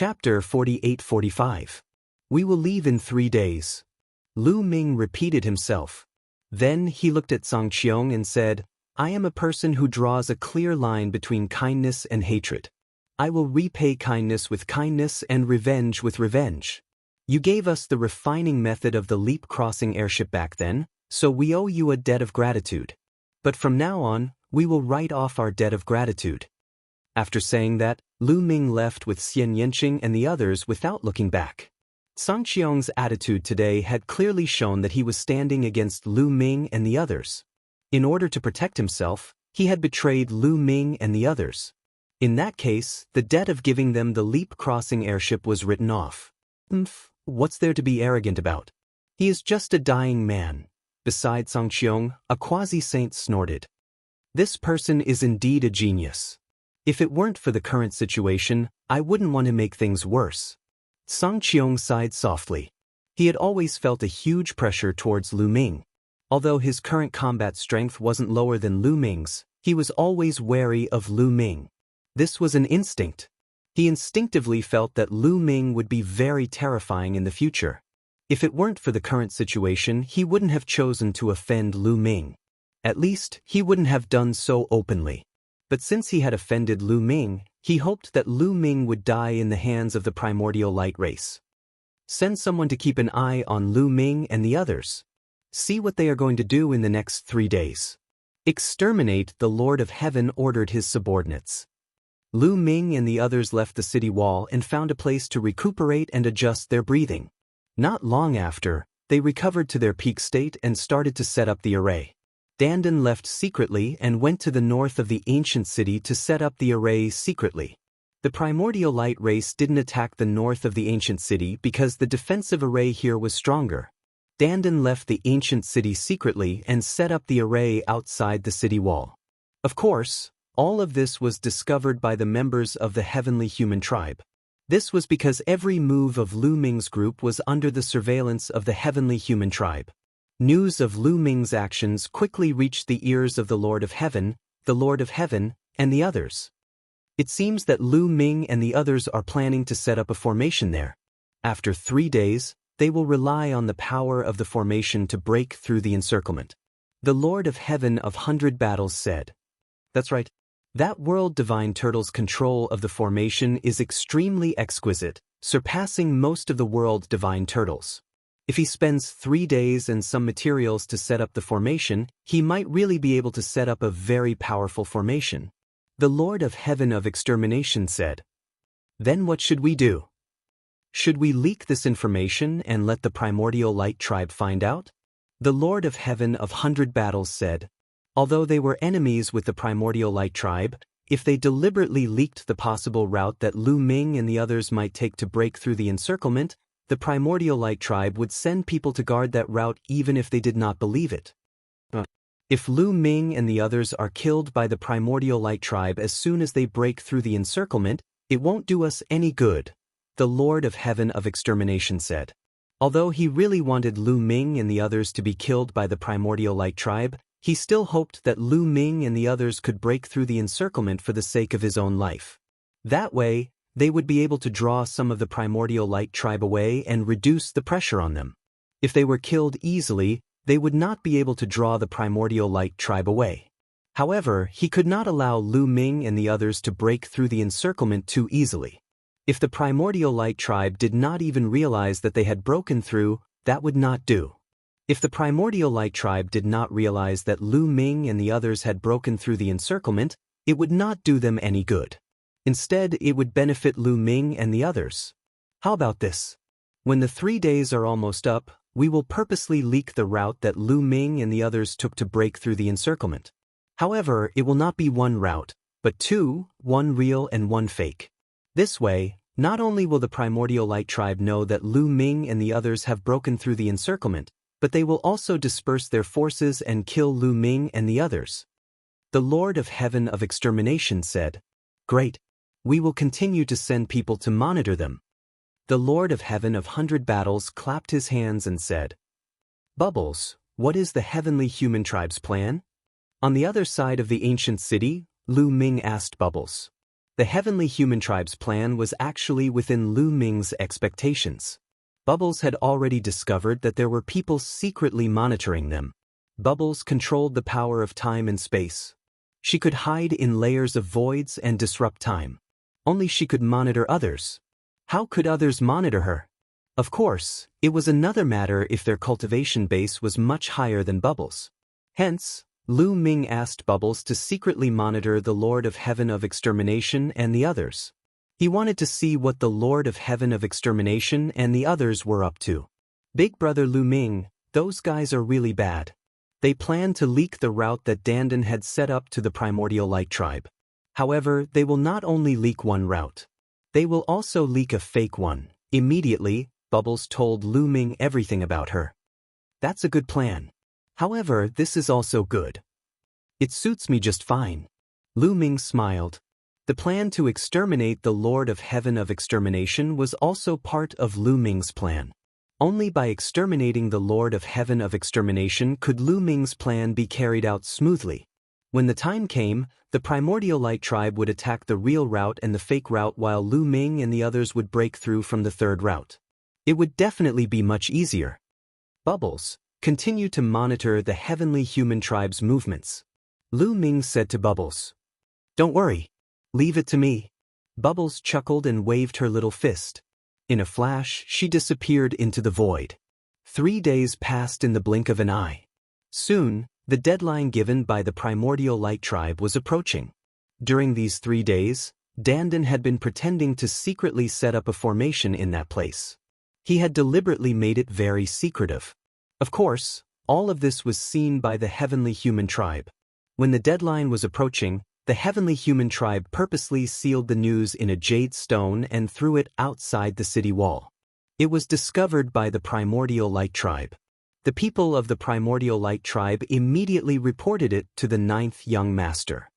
Chapter 48-45. We will leave in 3 days. Lu Ming repeated himself. Then he looked at Song Qiong and said, I am a person who draws a clear line between kindness and hatred. I will repay kindness with kindness and revenge with revenge. You gave us the refining method of the leap-crossing airship back then, so we owe you a debt of gratitude. But from now on, we will write off our debt of gratitude. After saying that, Lu Ming left with Xian Yanqing and the others without looking back. Song Qiong's attitude today had clearly shown that he was standing against Lu Ming and the others. In order to protect himself, he had betrayed Lu Ming and the others. In that case, the debt of giving them the leap-crossing airship was written off. What's there to be arrogant about? He is just a dying man. Besides Song Qiong, a quasi-saint snorted. This person is indeed a genius. If it weren't for the current situation, I wouldn't want to make things worse. Song Qiong sighed softly. He had always felt a huge pressure towards Lu Ming. Although his current combat strength wasn't lower than Lu Ming's, he was always wary of Lu Ming. This was an instinct. He instinctively felt that Lu Ming would be very terrifying in the future. If it weren't for the current situation, he wouldn't have chosen to offend Lu Ming. At least, he wouldn't have done so openly. But since he had offended Lu Ming, he hoped that Lu Ming would die in the hands of the primordial light race. Send someone to keep an eye on Lu Ming and the others. See what they are going to do in the next 3 days. Exterminate, the Lord of Heaven ordered his subordinates. Lu Ming and the others left the city wall and found a place to recuperate and adjust their breathing. Not long after, they recovered to their peak state and started to set up the array. Dandan left secretly and went to the north of the ancient city to set up the array secretly. The primordial light race didn't attack the north of the ancient city because the defensive array here was stronger. Dandan left the ancient city secretly and set up the array outside the city wall. Of course, all of this was discovered by the members of the heavenly human tribe. This was because every move of Lu Ming's group was under the surveillance of the heavenly human tribe. News of Lu Ming's actions quickly reached the ears of the Lord of Heaven, and the others. It seems that Lu Ming and the others are planning to set up a formation there. After 3 days, they will rely on the power of the formation to break through the encirclement. The Lord of Heaven of 100 Battles said. That's right. That world divine turtle's control of the formation is extremely exquisite, surpassing most of the world divine turtles. If he spends 3 days and some materials to set up the formation, he might really be able to set up a very powerful formation. The Lord of Heaven of Extermination said. Then what should we do? Should we leak this information and let the primordial light tribe find out? The Lord of Heaven of 100 Battles said. Although they were enemies with the primordial light tribe, if they deliberately leaked the possible route that Lu Ming and the others might take to break through the encirclement, the primordial light tribe would send people to guard that route even if they did not believe it. If Lu Ming and the others are killed by the primordial light tribe as soon as they break through the encirclement, it won't do us any good, the Lord of Heaven of Extermination said. Although he really wanted Lu Ming and the others to be killed by the primordial light tribe, he still hoped that Lu Ming and the others could break through the encirclement for the sake of his own life. That way, they would be able to draw some of the primordial light tribe away and reduce the pressure on them. If they were killed easily, they would not be able to draw the primordial light tribe away. However, he could not allow Lu Ming and the others to break through the encirclement too easily. If the primordial light tribe did not even realize that they had broken through, that would not do. If the primordial light tribe did not realize that Lu Ming and the others had broken through the encirclement, it would not do them any good. Instead, it would benefit Lu Ming and the others. How about this? When the 3 days are almost up, we will purposely leak the route that Lu Ming and the others took to break through the encirclement. However, it will not be one route, but 2, one real and one fake. This way, not only will the primordial light tribe know that Lu Ming and the others have broken through the encirclement, but they will also disperse their forces and kill Lu Ming and the others. The Lord of Heaven of Extermination said. Great. We will continue to send people to monitor them. The Lord of Heaven of 100 Battles clapped his hands and said. Bubbles, what is the heavenly human tribe's plan? On the other side of the ancient city, Lu Ming asked Bubbles. The heavenly human tribe's plan was actually within Lu Ming's expectations. Bubbles had already discovered that there were people secretly monitoring them. Bubbles controlled the power of time and space. She could hide in layers of voids and disrupt time. Only she could monitor others. How could others monitor her? Of course, it was another matter if their cultivation base was much higher than Bubbles. Hence, Lu Ming asked Bubbles to secretly monitor the Lord of Heaven of Extermination and the others. He wanted to see what the Lord of Heaven of Extermination and the others were up to. Big brother Lu Ming, those guys are really bad. They planned to leak the route that Dandan had set up to the Primordial Light Tribe. However, they will not only leak one route. They will also leak a fake one. Immediately, Bubbles told Lu Ming everything about her. That's a good plan. However, this is also good. It suits me just fine. Lu Ming smiled. The plan to exterminate the Lord of Heaven of Extermination was also part of Lu Ming's plan. Only by exterminating the Lord of Heaven of Extermination could Lu Ming's plan be carried out smoothly. When the time came, the Primordial Light Tribe would attack the real route and the fake route while Lu Ming and the others would break through from the third route. It would definitely be much easier. Bubbles, continue to monitor the heavenly human tribe's movements. Lu Ming said to Bubbles. Don't worry. Leave it to me. Bubbles chuckled and waved her little fist. In a flash, she disappeared into the void. 3 days passed in the blink of an eye. Soon, the deadline given by the Primordial Light Tribe was approaching. During these 3 days, Dandan had been pretending to secretly set up a formation in that place. He had deliberately made it very secretive. Of course, all of this was seen by the heavenly human tribe. When the deadline was approaching, the heavenly human tribe purposely sealed the news in a jade stone and threw it outside the city wall. It was discovered by the Primordial Light Tribe. The people of the Primordial Light Tribe immediately reported it to the 9th Young Master.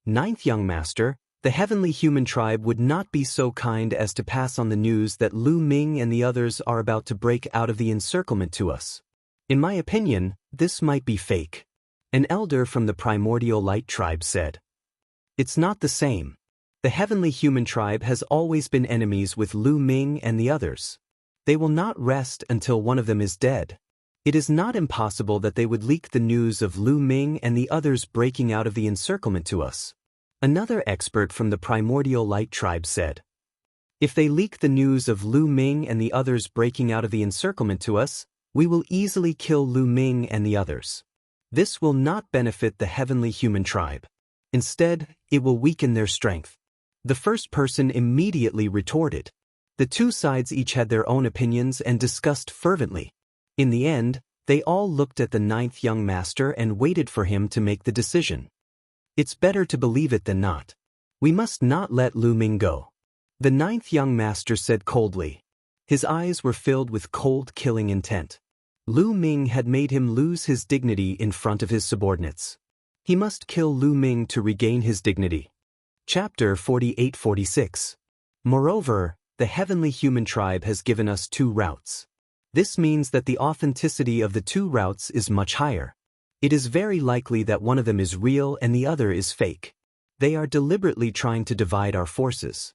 9th Young Master, the heavenly human tribe would not be so kind as to pass on the news that Lu Ming and the others are about to break out of the encirclement to us. In my opinion, this might be fake. An elder from the Primordial Light Tribe said. It's not the same. The heavenly human tribe has always been enemies with Lu Ming and the others. They will not rest until one of them is dead. It is not impossible that they would leak the news of Lu Ming and the others breaking out of the encirclement to us. Another expert from the Primordial Light Tribe said. If they leak the news of Lu Ming and the others breaking out of the encirclement to us, we will easily kill Lu Ming and the others. This will not benefit the heavenly human tribe. Instead, it will weaken their strength. The first person immediately retorted. The two sides each had their own opinions and discussed fervently. In the end, they all looked at the 9th Young Master and waited for him to make the decision. It's better to believe it than not. We must not let Lu Ming go. The 9th Young Master said coldly. His eyes were filled with cold killing intent. Lu Ming had made him lose his dignity in front of his subordinates. He must kill Lu Ming to regain his dignity. Chapter 48-46. Moreover, the heavenly human tribe has given us 2 routes. This means that the authenticity of the 2 routes is much higher. It is very likely that one of them is real and the other is fake. They are deliberately trying to divide our forces.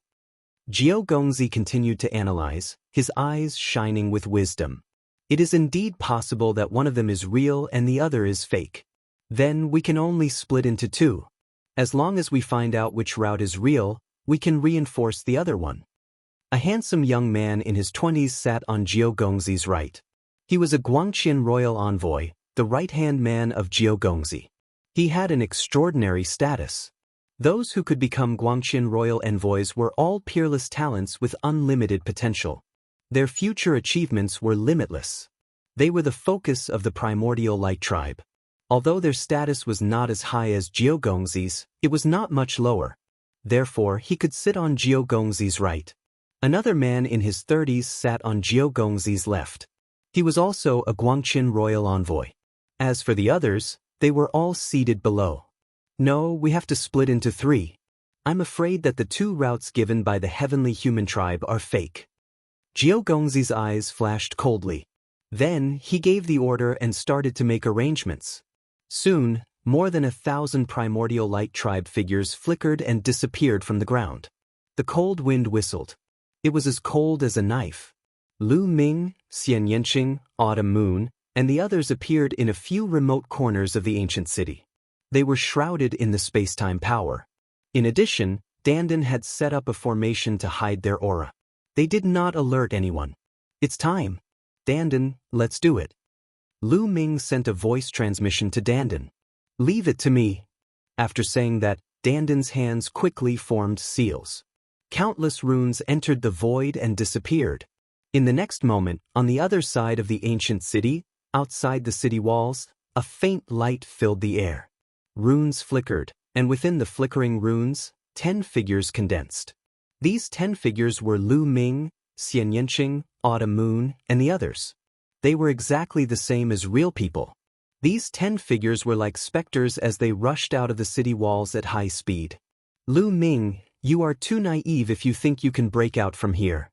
Jiao Gongzi continued to analyze, his eyes shining with wisdom. It is indeed possible that one of them is real and the other is fake. Then we can only split into 2. As long as we find out which route is real, we can reinforce the other one. A handsome young man in his 20s sat on Jiao Gongzi's right. He was a Guangqian royal envoy, the right-hand man of Jiao Gongzi. He had an extraordinary status. Those who could become Guangqian royal envoys were all peerless talents with unlimited potential. Their future achievements were limitless. They were the focus of the Primordial Light Tribe. Although their status was not as high as Jiao Gongzi's, it was not much lower. Therefore, he could sit on Jiao Gongzi's right. Another man in his 30s sat on Jiao Gongzi's left. He was also a Guangqian royal envoy. As for the others, they were all seated below. No, we have to split into 3. I'm afraid that the 2 routes given by the heavenly human tribe are fake. Jiao Gongzi's eyes flashed coldly. Then, he gave the order and started to make arrangements. Soon, more than 1,000 primordial light tribe figures flickered and disappeared from the ground. The cold wind whistled. It was as cold as a knife. Lu Ming, Xian Yanqing, Autumn Moon, and the others appeared in a few remote corners of the ancient city. They were shrouded in the space-time power. In addition, Dandan had set up a formation to hide their aura. They did not alert anyone. "It's time. Dandan, let's do it." Lu Ming sent a voice transmission to Dandan. "Leave it to me." After saying that, Dandan's hands quickly formed seals. Countless runes entered the void and disappeared. In the next moment, on the other side of the ancient city, outside the city walls, a faint light filled the air. Runes flickered, and within the flickering runes, 10 figures condensed. These 10 figures were Lu Ming, Xian Yanqing, Autumn Moon, and the others. They were exactly the same as real people. These 10 figures were like specters as they rushed out of the city walls at high speed. "Lu Ming, you are too naive if you think you can break out from here."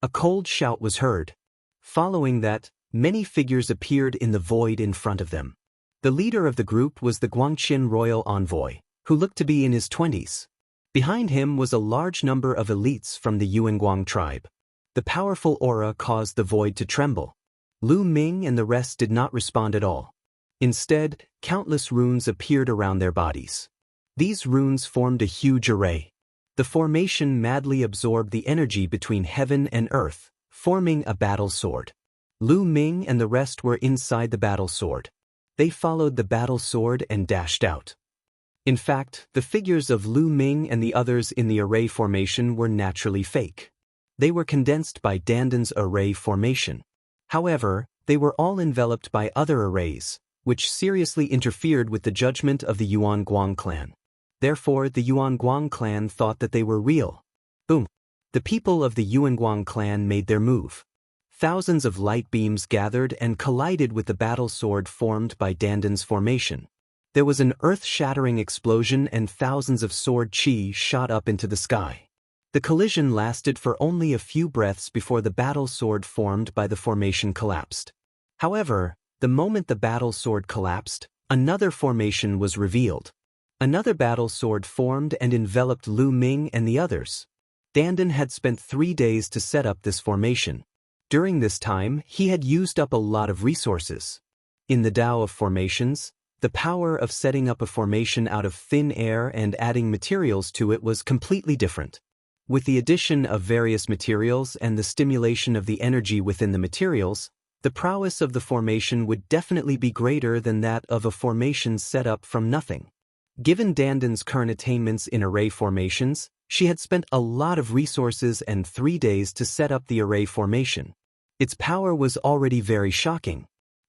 A cold shout was heard. Following that, many figures appeared in the void in front of them. The leader of the group was the Guangqian royal envoy, who looked to be in his 20s. Behind him was a large number of elites from the Yuanguang tribe. The powerful aura caused the void to tremble. Lu Ming and the rest did not respond at all. Instead, countless runes appeared around their bodies. These runes formed a huge array. The formation madly absorbed the energy between heaven and earth, forming a battle sword. Lu Ming and the rest were inside the battle sword. They followed the battle sword and dashed out. In fact, the figures of Lu Ming and the others in the array formation were naturally fake. They were condensed by Dandan's array formation. However, they were all enveloped by other arrays, which seriously interfered with the judgment of the Yuanguang clan. Therefore, the Yuanguang clan thought that they were real. Boom! The people of the Yuanguang clan made their move. Thousands of light beams gathered and collided with the battle sword formed by Dandan's formation. There was an earth-shattering explosion and thousands of sword chi shot up into the sky. The collision lasted for only a few breaths before the battle sword formed by the formation collapsed. However, the moment the battle sword collapsed, another formation was revealed. Another battle sword formed and enveloped Lu Ming and the others. Dandan had spent 3 days to set up this formation. During this time, he had used up a lot of resources. In the Tao of formations, the power of setting up a formation out of thin air and adding materials to it was completely different. With the addition of various materials and the stimulation of the energy within the materials, the prowess of the formation would definitely be greater than that of a formation set up from nothing. Given Dandan's current attainments in array formations, she had spent a lot of resources and 3 days to set up the array formation. Its power was already very shocking.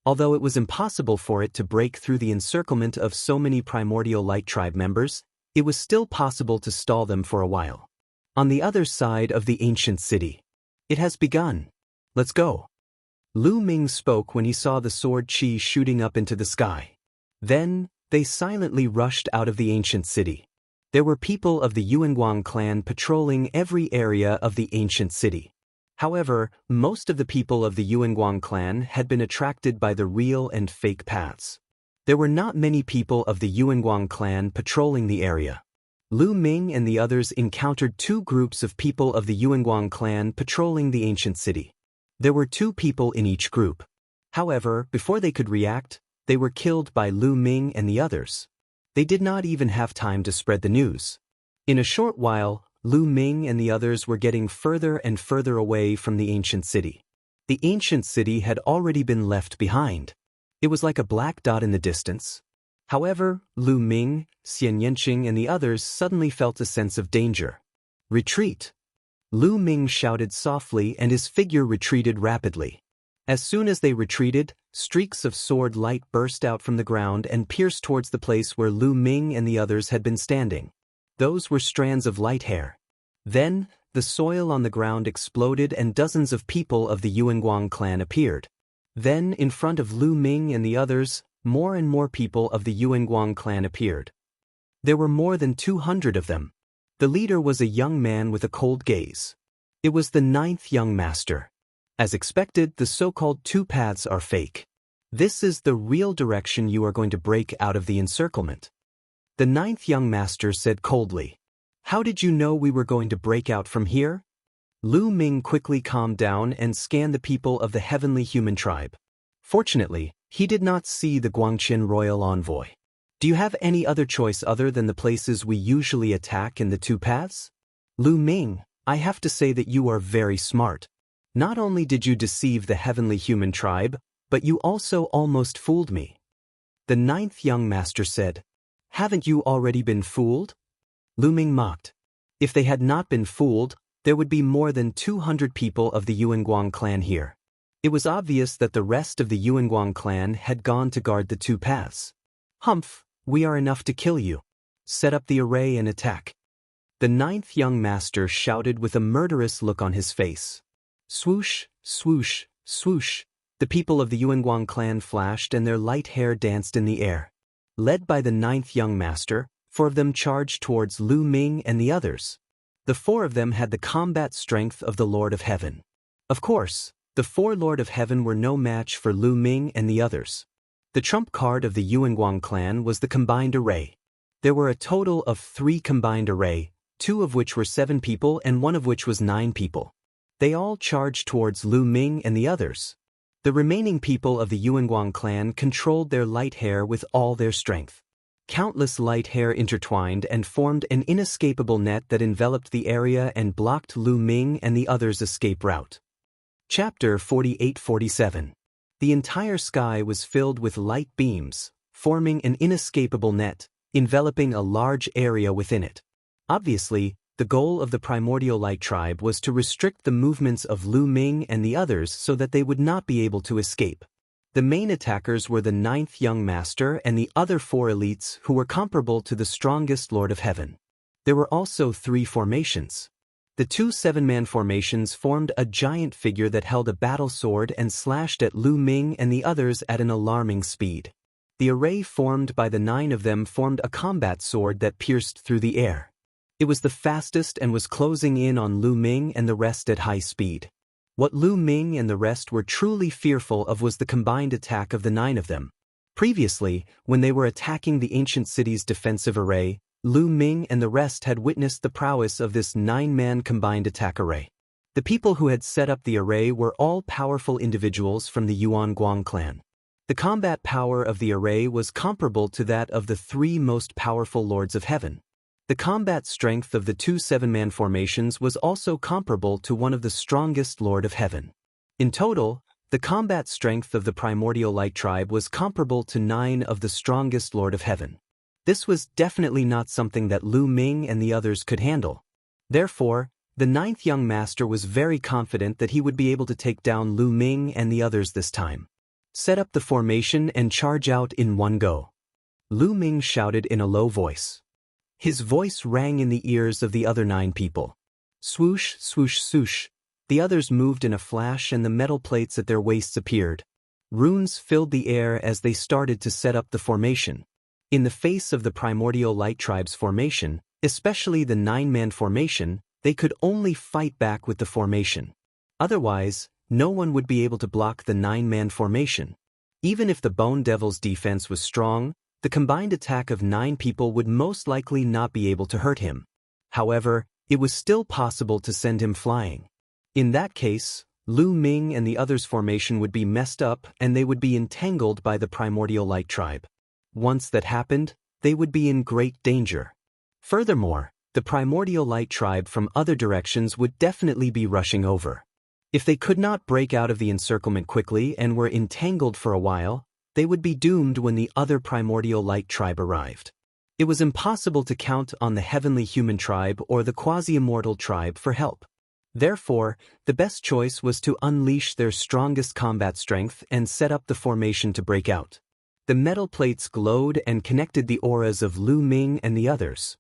Although it was impossible for it to break through the encirclement of so many primordial light tribe members, it was still possible to stall them for a while. On the other side of the ancient city. "It has begun. Let's go." Lu Ming spoke when he saw the sword chi shooting up into the sky. Then, they silently rushed out of the ancient city. There were people of the Yuanguang clan patrolling every area of the ancient city. However, most of the people of the Yuanguang clan had been attracted by the real and fake paths. There were not many people of the Yuanguang clan patrolling the area. Lu Ming and the others encountered 2 groups of people of the Yuanguang clan patrolling the ancient city. There were 2 people in each group. However, before they could react, they were killed by Lu Ming and the others. They did not even have time to spread the news. In a short while, Lu Ming and the others were getting further and further away from the ancient city. The ancient city had already been left behind. It was like a black dot in the distance. However, Lu Ming, Xian Yanqing and the others suddenly felt a sense of danger. "Retreat!" Lu Ming shouted softly and his figure retreated rapidly. As soon as they retreated, streaks of sword light burst out from the ground and pierced towards the place where Lu Ming and the others had been standing. Those were strands of light hair. Then, the soil on the ground exploded and dozens of people of the Yuanguang clan appeared. Then, in front of Lu Ming and the others, more and more people of the Yuanguang clan appeared. There were more than 200 of them. The leader was a young man with a cold gaze. It was the 9th young master. As expected, the so-called 2 paths are fake. This is the real direction you are going to break out of the encirclement. The ninth young master said coldly. How did you know we were going to break out from here? Lu Ming quickly calmed down and scanned the people of the heavenly human tribe. Fortunately, he did not see the Guangqian royal envoy. Do you have any other choice other than the places we usually attack in the two paths? Lu Ming, I have to say that you are very smart. Not only did you deceive the heavenly human tribe, but you also almost fooled me. The ninth young master said. Haven't you already been fooled? Lu Ming mocked. If they had not been fooled, there would be more than 200 people of the Yuanguang clan here. It was obvious that the rest of the Yuanguang clan had gone to guard the two paths. Humph, we are enough to kill you. Set up the array and attack. The ninth young master shouted with a murderous look on his face. Swoosh, swoosh, swoosh. The people of the Yuanguang clan flashed and their light hair danced in the air. Led by the ninth young master, 4 of them charged towards Lu Ming and the others. The 4 of them had the combat strength of the Lord of Heaven. Of course, the 4 Lord of Heaven were no match for Lu Ming and the others. The trump card of the Yuanguang clan was the combined array. There were a total of 3 combined array, 2 of which were 7 people and 1 of which was 9 people. They all charged towards Lu Ming and the others. The remaining people of the Yuanguang clan controlled their light hair with all their strength. Countless light hair intertwined and formed an inescapable net that enveloped the area and blocked Lu Ming and the others' escape route. Chapter 48-47. The entire sky was filled with light beams, forming an inescapable net, enveloping a large area within it. Obviously, the goal of the primordial light tribe was to restrict the movements of Lu Ming and the others so that they would not be able to escape. The main attackers were the ninth young master and the other 4 elites who were comparable to the strongest Lord of Heaven. There were also 3 formations. The 2 7-man formations formed a giant figure that held a battle sword and slashed at Lu Ming and the others at an alarming speed. The array formed by the 9 of them formed a combat sword that pierced through the air. It was the fastest and was closing in on Lu Ming and the rest at high speed. What Lu Ming and the rest were truly fearful of was the combined attack of the 9 of them. Previously, when they were attacking the ancient city's defensive array, Lu Ming and the rest had witnessed the prowess of this 9-man combined attack array. The people who had set up the array were all powerful individuals from the Yuanguang clan. The combat power of the array was comparable to that of the 3 most powerful Lords of Heaven. The combat strength of the 2 7-man formations was also comparable to one of the strongest Lord of Heaven. In total, the combat strength of the primordial light tribe was comparable to 9 of the strongest Lord of Heaven. This was definitely not something that Lu Ming and the others could handle. Therefore, the 9th young master was very confident that he would be able to take down Lu Ming and the others this time. Set up the formation and charge out in one go. Lu Ming shouted in a low voice. His voice rang in the ears of the other 9 people. Swoosh, swoosh, swoosh. The others moved in a flash and the metal plates at their waists appeared. Runes filled the air as they started to set up the formation. In the face of the primordial light tribe's formation, especially the 9-man formation, they could only fight back with the formation. Otherwise, no one would be able to block the 9-man formation. Even if the Bone Devil's defense was strong, the combined attack of 9 people would most likely not be able to hurt him. However, it was still possible to send him flying. In that case, Lu Ming and the others' formation would be messed up and they would be entangled by the primordial light tribe. Once that happened, they would be in great danger. Furthermore, the primordial light tribe from other directions would definitely be rushing over. If they could not break out of the encirclement quickly and were entangled for a while, they would be doomed when the other primordial light tribe arrived. It was impossible to count on the heavenly human tribe or the quasi-immortal tribe for help. Therefore, the best choice was to unleash their strongest combat strength and set up the formation to break out. The metal plates glowed and connected the auras of Lu Ming and the others.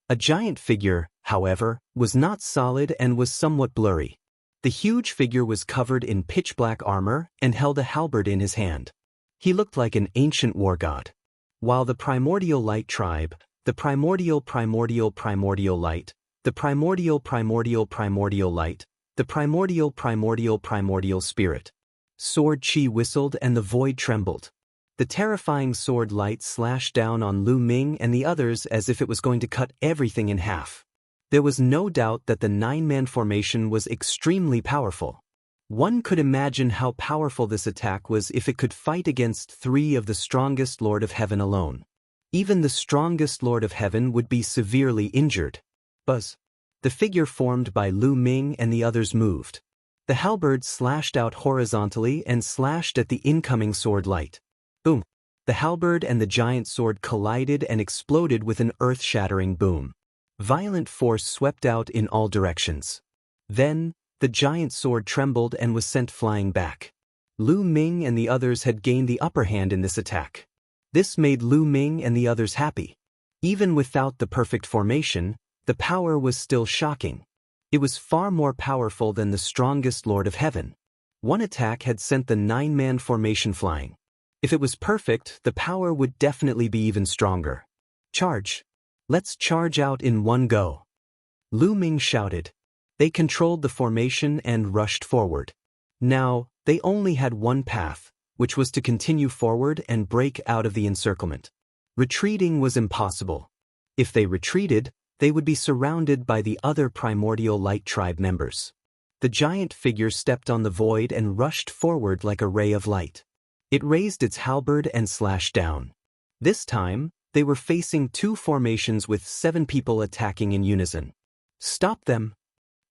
A giant figure, however, was not solid and was somewhat blurry. The huge figure was covered in pitch-black armor and held a halberd in his hand. He looked like an ancient war god. While the primordial light tribe, the primordial light, the primordial light, the primordial spirit, Sword Chi whistled and the void trembled. The terrifying sword light slashed down on Lu Ming and the others as if it was going to cut everything in half. There was no doubt that the 9-man formation was extremely powerful. One could imagine how powerful this attack was if it could fight against 3 of the strongest Lord of Heaven alone. Even the strongest Lord of Heaven would be severely injured. Buzz. The figure formed by Lu Ming and the others moved. The halberd slashed out horizontally and slashed at the incoming sword light. Boom. The halberd and the giant sword collided and exploded with an earth-shattering boom. Violent force swept out in all directions. Then, the giant sword trembled and was sent flying back. Lu Ming and the others had gained the upper hand in this attack. This made Lu Ming and the others happy. Even without the perfect formation, the power was still shocking. It was far more powerful than the strongest Lord of Heaven. One attack had sent the 9-man formation flying. If it was perfect, the power would definitely be even stronger. Charge! Let's charge out in one go. Lu Ming shouted. They controlled the formation and rushed forward. Now, they only had one path, which was to continue forward and break out of the encirclement. Retreating was impossible. If they retreated, they would be surrounded by the other primordial light tribe members. The giant figure stepped on the void and rushed forward like a ray of light. It raised its halberd and slashed down. This time, they were facing 2 formations with 7 people attacking in unison. Stop them!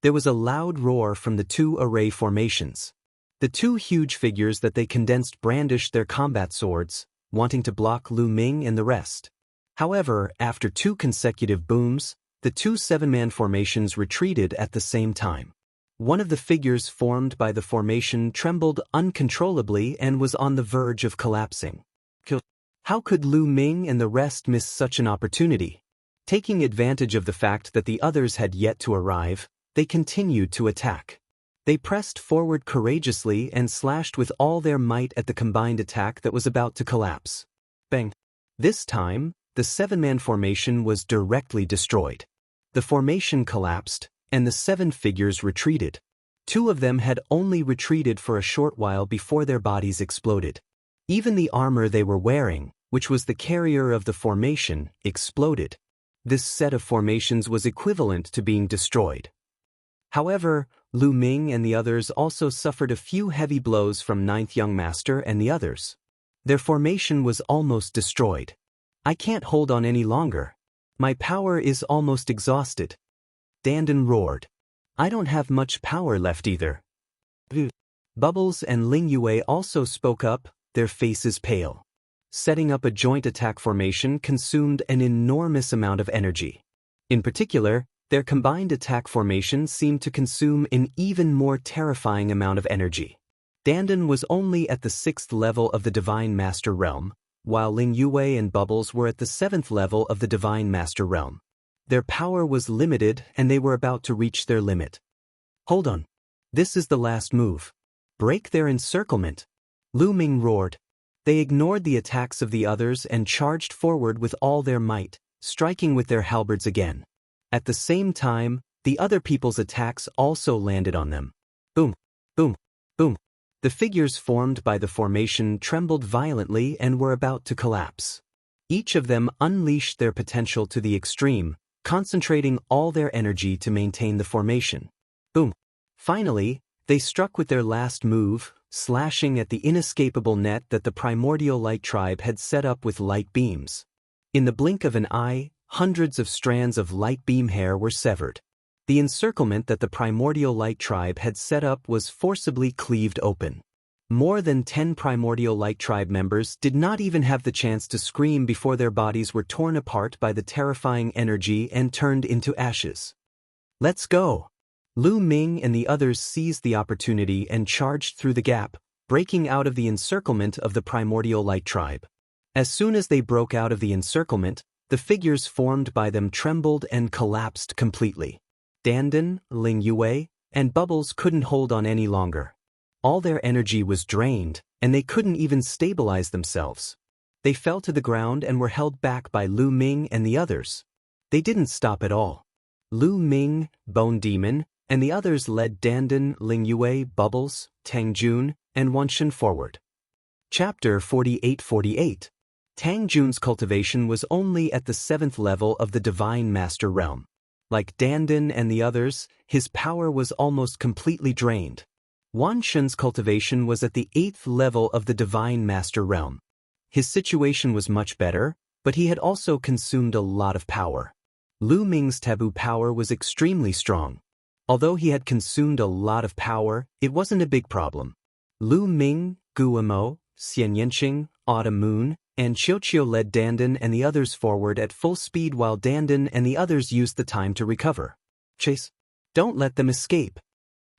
There was a loud roar from the 2 array formations. The 2 huge figures that they condensed brandished their combat swords, wanting to block Lu Ming and the rest. However, after 2 consecutive booms, the 2 7-man formations retreated at the same time. One of the figures formed by the formation trembled uncontrollably and was on the verge of collapsing. How could Lu Ming and the rest miss such an opportunity? Taking advantage of the fact that the others had yet to arrive, they continued to attack. They pressed forward courageously and slashed with all their might at the combined attack that was about to collapse. Bang! This time, the 7-man formation was directly destroyed. The formation collapsed, and the 7 figures retreated. 2 of them had only retreated for a short while before their bodies exploded. Even the armor they were wearing, which was the carrier of the formation, exploded. This set of formations was equivalent to being destroyed. However, Lu Ming and the others also suffered a few heavy blows from 9th Young Master and the others. Their formation was almost destroyed. I can't hold on any longer. My power is almost exhausted. Dandan roared. I don't have much power left either. Bubbles and Ling Yue also spoke up, their faces pale. Setting up a joint attack formation consumed an enormous amount of energy. In particular, their combined attack formation seemed to consume an even more terrifying amount of energy. Dandan was only at the 6th level of the Divine Master Realm, while Ling Yue and Bubbles were at the 7th level of the Divine Master Realm. Their power was limited and they were about to reach their limit. Hold on. This is the last move. Break their encirclement. Lu Ming roared. They ignored the attacks of the others and charged forward with all their might, striking with their halberds again. At the same time, the other people's attacks also landed on them. Boom, boom, boom. The figures formed by the formation trembled violently and were about to collapse. Each of them unleashed their potential to the extreme, concentrating all their energy to maintain the formation. Boom. Finally, they struck with their last move, slashing at the inescapable net that the primordial light tribe had set up with light beams. In the blink of an eye, hundreds of strands of light beam hair were severed. The encirclement that the primordial light tribe had set up was forcibly cleaved open. More than 10 primordial light tribe members did not even have the chance to scream before their bodies were torn apart by the terrifying energy and turned into ashes. Let's go! Lu Ming and the others seized the opportunity and charged through the gap, breaking out of the encirclement of the primordial light tribe. As soon as they broke out of the encirclement, the figures formed by them trembled and collapsed completely. Dandan, Ling Yue, and Bubbles couldn't hold on any longer. All their energy was drained, and they couldn't even stabilize themselves. They fell to the ground and were held back by Lu Ming and the others. They didn't stop at all. Lu Ming, Bone Demon, and the others led Dandan, Ling Yue, Bubbles, Tang Jun, and Wanshan forward. Chapter 48-48. Tang Jun's cultivation was only at the 7th level of the Divine Master realm. Like Dandan and the others, his power was almost completely drained. Wanshan's cultivation was at the 8th level of the Divine Master realm. His situation was much better, but he had also consumed a lot of power. Lu Ming's taboo power was extremely strong. Although he had consumed a lot of power, it wasn't a big problem. Lu Ming, Guamo, Xian Yanqing, Autumn Moon, and Qiuqiu led Dandan and the others forward at full speed while Dandan and the others used the time to recover. Chase, don't let them escape.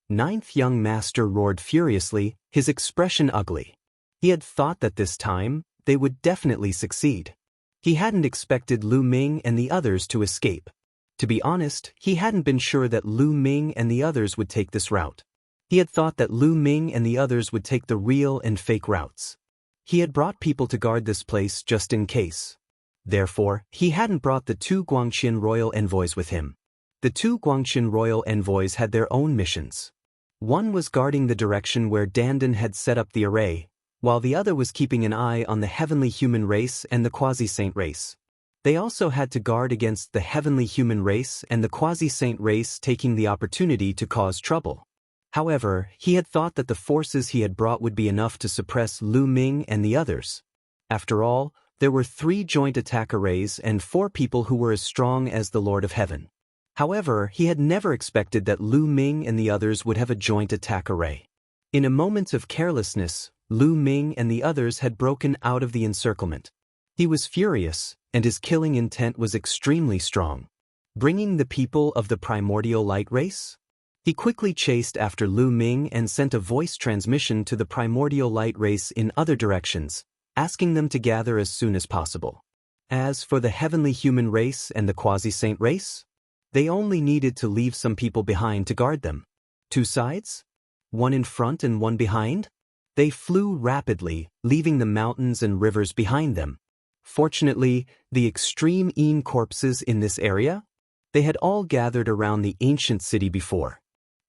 Ninth young master roared furiously, his expression ugly. He had thought that this time, they would definitely succeed. He hadn't expected Lu Ming and the others to escape. To be honest, he hadn't been sure that Lu Ming and the others would take this route. He had thought that Lu Ming and the others would take the real and fake routes. He had brought people to guard this place just in case. Therefore, he hadn't brought the 2 Guangqian royal envoys with him. The 2 Guangqian royal envoys had their own missions. One was guarding the direction where Dandan had set up the array, while the other was keeping an eye on the heavenly human race and the quasi-saint race. They also had to guard against the heavenly human race and the quasi-saint race taking the opportunity to cause trouble. However, he had thought that the forces he had brought would be enough to suppress Lu Ming and the others. After all, there were 3 joint attack arrays and 4 people who were as strong as the Lord of Heaven. However, he had never expected that Lu Ming and the others would have a joint attack array. In a moment of carelessness, Lu Ming and the others had broken out of the encirclement. He was furious, and his killing intent was extremely strong. Bringing the people of the primordial light race? He quickly chased after Lu Ming and sent a voice transmission to the primordial light race in other directions, asking them to gather as soon as possible. As for the heavenly human race and the quasi-saint race, they only needed to leave some people behind to guard them. 2 sides? One in front and one behind? They flew rapidly, leaving the mountains and rivers behind them. Fortunately, the extreme Yin corpses in this area? They had all gathered around the ancient city before.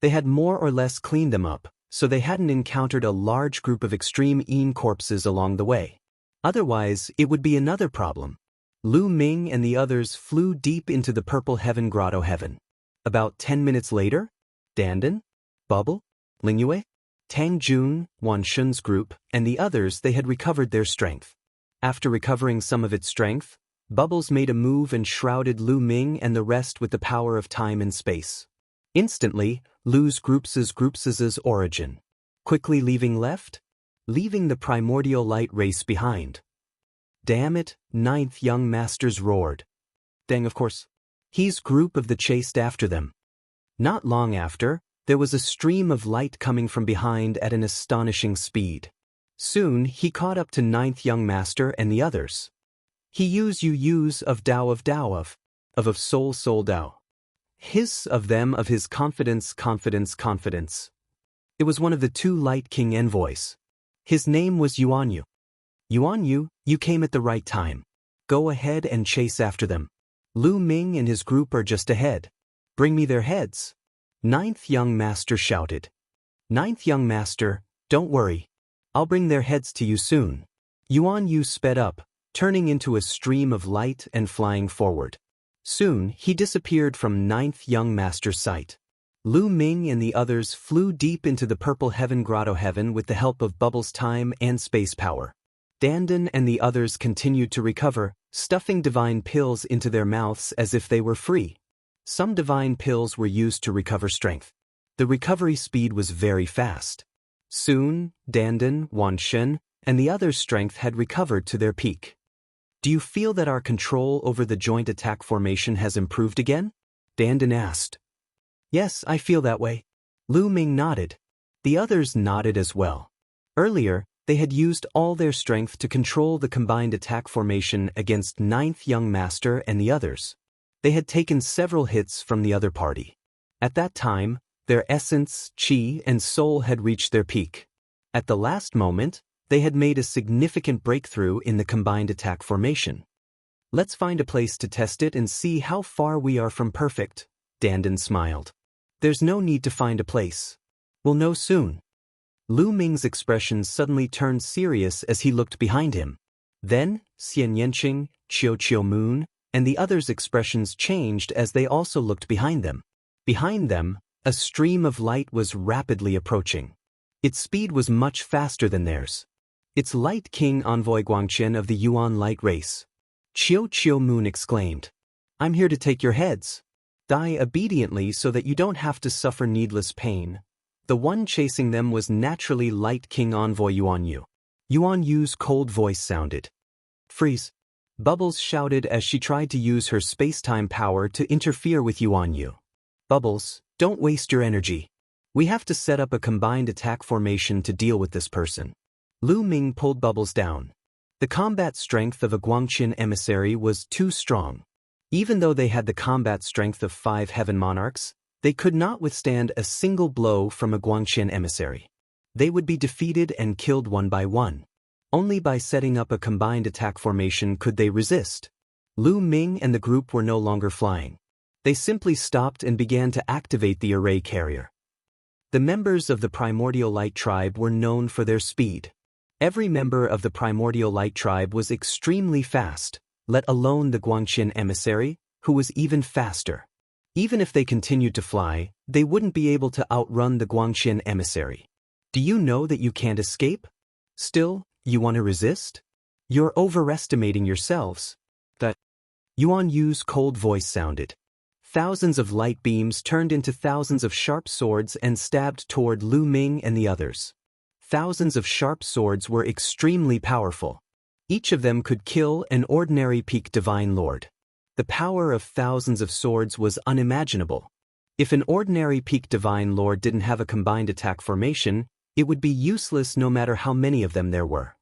They had more or less cleaned them up, so they hadn't encountered a large group of extreme Yin corpses along the way. Otherwise, it would be another problem. Lu Ming and the others flew deep into the Purple Heaven Grotto Heaven. About 10 minutes later, Dandan, Bubble, Lingyue, Tang Jun, Wanshan's group, and the others they had recovered their strength. After recovering some of its strength, Bubbles made a move and shrouded Lu Ming and the rest with the power of time and space. Instantly, Lu's groups's origin. Quickly leaving the primordial light race behind. Damn it, 9th young masters roared. Dang, of course. He's group of the chased after them. Not long after, there was a stream of light coming from behind at an astonishing speed. Soon, he caught up to 9th young master and the others. He used of Dao of soul Dao. His of them of his confidence. It was one of the 2 Light King envoys. His name was Yuanyu. Yuanyu, you came at the right time. Go ahead and chase after them. Lu Ming and his group are just ahead. Bring me their heads. 9th young master shouted. 9th young master, don't worry. I'll bring their heads to you soon. Yuanyu sped up, turning into a stream of light and flying forward. Soon, he disappeared from 9th young master's sight. Lu Ming and the others flew deep into the Purple Heaven Grotto Heaven with the help of Bubbles' time and space power. Dandan and the others continued to recover, stuffing divine pills into their mouths as if they were free. Some divine pills were used to recover strength. The recovery speed was very fast. Soon, Dandan, Wanshan, and the others' strength had recovered to their peak. Do you feel that our control over the joint attack formation has improved again? Dandan asked. Yes, I feel that way. Lu Ming nodded. The others nodded as well. Earlier, they had used all their strength to control the combined attack formation against 9th young master and the others. They had taken several hits from the other party. At that time, their essence, chi, and soul had reached their peak. At the last moment, they had made a significant breakthrough in the combined attack formation. Let's find a place to test it and see how far we are from perfect, Dandan smiled. There's no need to find a place. We'll know soon. Lu Ming's expression suddenly turned serious as he looked behind him. Then, Xian Yanqing, Qiu Moon, and the others' expressions changed as they also looked behind them. Behind them, a stream of light was rapidly approaching. Its speed was much faster than theirs. It's Light King Envoy Guangqian of the Yuan Light Race. Qiu Moon exclaimed. I'm here to take your heads. Die obediently so that you don't have to suffer needless pain. The one chasing them was naturally Light King Envoy Yuan Yu. Yuan Yu's cold voice sounded. Freeze. Bubbles shouted as she tried to use her space-time power to interfere with Yuan Yu. Bubbles, don't waste your energy. We have to set up a combined attack formation to deal with this person. Lu Ming pulled Bubbles down. The combat strength of a Guangqian emissary was too strong. Even though they had the combat strength of 5 heaven monarchs, they could not withstand a single blow from a Guangqian emissary. They would be defeated and killed one by one. Only by setting up a combined attack formation could they resist. Lu Ming and the group were no longer flying. They simply stopped and began to activate the array carrier. The members of the Primordial Light Tribe were known for their speed. Every member of the Primordial Light Tribe was extremely fast, let alone the Guangqian emissary, who was even faster. Even if they continued to fly, they wouldn't be able to outrun the Guangqian emissary. Do you know that you can't escape? Still, you want to resist? You're overestimating yourselves. That Yuan Yu's cold voice sounded. Thousands of light beams turned into thousands of sharp swords and stabbed toward Lu Ming and the others. Thousands of sharp swords were extremely powerful. Each of them could kill an ordinary peak divine lord. The power of thousands of swords was unimaginable. If an ordinary peak divine lord didn't have a combined attack formation, it would be useless no matter how many of them there were.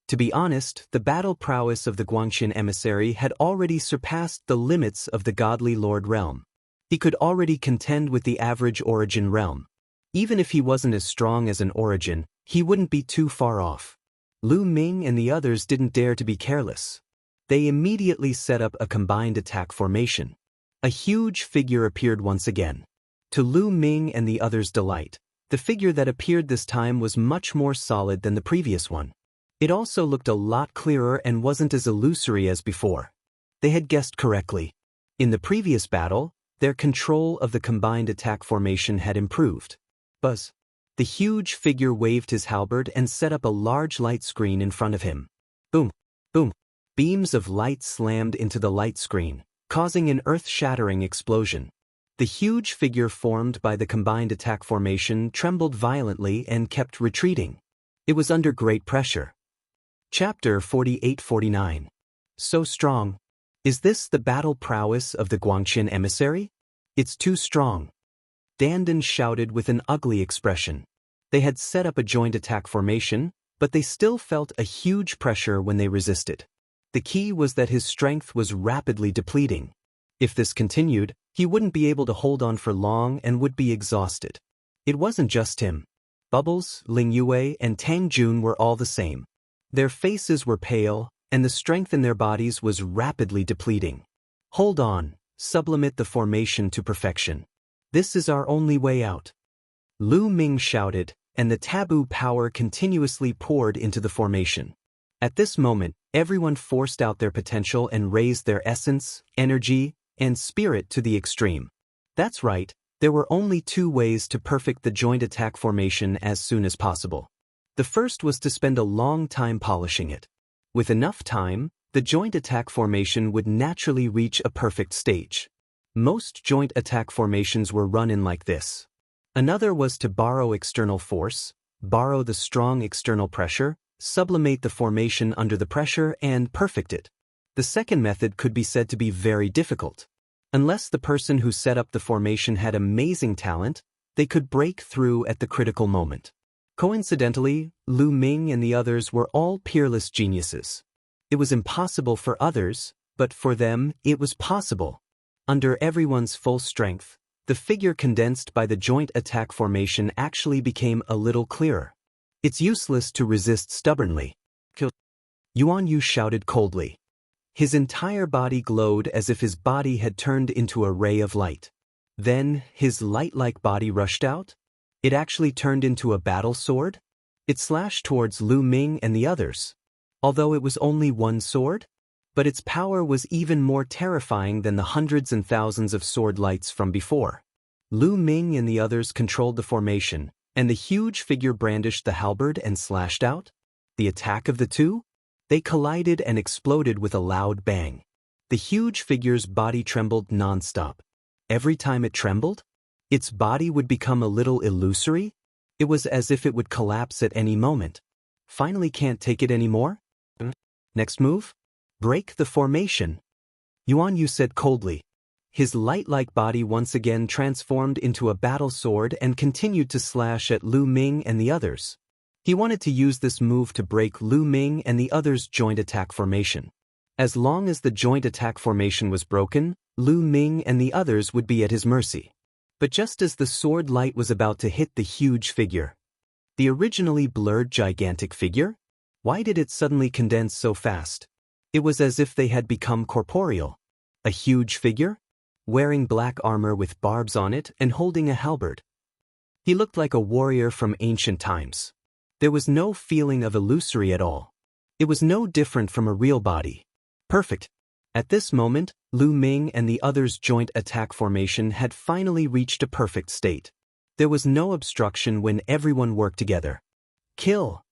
To be honest, the battle prowess of the Guangqian emissary had already surpassed the limits of the godly lord realm. He could already contend with the average origin realm. Even if he wasn't as strong as an origin, he wouldn't be too far off. Lu Ming and the others didn't dare to be careless. They immediately set up a combined attack formation. A huge figure appeared once again. To Lu Ming and the others' delight, the figure that appeared this time was much more solid than the previous one. It also looked a lot clearer and wasn't as illusory as before. They had guessed correctly. In the previous battle, their control of the combined attack formation had improved. Buzz. The huge figure waved his halberd and set up a large light screen in front of him. Boom, boom. Beams of light slammed into the light screen, causing an earth-shattering explosion. The huge figure formed by the combined attack formation trembled violently and kept retreating. It was under great pressure. Chapter 48-49. So strong. Is this the battle prowess of the Guangqian emissary? It's too strong. Dandan shouted with an ugly expression. They had set up a joint attack formation, but they still felt a huge pressure when they resisted. The key was that his strength was rapidly depleting. If this continued, he wouldn't be able to hold on for long and would be exhausted. It wasn't just him. Bubbles, Ling Yue, and Tang Jun were all the same. Their faces were pale, and the strength in their bodies was rapidly depleting. Hold on, sublimate the formation to perfection. This is our only way out. Lu Ming shouted, and the taboo power continuously poured into the formation. At this moment, everyone forced out their potential and raised their essence, energy, and spirit to the extreme. That's right, there were only 2 ways to perfect the joint attack formation as soon as possible. The first was to spend a long time polishing it. With enough time, the joint attack formation would naturally reach a perfect stage. Most joint attack formations were run in like this. Another was to borrow external force, borrow the strong external pressure, sublimate the formation under the pressure, and perfect it. The second method could be said to be very difficult. Unless the person who set up the formation had amazing talent, they could break through at the critical moment. Coincidentally, Lu Ming and the others were all peerless geniuses. It was impossible for others, but for them, it was possible. Under everyone's full strength, the figure condensed by the joint attack formation actually became a little clearer. It's useless to resist stubbornly. Kill. Yuan Yu shouted coldly. His entire body glowed as if his body had turned into a ray of light. Then, his light-like body rushed out. It actually turned into a battle sword? It slashed towards Lu Ming and the others. Although it was only one sword, but its power was even more terrifying than the hundreds and thousands of sword lights from before. Lu Ming and the others controlled the formation, and the huge figure brandished the halberd and slashed out. The attack of the two? They collided and exploded with a loud bang. The huge figure's body trembled non-stop. Every time it trembled, its body would become a little illusory. It was as if it would collapse at any moment. Finally can't take it anymore? Next move? Break the formation. Yuan Yu said coldly. His light-like body once again transformed into a battle sword and continued to slash at Lu Ming and the others. He wanted to use this move to break Lu Ming and the others' joint attack formation. As long as the joint attack formation was broken, Lu Ming and the others would be at his mercy. But just as the sword light was about to hit the huge figure, the originally blurred gigantic figure, why did it suddenly condense so fast? It was as if they had become corporeal. A huge figure, wearing black armor with barbs on it and holding a halberd. He looked like a warrior from ancient times. There was no feeling of illusory at all. It was no different from a real body. Perfect. At this moment, Lu Ming and the others' joint attack formation had finally reached a perfect state. There was no obstruction when everyone worked together. Kill!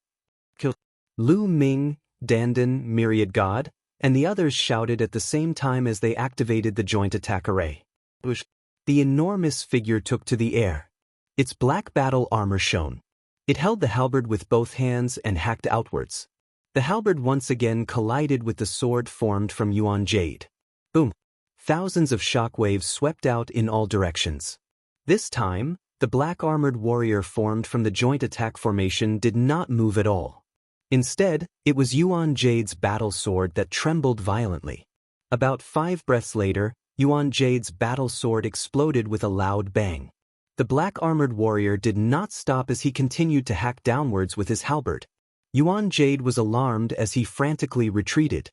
Kill! Lu Ming, Dandan, Myriad God, and the others shouted at the same time as they activated the joint attack array. The enormous figure took to the air. Its black battle armor shone. It held the halberd with both hands and hacked outwards. The halberd once again collided with the sword formed from Yuan Jade. Boom! Thousands of shock waves swept out in all directions. This time, the black-armored warrior formed from the joint attack formation did not move at all. Instead, it was Yuan Jade's battle sword that trembled violently. About 5 breaths later, Yuan Jade's battle sword exploded with a loud bang. The black-armored warrior did not stop as he continued to hack downwards with his halberd. Yuan Jade was alarmed as he frantically retreated.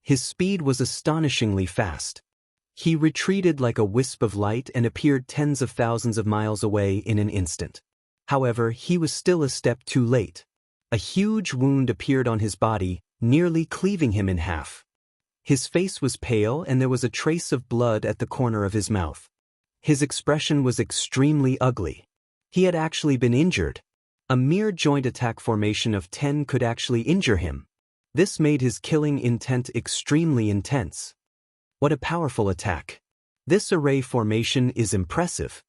His speed was astonishingly fast. He retreated like a wisp of light and appeared tens of thousands of miles away in an instant. However, he was still a step too late. A huge wound appeared on his body, nearly cleaving him in half. His face was pale and there was a trace of blood at the corner of his mouth. His expression was extremely ugly. He had actually been injured. A mere joint attack formation of 10 could actually injure him. This made his killing intent extremely intense. What a powerful attack. This array formation is impressive.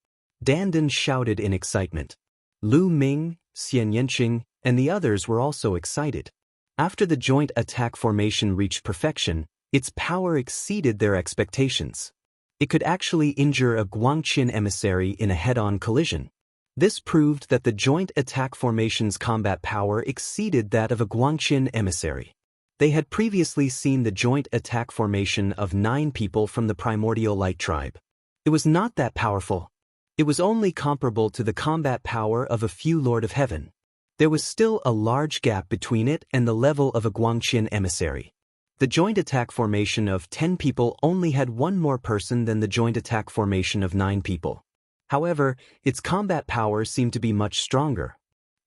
Dandan shouted in excitement. Lu Ming, Xian Yanqing, and the others were also excited. After the joint attack formation reached perfection, its power exceeded their expectations. It could actually injure a Guangqian emissary in a head-on collision. This proved that the joint attack formation's combat power exceeded that of a Guangqian emissary. They had previously seen the joint attack formation of 9 people from the primordial light tribe. It was not that powerful. It was only comparable to the combat power of a few Lord of Heaven. There was still a large gap between it and the level of a Guangqian emissary. The joint attack formation of 10 people only had one more person than the joint attack formation of 9 people. However, its combat power seemed to be much stronger.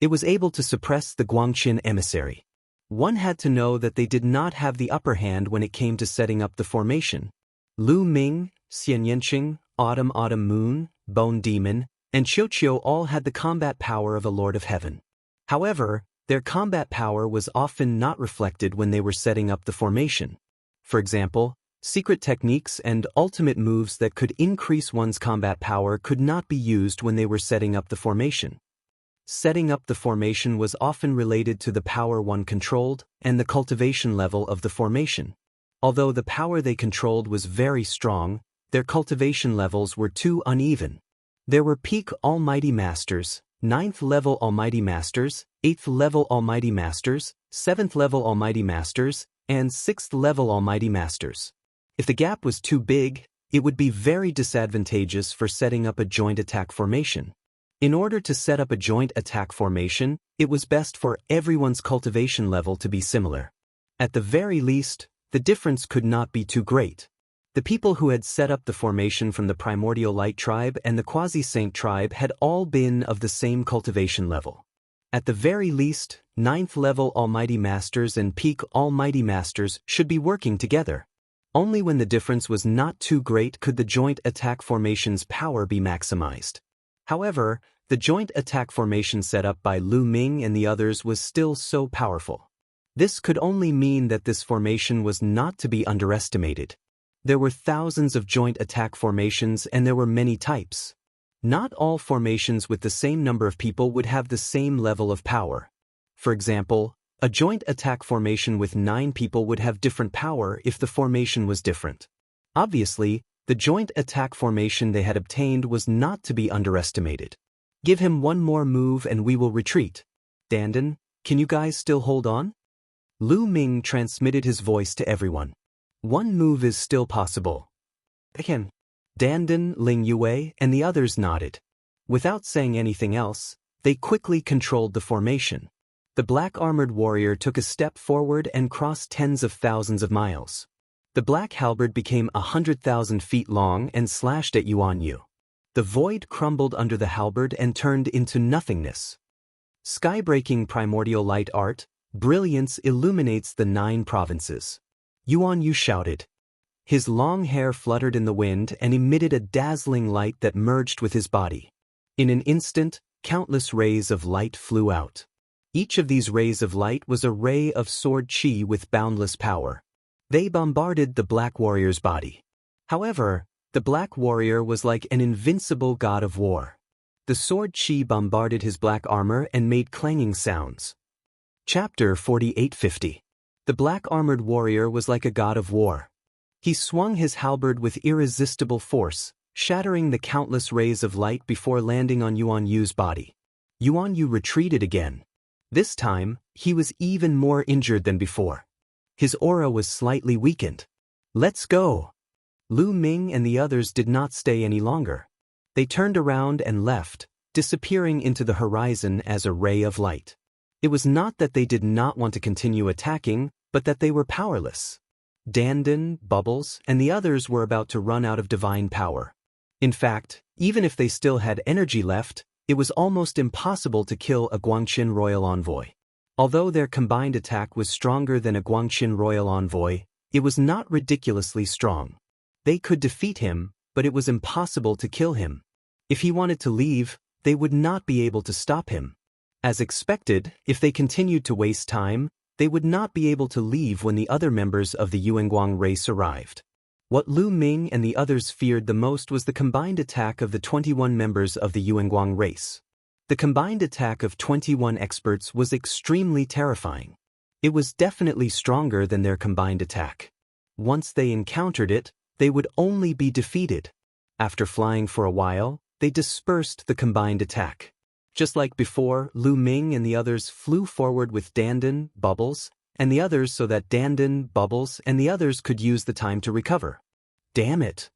It was able to suppress the Guangqian emissary. One had to know that they did not have the upper hand when it came to setting up the formation. Lu Ming, Xian Yanqing, Autumn Moon, Bone Demon, and Qiu all had the combat power of a Lord of Heaven. However, their combat power was often not reflected when they were setting up the formation. For example, secret techniques and ultimate moves that could increase one's combat power could not be used when they were setting up the formation. Setting up the formation was often related to the power one controlled and the cultivation level of the formation. Although the power they controlled was very strong, their cultivation levels were too uneven. There were peak Almighty Masters, 9th level Almighty Masters, 8th level Almighty Masters, 7th level Almighty Masters, and 6th level Almighty Masters. If the gap was too big, it would be very disadvantageous for setting up a joint attack formation. In order to set up a joint attack formation, it was best for everyone's cultivation level to be similar. At the very least, the difference could not be too great. The people who had set up the formation from the Primordial Light tribe and the Quasi-Saint tribe had all been of the same cultivation level. At the very least, 9th level Almighty Masters and Peak Almighty Masters should be working together. Only when the difference was not too great could the joint attack formation's power be maximized. However, the joint attack formation set up by Lu Ming and the others was still so powerful. This could only mean that this formation was not to be underestimated. There were thousands of joint attack formations and there were many types. Not all formations with the same number of people would have the same level of power. For example, a joint attack formation with 9 people would have different power if the formation was different. Obviously, the joint attack formation they had obtained was not to be underestimated. Give him one more move and we will retreat. Dandan, can you guys still hold on? Lu Ming transmitted his voice to everyone. One move is still possible. Again. Dandan, Ling Yue, and the others nodded. Without saying anything else, they quickly controlled the formation. The black-armored warrior took a step forward and crossed tens of thousands of miles. The black halberd became 100,000 feet long and slashed at Yuan Yu. The void crumbled under the halberd and turned into nothingness. Sky-breaking primordial light art, brilliance illuminates the 9 provinces. Yuan Yu shouted. His long hair fluttered in the wind and emitted a dazzling light that merged with his body. In an instant, countless rays of light flew out. Each of these rays of light was a ray of sword chi with boundless power. They bombarded the black warrior's body. However, the black warrior was like an invincible god of war. The sword chi bombarded his black armor and made clanging sounds. Chapter 4850. The black-armored warrior was like a god of war. He swung his halberd with irresistible force, shattering the countless rays of light before landing on Yuan Yu's body. Yuan Yu retreated again. This time, he was even more injured than before. His aura was slightly weakened. Let's go! Lu Ming and the others did not stay any longer. They turned around and left, disappearing into the horizon as a ray of light. It was not that they did not want to continue attacking, but that they were powerless. Dandan, Bubbles, and the others were about to run out of divine power. In fact, even if they still had energy left, it was almost impossible to kill a Guangxin royal envoy. Although their combined attack was stronger than a Guangxin royal envoy, it was not ridiculously strong. They could defeat him, but it was impossible to kill him. If he wanted to leave, they would not be able to stop him. As expected, if they continued to waste time, they would not be able to leave when the other members of the Yuanguang race arrived. What Lu Ming and the others feared the most was the combined attack of the 21 members of the Yuanguang race. The combined attack of 21 experts was extremely terrifying. It was definitely stronger than their combined attack. Once they encountered it, they would only be defeated. After flying for a while, they dispersed the combined attack. Just like before, Lu Ming and the others flew forward with Dandan, Bubbles, and the others so that Dandan, Bubbles, and the others could use the time to recover. Damn it!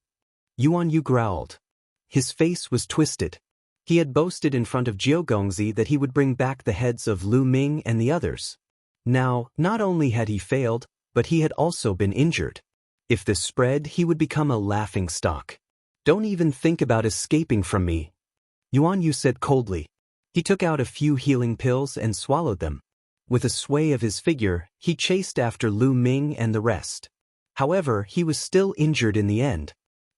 Yuan Yu growled. His face was twisted. He had boasted in front of Jiao Gongzi that he would bring back the heads of Lu Ming and the others. Now, not only had he failed, but he had also been injured. If this spread, he would become a laughingstock. Don't even think about escaping from me, Yuan Yu said coldly. He took out a few healing pills and swallowed them. With a sway of his figure, he chased after Lu Ming and the rest. However, he was still injured in the end.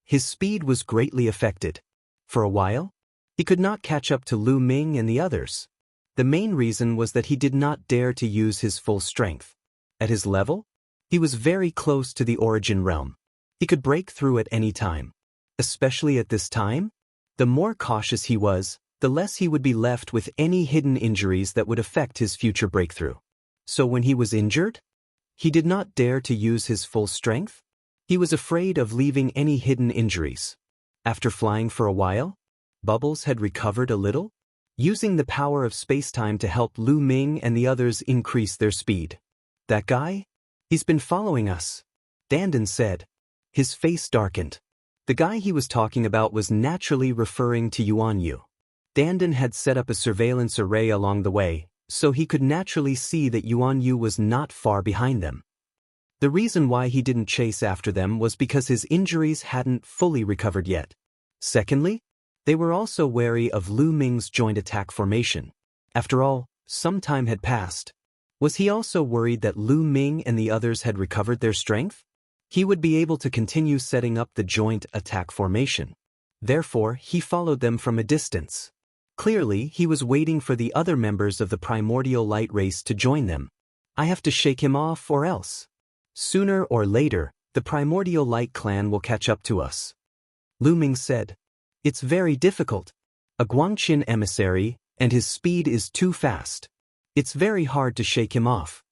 His speed was greatly affected. For a while, he could not catch up to Lu Ming and the others. The main reason was that he did not dare to use his full strength. At his level, he was very close to the origin realm. He could break through at any time. Especially at this time, the more cautious he was, the less he would be left with any hidden injuries that would affect his future breakthrough. So when he was injured, he did not dare to use his full strength. He was afraid of leaving any hidden injuries. After flying for a while, Bubbles had recovered a little, using the power of space-time to help Lu Ming and the others increase their speed. That guy? He's been following us, Dandan said. His face darkened. The guy he was talking about was naturally referring to Yuan Yu. Dandan had set up a surveillance array along the way, so he could naturally see that Yuan Yu was not far behind them. The reason why he didn't chase after them was because his injuries hadn't fully recovered yet. Secondly, they were also wary of Lu Ming's joint attack formation. After all, Some time had passed. Was he also worried that Lu Ming and the others had recovered their strength? He would be able to continue setting up the joint attack formation. Therefore, he followed them from a distance. Clearly, he was waiting for the other members of the primordial light race to join them. I have to shake him off or else. Sooner or later, the primordial light clan will catch up to us. Lu Ming said. It's very difficult. A Guangqin emissary, and his speed is too fast. It's very hard to shake him off.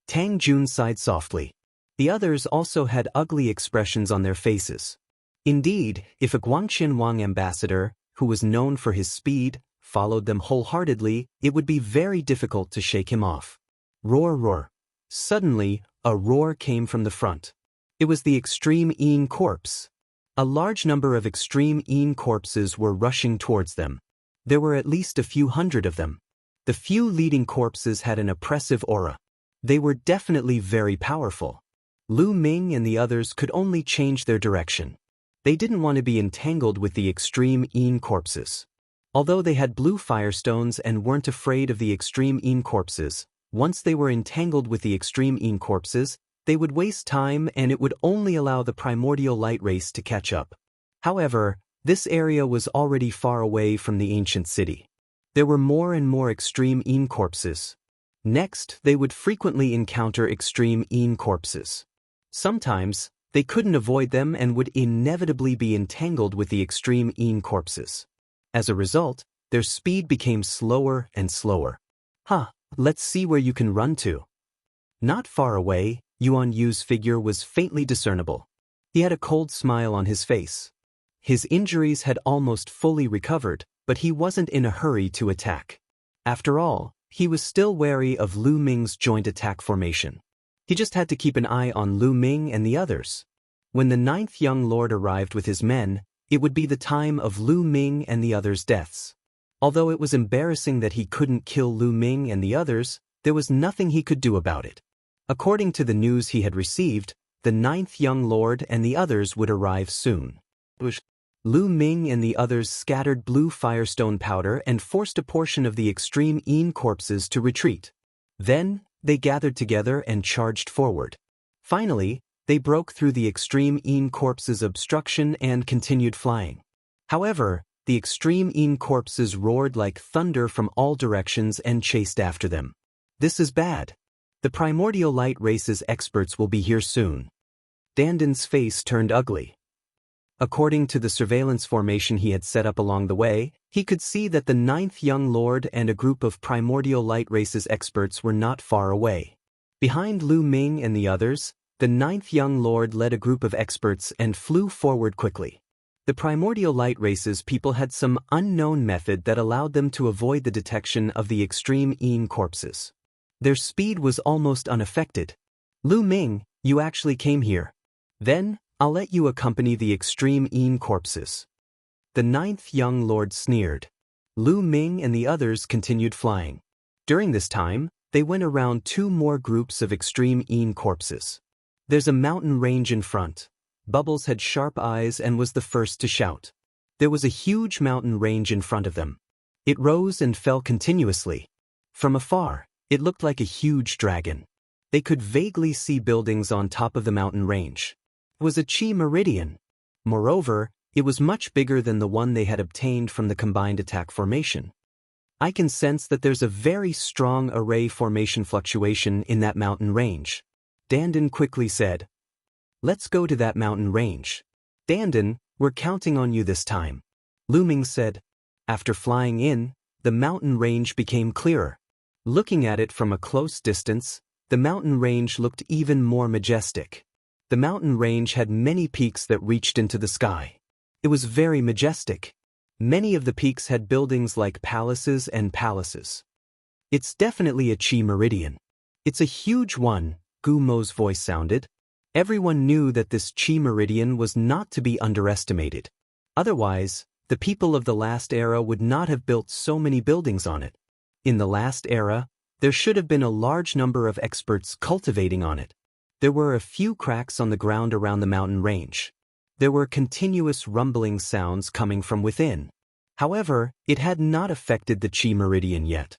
Tang Jun sighed softly. The others also had ugly expressions on their faces. Indeed, if a Guangqin Wang ambassador, who was known for his speed, followed them wholeheartedly, it would be very difficult to shake him off. Roar, roar. Suddenly, a roar came from the front. It was the Extreme Yin Corps. A large number of Extreme Yin corpses were rushing towards them. There were at least a few hundred of them. The few leading corpses had an oppressive aura. They were definitely very powerful. Lu Ming and the others could only change their direction. They didn't want to be entangled with the Extreme Yin corpses. Although they had blue firestones and weren't afraid of the Extreme Yin corpses, once they were entangled with the Extreme Yin corpses, they would waste time and it would only allow the primordial light race to catch up. However, this area was already far away from the ancient city. There were more and more Extreme Yin corpses. Next, they would frequently encounter Extreme Yin corpses. Sometimes, they couldn't avoid them and would inevitably be entangled with the Extreme Yin corpses. As a result, their speed became slower and slower. Let's see where you can run to. Not far away, Yuan Yu's figure was faintly discernible. He had a cold smile on his face. His injuries had almost fully recovered, but he wasn't in a hurry to attack. After all, he was still wary of Lu Ming's joint attack formation. He just had to keep an eye on Lu Ming and the others. When the 9th young lord arrived with his men, it would be the time of Lu Ming and the others' deaths. Although it was embarrassing that he couldn't kill Lu Ming and the others, there was nothing he could do about it. According to the news he had received, the 9th young lord and the others would arrive soon. Lu Ming and the others scattered blue firestone powder and forced a portion of the Extreme Yin corpses to retreat. Then, they gathered together and charged forward. Finally, they broke through the Extreme Yin corpses' obstruction and continued flying. However, the Extreme Yin corpses roared like thunder from all directions and chased after them. This is bad. The primordial light race's experts will be here soon. Danden's face turned ugly. According to the surveillance formation he had set up along the way, he could see that the 9th young lord and a group of primordial light race's experts were not far away. Behind Lu Ming and the others, the 9th young lord led a group of experts and flew forward quickly. The primordial light race's people had some unknown method that allowed them to avoid the detection of the Extreme Yin corpses. Their speed was almost unaffected. Lu Ming, you actually came here. Then, I'll let you accompany the Extreme Yin corpses. The 9th young lord sneered. Lu Ming and the others continued flying. During this time, they went around 2 more groups of Extreme Yin corpses. There's a mountain range in front. Bubbles had sharp eyes and was the first to shout. There was a huge mountain range in front of them. It rose and fell continuously. From afar, it looked like a huge dragon. They could vaguely see buildings on top of the mountain range. It was a chi meridian. Moreover, it was much bigger than the one they had obtained from the combined attack formation. I can sense that there's a very strong array formation fluctuation in that mountain range. Danden quickly said. Let's go to that mountain range. Danden, we're counting on you this time. Lu Ming said. After flying in, the mountain range became clearer. Looking at it from a close distance, the mountain range looked even more majestic. The mountain range had many peaks that reached into the sky. It was very majestic. Many of the peaks had buildings like palaces and palaces. It's definitely a chi meridian. It's a huge one, Gu Mo's voice sounded. Everyone knew that this chi meridian was not to be underestimated. Otherwise, the people of the last era would not have built so many buildings on it. In the last era, there should have been a large number of experts cultivating on it. There were a few cracks on the ground around the mountain range. There were continuous rumbling sounds coming from within. However, it had not affected the chi meridian yet.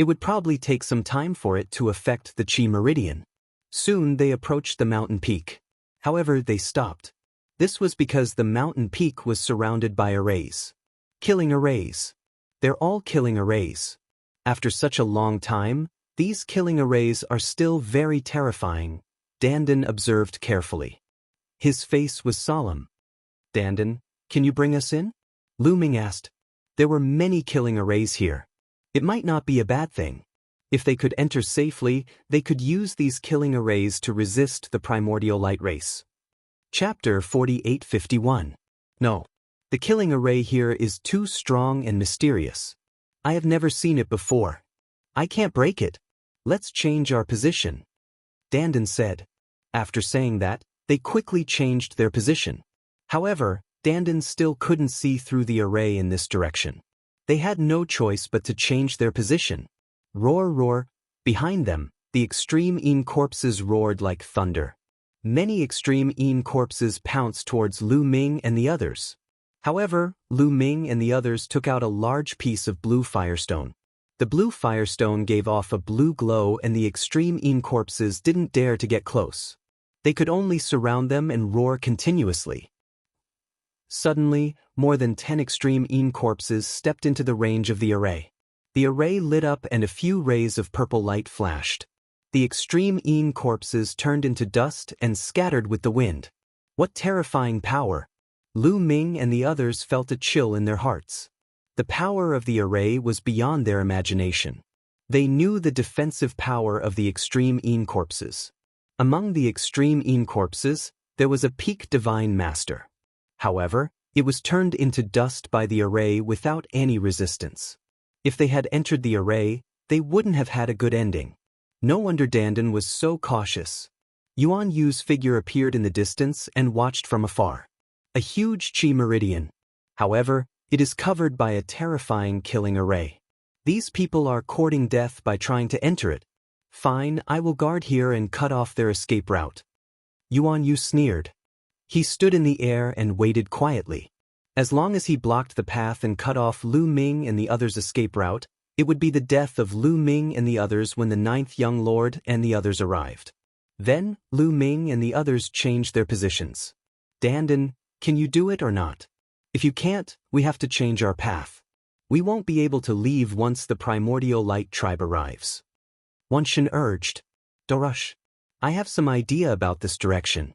It would probably take some time for it to affect the Chi meridian. Soon they approached the mountain peak. However, they stopped. This was because the mountain peak was surrounded by arrays. Killing arrays. They're all killing arrays. After such a long time, these killing arrays are still very terrifying, Dandan observed carefully. His face was solemn. Dandan, can you bring us in? Lu Ming asked. There were many killing arrays here. It might not be a bad thing. If they could enter safely, they could use these killing arrays to resist the primordial light race. Chapter 4851. No. The killing array here is too strong and mysterious. I have never seen it before. I can't break it. Let's change our position. Dandan said. After saying that, they quickly changed their position. However, Dandan still couldn't see through the array in this direction. They had no choice but to change their position. Roar, roar. Behind them, the extreme Een corpses roared like thunder. Many extreme Een corpses pounced towards Lu Ming and the others. However, Lu Ming and the others took out a large piece of blue firestone. The blue firestone gave off a blue glow and the extreme Een corpses didn't dare to get close. They could only surround them and roar continuously. Suddenly, more than 10 extreme Een corpses stepped into the range of the array. The array lit up and a few rays of purple light flashed. The extreme Een corpses turned into dust and scattered with the wind. What terrifying power! Lu Ming and the others felt a chill in their hearts. The power of the array was beyond their imagination. They knew the defensive power of the extreme Een corpses. Among the extreme Een corpses, there was a peak divine master. However, it was turned into dust by the array without any resistance. If they had entered the array, they wouldn't have had a good ending. No wonder Dandan was so cautious. Yuan Yu's figure appeared in the distance and watched from afar. A huge Chi meridian. However, it is covered by a terrifying killing array. These people are courting death by trying to enter it. Fine, I will guard here and cut off their escape route. Yuan Yu sneered. He stood in the air and waited quietly. As long as he blocked the path and cut off Lu Ming and the others' escape route, it would be the death of Lu Ming and the others when the 9th young lord and the others arrived. Then, Lu Ming and the others changed their positions. Dandan, can you do it or not? If you can't, we have to change our path. We won't be able to leave once the primordial light tribe arrives. Wanshin urged. Dorush, I have some idea about this direction.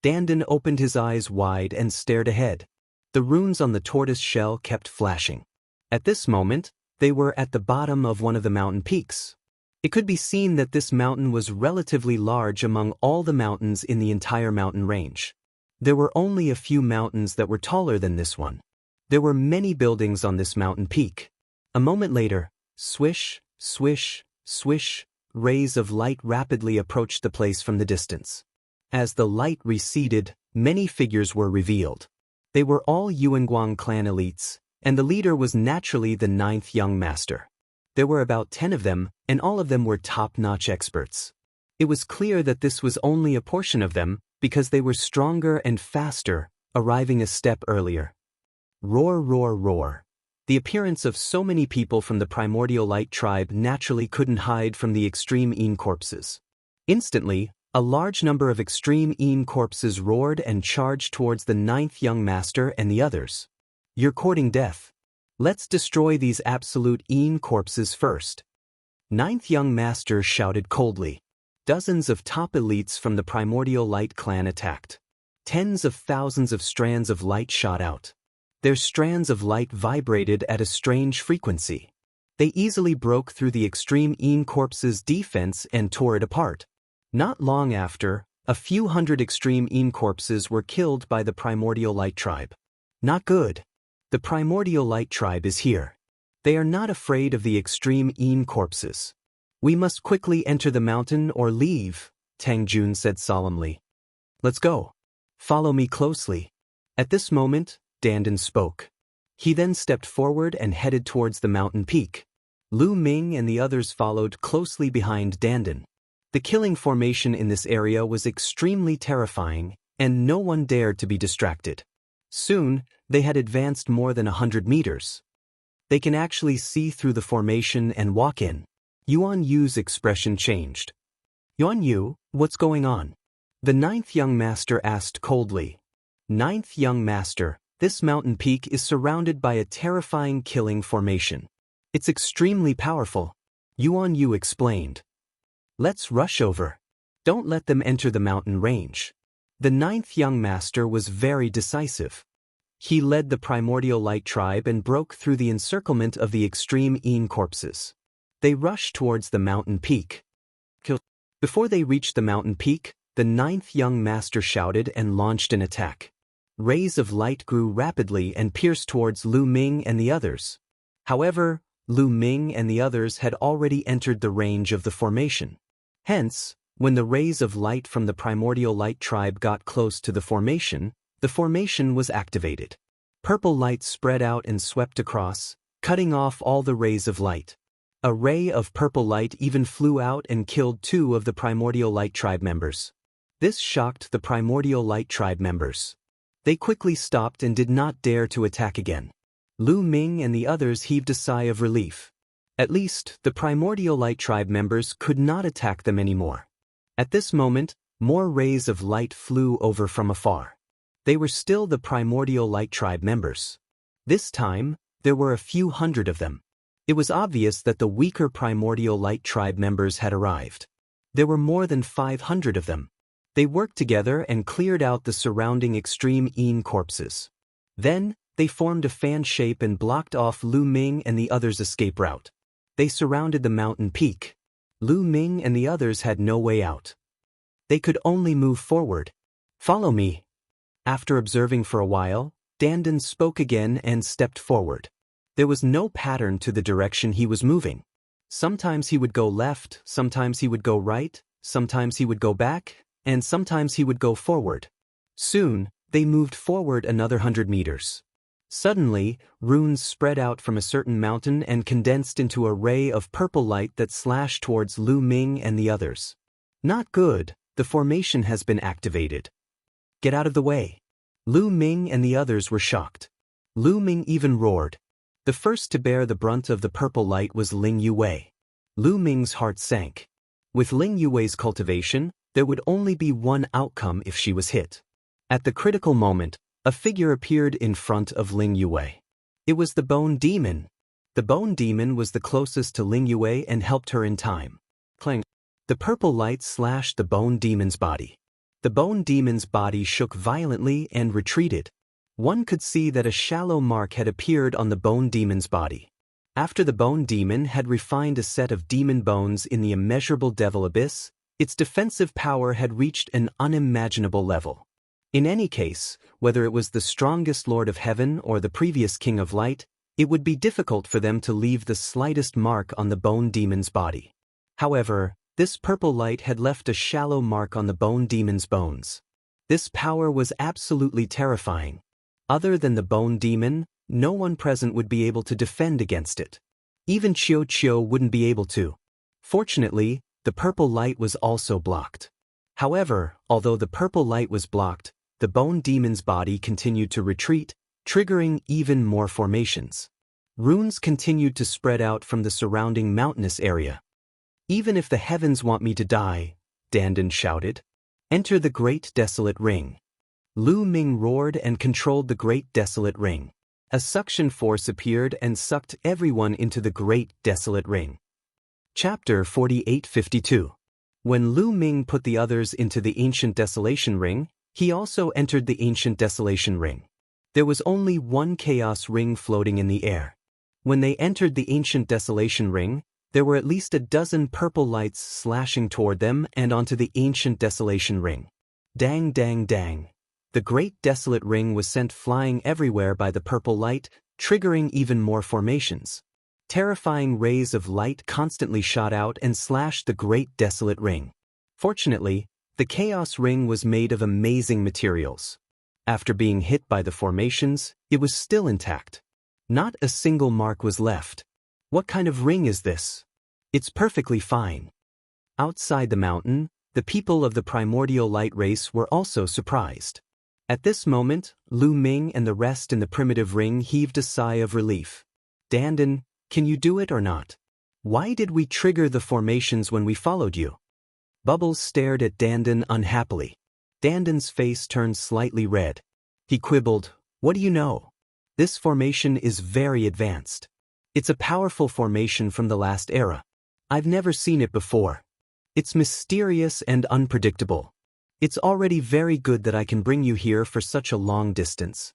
Dandan opened his eyes wide and stared ahead. The runes on the tortoise shell kept flashing. At this moment, they were at the bottom of one of the mountain peaks. It could be seen that this mountain was relatively large among all the mountains in the entire mountain range. There were only a few mountains that were taller than this one. There were many buildings on this mountain peak. A moment later, swish, swish, swish, rays of light rapidly approached the place from the distance. As the light receded, many figures were revealed. They were all Yuanguang clan elites, and the leader was naturally the 9th young master. There were about 10 of them, and all of them were top-notch experts. It was clear that this was only a portion of them, because they were stronger and faster, arriving a step earlier. Roar, roar, roar. The appearance of so many people from the primordial light tribe naturally couldn't hide from the extreme Een corpses. Instantly, a large number of extreme Een corpses roared and charged towards the 9th young master and the others. You're courting death. Let's destroy these absolute Een corpses first. 9th young master shouted coldly. Dozens of top elites from the primordial light clan attacked. Tens of thousands of strands of light shot out. Their strands of light vibrated at a strange frequency. They easily broke through the extreme Een corpses' defense and tore it apart. Not long after, a few hundred extreme Een corpses were killed by the primordial light tribe. Not good. The primordial light tribe is here. They are not afraid of the extreme Een corpses. We must quickly enter the mountain or leave, Tang Jun said solemnly. Let's go. Follow me closely. At this moment, Dandan spoke. He then stepped forward and headed towards the mountain peak. Lu Ming and the others followed closely behind Dandan. The killing formation in this area was extremely terrifying, and no one dared to be distracted. Soon, they had advanced more than 100 meters. They can actually see through the formation and walk in. Yuan Yu's expression changed. Yuan Yu, what's going on? The ninth young master asked coldly. Ninth young master, this mountain peak is surrounded by a terrifying killing formation. It's extremely powerful. Yuan Yu explained. Let's rush over. Don't let them enter the mountain range. The ninth young master was very decisive. He led the primordial light tribe and broke through the encirclement of the extreme Een corpses. They rushed towards the mountain peak. Before they reached the mountain peak, the ninth young master shouted and launched an attack. Rays of light grew rapidly and pierced towards Lu Ming and the others. However, Lu Ming and the others had already entered the range of the formation. Hence, when the rays of light from the primordial light tribe got close to the formation was activated. Purple light spread out and swept across, cutting off all the rays of light. A ray of purple light even flew out and killed 2 of the primordial light tribe members. This shocked the primordial light tribe members. They quickly stopped and did not dare to attack again. Lu Ming and the others heaved a sigh of relief. At least, the primordial light tribe members could not attack them anymore. At this moment, more rays of light flew over from afar. They were still the primordial light tribe members. This time, there were a few hundred of them. It was obvious that the weaker primordial light tribe members had arrived. There were more than 500 of them. They worked together and cleared out the surrounding extreme Een corpses. Then, they formed a fan shape and blocked off Lu Ming and the others' escape route. They surrounded the mountain peak. Lu Ming and the others had no way out. They could only move forward. Follow me. After observing for a while, Dandan spoke again and stepped forward. There was no pattern to the direction he was moving. Sometimes he would go left, sometimes he would go right, sometimes he would go back, and sometimes he would go forward. Soon, they moved forward another 100 meters. Suddenly, runes spread out from a certain mountain and condensed into a ray of purple light that slashed towards Lu Ming and the others. Not good, the formation has been activated. Get out of the way. Lu Ming and the others were shocked. Lu Ming even roared. The first to bear the brunt of the purple light was Ling Yue. Lu Ming's heart sank. With Ling Yue's cultivation, there would only be one outcome if she was hit. At the critical moment, a figure appeared in front of Ling Yue. It was the Bone Demon. The Bone Demon was the closest to Ling Yue and helped her in time. Clang. The purple light slashed the Bone Demon's body. The Bone Demon's body shook violently and retreated. One could see that a shallow mark had appeared on the Bone Demon's body. After the Bone Demon had refined a set of demon bones in the immeasurable devil abyss, its defensive power had reached an unimaginable level. In any case, whether it was the strongest Lord of Heaven or the previous King of Light, it would be difficult for them to leave the slightest mark on the Bone Demon's body. However, this purple light had left a shallow mark on the Bone Demon's bones. This power was absolutely terrifying. Other than the Bone Demon, no one present would be able to defend against it. Even Qiu Qiu wouldn't be able to. Fortunately, the purple light was also blocked. However, although the purple light was blocked, the Bone Demon's body continued to retreat, triggering even more formations. Runes continued to spread out from the surrounding mountainous area. Even if the heavens want me to die, Dandan shouted. Enter the Great Desolate Ring. Lu Ming roared and controlled the Great Desolate Ring. A suction force appeared and sucked everyone into the Great Desolate Ring. Chapter 4852. When Lu Ming put the others into the Ancient Desolation Ring, he also entered the Ancient Desolation Ring. There was only one Chaos Ring floating in the air. When they entered the Ancient Desolation Ring, there were at least a dozen purple lights slashing toward them and onto the Ancient Desolation Ring. Dang dang dang. The Great Desolate Ring was sent flying everywhere by the purple light, triggering even more formations. Terrifying rays of light constantly shot out and slashed the Great Desolate Ring. Fortunately, the Chaos Ring was made of amazing materials. After being hit by the formations, it was still intact. Not a single mark was left. What kind of ring is this? It's perfectly fine. Outside the mountain, the people of the primordial light race were also surprised. At this moment, Lu Ming and the rest in the primitive ring heaved a sigh of relief. Dandan, can you do it or not? Why did we trigger the formations when we followed you? Bubbles stared at Dandan unhappily. Dandan's face turned slightly red. He quibbled, "What do you know? This formation is very advanced. It's a powerful formation from the last era. I've never seen it before. It's mysterious and unpredictable. It's already very good that I can bring you here for such a long distance.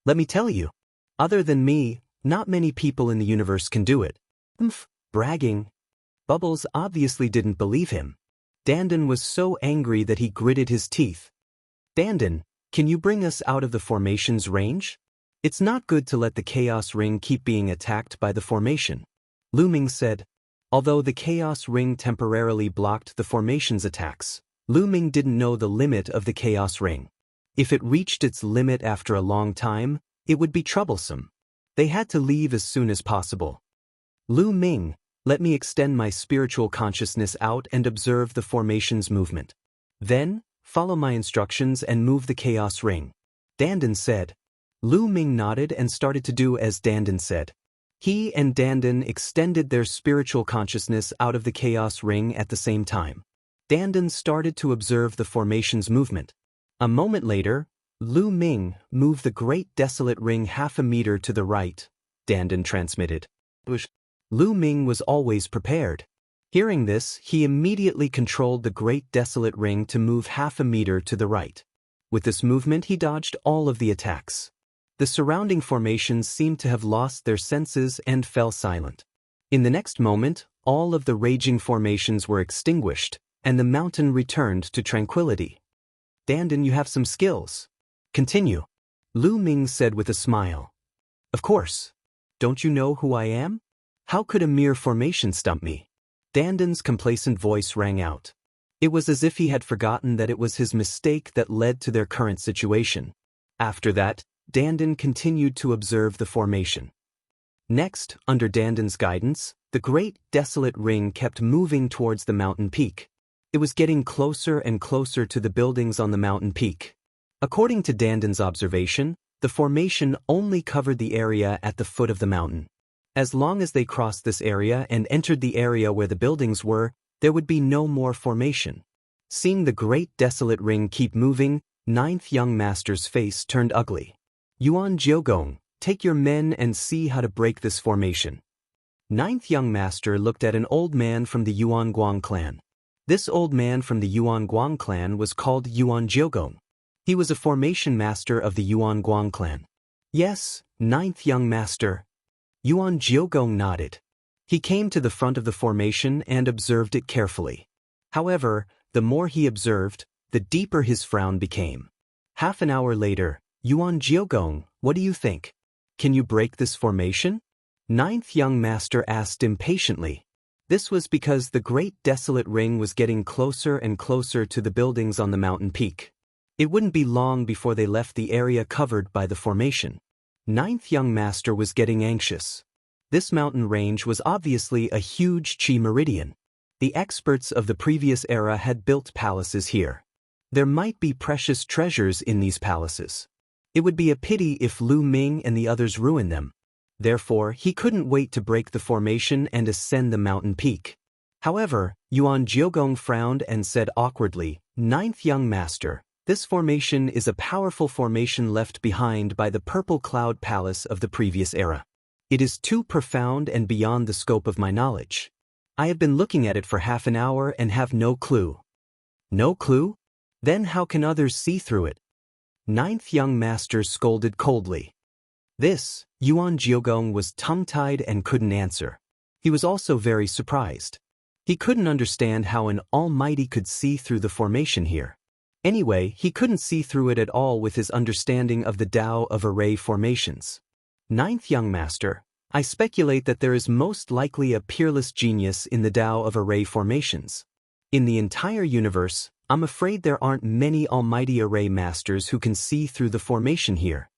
Let me tell you, other than me, not many people in the universe can do it." Bragging. Bubbles obviously didn't believe him. Dandan was so angry that he gritted his teeth. "Dandan, can you bring us out of the formation's range? It's not good to let the chaos ring keep being attacked by the formation," Lu Ming said. Although the chaos ring temporarily blocked the formation's attacks, Lu Ming didn't know the limit of the chaos ring. If it reached its limit after a long time, it would be troublesome. They had to leave as soon as possible. "Lu Ming, let me extend my spiritual consciousness out and observe the formation's movement. Then, follow my instructions and move the chaos ring," Dandan said. Lu Ming nodded and started to do as Dandan said. He and Dandan extended their spiritual consciousness out of the chaos ring at the same time. Dandan started to observe the formation's movement. A moment later, Lu Ming moved the great desolate ring half a meter to the right, Dandan transmitted. Lu Ming was always prepared. Hearing this, he immediately controlled the great desolate ring to move half a meter to the right. With this movement, he dodged all of the attacks. The surrounding formations seemed to have lost their senses and fell silent. In the next moment, all of the raging formations were extinguished, and the mountain returned to tranquility. "Dandan, you have some skills. Continue," Lu Ming said with a smile. "Of course. Don't you know who I am? How could a mere formation stump me?" Dandan's complacent voice rang out. It was as if he had forgotten that it was his mistake that led to their current situation. After that, Dandan continued to observe the formation. Next, under Dandan's guidance, the great desolate ring kept moving towards the mountain peak. It was getting closer and closer to the buildings on the mountain peak. According to Dandan's observation, the formation only covered the area at the foot of the mountain. As long as they crossed this area and entered the area where the buildings were, there would be no more formation. Seeing the great desolate ring keep moving, Ninth Young Master's face turned ugly. "Yuan Jiogong, take your men and see how to break this formation." Ninth Young Master looked at an old man from the Yuan Guang clan. This old man from the Yuan Guang clan was called Yuan Jiogong. He was a formation master of the Yuan Guang clan. "Yes, Ninth Young Master." Yuan Jiogong nodded. He came to the front of the formation and observed it carefully. However, the more he observed, the deeper his frown became. Half an hour later, "Yuan Jiogong, what do you think? Can you break this formation?" Ninth Young Master asked impatiently. This was because the great desolate ring was getting closer and closer to the buildings on the mountain peak. It wouldn't be long before they left the area covered by the formation. Ninth Young Master was getting anxious. This mountain range was obviously a huge Qi meridian. The experts of the previous era had built palaces here. There might be precious treasures in these palaces. It would be a pity if Lu Ming and the others ruined them. Therefore, he couldn't wait to break the formation and ascend the mountain peak. However, Yuan Jiogong frowned and said awkwardly, "Ninth Young Master, this formation is a powerful formation left behind by the Purple Cloud Palace of the previous era. It is too profound and beyond the scope of my knowledge. I have been looking at it for half an hour and have no clue." "No clue? Then how can others see through it?" Ninth Young Master scolded coldly. This, Yuan Jiogong was tongue-tied and couldn't answer. He was also very surprised. He couldn't understand how an almighty could see through the formation here. Anyway, he couldn't see through it at all with his understanding of the Tao of array formations. "Ninth Young Master, I speculate that there is most likely a peerless genius in the Tao of array formations. In the entire universe, I'm afraid there aren't many almighty array masters who can see through the formation here."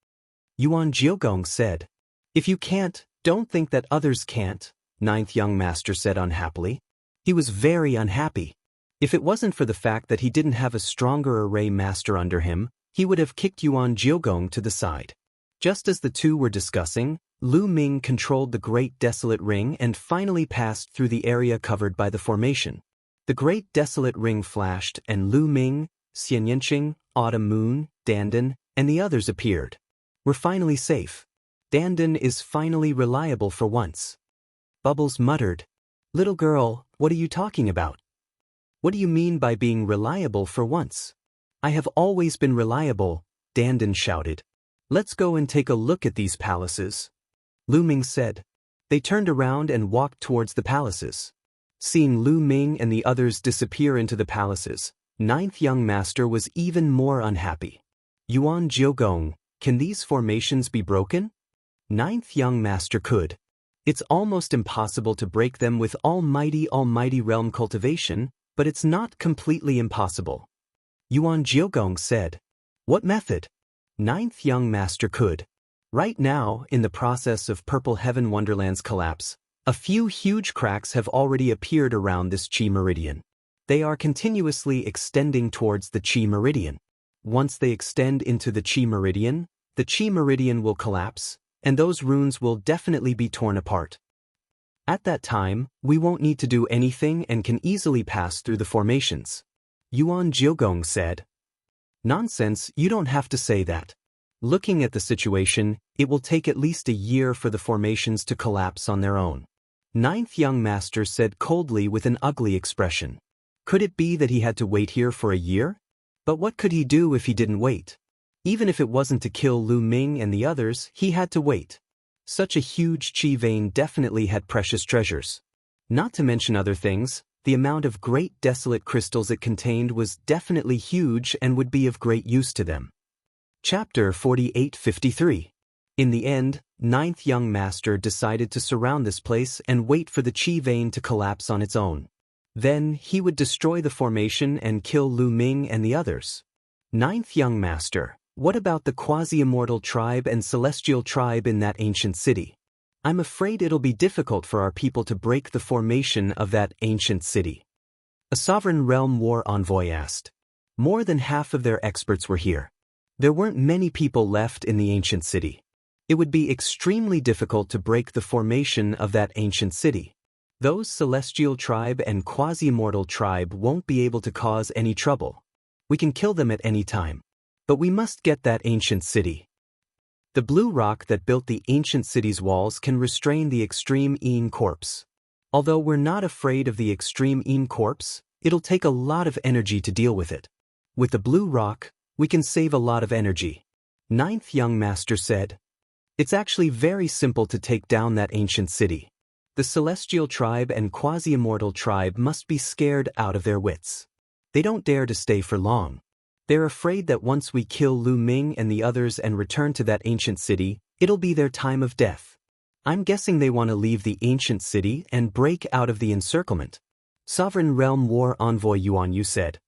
Yuan Jiogong said. "If you can't, don't think that others can't," Ninth Young Master said unhappily. He was very unhappy. If it wasn't for the fact that he didn't have a stronger array master under him, he would have kicked Yuan Jiogong to the side. Just as the two were discussing, Lu Ming controlled the Great Desolate Ring and finally passed through the area covered by the formation. The Great Desolate Ring flashed and Lu Ming, Xian Yanqing, Autumn Moon, Dandan, and the others appeared. We're finally safe. Dandan is finally reliable for once. Bubbles muttered. Little girl, what are you talking about? What do you mean by being reliable for once? I have always been reliable, Dandan shouted. Let's go and take a look at these palaces. Lu Ming said. They turned around and walked towards the palaces. Seeing Lu Ming and the others disappear into the palaces, Ninth Young Master was even more unhappy. Yuan Jiugong, can these formations be broken? Ninth Young Master could. It's almost impossible to break them with almighty realm cultivation, but it's not completely impossible. Yuan Jiugong said. What method? Ninth Young Master could. Right now, in the process of Purple Heaven Wonderland's collapse, a few huge cracks have already appeared around this Qi meridian. They are continuously extending towards the Qi meridian. Once they extend into the Qi meridian will collapse, and those runes will definitely be torn apart. At that time, we won't need to do anything and can easily pass through the formations. Yuan Jiugong said. Nonsense, you don't have to say that. Looking at the situation, it will take at least a year for the formations to collapse on their own. Ninth Young Master said coldly with an ugly expression. Could it be that he had to wait here for a year? But what could he do if he didn't wait? Even if it wasn't to kill Lu Ming and the others, he had to wait. Such a huge Qi vein definitely had precious treasures. Not to mention other things, the amount of great desolate crystals it contained was definitely huge and would be of great use to them. Chapter 4853. In the end, Ninth Young Master decided to surround this place and wait for the Qi vein to collapse on its own. Then he would destroy the formation and kill Lu Ming and the others. Ninth Young Master, what about the quasi-immortal tribe and celestial tribe in that ancient city? I'm afraid it'll be difficult for our people to break the formation of that ancient city. A Sovereign Realm War envoy asked. More than half of their experts were here. There weren't many people left in the ancient city. It would be extremely difficult to break the formation of that ancient city. Those celestial tribe and quasi-immortal tribe won't be able to cause any trouble. We can kill them at any time. But we must get that ancient city. The blue rock that built the ancient city's walls can restrain the extreme Een corpse. Although we're not afraid of the extreme Een corpse, it'll take a lot of energy to deal with it. With the blue rock, we can save a lot of energy. Ninth Young Master said. It's actually very simple to take down that ancient city. The celestial tribe and quasi-immortal tribe must be scared out of their wits. They don't dare to stay for long. They're afraid that once we kill Lu Ming and the others and return to that ancient city, it'll be their time of death. I'm guessing they want to leave the ancient city and break out of the encirclement. Sovereign Realm War Envoy Yuan Yu said.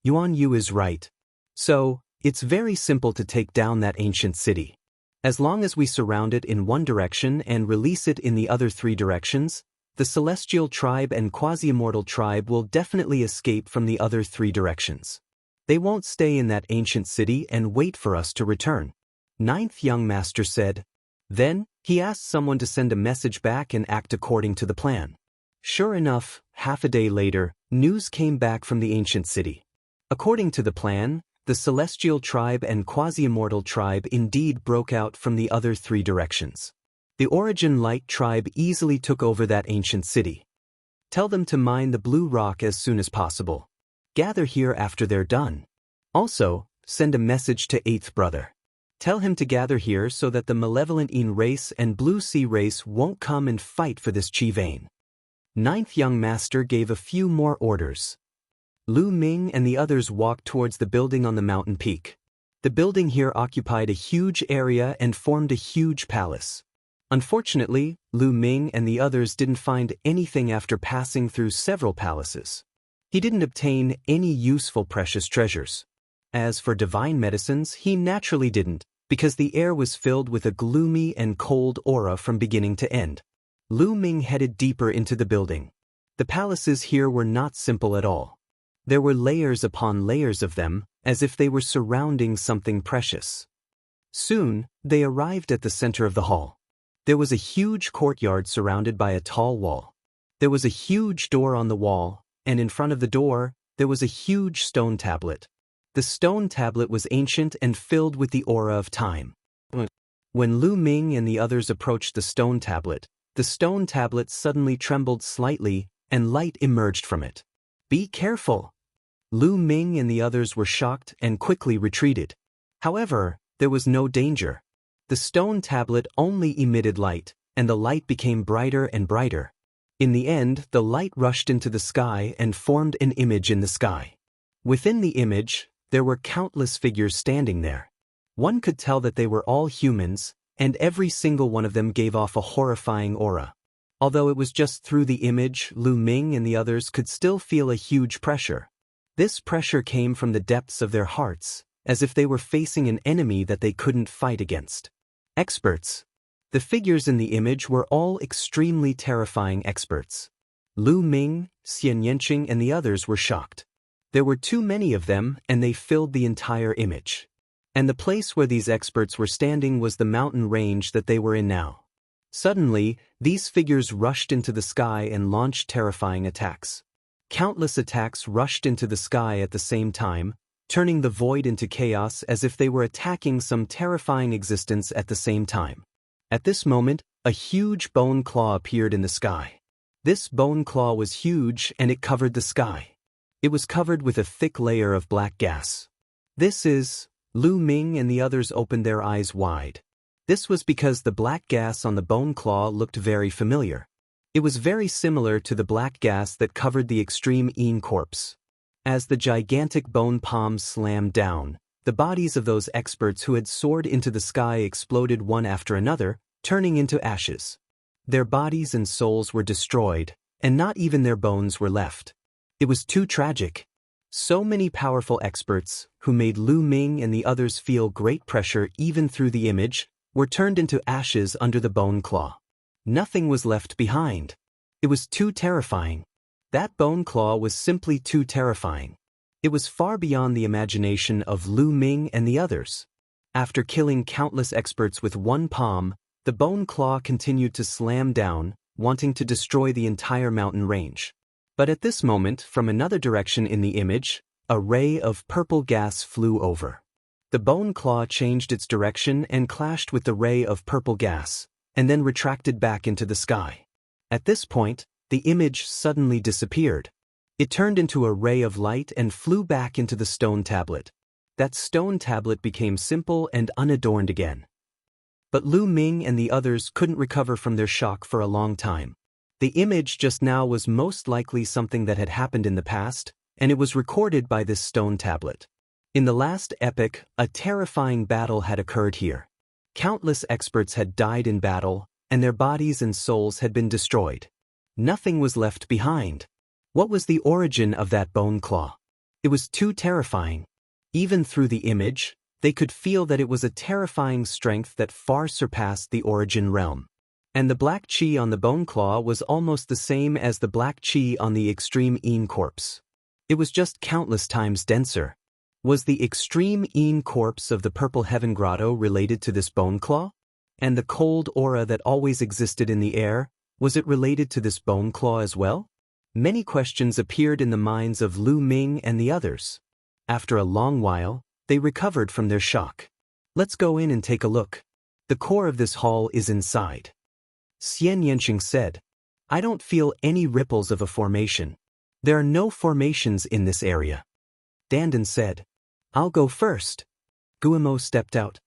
Yuan Yu is right. So, it's very simple to take down that ancient city. As long as we surround it in one direction and release it in the other three directions, the celestial tribe and quasi-immortal tribe will definitely escape from the other three directions. They won't stay in that ancient city and wait for us to return. Ninth Young Master said. Then, he asked someone to send a message back and act according to the plan. Sure enough, half a day later, news came back from the ancient city. According to the plan, the celestial tribe and quasi-immortal tribe indeed broke out from the other three directions. The Origin Light tribe easily took over that ancient city. Tell them to mine the blue rock as soon as possible. Gather here after they're done. Also, send a message to Eighth Brother. Tell him to gather here so that the malevolent Een race and Blue Sea race won't come and fight for this Qi vein. Ninth Young Master gave a few more orders. Lu Ming and the others walked towards the building on the mountain peak. The building here occupied a huge area and formed a huge palace. Unfortunately, Lu Ming and the others didn't find anything after passing through several palaces. He didn't obtain any useful precious treasures. As for divine medicines, he naturally didn't, because the air was filled with a gloomy and cold aura from beginning to end. Lu Ming headed deeper into the building. The palaces here were not simple at all. There were layers upon layers of them, as if they were surrounding something precious. Soon, they arrived at the center of the hall. There was a huge courtyard surrounded by a tall wall. There was a huge door on the wall, and in front of the door, there was a huge stone tablet. The stone tablet was ancient and filled with the aura of time. When Lu Ming and the others approached the stone tablet suddenly trembled slightly, and light emerged from it. "Be careful!" Lu Ming and the others were shocked and quickly retreated. However, there was no danger. The stone tablet only emitted light, and the light became brighter and brighter. In the end, the light rushed into the sky and formed an image in the sky. Within the image, there were countless figures standing there. One could tell that they were all humans, and every single one of them gave off a horrifying aura. Although it was just through the image, Lu Ming and the others could still feel a huge pressure. This pressure came from the depths of their hearts, as if they were facing an enemy that they couldn't fight against. Experts. The figures in the image were all extremely terrifying experts. Lu Ming, Xian Yanqing, and the others were shocked. There were too many of them, and they filled the entire image. And the place where these experts were standing was the mountain range that they were in now. Suddenly, these figures rushed into the sky and launched terrifying attacks. Countless attacks rushed into the sky at the same time, turning the void into chaos as if they were attacking some terrifying existence at the same time. At this moment, a huge bone claw appeared in the sky. This bone claw was huge and it covered the sky. It was covered with a thick layer of black gas. Lu Ming and the others opened their eyes wide. This was because the black gas on the bone claw looked very familiar. It was very similar to the black gas that covered the extreme Yin corpse. As the gigantic bone palms slammed down, the bodies of those experts who had soared into the sky exploded one after another, turning into ashes. Their bodies and souls were destroyed, and not even their bones were left. It was too tragic. So many powerful experts, who made Lu Ming and the others feel great pressure even through the image, were turned into ashes under the bone claw. Nothing was left behind. It was too terrifying. That bone claw was simply too terrifying. It was far beyond the imagination of Lu Ming and the others. After killing countless experts with one palm, the bone claw continued to slam down, wanting to destroy the entire mountain range. But at this moment, from another direction in the image, a ray of purple gas flew over. The bone claw changed its direction and clashed with the ray of purple gas, and then retracted back into the sky. At this point, the image suddenly disappeared. It turned into a ray of light and flew back into the stone tablet. That stone tablet became simple and unadorned again. But Lu Ming and the others couldn't recover from their shock for a long time. The image just now was most likely something that had happened in the past, and it was recorded by this stone tablet. In the last epoch, a terrifying battle had occurred here. Countless experts had died in battle, and their bodies and souls had been destroyed. Nothing was left behind. What was the origin of that bone claw? It was too terrifying. Even through the image, they could feel that it was a terrifying strength that far surpassed the origin realm. And the black chi on the bone claw was almost the same as the black chi on the extreme Yin corpse. It was just countless times denser. Was the extreme Yin corpse of the Purple Heaven Grotto related to this bone claw? And the cold aura that always existed in the air, was it related to this bone claw as well? Many questions appeared in the minds of Lu Ming and the others. After a long while, they recovered from their shock. Let's go in and take a look. The core of this hall is inside. Xian Yanqing said, I don't feel any ripples of a formation. There are no formations in this area. Dandan said, I'll go first. Guillemot stepped out.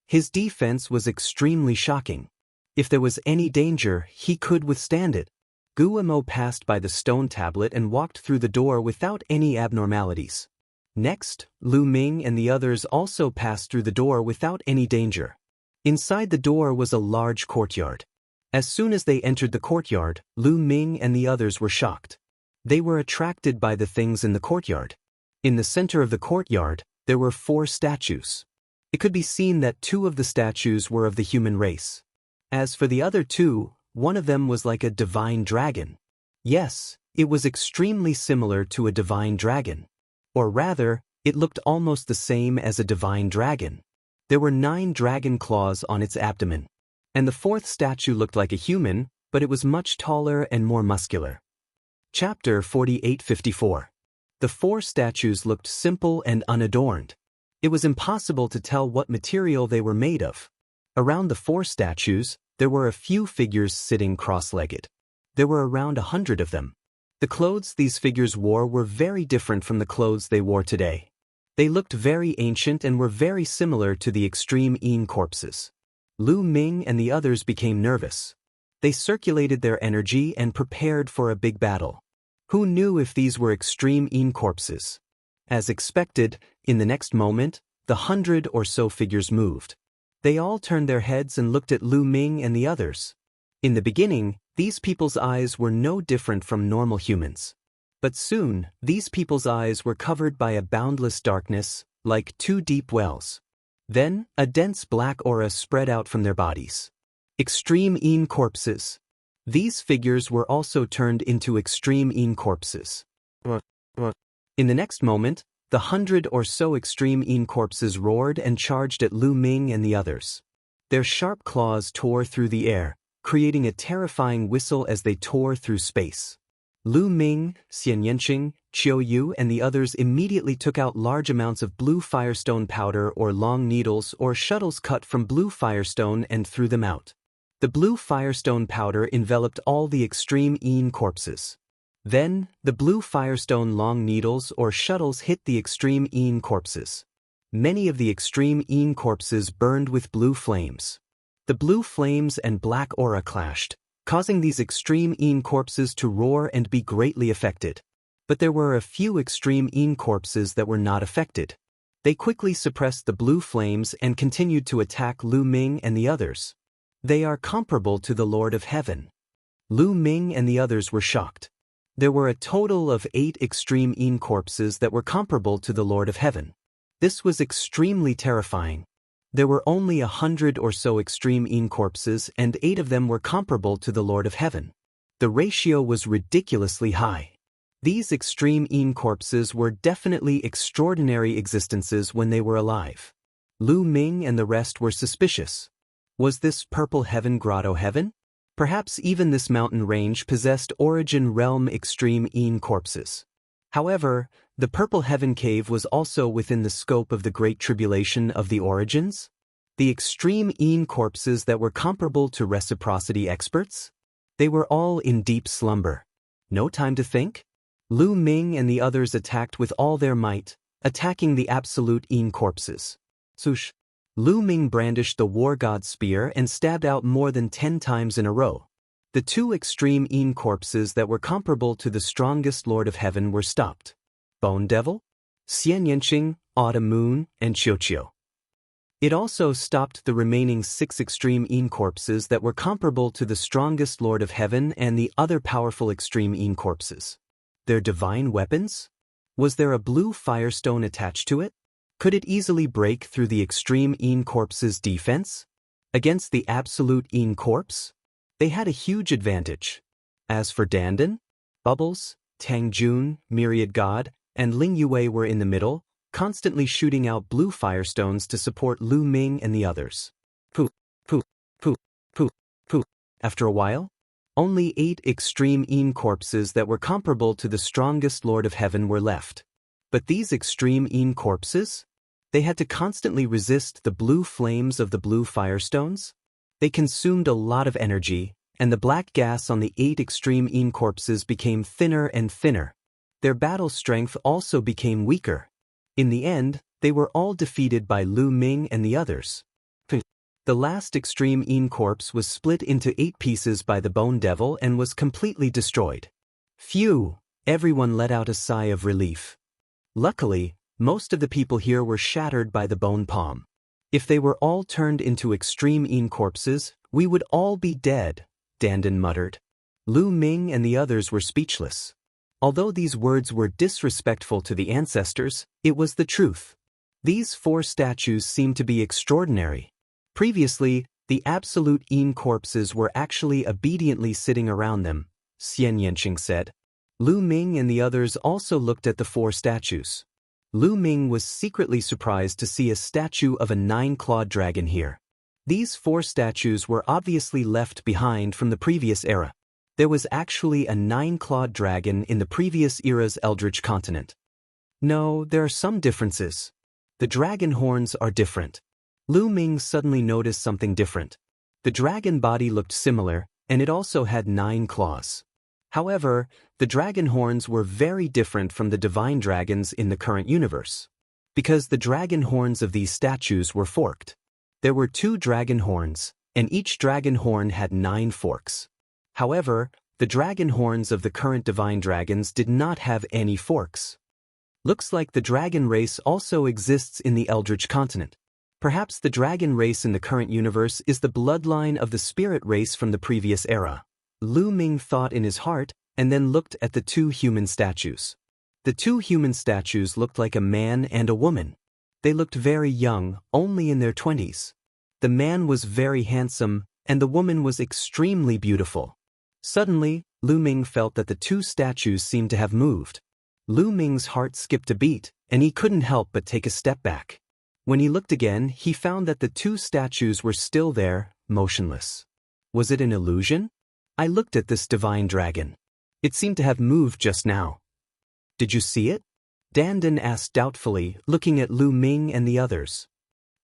His defense was extremely shocking. If there was any danger, he could withstand it. Guillemot passed by the stone tablet and walked through the door without any abnormalities. Next, Lu Ming and the others also passed through the door without any danger. Inside the door was a large courtyard. As soon as they entered the courtyard, Lu Ming and the others were shocked. They were attracted by the things in the courtyard. In the center of the courtyard, there were 4 statues. It could be seen that 2 of the statues were of the human race. As for the other 2, one of them was like a divine dragon. Yes, it was extremely similar to a divine dragon. Or rather, it looked almost the same as a divine dragon. There were 9 dragon claws on its abdomen. And the fourth statue looked like a human, but it was much taller and more muscular. Chapter 48:54. The four statues looked simple and unadorned. It was impossible to tell what material they were made of. Around the four statues, there were a few figures sitting cross-legged. There were around 100 of them. The clothes these figures wore were very different from the clothes they wore today. They looked very ancient and were very similar to the extreme Yin corpses. Lu Ming and the others became nervous. They circulated their energy and prepared for a big battle. Who knew if these were extreme Yin corpses? As expected, in the next moment, the 100 or so figures moved. They all turned their heads and looked at Lu Ming and the others. In the beginning, these people's eyes were no different from normal humans. But soon, these people's eyes were covered by a boundless darkness, like two deep wells. Then, a dense black aura spread out from their bodies. Extreme Yin corpses. These figures were also turned into extreme Yin corpses. In the next moment, the 100 or so extreme Yin corpses roared and charged at Lu Ming and the others. Their sharp claws tore through the air, creating a terrifying whistle as they tore through space. Lu Ming, Xian Yanqing, Qiu Yu and the others immediately took out large amounts of blue firestone powder or long needles or shuttles cut from blue firestone and threw them out. The blue firestone powder enveloped all the extreme Yin corpses. Then, the blue firestone long needles or shuttles hit the extreme Yin corpses. Many of the extreme Yin corpses burned with blue flames. The blue flames and black aura clashed, causing these extreme Yin corpses to roar and be greatly affected. But there were a few extreme Yin corpses that were not affected. They quickly suppressed the blue flames and continued to attack Lu Ming and the others. They are comparable to the Lord of Heaven. Lu Ming and the others were shocked. There were a total of 8 extreme Yin corpses that were comparable to the Lord of Heaven. This was extremely terrifying. There were only 100 or so extreme Yin corpses and 8 of them were comparable to the Lord of Heaven. The ratio was ridiculously high. These extreme Yin corpses were definitely extraordinary existences when they were alive. Lu Ming and the rest were suspicious. Was this Purple Heaven Grotto Heaven? Perhaps even this mountain range possessed Origin Realm extreme Yin corpses. However, the Purple Heaven Cave was also within the scope of the Great Tribulation of the Origins? The extreme Yin corpses that were comparable to reciprocity experts? They were all in deep slumber. No time to think? Lu Ming and the others attacked with all their might, attacking the absolute Yin corpses. Swoosh! Lu Ming brandished the War God Spear and stabbed out more than 10 times in a row. The 2 extreme Yin corpses that were comparable to the strongest Lord of Heaven were stopped. Bone Devil, Xian Yanqing, Autumn Moon, and Qiu. It also stopped the remaining 6 extreme Yin corpses that were comparable to the strongest Lord of Heaven and the other powerful extreme Yin corpses. Their divine weapons? Was there a blue firestone attached to it? Could it easily break through the extreme Yin corpse's defense? Against the absolute Yin corpse? They had a huge advantage. As for Dandan, Bubbles, Tang Jun, Myriad God, and Ling Yue were in the middle, constantly shooting out blue firestones to support Lu Ming and the others. Poof, poof, poof, poof, poof. After a while, only 8 extreme Yin corpses that were comparable to the strongest Lord of Heaven were left. But these extreme Yin corpses? They had to constantly resist the blue flames of the blue firestones? They consumed a lot of energy, and the black gas on the 8 extreme Yin corpses became thinner and thinner. Their battle strength also became weaker. In the end, they were all defeated by Lu Ming and the others. The last extreme Yin corpse was split into 8 pieces by the Bone Devil and was completely destroyed. Phew! Everyone let out a sigh of relief. Luckily, most of the people here were shattered by the bone palm. If they were all turned into extreme Yin corpses, we would all be dead, Dandan muttered. Lu Ming and the others were speechless. Although these words were disrespectful to the ancestors, it was the truth. These 4 statues seemed to be extraordinary. Previously, the absolute Yin corpses were actually obediently sitting around them, Xian Yanqing said. Lu Ming and the others also looked at the 4 statues. Lu Ming was secretly surprised to see a statue of a 9-clawed dragon here. These 4 statues were obviously left behind from the previous era. There was actually a 9-clawed dragon in the previous era's Eldritch continent. No, there are some differences. The dragon horns are different. Lu Ming suddenly noticed something different. The dragon body looked similar, and it also had 9 claws. However, the dragon horns were very different from the divine dragons in the current universe. Because the dragon horns of these statues were forked. There were 2 dragon horns, and each dragon horn had 9 forks. However, the dragon horns of the current divine dragons did not have any forks. Looks like the dragon race also exists in the Eldritch continent. Perhaps the dragon race in the current universe is the bloodline of the spirit race from the previous era. Lu Ming thought in his heart, and then looked at the 2 human statues. The 2 human statues looked like a man and a woman. They looked very young, only in their 20s. The man was very handsome, and the woman was extremely beautiful. Suddenly, Lu Ming felt that the 2 statues seemed to have moved. Lu Ming's heart skipped a beat, and he couldn't help but take a step back. When he looked again, he found that the 2 statues were still there, motionless. Was it an illusion? I looked at this divine dragon. It seemed to have moved just now. Did you see it? Dandan asked doubtfully, looking at Lu Ming and the others.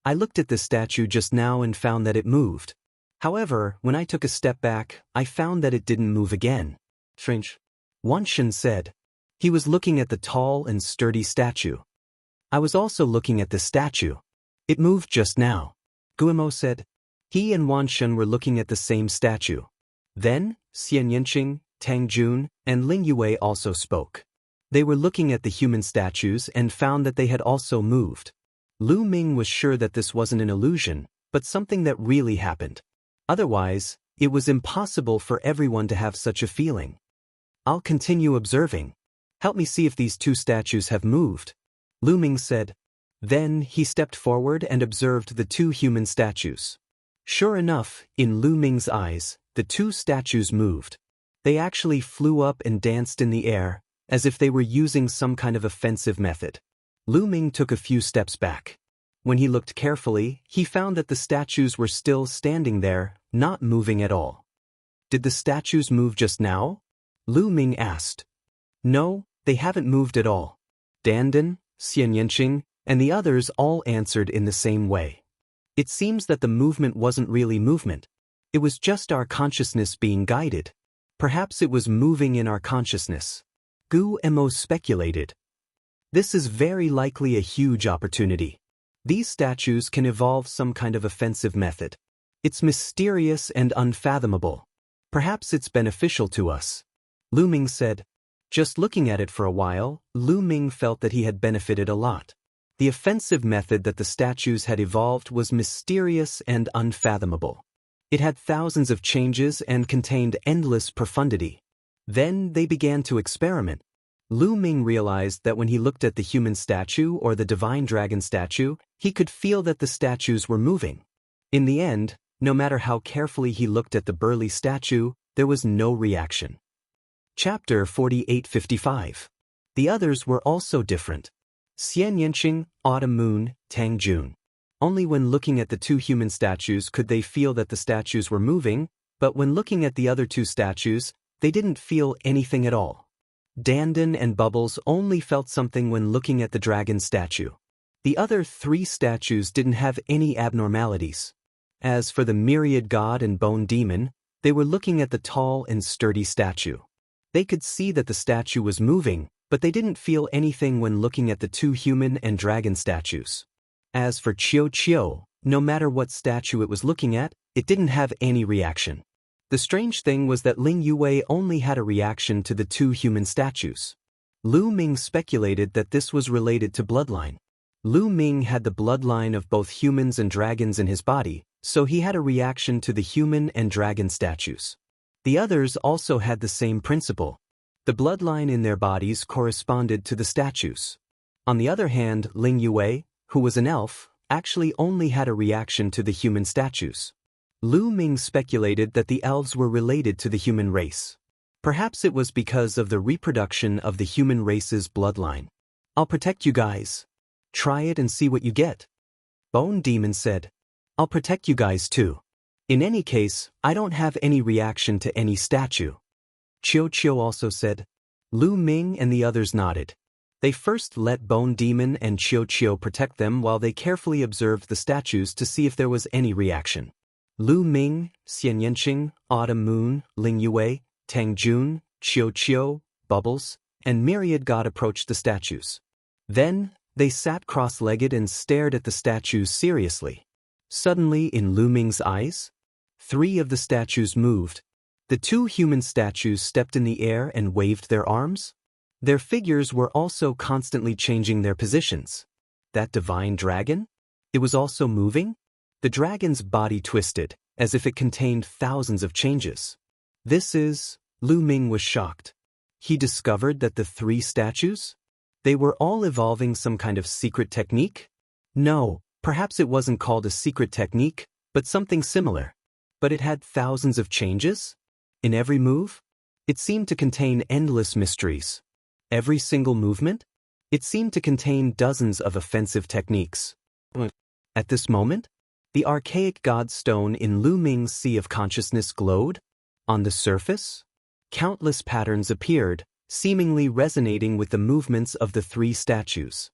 I looked at this statue just now and found that it moved. However, when I took a step back, I found that it didn't move again. Strange. Wanshan said. He was looking at the tall and sturdy statue. I was also looking at the statue. It moved just now. Guimo said. He and Wanshan were looking at the same statue. Then, Xian Yanqing, Tang Jun, and Ling Yue also spoke. They were looking at the human statues and found that they had also moved. Lu Ming was sure that this wasn't an illusion, but something that really happened. Otherwise, it was impossible for everyone to have such a feeling. I'll continue observing. Help me see if these 2 statues have moved, Lu Ming said. Then he stepped forward and observed the 2 human statues. Sure enough, in Lu Ming's eyes, the 2 statues moved. They actually flew up and danced in the air, as if they were using some kind of offensive method. Lu Ming took a few steps back. When he looked carefully, he found that the statues were still standing there, not moving at all. Did the statues move just now? Lu Ming asked. No, they haven't moved at all. Dandan, Xian Yanqing, and the others all answered in the same way. It seems that the movement wasn't really movement. It was just our consciousness being guided. Perhaps it was moving in our consciousness. Gu Mo speculated. This is very likely a huge opportunity. These statues can evolve some kind of offensive method. It's mysterious and unfathomable. Perhaps it's beneficial to us. Lu Ming said. Just looking at it for a while, Lu Ming felt that he had benefited a lot. The offensive method that the statues had evolved was mysterious and unfathomable. It had thousands of changes and contained endless profundity. Then they began to experiment. Lu Ming realized that when he looked at the human statue or the divine dragon statue, he could feel that the statues were moving. In the end, no matter how carefully he looked at the burly statue, there was no reaction. Chapter 4855. The others were also different. Xian Yanqing, Autumn Moon, Tang Jun. Only when looking at the 2 human statues could they feel that the statues were moving, but when looking at the other 2 statues, they didn't feel anything at all. Dandan and Bubbles only felt something when looking at the dragon statue. The other 3 statues didn't have any abnormalities. As for the myriad god and bone demon, they were looking at the tall and sturdy statue. They could see that the statue was moving, but they didn't feel anything when looking at the 2 human and dragon statues. As for Chiu, no matter what statue it was looking at, it didn't have any reaction. The strange thing was that Ling Yue only had a reaction to the 2 human statues. Lu Ming speculated that this was related to bloodline. Lu Ming had the bloodline of both humans and dragons in his body, so he had a reaction to the human and dragon statues. The others also had the same principle. The bloodline in their bodies corresponded to the statues. On the other hand, Ling Yue, who was an elf, actually only had a reaction to the human statues. Lu Ming speculated that the elves were related to the human race. Perhaps it was because of the reproduction of the human race's bloodline. I'll protect you guys. Try it and see what you get. Bone Demon said. I'll protect you guys too. In any case, I don't have any reaction to any statue. Chiu also said. Lu Ming and the others nodded. They first let Bone Demon and Chiu protect them while they carefully observed the statues to see if there was any reaction. Lu Ming, Xian Yanqing, Autumn Moon, Ling Yue, Tang Jun, Chiu, Bubbles, and Myriad God approached the statues. Then, they sat cross-legged and stared at the statues seriously. Suddenly, in Lu Ming's eyes, 3 of the statues moved. The 2 human statues stepped in the air and waved their arms. Their figures were also constantly changing their positions. That divine dragon? It was also moving? The dragon's body twisted, as if it contained thousands of changes. Lu Ming was shocked. He discovered that the 3 statues? They were all evolving some kind of secret technique? No, perhaps it wasn't called a secret technique, but something similar. But it had thousands of changes? In every move? It seemed to contain endless mysteries. Every single movement? It seemed to contain dozens of offensive techniques. At this moment, the archaic god stone in Lu Ming's sea of consciousness glowed. On the surface, countless patterns appeared, seemingly resonating with the movements of the 3 statues.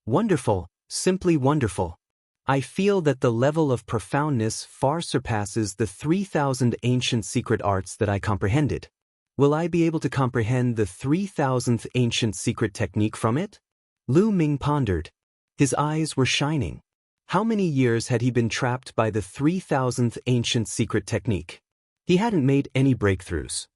Wonderful, simply wonderful. I feel that the level of profoundness far surpasses the 3,000 ancient secret arts that I comprehended. Will I be able to comprehend the 3,000th ancient secret technique from it? Lu Ming pondered. His eyes were shining. How many years had he been trapped by the 3,000th ancient secret technique? He hadn't made any breakthroughs.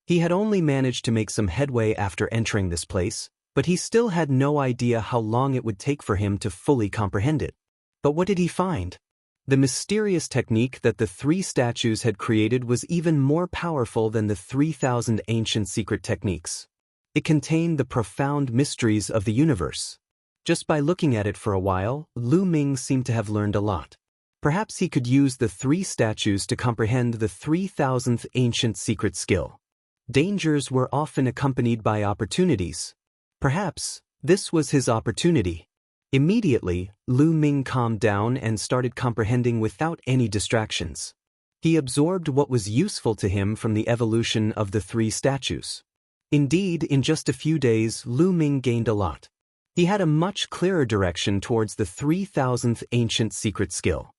He had only managed to make some headway after entering this place, but he still had no idea how long it would take for him to fully comprehend it. But what did he find? The mysterious technique that the 3 statues had created was even more powerful than the 3,000 ancient secret techniques. It contained the profound mysteries of the universe. Just by looking at it for a while, Lu Ming seemed to have learned a lot. Perhaps he could use the 3 statues to comprehend the 3,000th ancient secret skill. Dangers were often accompanied by opportunities. Perhaps this was his opportunity. Immediately, Lu Ming calmed down and started comprehending without any distractions. He absorbed what was useful to him from the evolution of the 3 statues. Indeed, in just a few days, Lu Ming gained a lot. He had a much clearer direction towards the 3,000th ancient secret skill.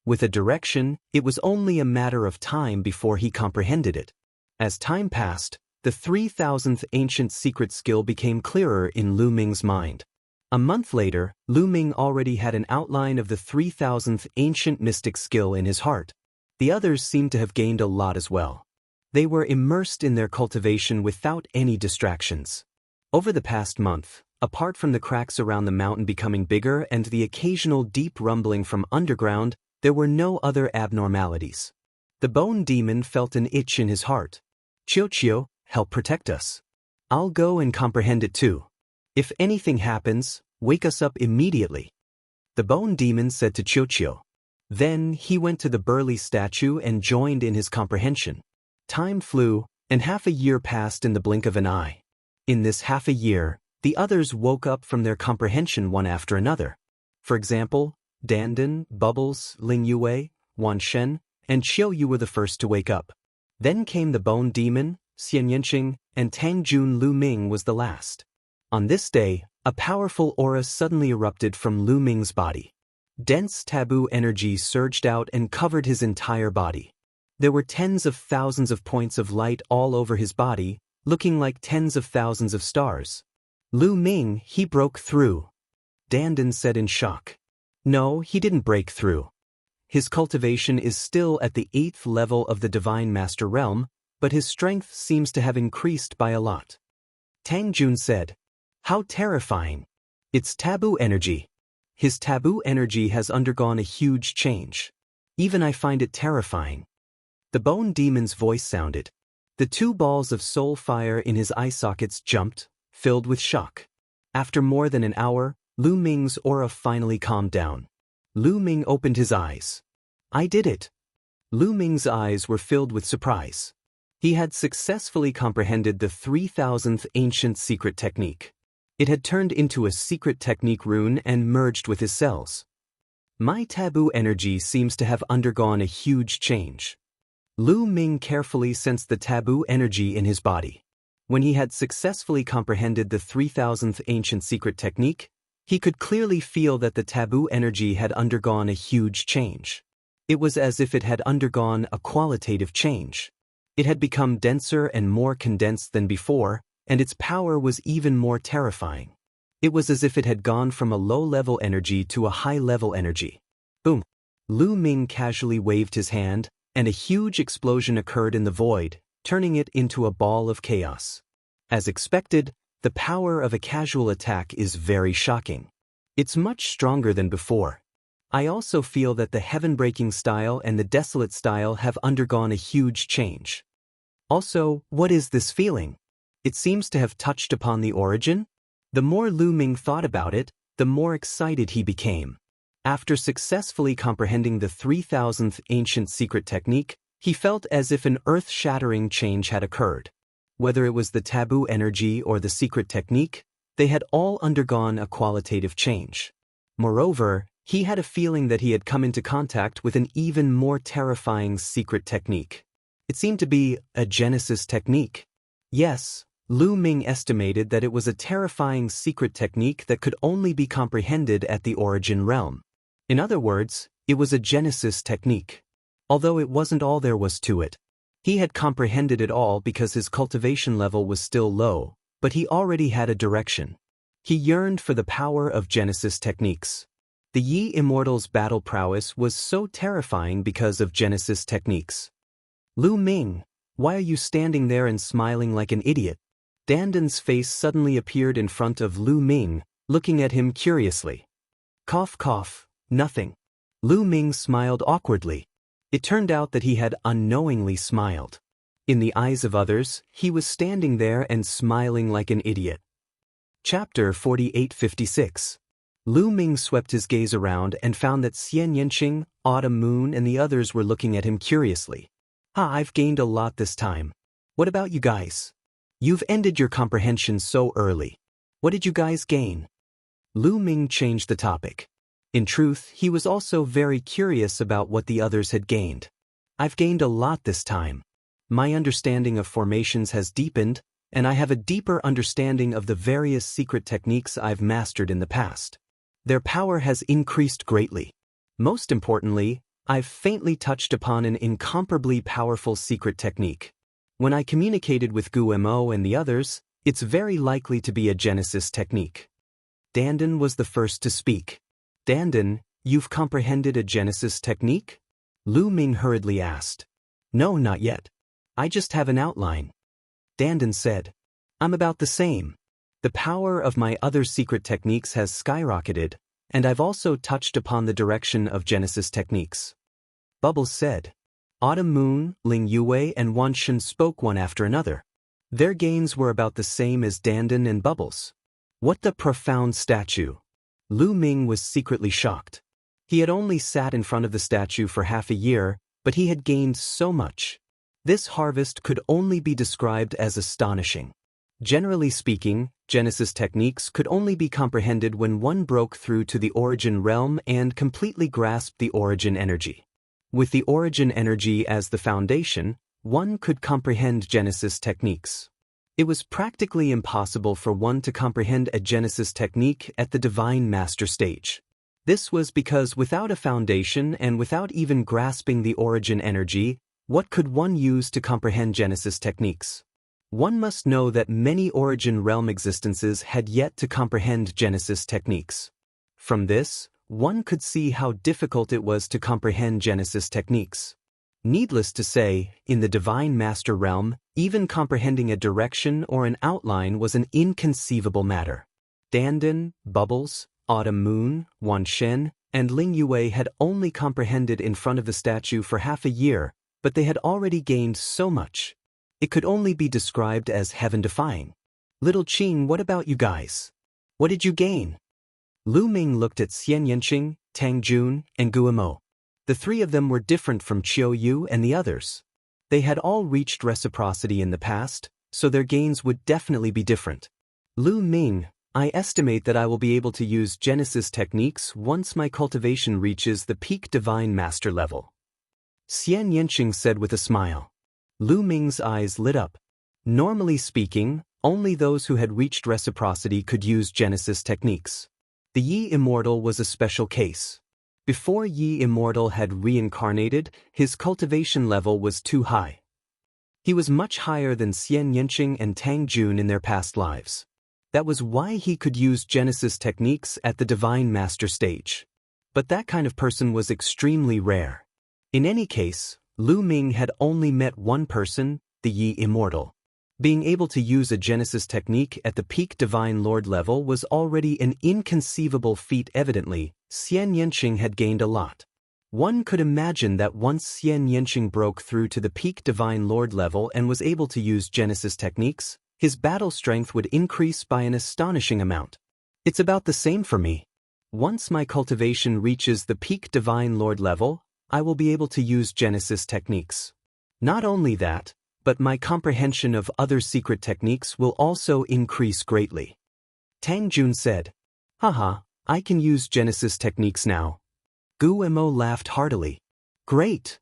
With a direction, it was only a matter of time before he comprehended it. As time passed, the 3,000th ancient secret skill became clearer in Lu Ming's mind. A month later, Lu Ming already had an outline of the 3,000th ancient mystic skill in his heart. The others seemed to have gained a lot as well. They were immersed in their cultivation without any distractions. Over the past month, apart from the cracks around the mountain becoming bigger and the occasional deep rumbling from underground, there were no other abnormalities. The Bone Demon felt an itch in his heart. Chiu, help protect us. I'll go and comprehend it too. If anything happens, wake us up immediately. The Bone Demon said to Chiu. Then he went to the burly statue and joined in his comprehension. Time flew, and half a year passed in the blink of an eye. In this half a year, the others woke up from their comprehension one after another. For example, Dandan, Bubbles, Ling Yue, Wan Shen, and Chiu were the first to wake up. Then came the Bone Demon, Xian Yanqing, and Tang Jun. Lu Ming was the last. On this day, a powerful aura suddenly erupted from Lu Ming's body. Dense taboo energy surged out and covered his entire body. There were tens of thousands of points of light all over his body, looking like tens of thousands of stars. Lu Ming, he broke through. Dandan said in shock. No, he didn't break through. His cultivation is still at the 8th level of the Divine Master Realm, but his strength seems to have increased by a lot. Tang Jun said, how terrifying. It's taboo energy. His taboo energy has undergone a huge change. Even I find it terrifying. The Bone Demon's voice sounded. The 2 balls of soul fire in his eye sockets jumped, filled with shock. After more than an hour, Lu Ming's aura finally calmed down. Lu Ming opened his eyes. I did it. Lu Ming's eyes were filled with surprise. He had successfully comprehended the 3,000th ancient secret technique. It had turned into a secret technique rune and merged with his cells. My taboo energy seems to have undergone a huge change. Lu Ming carefully sensed the taboo energy in his body. When he had successfully comprehended the 3000th ancient secret technique, he could clearly feel that the taboo energy had undergone a huge change. It was as if it had undergone a qualitative change. It had become denser and more condensed than before, and its power was even more terrifying. It was as if it had gone from a low-level energy to a high-level energy. Boom! Lu Ming casually waved his hand, and a huge explosion occurred in the void, turning it into a ball of chaos. As expected, the power of a casual attack is very shocking. It's much stronger than before. I also feel that the heaven-breaking style and the desolate style have undergone a huge change. Also, what is this feeling? It seems to have touched upon the origin. The more Lu Ming thought about it, the more excited he became. After successfully comprehending the 3000th ancient secret technique, he felt as if an earth-shattering change had occurred. Whether it was the taboo energy or the secret technique, they had all undergone a qualitative change. Moreover, he had a feeling that he had come into contact with an even more terrifying secret technique. It seemed to be a Genesis technique. Yes, Lu Ming estimated that it was a terrifying secret technique that could only be comprehended at the origin realm. In other words, it was a Genesis technique. Although it wasn't all there was to it. He had comprehended it all because his cultivation level was still low, but he already had a direction. He yearned for the power of Genesis techniques. The Yi Immortal's battle prowess was so terrifying because of Genesis techniques. Lu Ming, why are you standing there and smiling like an idiot? Danden's face suddenly appeared in front of Lu Ming, looking at him curiously. Cough cough, nothing. Lu Ming smiled awkwardly. It turned out that he had unknowingly smiled. In the eyes of others, he was standing there and smiling like an idiot. Chapter 4856. Lu Ming swept his gaze around and found that Xian Yanqing, Autumn Moon and the others were looking at him curiously. I've gained a lot this time. What about you guys? You've ended your comprehension so early. What did you guys gain? Lu Ming changed the topic. In truth, he was also very curious about what the others had gained. I've gained a lot this time. My understanding of formations has deepened, and I have a deeper understanding of the various secret techniques I've mastered in the past. Their power has increased greatly. Most importantly, I've faintly touched upon an incomparably powerful secret technique. When I communicated with Gu Mo and the others, it's very likely to be a Genesis technique. Danden was the first to speak. Danden, you've comprehended a Genesis technique? Lu Ming hurriedly asked. No, not yet. I just have an outline. Danden said. I'm about the same. The power of my other secret techniques has skyrocketed, and I've also touched upon the direction of Genesis techniques. Bubbles said. Autumn Moon, Ling Yue and Wan Shen spoke one after another. Their gains were about the same as Danden and Bubbles. What the profound statue! Lu Ming was secretly shocked. He had only sat in front of the statue for half a year, but he had gained so much. This harvest could only be described as astonishing. Generally speaking, Genesis techniques could only be comprehended when one broke through to the origin realm and completely grasped the origin energy. With the origin energy as the foundation, one could comprehend Genesis techniques. It was practically impossible for one to comprehend a Genesis technique at the Divine Master stage. This was because without a foundation and without even grasping the origin energy, what could one use to comprehend Genesis techniques? One must know that many origin realm existences had yet to comprehend Genesis techniques. From this, one could see how difficult it was to comprehend Genesis techniques. Needless to say, in the Divine Master realm, even comprehending a direction or an outline was an inconceivable matter. Danden, Bubbles, Autumn Moon, Wan Shen, and Ling Yue had only comprehended in front of the statue for half a year, but they had already gained so much. It could only be described as heaven-defying. Little Qing, what about you guys? What did you gain? Lu Ming looked at Xian Yanqing, Tang Jun, and Gu Mo. The three of them were different from Qiu Yu and the others. They had all reached reciprocity in the past, so their gains would definitely be different. Lu Ming, I estimate that I will be able to use Genesis techniques once my cultivation reaches the peak Divine Master level. Xian Yanqing said with a smile. Lu Ming's eyes lit up. Normally speaking, only those who had reached reciprocity could use Genesis techniques. The Yi Immortal was a special case. Before Yi Immortal had reincarnated, his cultivation level was too high. He was much higher than Xian Yanqing and Tang Jun in their past lives. That was why he could use Genesis techniques at the Divine Master stage. But that kind of person was extremely rare. In any case, Lu Ming had only met one person, the Yi Immortal. Being able to use a Genesis technique at the peak Divine Lord level was already an inconceivable feat. Evidently, Xian Yanqing had gained a lot. One could imagine that once Xian Yanqing broke through to the peak Divine Lord level and was able to use Genesis techniques, his battle strength would increase by an astonishing amount. It's about the same for me. Once my cultivation reaches the peak Divine Lord level, I will be able to use Genesis techniques. Not only that, but my comprehension of other secret techniques will also increase greatly. Tang Jun said, Haha, I can use Genesis techniques now. Gu Mo laughed heartily. Great!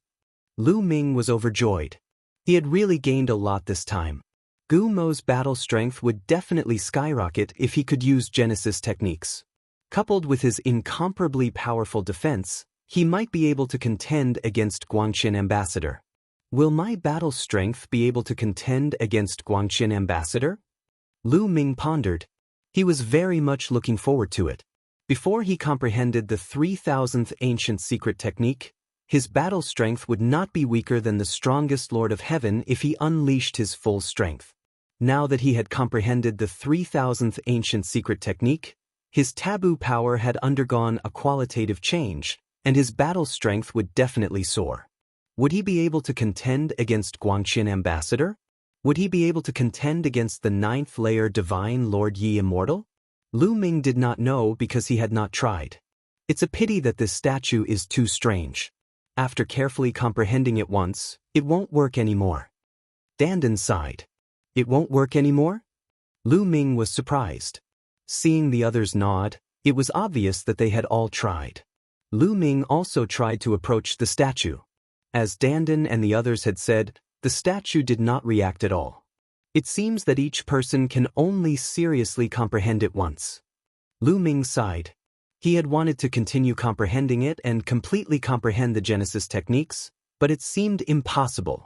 Lu Ming was overjoyed. He had really gained a lot this time. Gu Mo's battle strength would definitely skyrocket if he could use Genesis techniques. Coupled with his incomparably powerful defense, he might be able to contend against Guangqian Ambassador. Will my battle strength be able to contend against Guangqian Ambassador? Lu Ming pondered. He was very much looking forward to it. Before he comprehended the 3000th ancient secret technique, his battle strength would not be weaker than the strongest Lord of Heaven if he unleashed his full strength. Now that he had comprehended the 3000th ancient secret technique, his taboo power had undergone a qualitative change, and his battle strength would definitely soar. Would he be able to contend against Guangqian Ambassador? Would he be able to contend against the 9th layer Divine Lord Yi Immortal? Lu Ming did not know because he had not tried. It's a pity that this statue is too strange. After carefully comprehending it once, it won't work anymore. Dandan sighed. It won't work anymore? Lu Ming was surprised. Seeing the others nod, it was obvious that they had all tried. Lu Ming also tried to approach the statue. As Dandan and the others had said, the statue did not react at all. It seems that each person can only seriously comprehend it once. Lu Ming sighed. He had wanted to continue comprehending it and completely comprehend the Genesis techniques, but it seemed impossible.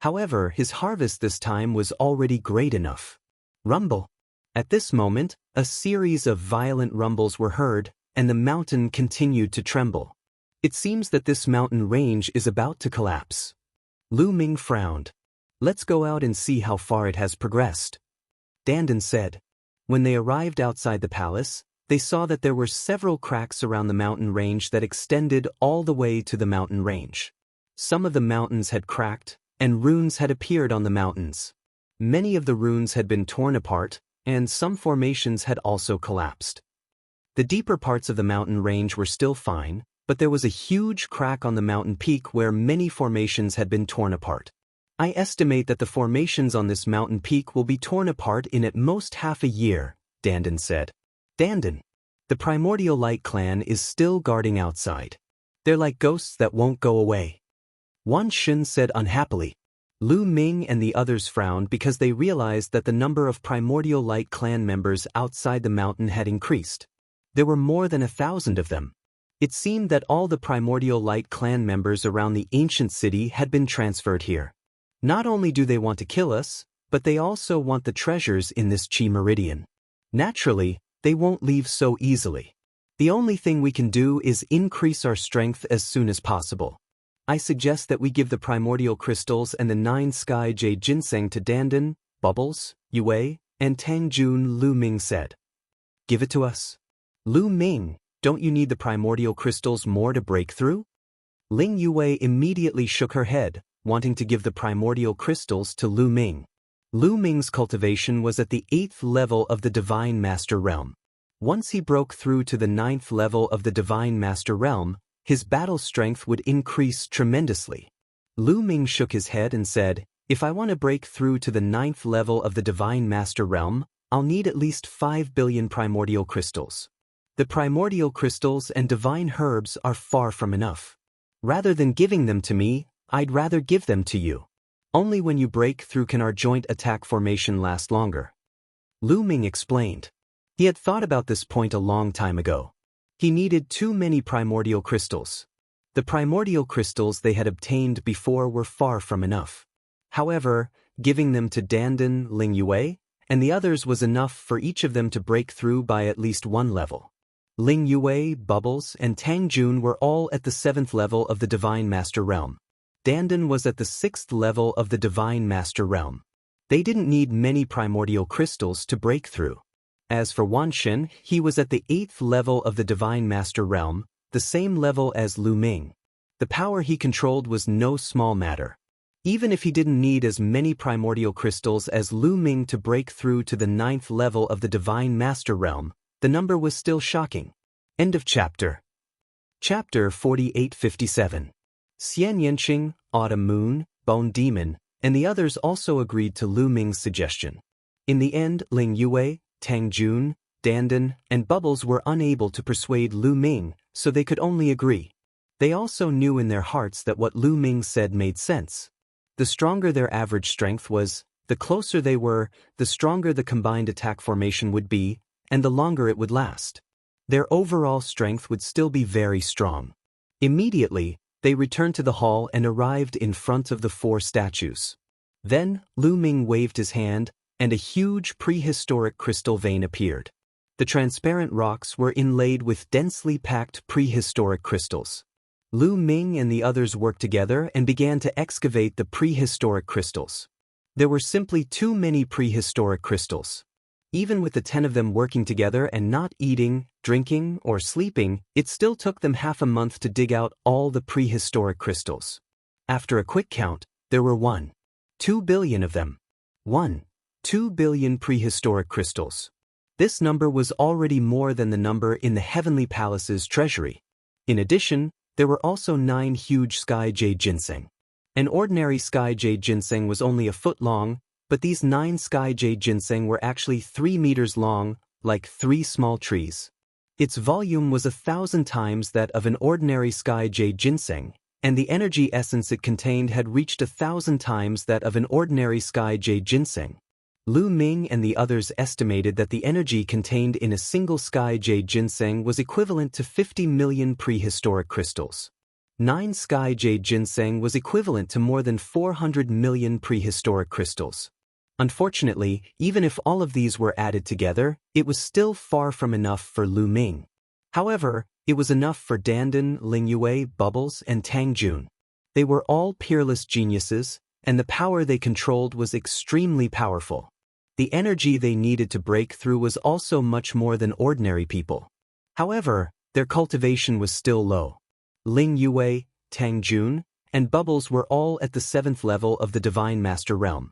However, his harvest this time was already great enough. Rumble. At this moment, a series of violent rumbles were heard, and the mountain continued to tremble. It seems that this mountain range is about to collapse. Lu Ming frowned. Let's go out and see how far it has progressed. Dandan said. When they arrived outside the palace, they saw that there were several cracks around the mountain range that extended all the way to the mountain range. Some of the mountains had cracked, and runes had appeared on the mountains. Many of the runes had been torn apart, and some formations had also collapsed. The deeper parts of the mountain range were still fine, but there was a huge crack on the mountain peak where many formations had been torn apart. I estimate that the formations on this mountain peak will be torn apart in at most half a year, Dandan said. Dandan. The Primordial Light clan is still guarding outside. They're like ghosts that won't go away. Wan Shun said unhappily. Lu Ming and the others frowned because they realized that the number of Primordial Light clan members outside the mountain had increased. There were more than 1,000 of them. It seemed that all the Primordial Light clan members around the ancient city had been transferred here. Not only do they want to kill us, but they also want the treasures in this Chi Meridian. Naturally, they won't leave so easily. The only thing we can do is increase our strength as soon as possible. I suggest that we give the primordial crystals and the 9 sky jade ginseng to Dandan, Bubbles, Yue, and Tang Jun, Lu Ming said. Give it to us. Lu Ming, don't you need the primordial crystals more to break through? Ling Yue immediately shook her head, wanting to give the primordial crystals to Lu Ming. Lu Ming's cultivation was at the 8th level of the Divine Master Realm. Once he broke through to the 9th level of the Divine Master Realm, his battle strength would increase tremendously. Lu Ming shook his head and said, if I want to break through to the 9th level of the Divine Master Realm, I'll need at least 5 billion primordial crystals. The primordial crystals and divine herbs are far from enough. Rather than giving them to me, I'd rather give them to you. Only when you break through can our joint attack formation last longer. Lu Ming explained. He had thought about this point a long time ago. He needed too many primordial crystals. The primordial crystals they had obtained before were far from enough. However, giving them to Dandan, Ling Yue, and the others was enough for each of them to break through by at least one level. Ling Yue, Bubbles, and Tang Jun were all at the 7th level of the Divine Master Realm. Dandan was at the 6th level of the Divine Master Realm. They didn't need many primordial crystals to break through. As for Wan Shen, he was at the 8th level of the Divine Master Realm, the same level as Lu Ming. The power he controlled was no small matter. Even if he didn't need as many primordial crystals as Lu Ming to break through to the 9th level of the Divine Master Realm, the number was still shocking. End of chapter. Chapter 4857. Xian Yanqing, Autumn Moon, Bone Demon, and the others also agreed to Lu Ming's suggestion. In the end, Ling Yue, Tang Jun, Dandan, and Bubbles were unable to persuade Lu Ming, so they could only agree. They also knew in their hearts that what Lu Ming said made sense. The stronger their average strength was, the closer they were, the stronger the combined attack formation would be, and the longer it would last. Their overall strength would still be very strong. Immediately, they returned to the hall and arrived in front of the 4 statues. Then, Lu Ming waved his hand, and a huge prehistoric crystal vein appeared. The transparent rocks were inlaid with densely packed prehistoric crystals. Lu Ming and the others worked together and began to excavate the prehistoric crystals. There were simply too many prehistoric crystals. Even with the 10 of them working together and not eating, drinking, or sleeping, it still took them half a month to dig out all the prehistoric crystals. After a quick count, there were 1.2 billion of them. 1.2 billion prehistoric crystals. This number was already more than the number in the Heavenly Palace's treasury. In addition, there were also 9 huge sky jade ginseng. An ordinary sky jade ginseng was only a foot long, but these 9 sky jade ginseng were actually 3 meters long, like 3 small trees. Its volume was 1,000 times that of an ordinary sky jade ginseng, and the energy essence it contained had reached 1,000 times that of an ordinary sky jade ginseng. Lu Ming and the others estimated that the energy contained in a single sky jade ginseng was equivalent to 50 million prehistoric crystals. 9 sky jade ginseng was equivalent to more than 400 million prehistoric crystals. Unfortunately, even if all of these were added together, it was still far from enough for Lu Ming. However, it was enough for Dandan, Ling Yue, Bubbles, and Tang Jun. They were all peerless geniuses, and the power they controlled was extremely powerful. The energy they needed to break through was also much more than ordinary people. However, their cultivation was still low. Ling Yue, Tang Jun, and Bubbles were all at the 7th level of the Divine Master Realm.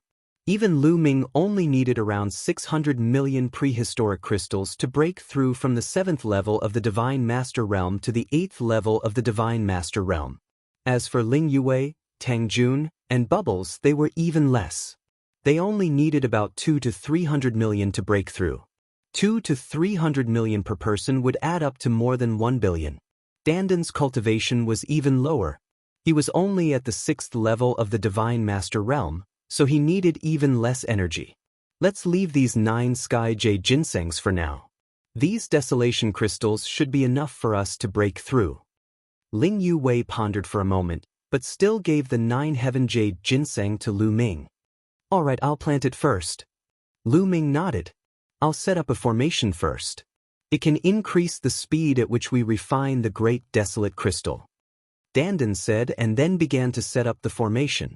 Even Lu Ming only needed around 600 million prehistoric crystals to break through from the 7th level of the Divine Master Realm to the 8th level of the Divine Master Realm. As for Ling Yue, Tang Jun, and Bubbles, they were even less. They only needed about 2 to 300 million to break through. 2 to 300 million per person would add up to more than 1 billion. Dandan's cultivation was even lower. He was only at the 6th level of the Divine Master Realm, so he needed even less energy. Let's leave these 9 sky jade ginsengs for now. These desolation crystals should be enough for us to break through. Ling Yue pondered for a moment, but still gave the 9 heaven jade ginseng to Lu Ming. Alright, I'll plant it first. Lu Ming nodded. I'll set up a formation first. It can increase the speed at which we refine the great desolate crystal. Dandan said and then began to set up the formation.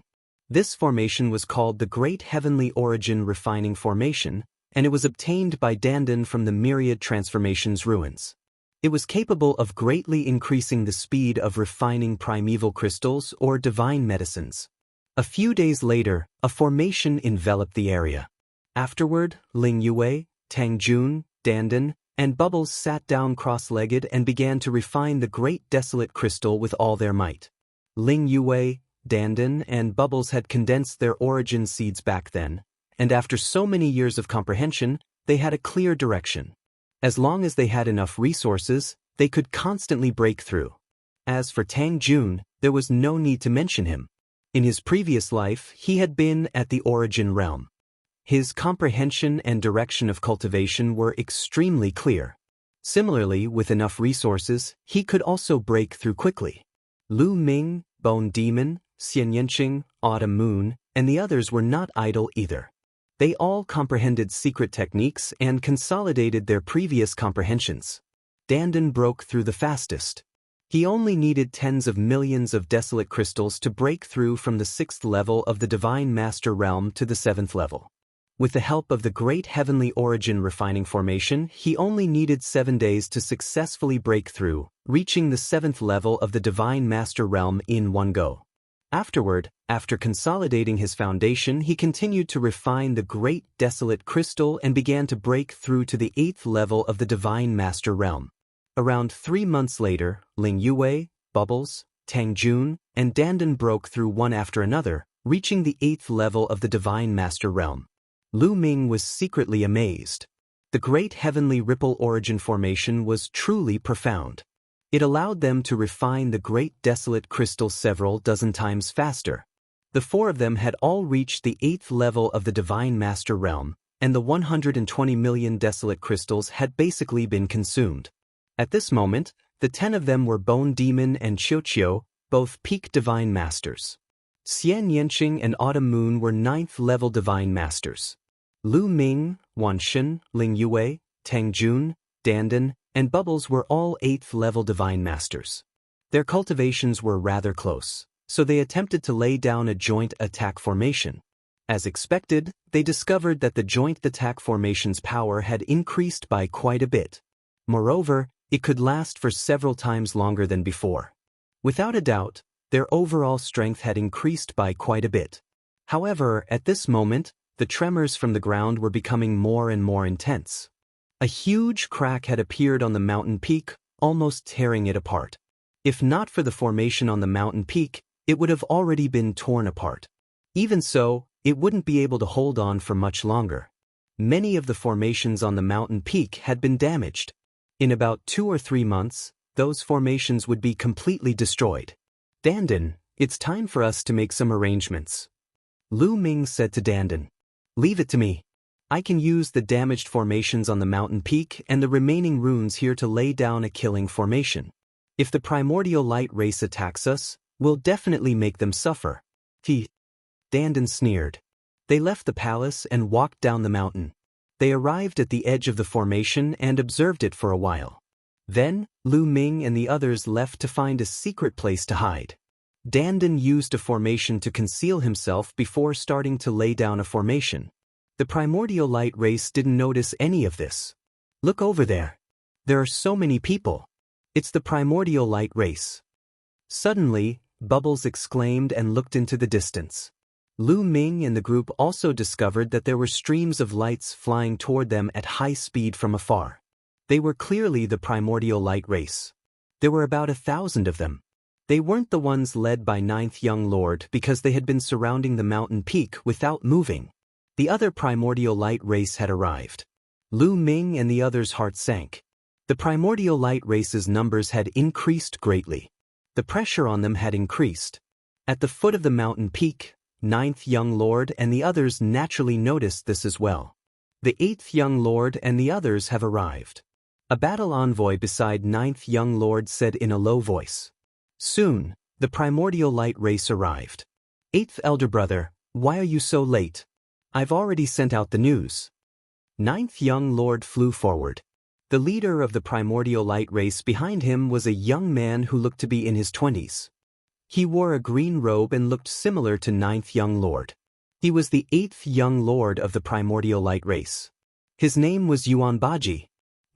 This formation was called the Great Heavenly Origin Refining Formation, and it was obtained by Dandan from the Myriad Transformations ruins. It was capable of greatly increasing the speed of refining primeval crystals or divine medicines. A few days later, a formation enveloped the area. Afterward, Ling Yue, Tang Jun, Dandan, and Bubbles sat down cross-legged and began to refine the great desolate crystal with all their might. Ling Yue, Dandan, and Bubbles had condensed their origin seeds back then, and after so many years of comprehension, they had a clear direction. As long as they had enough resources, they could constantly break through. As for Tang Jun, there was no need to mention him. In his previous life, he had been at the origin realm. His comprehension and direction of cultivation were extremely clear. Similarly, with enough resources, he could also break through quickly. Lu Ming, Bone Demon, Xian Yanqing, Autumn Moon, and the others were not idle either. They all comprehended secret techniques and consolidated their previous comprehensions. Dandan broke through the fastest. He only needed tens of millions of desolate crystals to break through from the 6th level of the Divine Master Realm to the 7th level. With the help of the Great Heavenly Origin Refining Formation, he only needed 7 days to successfully break through, reaching the 7th level of the Divine Master Realm in one go. Afterward, after consolidating his foundation, he continued to refine the Great Desolate Crystal and began to break through to the 8th level of the Divine Master Realm. Around 3 months later, Ling Yue, Bubbles, Tang Jun, and Dandan broke through one after another, reaching the 8th level of the Divine Master Realm. Lu Ming was secretly amazed. The Great Heavenly Ripple Origin Formation was truly profound. It allowed them to refine the Great Desolate Crystal several dozen times faster. The 4 of them had all reached the 8th level of the Divine Master Realm, and the 120 million desolate crystals had basically been consumed. At this moment, the 10 of them were Bone Demon and Qiuqiu, both peak Divine Masters. Xian Yanqing and Autumn Moon were 9th level Divine Masters. Lu Ming, Wanshen, Ling Yue, Tang Jun, Dandan, and Bubbles were all 8th level Divine Masters. Their cultivations were rather close, so they attempted to lay down a joint attack formation. As expected, they discovered that the joint attack formation's power had increased by quite a bit. Moreover, it could last for several times longer than before. Without a doubt, their overall strength had increased by quite a bit. However, at this moment, the tremors from the ground were becoming more and more intense. A huge crack had appeared on the mountain peak, almost tearing it apart. If not for the formation on the mountain peak, it would have already been torn apart. Even so, it wouldn't be able to hold on for much longer. Many of the formations on the mountain peak had been damaged. In about 2 or 3 months, those formations would be completely destroyed. Dandan, it's time for us to make some arrangements. Lu Ming said to Dandan. Leave it to me. I can use the damaged formations on the mountain peak and the remaining runes here to lay down a killing formation. If the primordial light race attacks us, we'll definitely make them suffer. Dandan sneered. They left the palace and walked down the mountain. They arrived at the edge of the formation and observed it for a while. Then, Lu Ming and the others left to find a secret place to hide. Dandan used a formation to conceal himself before starting to lay down a formation. The primordial light race didn't notice any of this. Look over there. There are so many people. It's the primordial light race. Suddenly, Bubbles exclaimed and looked into the distance. Lu Ming and the group also discovered that there were streams of lights flying toward them at high speed from afar. They were clearly the primordial light race. There were about 1,000 of them. They weren't the ones led by 9th Young Lord because they had been surrounding the mountain peak without moving. The other primordial light race had arrived. Lu Ming and the others' hearts sank. The primordial light race's numbers had increased greatly. The pressure on them had increased. At the foot of the mountain peak, 9th Young Lord and the others naturally noticed this as well. The 8th Young Lord and the others have arrived. A battle envoy beside 9th Young Lord said in a low voice. Soon, the primordial light race arrived. 8th Elder Brother, why are you so late? I've already sent out the news. 9th Young Lord flew forward. The leader of the primordial light race behind him was a young man who looked to be in his 20s. He wore a green robe and looked similar to 9th Young Lord. He was the 8th Young Lord of the primordial light race. His name was Yuan Baji.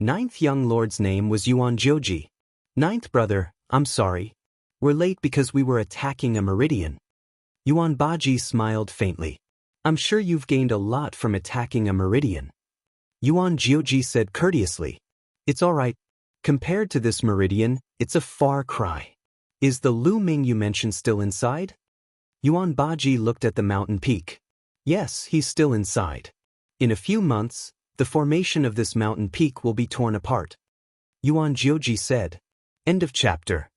9th Young Lord's name was Yuan Joji. 9th Brother, I'm sorry. We're late because we were attacking a meridian. Yuan Baji smiled faintly. I'm sure you've gained a lot from attacking a meridian. Yuan Jioji said courteously. It's all right. Compared to this meridian, it's a far cry. Is the Lu Ming you mentioned still inside? Yuan Baji looked at the mountain peak. Yes, he's still inside. In a few months, The formation of this mountain peak will be torn apart. Yuan Jiuji said. End of chapter.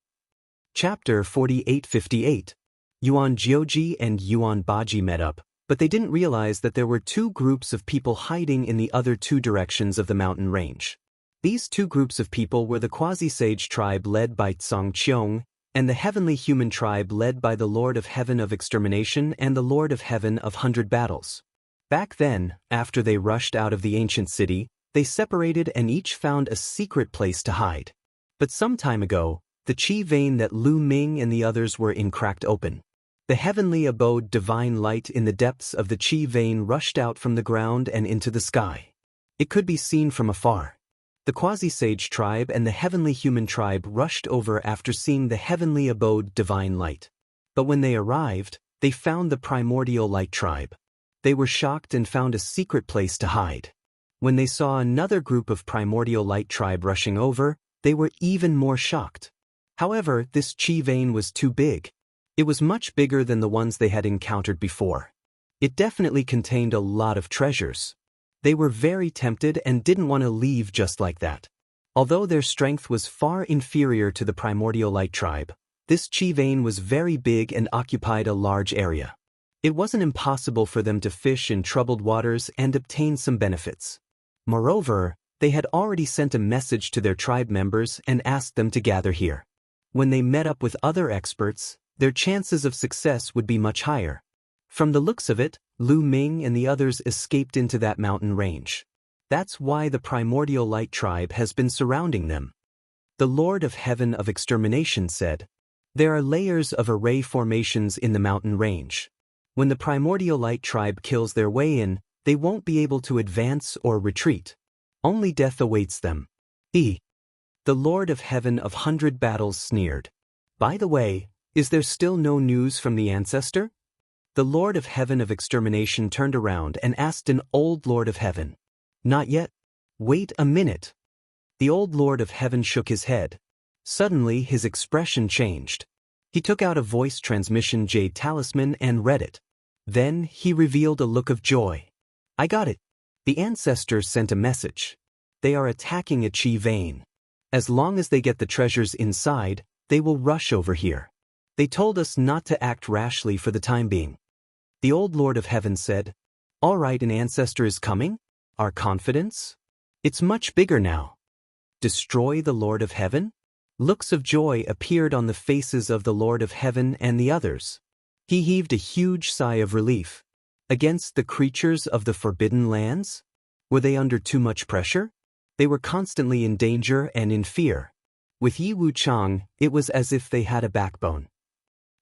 Chapter 48-58. Yuan Jiuji and Yuan Baji met up, but they didn't realize that there were two groups of people hiding in the other two directions of the mountain range. These two groups of people were the quasi-sage tribe led by Tsang Qiong, and the heavenly human tribe led by the Lord of Heaven of Extermination and the Lord of Heaven of 100 Battles. Back then, after they rushed out of the ancient city, they separated and each found a secret place to hide. But some time ago, the chi vein that Lu Ming and the others were in cracked open. The heavenly abode divine light in the depths of the chi vein rushed out from the ground and into the sky. It could be seen from afar. The quasi-sage tribe and the heavenly human tribe rushed over after seeing the heavenly abode divine light. But when they arrived, they found the primordial light tribe. They were shocked and found a secret place to hide. When they saw another group of primordial light tribe rushing over, they were even more shocked. However, this chi vein was too big. It was much bigger than the ones they had encountered before. It definitely contained a lot of treasures. They were very tempted and didn't want to leave just like that. Although their strength was far inferior to the primordial light tribe, this chi vein was very big and occupied a large area. It wasn't impossible for them to fish in troubled waters and obtain some benefits. Moreover, they had already sent a message to their tribe members and asked them to gather here. When they met up with other experts, their chances of success would be much higher. From the looks of it, Lu Ming and the others escaped into that mountain range. That's why the primordial light tribe has been surrounding them. The Lord of Heaven of Extermination said, "There are layers of array formations in the mountain range. When the primordial light tribe kills their way in, they won't be able to advance or retreat. Only death awaits them." The Lord of Heaven of 100 Battles sneered. "By the way, is there still no news from the ancestor?" The Lord of Heaven of Extermination turned around and asked an old Lord of Heaven. "Not yet. Wait a minute." The old Lord of Heaven shook his head. Suddenly his expression changed. He took out a voice transmission jade talisman and read it. Then he revealed a look of joy. "I got it. The ancestors sent a message. They are attacking a chi vein. As long as they get the treasures inside, they will rush over here. They told us not to act rashly for the time being." The old Lord of Heaven said, "All right, an ancestor is coming? Our confidence? It's much bigger now." Destroy the Lord of Heaven? Looks of joy appeared on the faces of the Lord of Heaven and the others. He heaved a huge sigh of relief. Against the creatures of the Forbidden Lands? Were they under too much pressure? They were constantly in danger and in fear. With Yi Wuchang, it was as if they had a backbone.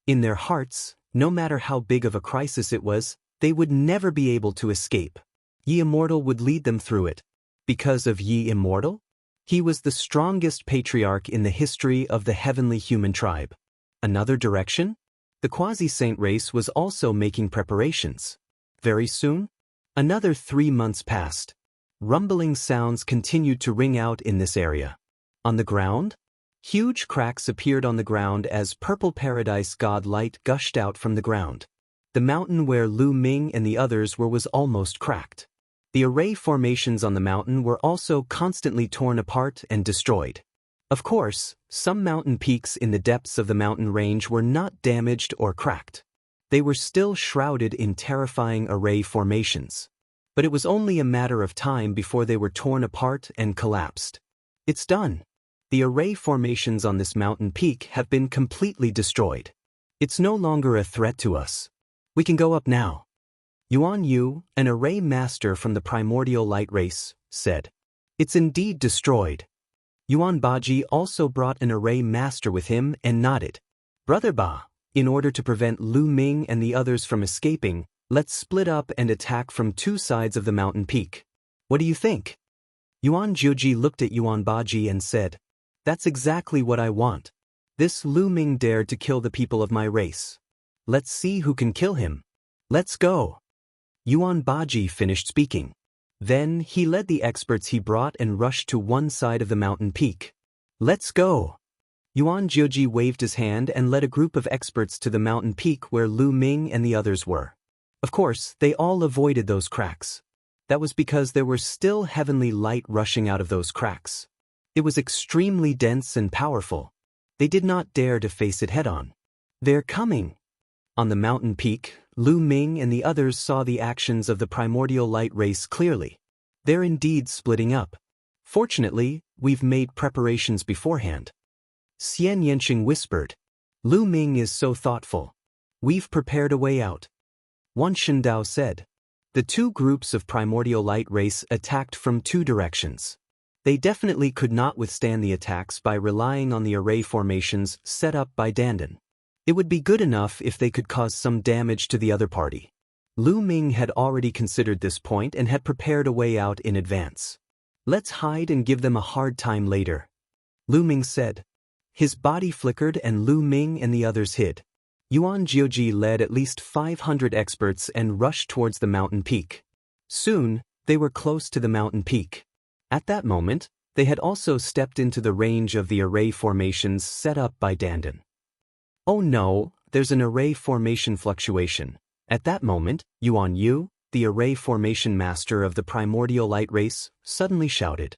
In their hearts, no matter how big of a crisis it was, they would never be able to escape. Yi Immortal would lead them through it. Because of Yi Immortal? He was the strongest patriarch in the history of the heavenly human tribe. Another direction? The quasi-saint race was also making preparations. Very soon? Another 3 months passed. Rumbling sounds continued to ring out in this area. On the ground? Huge cracks appeared on the ground as purple paradise god light gushed out from the ground. The mountain where Lu Ming and the others were was almost cracked. The array formations on the mountain were also constantly torn apart and destroyed. Of course, some mountain peaks in the depths of the mountain range were not damaged or cracked. They were still shrouded in terrifying array formations. But it was only a matter of time before they were torn apart and collapsed. It's done. The array formations on this mountain peak have been completely destroyed. It's no longer a threat to us. We can go up now. Yuan Yu, an array master from the primordial light race, said, "It's indeed destroyed." Yuan Baji also brought an array master with him and nodded. "Brother Ba, in order to prevent Lu Ming and the others from escaping, let's split up and attack from 2 sides of the mountain peak. What do you think?" Yuan Jiuji looked at Yuan Baji and said, "That's exactly what I want. This Lu Ming dared to kill the people of my race. Let's see who can kill him. Let's go." Yuan Baji finished speaking. Then he led the experts he brought and rushed to one side of the mountain peak. "Let's go." Yuan Jiuji waved his hand and led a group of experts to the mountain peak where Lu Ming and the others were. Of course, they all avoided those cracks. That was because there was still heavenly light rushing out of those cracks. It was extremely dense and powerful. They did not dare to face it head-on. "They're coming." On the mountain peak, Lu Ming and the others saw the actions of the primordial light race clearly. They're indeed splitting up. "Fortunately, we've made preparations beforehand," Xian Yanqing whispered. "Lu Ming is so thoughtful. We've prepared a way out," Wan Shindao said. The two groups of primordial light race attacked from two directions. They definitely could not withstand the attacks by relying on the array formations set up by Dandan. It would be good enough if they could cause some damage to the other party. Lu Ming had already considered this point and had prepared a way out in advance. "Let's hide and give them a hard time later," Lu Ming said. His body flickered and Lu Ming and the others hid. Yuan Jioji led at least 500 experts and rushed towards the mountain peak. Soon, they were close to the mountain peak. At that moment, they had also stepped into the range of the array formations set up by Dandan. "Oh no, there's an array formation fluctuation." At that moment, Yuan Yu, the array formation master of the primordial light race, suddenly shouted.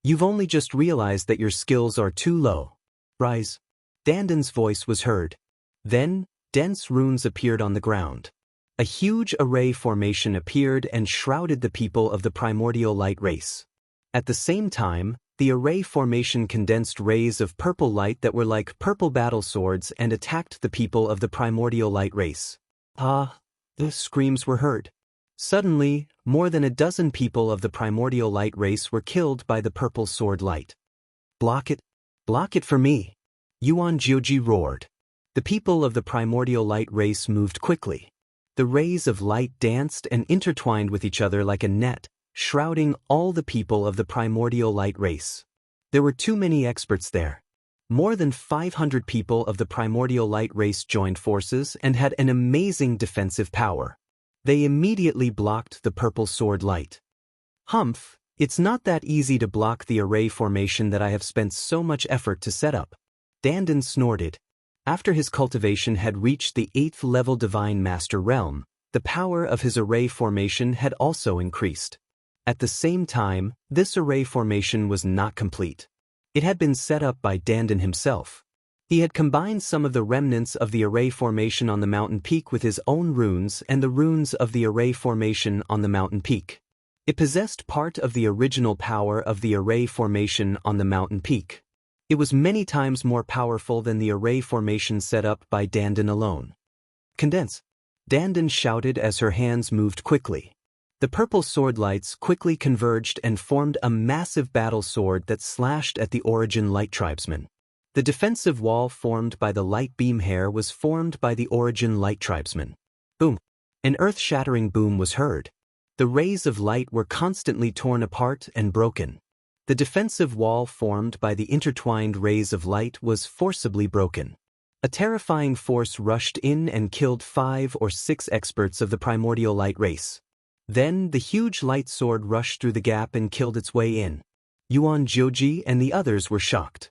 "You've only just realized that your skills are too low. Rise." Dandan's voice was heard. Then, dense runes appeared on the ground. A huge array formation appeared and shrouded the people of the primordial light race. At the same time, the array formation condensed rays of purple light that were like purple battle swords and attacked the people of the primordial light race. "Ah!" The screams were heard. Suddenly, more than a dozen people of the primordial light race were killed by the purple sword light. "Block it! Block it for me!" Yuan Jioji roared. The people of the primordial light race moved quickly. The rays of light danced and intertwined with each other like a net, shrouding all the people of the primordial light race. There were too many experts there. More than 500 people of the primordial light race joined forces and had an amazing defensive power. They immediately blocked the purple sword light. "Humph, it's not that easy to block the array formation that I have spent so much effort to set up," Dandan snorted. After his cultivation had reached the 8th level Divine Master realm, the power of his array formation had also increased. At the same time, this array formation was not complete. It had been set up by Dandan himself. He had combined some of the remnants of the array formation on the mountain peak with his own runes and the runes of the array formation on the mountain peak. It possessed part of the original power of the array formation on the mountain peak. It was many times more powerful than the array formation set up by Dandan alone. "Condense!" Dandan shouted as her hands moved quickly. The purple sword lights quickly converged and formed a massive battle sword that slashed at the Origin Light Tribesmen. The defensive wall formed by the light beam hair was formed by the Origin Light Tribesmen. Boom! An earth-shattering boom was heard. The rays of light were constantly torn apart and broken. The defensive wall formed by the intertwined rays of light was forcibly broken. A terrifying force rushed in and killed 5 or 6 experts of the primordial light race. Then the huge light sword rushed through the gap and killed its way in. Yuan Jioji and the others were shocked.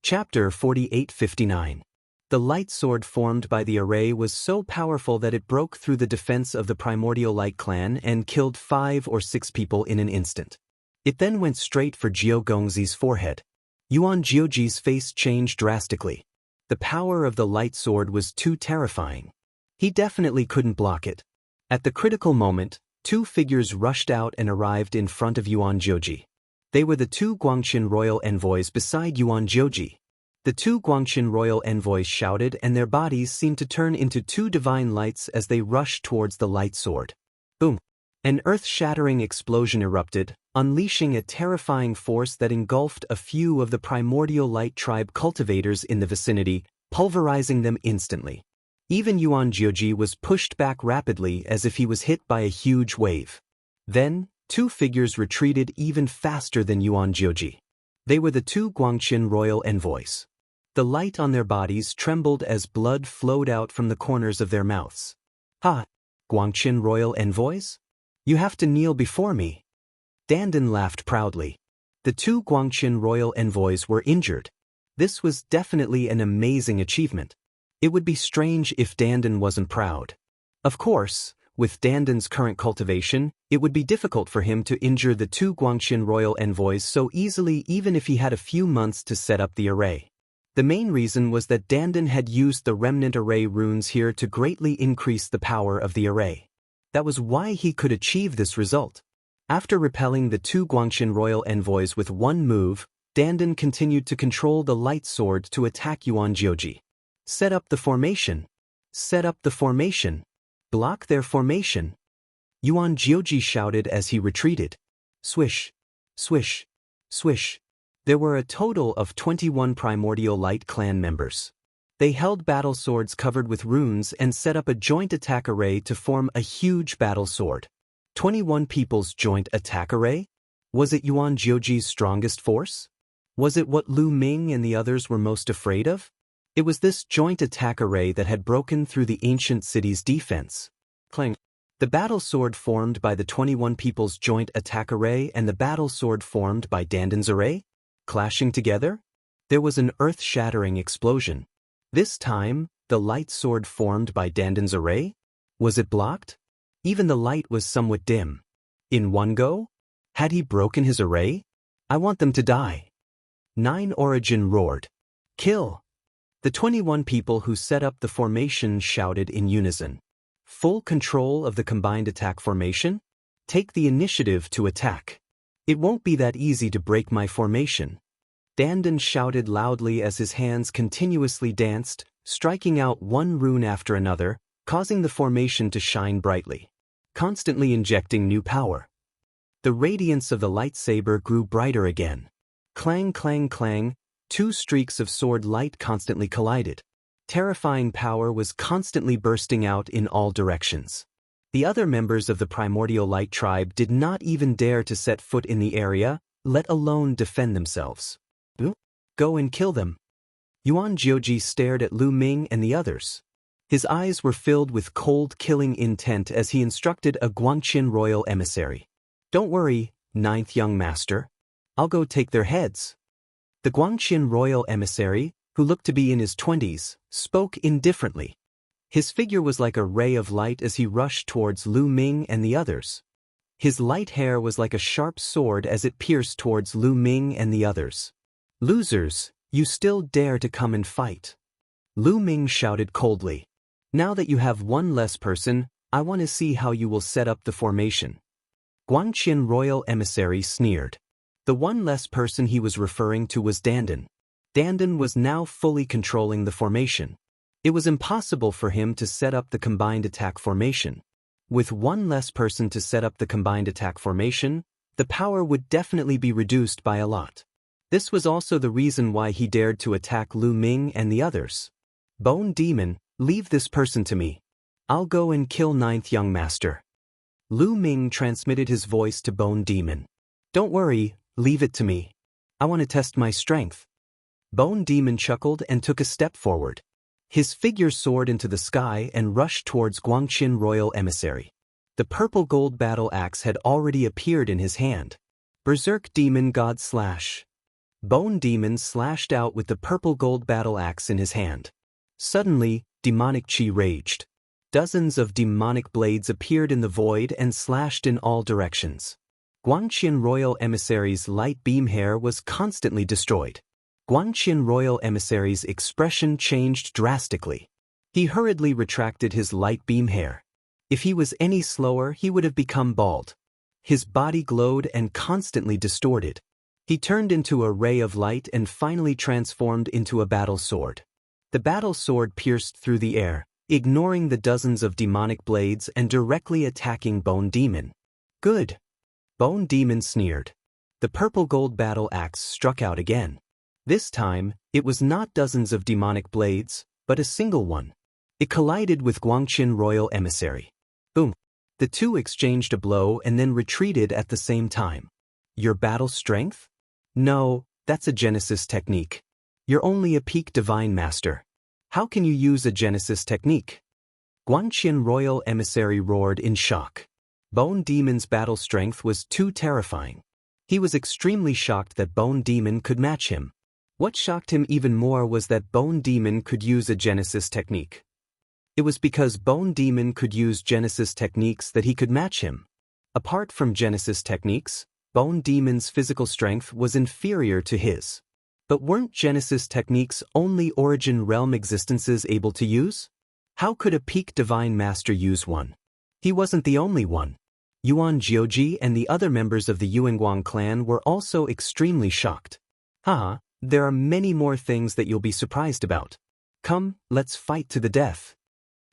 Chapter 4859. The light sword formed by the array was so powerful that it broke through the defense of the primordial light clan and killed 5 or 6 people in an instant. It then went straight for Jiao Gongzi's forehead. Yuan Jioji's face changed drastically. The power of the light sword was too terrifying. He definitely couldn't block it. At the critical moment, 2 figures rushed out and arrived in front of Yuan Jioji. They were the 2 Guangqin royal envoys beside Yuan Jioji. The 2 Guangqin royal envoys shouted and their bodies seemed to turn into 2 divine lights as they rushed towards the light sword. Boom! An earth-shattering explosion erupted, unleashing a terrifying force that engulfed a few of the primordial light tribe cultivators in the vicinity, pulverizing them instantly. Even Yuan Jioji was pushed back rapidly as if he was hit by a huge wave. Then, 2 figures retreated even faster than Yuan Jioji. They were the 2 Guangqin royal envoys. The light on their bodies trembled as blood flowed out from the corners of their mouths. "Ha! Guangqin royal envoys? You have to kneel before me." Dandan laughed proudly. The 2 Guangqin royal envoys were injured. This was definitely an amazing achievement. It would be strange if Dandan wasn't proud. Of course, With Danden's current cultivation, it would be difficult for him to injure the two Guangxin royal envoys so easily even if he had a few months to set up the array. The main reason was that Danden had used the remnant array runes here to greatly increase the power of the array. That was why he could achieve this result. After repelling the two Guangxin royal envoys with one move, Danden continued to control the light sword to attack Yuan Jioji. Set up the formation. Set up the formation. Block their formation. Yuan Jioji shouted as he retreated. Swish. Swish. Swish. There were a total of 21 Primordial Light clan members. They held battle swords covered with runes and set up a joint attack array to form a huge battle sword. 21 people's joint attack array? Was it Yuan Jioji's strongest force? Was it what Lu Ming and the others were most afraid of? It was this joint attack array that had broken through the ancient city's defense. Clang. The battle sword formed by the 21 people's joint attack array and the battle sword formed by Danden's array? Clashing together? There was an earth-shattering explosion. This time, the light sword formed by Danden's array? Was it blocked? Even the light was somewhat dim. In one go? Had he broken his array? I want them to die. 9 Origin roared. Kill! The 21 people who set up the formation shouted in unison. Full control of the combined attack formation? Take the initiative to attack. It won't be that easy to break my formation. Danden shouted loudly as his hands continuously danced, striking out one rune after another, causing the formation to shine brightly, constantly injecting new power. The radiance of the lightsaber grew brighter again. Clang, clang, clang. 2 streaks of sword light constantly collided. Terrifying power was constantly bursting out in all directions. The other members of the Primordial Light tribe did not even dare to set foot in the area, let alone defend themselves. Go and kill them. Yuan Jioji stared at Lu Ming and the others. His eyes were filled with cold killing intent as he instructed a Guangxin royal emissary. Don't worry, 9th young master. I'll go take their heads. The Guangxin royal emissary, who looked to be in his 20s, spoke indifferently. His figure was like a ray of light as he rushed towards Lu Ming and the others. His light hair was like a sharp sword as it pierced towards Lu Ming and the others. Losers, you still dare to come and fight. Lu Ming shouted coldly. Now that you have one less person, I want to see how you will set up the formation. Guangxin royal emissary sneered. The one less person he was referring to was Danden. Danden was now fully controlling the formation. It was impossible for him to set up the combined attack formation. With one less person to set up the combined attack formation, the power would definitely be reduced by a lot. This was also the reason why he dared to attack Lu Ming and the others. Bone Demon, leave this person to me. I'll go and kill 9th young master. Lu Ming transmitted his voice to Bone Demon. Don't worry, leave it to me. I want to test my strength. Bone Demon chuckled and took a step forward. His figure soared into the sky and rushed towards Guangxin royal emissary. The purple gold battle axe had already appeared in his hand. Berserk Demon God Slash. Bone Demon slashed out with the purple gold battle axe in his hand. Suddenly, demonic chi raged. Dozens of demonic blades appeared in the void and slashed in all directions. Guangxin royal emissary's light beam hair was constantly destroyed. Guangxin royal emissary's expression changed drastically. He hurriedly retracted his light beam hair. If he was any slower, he would have become bald. His body glowed and constantly distorted. He turned into a ray of light and finally transformed into a battle sword. The battle sword pierced through the air, ignoring the dozens of demonic blades and directly attacking Bone Demon. Good. Bone Demon sneered. The purple gold battle axe struck out again. This time, it was not dozens of demonic blades, but a single one. It collided with Guangxin royal emissary. Boom. The two exchanged a blow and then retreated at the same time. Your battle strength? No, that's a Genesis technique. You're only a peak divine master. How can you use a Genesis technique? Guangxin royal emissary roared in shock. Bone Demon's battle strength was too terrifying. He was extremely shocked that Bone Demon could match him. What shocked him even more was that Bone Demon could use a Genesis technique. It was because Bone Demon could use Genesis techniques that he could match him. Apart from Genesis techniques, Bone Demon's physical strength was inferior to his. But weren't Genesis techniques only Origin Realm existences able to use? How could a peak Divine Master use one? He wasn't the only one. Yuan Jiuji and the other members of the Yuanguang clan were also extremely shocked. Haha, there are many more things that you'll be surprised about. Come, let's fight to the death.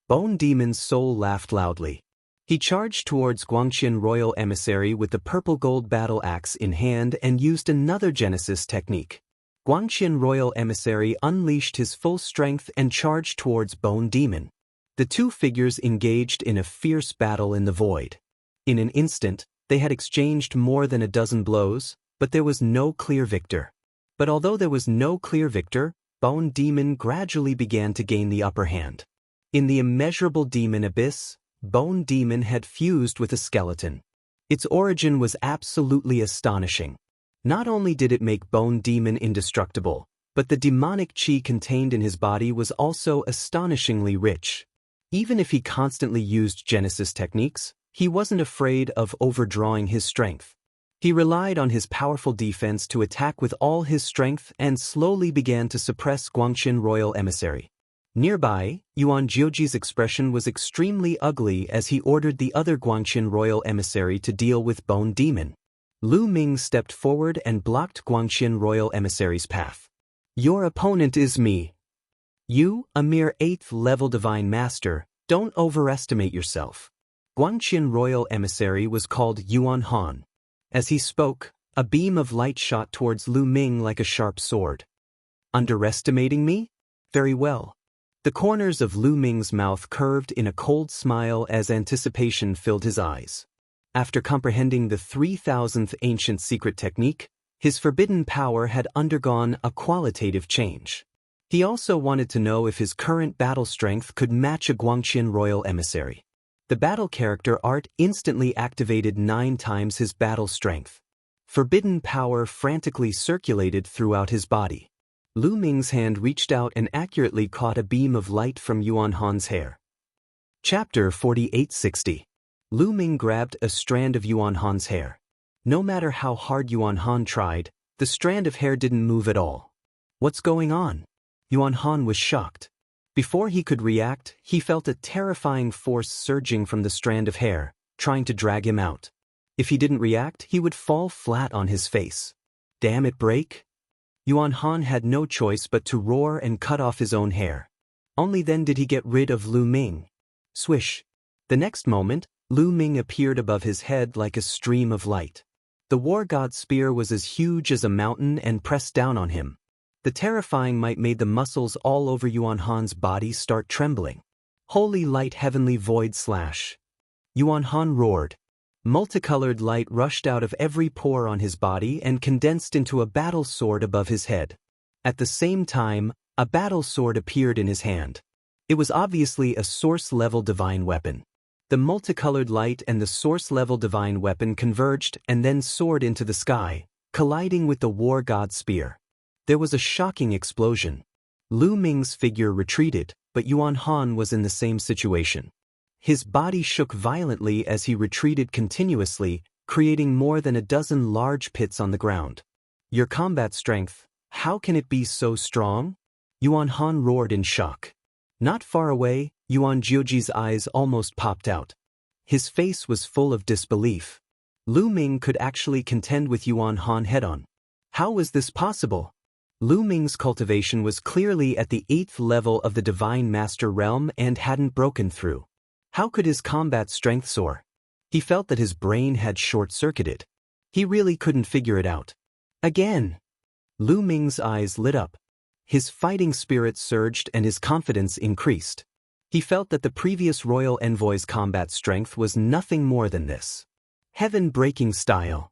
Bone Demon's soul laughed loudly. He charged towards Guangqian Royal Emissary with the purple gold battle axe in hand and used another Genesis technique. Guangqian Royal Emissary unleashed his full strength and charged towards Bone Demon. The two figures engaged in a fierce battle in the void. In an instant, they had exchanged more than a dozen blows, but there was no clear victor. But although there was no clear victor, Bone Demon gradually began to gain the upper hand. In the immeasurable demon abyss, Bone Demon had fused with a skeleton. Its origin was absolutely astonishing. Not only did it make Bone Demon indestructible, but the demonic chi contained in his body was also astonishingly rich. Even if he constantly used Genesis techniques, he wasn't afraid of overdrawing his strength. He relied on his powerful defense to attack with all his strength and slowly began to suppress Guangqian Royal Emissary. Nearby, Yuan Jiuji's expression was extremely ugly as he ordered the other Guangqian Royal Emissary to deal with Bone Demon. Lu Ming stepped forward and blocked Guangqian Royal Emissary's path. Your opponent is me. You, a mere 8th-level Divine Master, don't overestimate yourself. Guangqian Royal Emissary was called Yuan Han. As he spoke, a beam of light shot towards Lu Ming like a sharp sword. Underestimating me? Very well. The corners of Lu Ming's mouth curved in a cold smile as anticipation filled his eyes. After comprehending the 3000th ancient secret technique, his forbidden power had undergone a qualitative change. He also wanted to know if his current battle strength could match a Guangqian Royal Emissary. The battle character art instantly activated 9 times his battle strength. Forbidden power frantically circulated throughout his body. Lu Ming's hand reached out and accurately caught a beam of light from Yuan Han's hair. Chapter 4860. Lu Ming grabbed a strand of Yuan Han's hair. No matter how hard Yuan Han tried, the strand of hair didn't move at all. What's going on? Yuan Han was shocked. Before he could react, he felt a terrifying force surging from the strand of hair, trying to drag him out. If he didn't react, he would fall flat on his face. Damn it, break! Yuan Han had no choice but to roar and cut off his own hair. Only then did he get rid of Lu Ming. Swish! The next moment, Lu Ming appeared above his head like a stream of light. The war god's spear was as huge as a mountain and pressed down on him. The terrifying might made the muscles all over Yuan Han's body start trembling. Holy light, heavenly void slash! Yuan Han roared. Multicolored light rushed out of every pore on his body and condensed into a battle sword above his head. At the same time, a battle sword appeared in his hand. It was obviously a source-level divine weapon. The multicolored light and the source-level divine weapon converged and then soared into the sky, colliding with the war god's spear. There was a shocking explosion. Lu Ming's figure retreated, but Yuan Han was in the same situation. His body shook violently as he retreated continuously, creating more than a dozen large pits on the ground. Your combat strength, how can it be so strong? Yuan Han roared in shock. Not far away, Yuan Jiuji's eyes almost popped out. His face was full of disbelief. Lu Ming could actually contend with Yuan Han head-on. How was this possible? Lu Ming's cultivation was clearly at the 8th level of the Divine Master realm and hadn't broken through. How could his combat strength soar? He felt that his brain had short-circuited. He really couldn't figure it out. Again! Lu Ming's eyes lit up. His fighting spirit surged and his confidence increased. He felt that the previous royal envoy's combat strength was nothing more than this. Heaven-breaking style.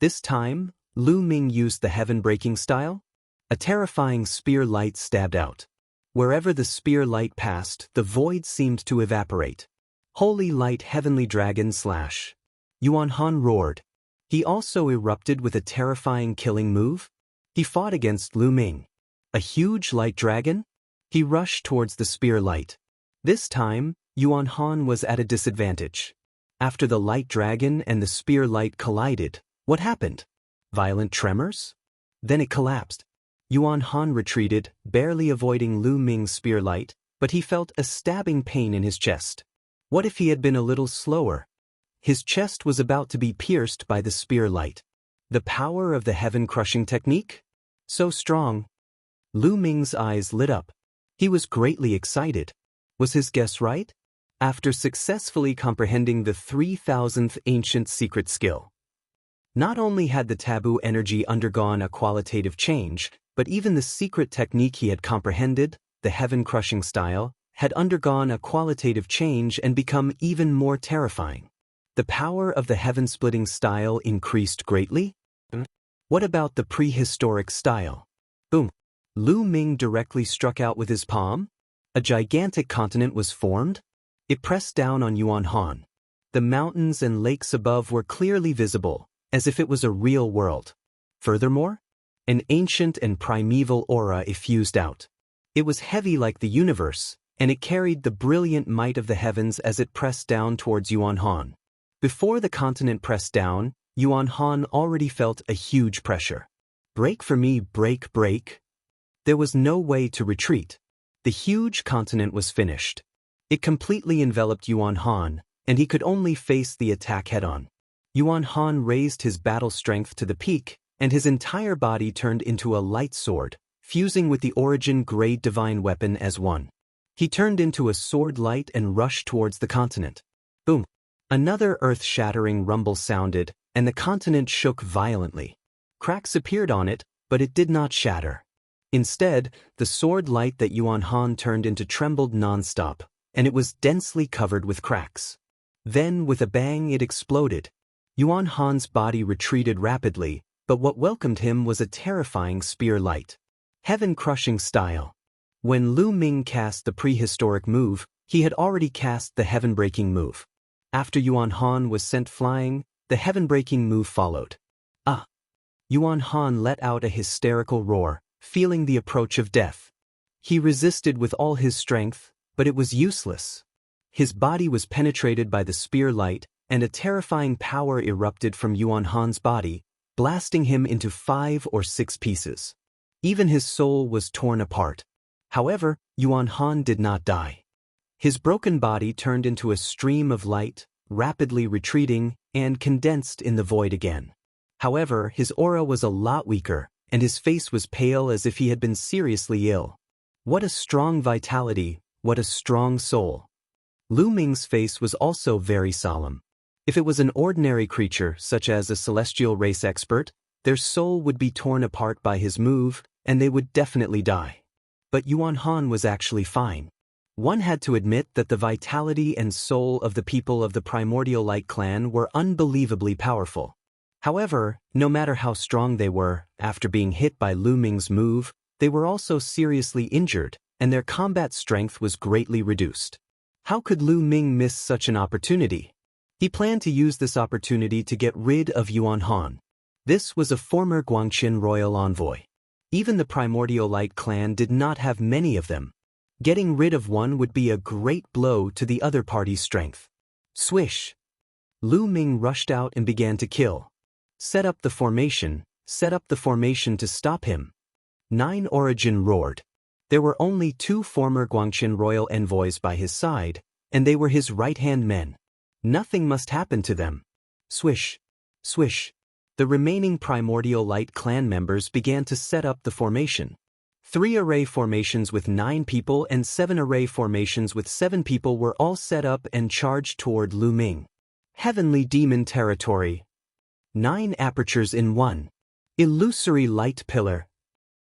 This time, Lu Ming used the heaven-breaking style. A terrifying spear light stabbed out. Wherever the spear light passed, the void seemed to evaporate. Holy light, heavenly dragon slash! Yuan Han roared. He also erupted with a terrifying killing move. He fought against Lu Ming. A huge light dragon? He rushed towards the spear light. This time, Yuan Han was at a disadvantage. After the light dragon and the spear light collided, what happened? Violent tremors? Then it collapsed. Yuan Han retreated, barely avoiding Lu Ming's spear light, but he felt a stabbing pain in his chest. What if he had been a little slower? His chest was about to be pierced by the spear light. The power of the heaven-crushing technique? So strong. Lu Ming's eyes lit up. He was greatly excited. Was his guess right? After successfully comprehending the 3,000th ancient secret skill. Not only had the taboo energy undergone a qualitative change, but even the secret technique he had comprehended, the heaven-crushing style, had undergone a qualitative change and become even more terrifying. The power of the heaven-splitting style increased greatly? What about the prehistoric style? Boom! Lu Ming directly struck out with his palm. A gigantic continent was formed. It pressed down on Yuan Han. The mountains and lakes above were clearly visible, as if it was a real world. Furthermore, an ancient and primeval aura effused out. It was heavy like the universe, and it carried the brilliant might of the heavens as it pressed down towards Yuan Han. Before the continent pressed down, Yuan Han already felt a huge pressure. Break for me, break, break. There was no way to retreat. The huge continent was finished. It completely enveloped Yuan Han, and he could only face the attack head-on. Yuan Han raised his battle strength to the peak, and his entire body turned into a light sword, fusing with the origin grade divine weapon as one. He turned into a sword light and rushed towards the continent. Boom! Another earth-shattering rumble sounded, and the continent shook violently. Cracks appeared on it, but it did not shatter. Instead, the sword light that Yuan Han turned into trembled non-stop, and it was densely covered with cracks. Then, with a bang, it exploded. Yuan Han's body retreated rapidly, but what welcomed him was a terrifying spear light. Heaven-crushing style. When Lu Ming cast the prehistoric move, he had already cast the heaven-breaking move. After Yuan Han was sent flying, the heaven-breaking move followed. Ah! Yuan Han let out a hysterical roar, feeling the approach of death. He resisted with all his strength, but it was useless. His body was penetrated by the spear light, and a terrifying power erupted from Yuan Han's body, blasting him into 5 or 6 pieces. Even his soul was torn apart. However, Yuan Han did not die. His broken body turned into a stream of light, rapidly retreating, and condensed in the void again. However, his aura was a lot weaker, and his face was pale as if he had been seriously ill. What a strong vitality, what a strong soul. Lu Ming's face was also very solemn. If it was an ordinary creature, such as a celestial race expert, their soul would be torn apart by his move, and they would definitely die. But Yuan Han was actually fine. One had to admit that the vitality and soul of the people of the Primordial Light clan were unbelievably powerful. However, no matter how strong they were, after being hit by Lu Ming's move, they were also seriously injured, and their combat strength was greatly reduced. How could Lu Ming miss such an opportunity? He planned to use this opportunity to get rid of Yuan Han. This was a former Guangqian royal envoy. Even the Primordial Light clan did not have many of them. Getting rid of one would be a great blow to the other party's strength. Swish! Lu Ming rushed out and began to kill. Set up the formation to stop him. 9 Origin roared. There were only 2 former Guangqian royal envoys by his side, and they were his right-hand men. Nothing must happen to them. Swish! Swish! The remaining Primordial Light clan members began to set up the formation. 3 array formations with 9 people and 7 array formations with 7 people were all set up and charged toward Lu Ming. Heavenly Demon Territory. 9 apertures in 1. Illusory Light Pillar.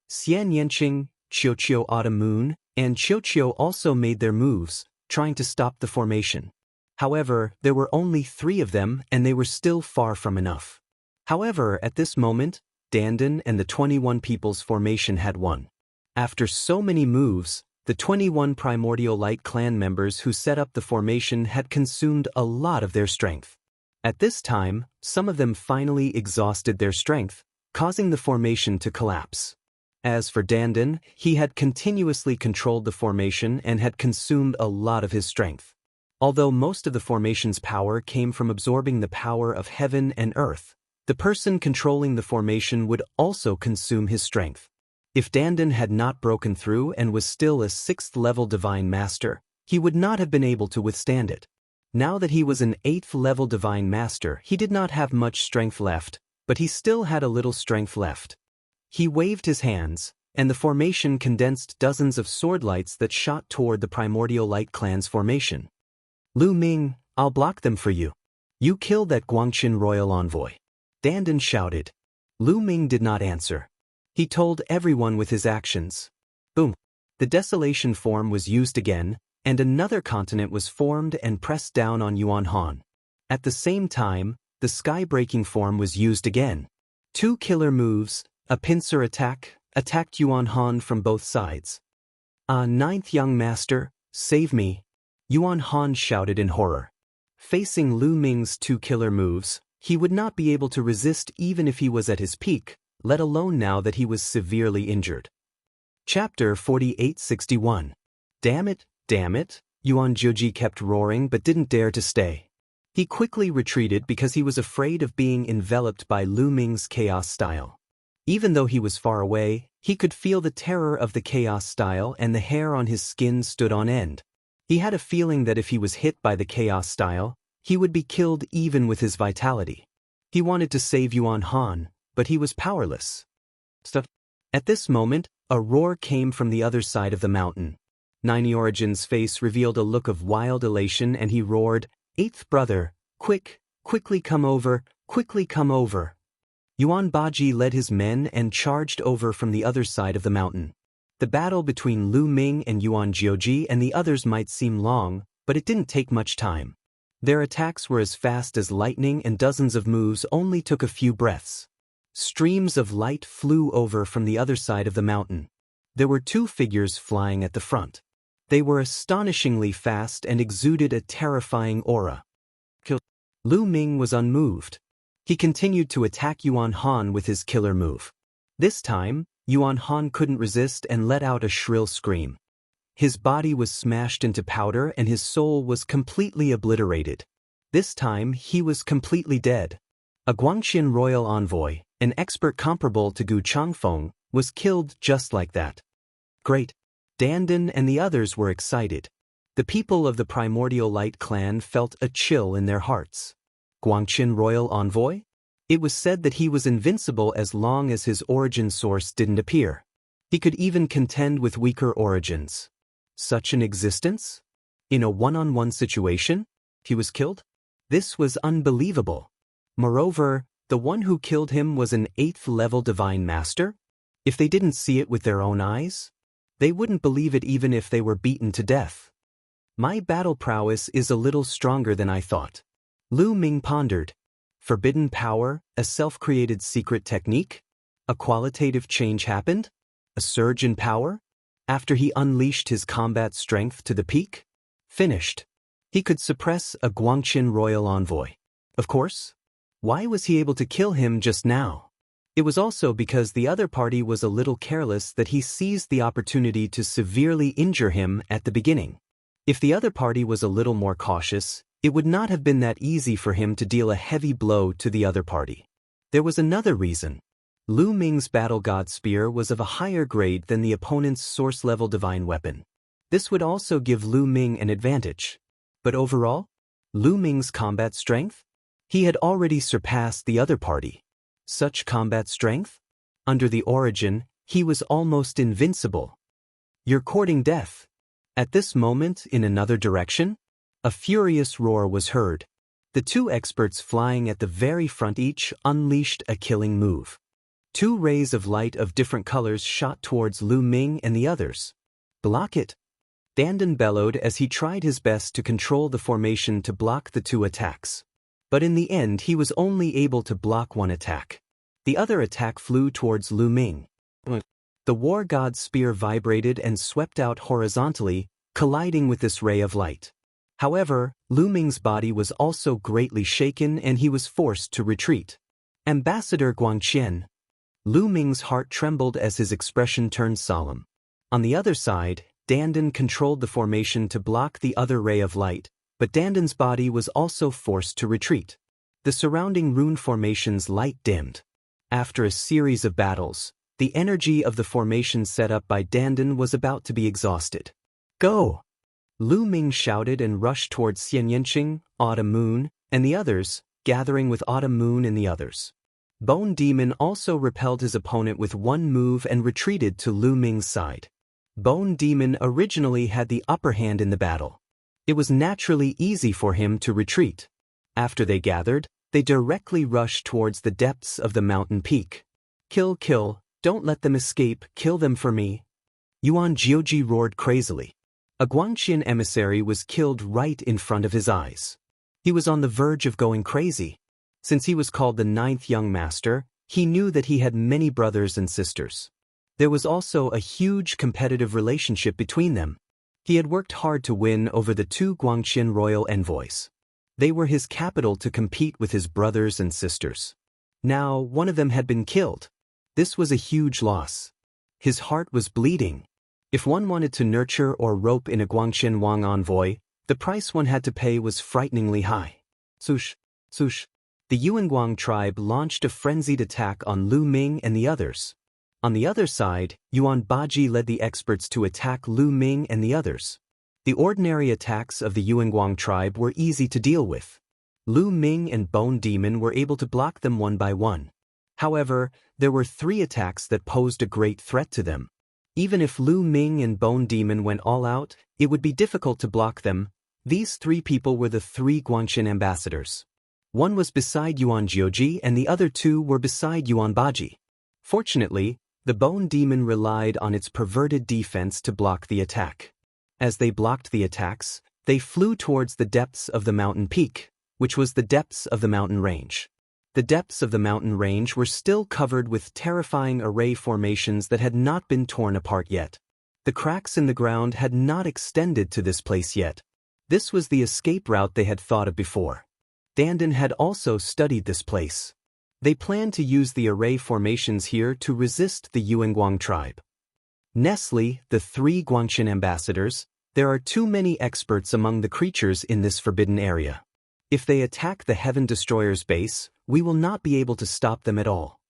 Xian Yanqing, Qiuqiu Autumn Moon, and Qiuqiu also made their moves, trying to stop the formation. However, there were only 3 of them and they were still far from enough. However, at this moment, Dandan and the 21 People's formation had won. After so many moves, the 21 Primordial Light clan members who set up the formation had consumed a lot of their strength. At this time, some of them finally exhausted their strength, causing the formation to collapse. As for Dandan, he had continuously controlled the formation and had consumed a lot of his strength. Although most of the formation's power came from absorbing the power of heaven and earth, the person controlling the formation would also consume his strength. If Dandan had not broken through and was still a 6th-level divine master, he would not have been able to withstand it. Now that he was an 8th-level divine master, he did not have much strength left, but he still had a little strength left. He waved his hands, and the formation condensed dozens of sword lights that shot toward the Primordial Light Clan's formation. Lu Ming, I'll block them for you. You killed that Guangxin royal envoy. Dandan shouted. Lu Ming did not answer. He told everyone with his actions. Boom. The desolation form was used again, and another continent was formed and pressed down on Yuan Han. At the same time, the sky-breaking form was used again. 2 killer moves, a pincer attack, attacked Yuan Han from both sides. Ninth young master, save me. Yuan Han shouted in horror. Facing Lu Ming's 2 killer moves, he would not be able to resist even if he was at his peak, let alone now that he was severely injured. Chapter 4861. Damn it, Yuan Zhuji kept roaring but didn't dare to stay. He quickly retreated because he was afraid of being enveloped by Lu Ming's chaos style. Even though he was far away, he could feel the terror of the chaos style and the hair on his skin stood on end. He had a feeling that if he was hit by the chaos style, he would be killed even with his vitality. He wanted to save Yuan Han, but he was powerless. At this moment, a roar came from the other side of the mountain. Nine Origin's face revealed a look of wild elation and he roared, "Eighth brother, quickly come over, quickly come over." Yuan Baji led his men and charged over from the other side of the mountain. The battle between Lu Ming and Yuan Zhuji and the others might seem long, but it didn't take much time. Their attacks were as fast as lightning and dozens of moves only took a few breaths. Streams of light flew over from the other side of the mountain. There were 2 figures flying at the front. They were astonishingly fast and exuded a terrifying aura. Lu Ming was unmoved. He continued to attack Yuan Han with his killer move. This time, Yuan Han couldn't resist and let out a shrill scream. His body was smashed into powder and his soul was completely obliterated. This time, he was completely dead. A Guangxin royal envoy, an expert comparable to Gu Changfeng, was killed just like that. Great. Dandan and the others were excited. The people of the Primordial Light Clan felt a chill in their hearts. Guangxin royal envoy? It was said that he was invincible as long as his origin source didn't appear. He could even contend with weaker origins. Such an existence? In a one-on-one situation? He was killed? This was unbelievable. Moreover, the one who killed him was an 8th-level divine master? If they didn't see it with their own eyes, they wouldn't believe it even if they were beaten to death. My battle prowess is a little stronger than I thought. Lu Ming pondered. Forbidden power, a self-created secret technique? A qualitative change happened? A surge in power? After he unleashed his combat strength to the peak? Finished. He could suppress a Guangxin royal envoy. Of course. Why was he able to kill him just now? It was also because the other party was a little careless that he seized the opportunity to severely injure him at the beginning. If the other party was a little more cautious, it would not have been that easy for him to deal a heavy blow to the other party. There was another reason. Lu Ming's Battle God Spear was of a higher grade than the opponent's source-level divine weapon. This would also give Lu Ming an advantage. But overall, Lu Ming's combat strength? He had already surpassed the other party. Such combat strength? Under the origin, he was almost invincible. You're courting death. At this moment, in another direction, a furious roar was heard. The 2 experts flying at the very front each unleashed a killing move. 2 rays of light of different colors shot towards Lu Ming and the others. Block it. Dandan bellowed as he tried his best to control the formation to block the 2 attacks. But in the end he was only able to block 1 attack. The other attack flew towards Lu Ming. The War God's spear vibrated and swept out horizontally, colliding with this ray of light. However, Lu Ming's body was also greatly shaken and he was forced to retreat. Ambassador Guangxian. Lu Ming's heart trembled as his expression turned solemn. On the other side, Dandan controlled the formation to block the other ray of light, but Dandan's body was also forced to retreat. The surrounding rune formation's light dimmed. After a series of battles, the energy of the formation set up by Dandan was about to be exhausted. Go! Lu Ming shouted and rushed towards Xian Yanqing, Autumn Moon, and the others, gathering with Autumn Moon and the others. Bone Demon also repelled his opponent with one move and retreated to Lu Ming's side. Bone Demon originally had the upper hand in the battle. It was naturally easy for him to retreat. After they gathered, they directly rushed towards the depths of the mountain peak. Kill, kill, don't let them escape, kill them for me. Yuan Jiuji roared crazily. A Guangqian emissary was killed right in front of his eyes. He was on the verge of going crazy. Since he was called the 9th young master, he knew that he had many brothers and sisters. There was also a huge competitive relationship between them. He had worked hard to win over the 2 Guangqian royal envoys. They were his capital to compete with his brothers and sisters. Now, one of them had been killed. This was a huge loss. His heart was bleeding. If one wanted to nurture or rope in a Guangqian Wang envoy, the price one had to pay was frighteningly high. Sush, sush. The Yuanguang tribe launched a frenzied attack on Lu Ming and the others. On the other side, Yuan Baji led the experts to attack Lu Ming and the others. The ordinary attacks of the Yuanguang tribe were easy to deal with. Lu Ming and Bone Demon were able to block them one by one. However, there were 3 attacks that posed a great threat to them. Even if Lu Ming and Bone Demon went all out, it would be difficult to block them. These 3 people were the 3 Guangqian ambassadors. One was beside Yuan Jiuji and the other 2 were beside Yuan Baji. Fortunately, the Bone Demon relied on its perverted defense to block the attack. As they blocked the attacks, they flew towards the depths of the mountain peak, which was the depths of the mountain range. The depths of the mountain range were still covered with terrifying array formations that had not been torn apart yet. The cracks in the ground had not extended to this place yet. This was the escape route they had thought of before. Dandan had also studied this place. They planned to use the array formations here to resist the Yuanguang tribe. Nestle, the 3 Guangqian ambassadors, there are too many experts among the creatures in this forbidden area. If they attack the Heaven Destroyer's base, we will not be able to stop them at all.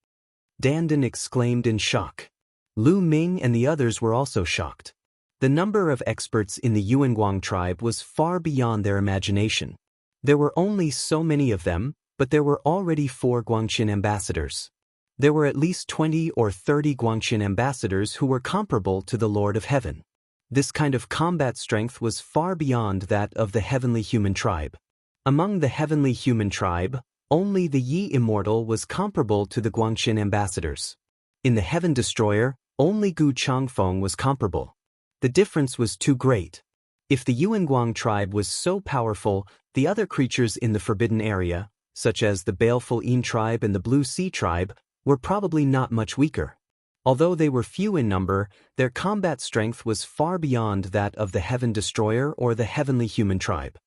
Dandan exclaimed in shock. Lu Ming and the others were also shocked. The number of experts in the Yuanguang tribe was far beyond their imagination. There were only so many of them, but there were already 4 Guangqian ambassadors. There were at least 20 or 30 Guangqian ambassadors who were comparable to the Lord of Heaven. This kind of combat strength was far beyond that of the heavenly human tribe. Among the heavenly human tribe, only the Yi Immortal was comparable to the Guangqian ambassadors. In the Heaven Destroyer, only Gu Changfeng was comparable. The difference was too great. If the Yuanguang tribe was so powerful, the other creatures in the forbidden area, such as the Baleful Yin tribe and the Blue Sea tribe, were probably not much weaker. Although they were few in number, their combat strength was far beyond that of the Heaven Destroyer or the heavenly human tribe.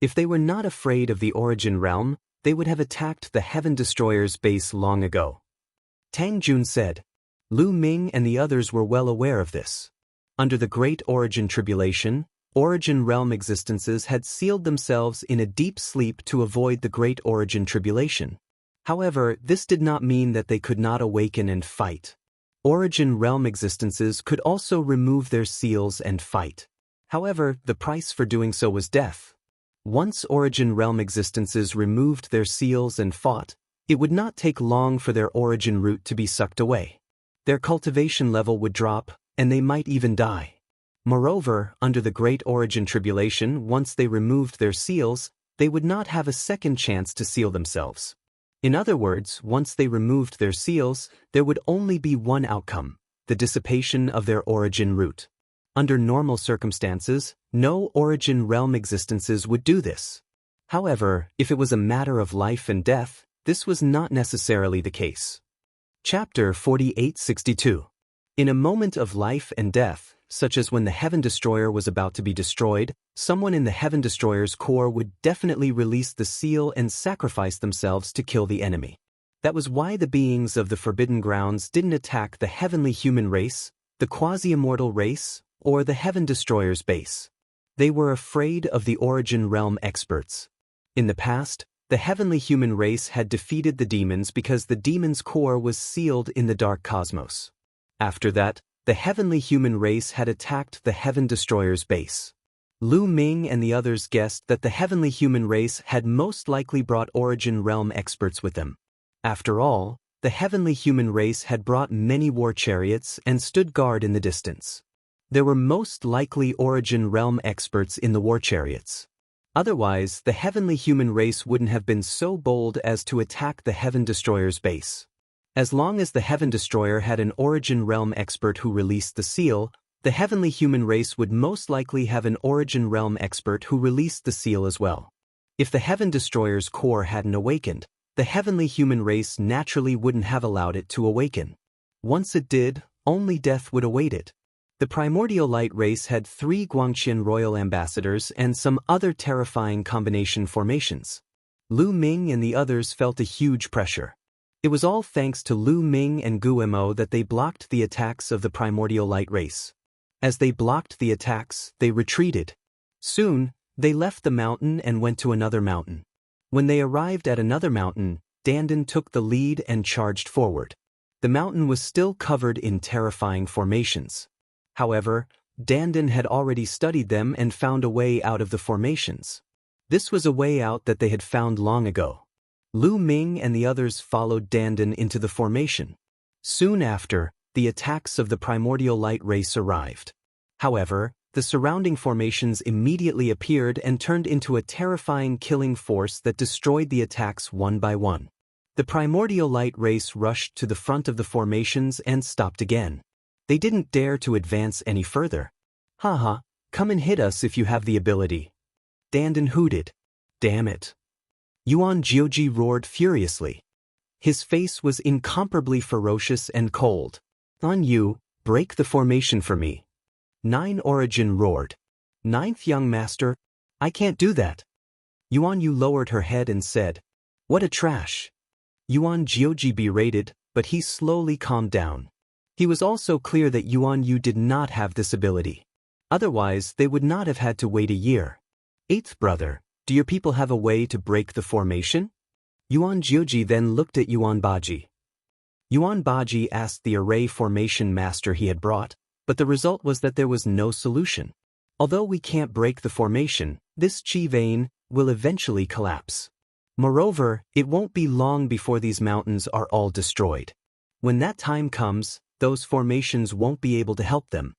If they were not afraid of the Origin Realm, they would have attacked the Heaven Destroyer's base long ago. Tang Jun said. Lu Ming and the others were well aware of this. Under the Great Origin Tribulation, Origin Realm existences had sealed themselves in a deep sleep to avoid the Great Origin Tribulation. However, this did not mean that they could not awaken and fight. Origin Realm existences could also remove their seals and fight. However, the price for doing so was death. Once Origin Realm existences removed their seals and fought, it would not take long for their origin root to be sucked away. Their cultivation level would drop, and they might even die. Moreover, under the Great Origin Tribulation, once they removed their seals, they would not have a second chance to seal themselves. In other words, once they removed their seals, there would only be one outcome, the dissipation of their origin root. Under normal circumstances, no Origin Realm existences would do this. However, if it was a matter of life and death, this was not necessarily the case. Chapter 4862. In a moment of life and death, such as when the Heaven Destroyer was about to be destroyed, someone in the Heaven Destroyer's core would definitely release the seal and sacrifice themselves to kill the enemy. That was why the beings of the Forbidden Grounds didn't attack the heavenly human race, the quasi-immortal race, or the Heaven Destroyer's base. They were afraid of the Origin Realm experts. In the past, the heavenly human race had defeated the demons because the demons' core was sealed in the dark cosmos. After that, the heavenly human race had attacked the Heaven Destroyer's base. Lu Ming and the others guessed that the heavenly human race had most likely brought Origin Realm experts with them. After all, the heavenly human race had brought many war chariots and stood guard in the distance. There were most likely Origin Realm experts in the war chariots. Otherwise, the heavenly human race wouldn't have been so bold as to attack the Heaven Destroyer's base. As long as the Heaven Destroyer had an Origin Realm expert who released the seal, the heavenly human race would most likely have an Origin Realm expert who released the seal as well. If the Heaven Destroyer's core hadn't awakened, the heavenly human race naturally wouldn't have allowed it to awaken. Once it did, only death would await it. The primordial light race had 3 Guangqian royal ambassadors and some other terrifying combination formations. Lu Ming and the others felt a huge pressure. It was all thanks to Lu Ming and Gu Mo that they blocked the attacks of the primordial light race. As they blocked the attacks, they retreated. Soon, they left the mountain and went to another mountain. When they arrived at another mountain, Dandan took the lead and charged forward. The mountain was still covered in terrifying formations. However, Dandan had already studied them and found a way out of the formations. This was a way out that they had found long ago. Lu Ming and the others followed Dandan into the formation. Soon after, the attacks of the primordial light race arrived. However, the surrounding formations immediately appeared and turned into a terrifying killing force that destroyed the attacks one by one. The primordial light race rushed to the front of the formations and stopped again. They didn't dare to advance any further. Haha, come and hit us if you have the ability. Dandan hooted. Damn it. Yuan Jiuji roared furiously. His face was incomparably ferocious and cold. On you, break the formation for me. 9 Origin roared. 9th young master, I can't do that. Yuan Yu lowered her head and said, what a trash. Yuan Jiuji berated, but he slowly calmed down. He was also clear that Yuan Yu did not have this ability. Otherwise, they would not have had to wait a year. 8th brother, do your people have a way to break the formation? Yuan Jiuji then looked at Yuan Baji. Yuan Baji asked the array formation master he had brought, but the result was that there was no solution. Although we can't break the formation, this chi vein will eventually collapse. Moreover, it won't be long before these mountains are all destroyed. When that time comes, those formations won't be able to help them.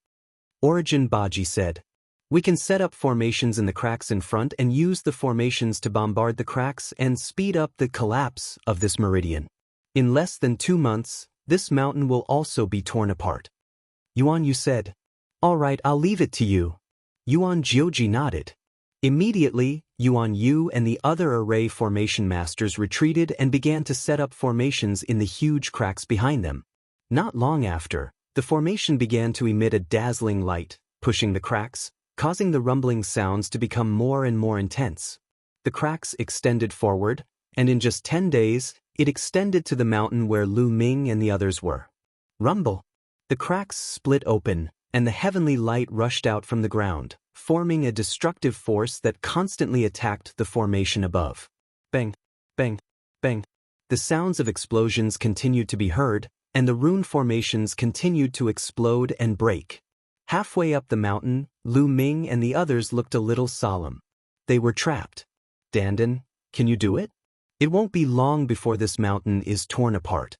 Origin Baji said, we can set up formations in the cracks in front and use the formations to bombard the cracks and speed up the collapse of this meridian. In less than 2 months, this mountain will also be torn apart. Yuan Yu said, all right, I'll leave it to you. Yuan Jiuji nodded. Immediately, Yuan Yu and the other array formation masters retreated and began to set up formations in the huge cracks behind them. Not long after, the formation began to emit a dazzling light, pushing the cracks, causing the rumbling sounds to become more and more intense. The cracks extended forward, and in just 10 days, it extended to the mountain where Lu Ming and the others were. Rumble! The cracks split open, and the heavenly light rushed out from the ground, forming a destructive force that constantly attacked the formation above. Bang! Bang! Bang! The sounds of explosions continued to be heard, and the rune formations continued to explode and break. Halfway up the mountain, Lu Ming and the others looked a little solemn. They were trapped. Dandan, can you do it? It won't be long before this mountain is torn apart.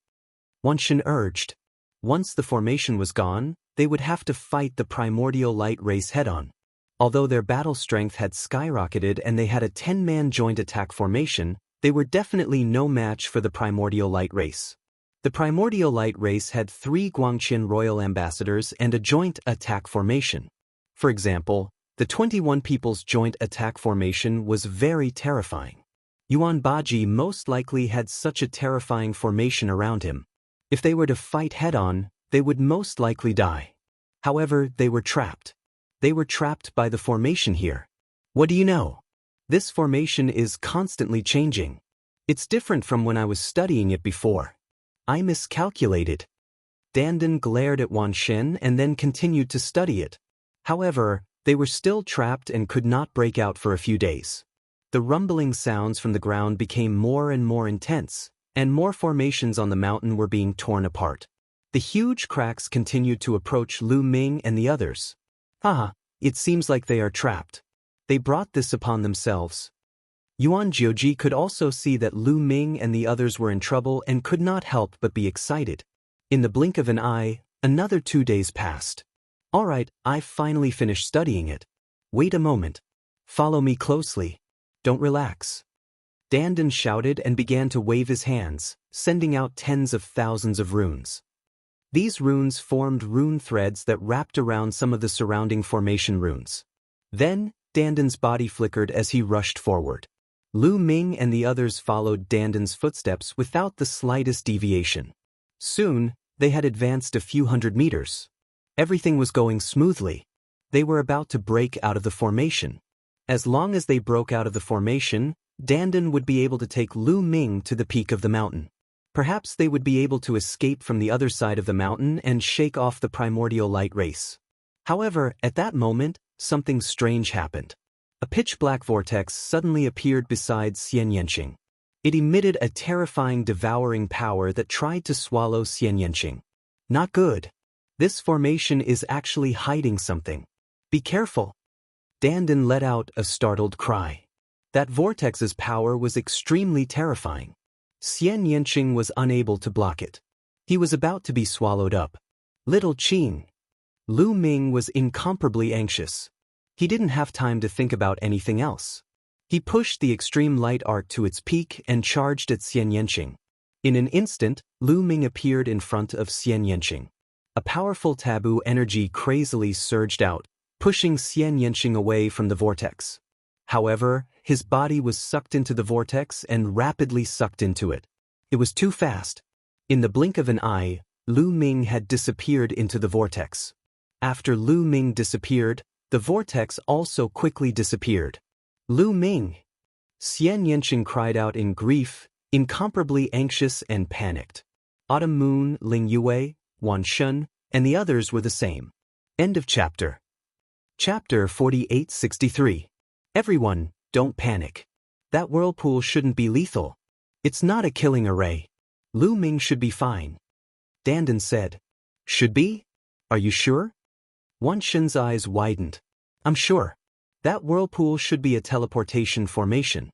Wanshin urged. Once the formation was gone, they would have to fight the primordial light race head-on. Although their battle strength had skyrocketed and they had a 10-man joint attack formation, they were definitely no match for the primordial light race. The primordial light race had 3 Guangqian royal ambassadors and a joint attack formation. For example, the 21 people's joint attack formation was very terrifying. Yuan Baji most likely had such a terrifying formation around him. If they were to fight head-on, they would most likely die. However, they were trapped. They were trapped by the formation here. What do you know? This formation is constantly changing. It's different from when I was studying it before. I miscalculated. Dandan glared at Wan Shen and then continued to study it. However, they were still trapped and could not break out for a few days. The rumbling sounds from the ground became more and more intense, and more formations on the mountain were being torn apart. The huge cracks continued to approach Lu Ming and the others. Haha, it seems like they are trapped. They brought this upon themselves. Yuan Jiuji could also see that Lu Ming and the others were in trouble and could not help but be excited. In the blink of an eye, another 2 days passed. Alright, I've finally finished studying it. Wait a moment. Follow me closely. Don't relax. Dandan shouted and began to wave his hands, sending out tens of thousands of runes. These runes formed rune threads that wrapped around some of the surrounding formation runes. Then, Dandan's body flickered as he rushed forward. Lu Ming and the others followed Dandan's footsteps without the slightest deviation. Soon, they had advanced a few hundred meters. Everything was going smoothly. They were about to break out of the formation. As long as they broke out of the formation, Dandan would be able to take Lu Ming to the peak of the mountain. Perhaps they would be able to escape from the other side of the mountain and shake off the primordial light race. However, at that moment, something strange happened. A pitch-black vortex suddenly appeared beside Xian Yanqing. It emitted a terrifying devouring power that tried to swallow Xian Yanqing. Not good. This formation is actually hiding something. Be careful. Dandan let out a startled cry. That vortex's power was extremely terrifying. Xian Yanqing was unable to block it. He was about to be swallowed up. Little Qing. Lu Ming was incomparably anxious. He didn't have time to think about anything else. He pushed the extreme light arc to its peak and charged at Xian Yanqing. In an instant, Lu Ming appeared in front of Xian Yanqing. A powerful taboo energy crazily surged out, pushing Xian Yanqing away from the vortex. However, his body was sucked into the vortex and rapidly sucked into it. It was too fast. In the blink of an eye, Lu Ming had disappeared into the vortex. After Lu Ming disappeared, the vortex also quickly disappeared. Lu Ming! Xian Yanqing cried out in grief, incomparably anxious and panicked. Autumn Moon, Ling Yue, Wan Shun, and the others were the same. End of chapter. Chapter 4863. Everyone, don't panic. That whirlpool shouldn't be lethal. It's not a killing array. Lu Ming should be fine. Dandan said. Should be? Are you sure? Wan Shun's eyes widened. I'm sure. That whirlpool should be a teleportation formation.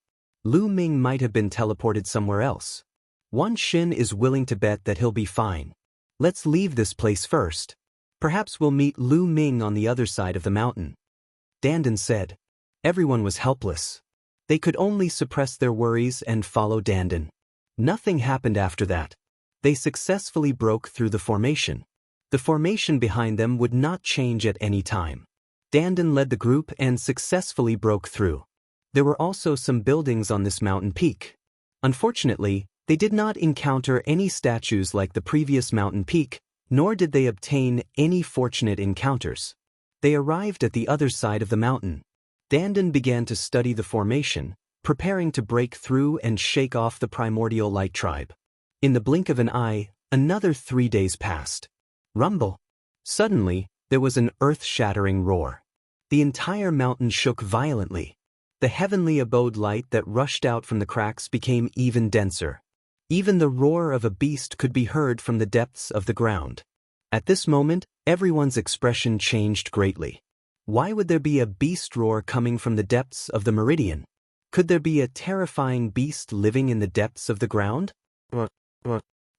Lu Ming might have been teleported somewhere else. Wan Shun is willing to bet that he'll be fine. Let's leave this place first. Perhaps we'll meet Lu Ming on the other side of the mountain. Dandan said. Everyone was helpless. They could only suppress their worries and follow Dandan. Nothing happened after that. They successfully broke through the formation. The formation behind them would not change at any time. Dandan led the group and successfully broke through. There were also some buildings on this mountain peak. Unfortunately, they did not encounter any statues like the previous mountain peak, nor did they obtain any fortunate encounters. They arrived at the other side of the mountain. Dandan began to study the formation, preparing to break through and shake off the primordial light tribe. In the blink of an eye, another 3 days passed. Rumble! Suddenly, there was an earth-shattering roar. The entire mountain shook violently. The heavenly abode light that rushed out from the cracks became even denser. Even the roar of a beast could be heard from the depths of the ground. At this moment, everyone's expression changed greatly. Why would there be a beast roar coming from the depths of the meridian? Could there be a terrifying beast living in the depths of the ground?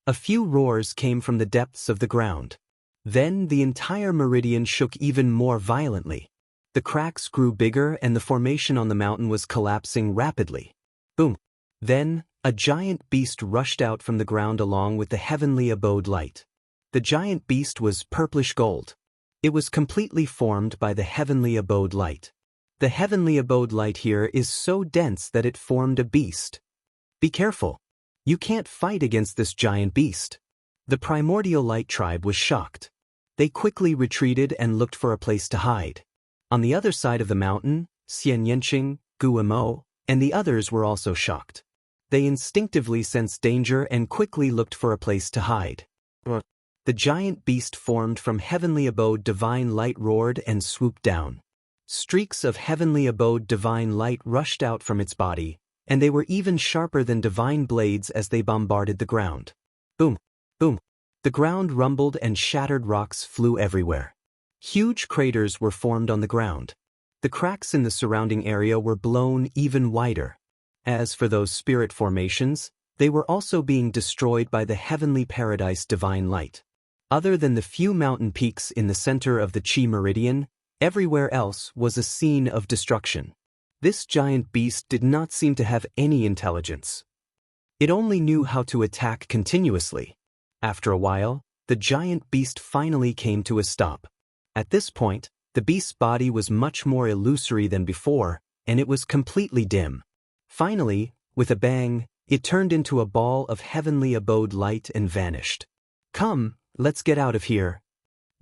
A few roars came from the depths of the ground. Then the entire meridian shook even more violently. The cracks grew bigger and the formation on the mountain was collapsing rapidly. Boom! Then, a giant beast rushed out from the ground along with the heavenly abode light. The giant beast was purplish gold. It was completely formed by the heavenly abode light. The heavenly abode light here is so dense that it formed a beast. Be careful. You can't fight against this giant beast. The primordial light tribe was shocked. They quickly retreated and looked for a place to hide. On the other side of the mountain, Xian Yanqing, Guo Mo, and the others were also shocked. They instinctively sensed danger and quickly looked for a place to hide. The giant beast formed from heavenly abode divine light roared and swooped down. Streaks of heavenly abode divine light rushed out from its body, and they were even sharper than divine blades as they bombarded the ground. Boom! Boom! The ground rumbled and shattered rocks flew everywhere. Huge craters were formed on the ground. The cracks in the surrounding area were blown even wider. As for those spirit formations, they were also being destroyed by the heavenly paradise divine light. Other than the few mountain peaks in the center of the Chi Meridian, everywhere else was a scene of destruction. This giant beast did not seem to have any intelligence. It only knew how to attack continuously. After a while, the giant beast finally came to a stop. At this point, the beast's body was much more illusory than before, and it was completely dim. Finally, with a bang, it turned into a ball of heavenly abode light and vanished. "Come, let's get out of here."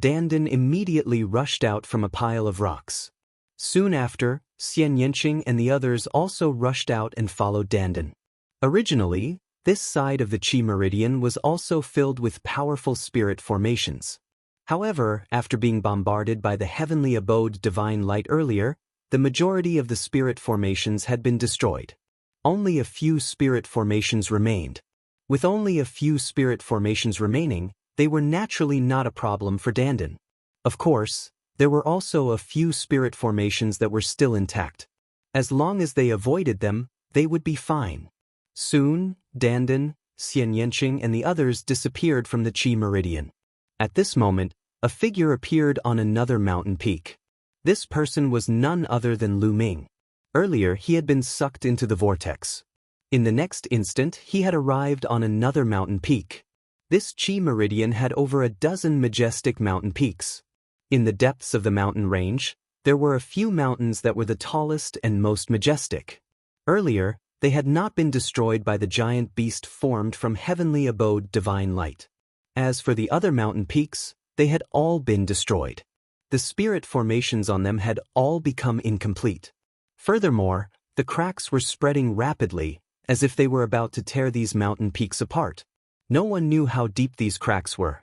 Dandan immediately rushed out from a pile of rocks. Soon after, Xian Yanqing and the others also rushed out and followed Dandan. Originally, this side of the Chi Meridian was also filled with powerful spirit formations. However, after being bombarded by the heavenly abode divine light earlier, the majority of the spirit formations had been destroyed. Only a few spirit formations remained. With only a few spirit formations remaining, they were naturally not a problem for Dandan. Of course, there were also a few spirit formations that were still intact. As long as they avoided them, they would be fine. Soon, Dandan, Xian Yanqing and the others disappeared from the Chi Meridian. At this moment, a figure appeared on another mountain peak. This person was none other than Lu Ming. Earlier, he had been sucked into the vortex. In the next instant, he had arrived on another mountain peak. This Chi Meridian had over a dozen majestic mountain peaks. In the depths of the mountain range, there were a few mountains that were the tallest and most majestic. Earlier, they had not been destroyed by the giant beast formed from heavenly abode divine light. As for the other mountain peaks, they had all been destroyed. The spirit formations on them had all become incomplete. Furthermore, the cracks were spreading rapidly, as if they were about to tear these mountain peaks apart. No one knew how deep these cracks were.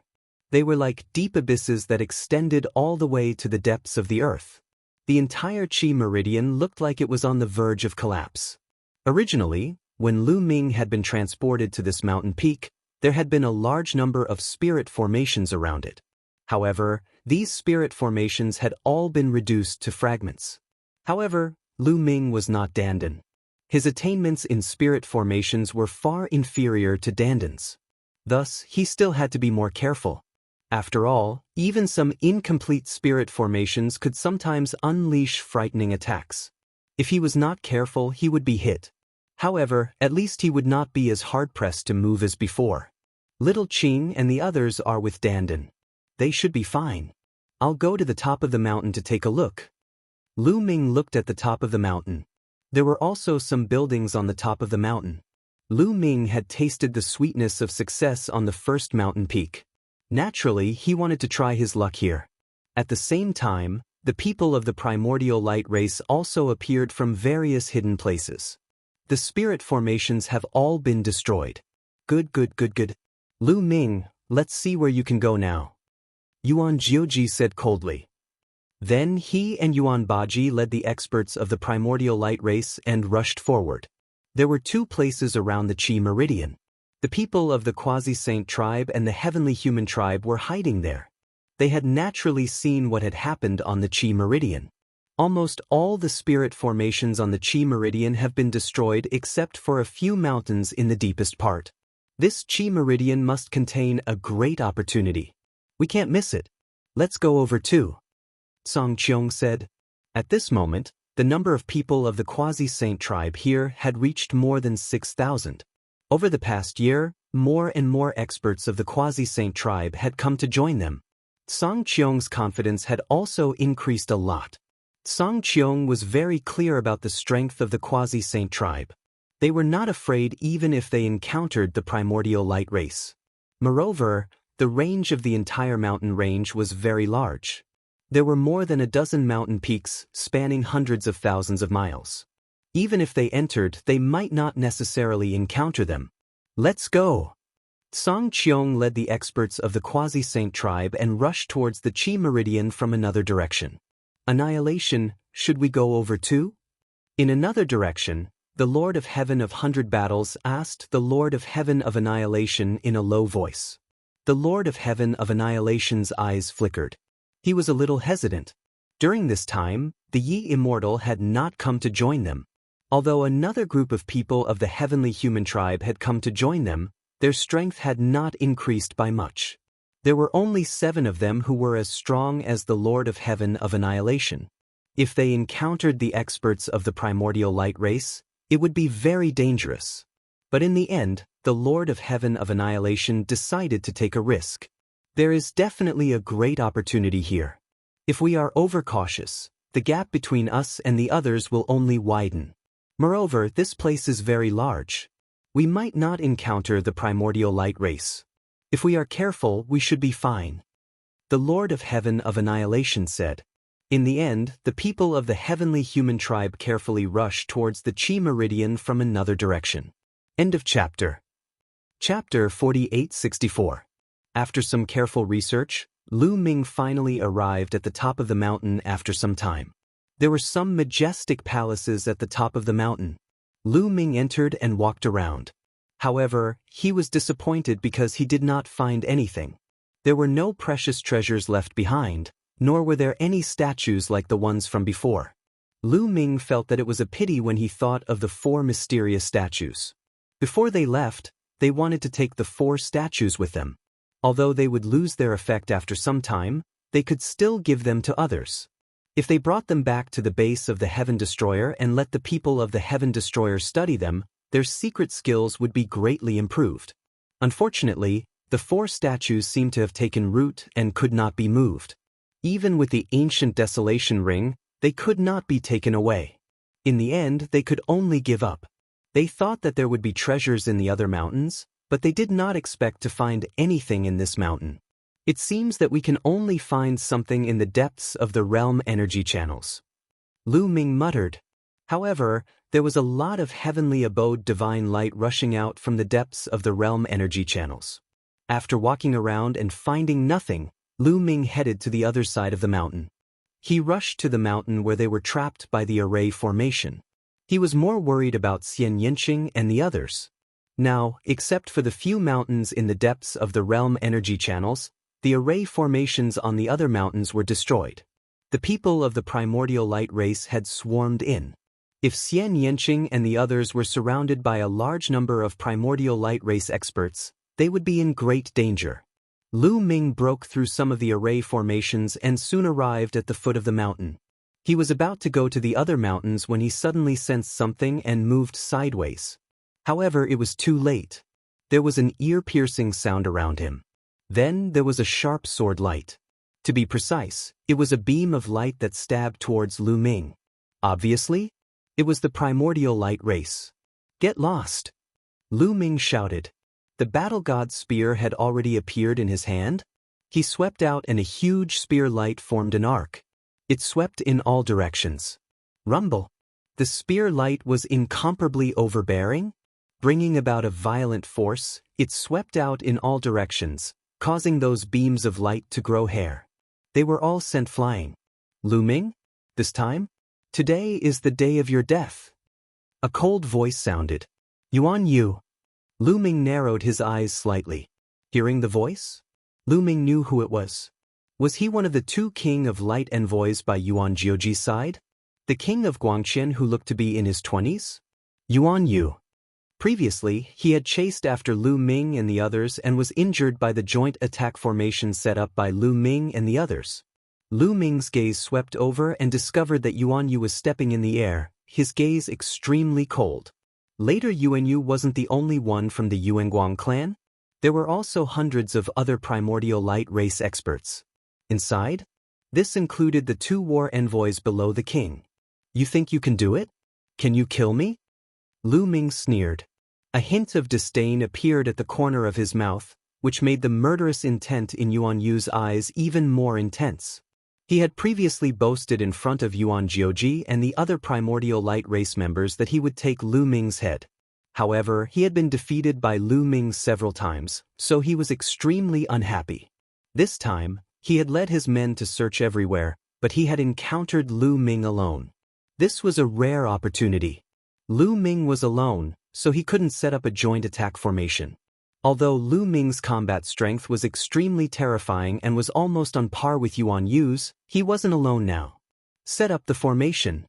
They were like deep abysses that extended all the way to the depths of the earth. The entire Chi Meridian looked like it was on the verge of collapse. Originally, when Lu Ming had been transported to this mountain peak, there had been a large number of spirit formations around it. However, these spirit formations had all been reduced to fragments. However, Lu Ming was not Dandan. His attainments in spirit formations were far inferior to Dandan's. Thus, he still had to be more careful. After all, even some incomplete spirit formations could sometimes unleash frightening attacks. If he was not careful, he would be hit. However, at least he would not be as hard-pressed to move as before. Little Qing and the others are with Dandan. They should be fine. I'll go to the top of the mountain to take a look. Lu Ming looked at the top of the mountain. There were also some buildings on the top of the mountain. Lu Ming had tasted the sweetness of success on the first mountain peak. Naturally, he wanted to try his luck here. At the same time, the people of the primordial light race also appeared from various hidden places. The spirit formations have all been destroyed. Good. Lu Ming, let's see where you can go now. Yuan Jiuji said coldly. Then he and Yuan Baji led the experts of the primordial light race and rushed forward. There were two places around the Chi Meridian. The people of the Quasi-Saint tribe and the heavenly human tribe were hiding there. They had naturally seen what had happened on the Chi Meridian. Almost all the spirit formations on the Chi Meridian have been destroyed except for a few mountains in the deepest part. This Chi Meridian must contain a great opportunity. We can't miss it. Let's go over too. Song Qiong said. At this moment, the number of people of the Quasi-Saint tribe here had reached more than 6,000. Over the past year, more and more experts of the Quasi-Saint tribe had come to join them. Song Qiong's confidence had also increased a lot. Song Qiong was very clear about the strength of the Quasi-Saint tribe. They were not afraid even if they encountered the primordial light race. Moreover, the range of the entire mountain range was very large. There were more than a dozen mountain peaks spanning hundreds of thousands of miles. Even if they entered, they might not necessarily encounter them. Let's go. Song Qiong led the experts of the Quasi-Saint tribe and rushed towards the Qi meridian from another direction. Annihilation, should we go over too? In another direction, the Lord of Heaven of 100 Battles asked the Lord of Heaven of Annihilation in a low voice. The Lord of Heaven of Annihilation's eyes flickered. He was a little hesitant. During this time, the Yi Immortal had not come to join them. Although another group of people of the heavenly human tribe had come to join them, their strength had not increased by much. There were only 7 of them who were as strong as the Lord of Heaven of Annihilation. If they encountered the experts of the primordial light race, it would be very dangerous. But in the end, the Lord of Heaven of Annihilation decided to take a risk. There is definitely a great opportunity here. If we are overcautious, the gap between us and the others will only widen. Moreover, this place is very large. We might not encounter the primordial light race. If we are careful, we should be fine. The Lord of Heaven of Annihilation said. In the end, the people of the heavenly human tribe carefully rushed towards the Qi meridian from another direction. End of chapter. Chapter 4864. After some careful research, Lu Ming finally arrived at the top of the mountain after some time. There were some majestic palaces at the top of the mountain. Lu Ming entered and walked around. However, he was disappointed because he did not find anything. There were no precious treasures left behind, nor were there any statues like the ones from before. Lu Ming felt that it was a pity when he thought of the 4 mysterious statues. Before they left, they wanted to take the 4 statues with them. Although they would lose their effect after some time, they could still give them to others. If they brought them back to the base of the Heaven Destroyer and let the people of the Heaven Destroyer study them, their secret skills would be greatly improved. Unfortunately, the 4 statues seemed to have taken root and could not be moved. Even with the ancient desolation ring, they could not be taken away. In the end, they could only give up. They thought that there would be treasures in the other mountains, but they did not expect to find anything in this mountain. It seems that we can only find something in the depths of the realm energy channels. Lu Ming muttered. However, there was a lot of heavenly abode divine light rushing out from the depths of the realm energy channels. After walking around and finding nothing, Lu Ming headed to the other side of the mountain. He rushed to the mountain where they were trapped by the array formation. He was more worried about Xian Yinqing and the others. Now, except for the few mountains in the depths of the realm energy channels, the array formations on the other mountains were destroyed. The people of the primordial light race had swarmed in. If Xian Yinqing and the others were surrounded by a large number of primordial light race experts, they would be in great danger. Lu Ming broke through some of the array formations and soon arrived at the foot of the mountain. He was about to go to the other mountains when he suddenly sensed something and moved sideways. However, it was too late. There was an ear-piercing sound around him. Then there was a sharp sword light. To be precise, it was a beam of light that stabbed towards Lu Ming. Obviously, it was the primordial light race. Get lost! Lu Ming shouted. The battle god's spear had already appeared in his hand. He swept out and a huge spear light formed an arc. It swept in all directions. Rumble! The spear light was incomparably overbearing. Bringing about a violent force, it swept out in all directions, causing those beams of light to grow hair. They were all sent flying. Lu Ming? This time? Today is the day of your death. A cold voice sounded. Yuan Yu. Lu Ming narrowed his eyes slightly. Hearing the voice? Lu Ming knew who it was. Was he one of the 2 King of Light envoys by Yuan Jioji's side? The king of Guangqian who looked to be in his 20s? Yuan Yu. Previously, he had chased after Lu Ming and the others and was injured by the joint attack formation set up by Lu Ming and the others. Lu Ming's gaze swept over and discovered that Yuan Yu was stepping in the air, his gaze extremely cold. Later, Yuan Yu wasn't the only one from the Yuanguang clan. There were also hundreds of other primordial light race experts. Inside? This included the 2 war envoys below the king. You think you can do it? Can you kill me? Lu Ming sneered. A hint of disdain appeared at the corner of his mouth, which made the murderous intent in Yuan Yu's eyes even more intense. He had previously boasted in front of Yuan Jiuji and the other primordial light race members that he would take Lu Ming's head. However, he had been defeated by Lu Ming several times, so he was extremely unhappy. This time, he had led his men to search everywhere, but he had encountered Lu Ming alone. This was a rare opportunity. Lu Ming was alone, so he couldn't set up a joint attack formation. Although Lu Ming's combat strength was extremely terrifying and was almost on par with Yuan Yu's, he wasn't alone now. Set up the formation.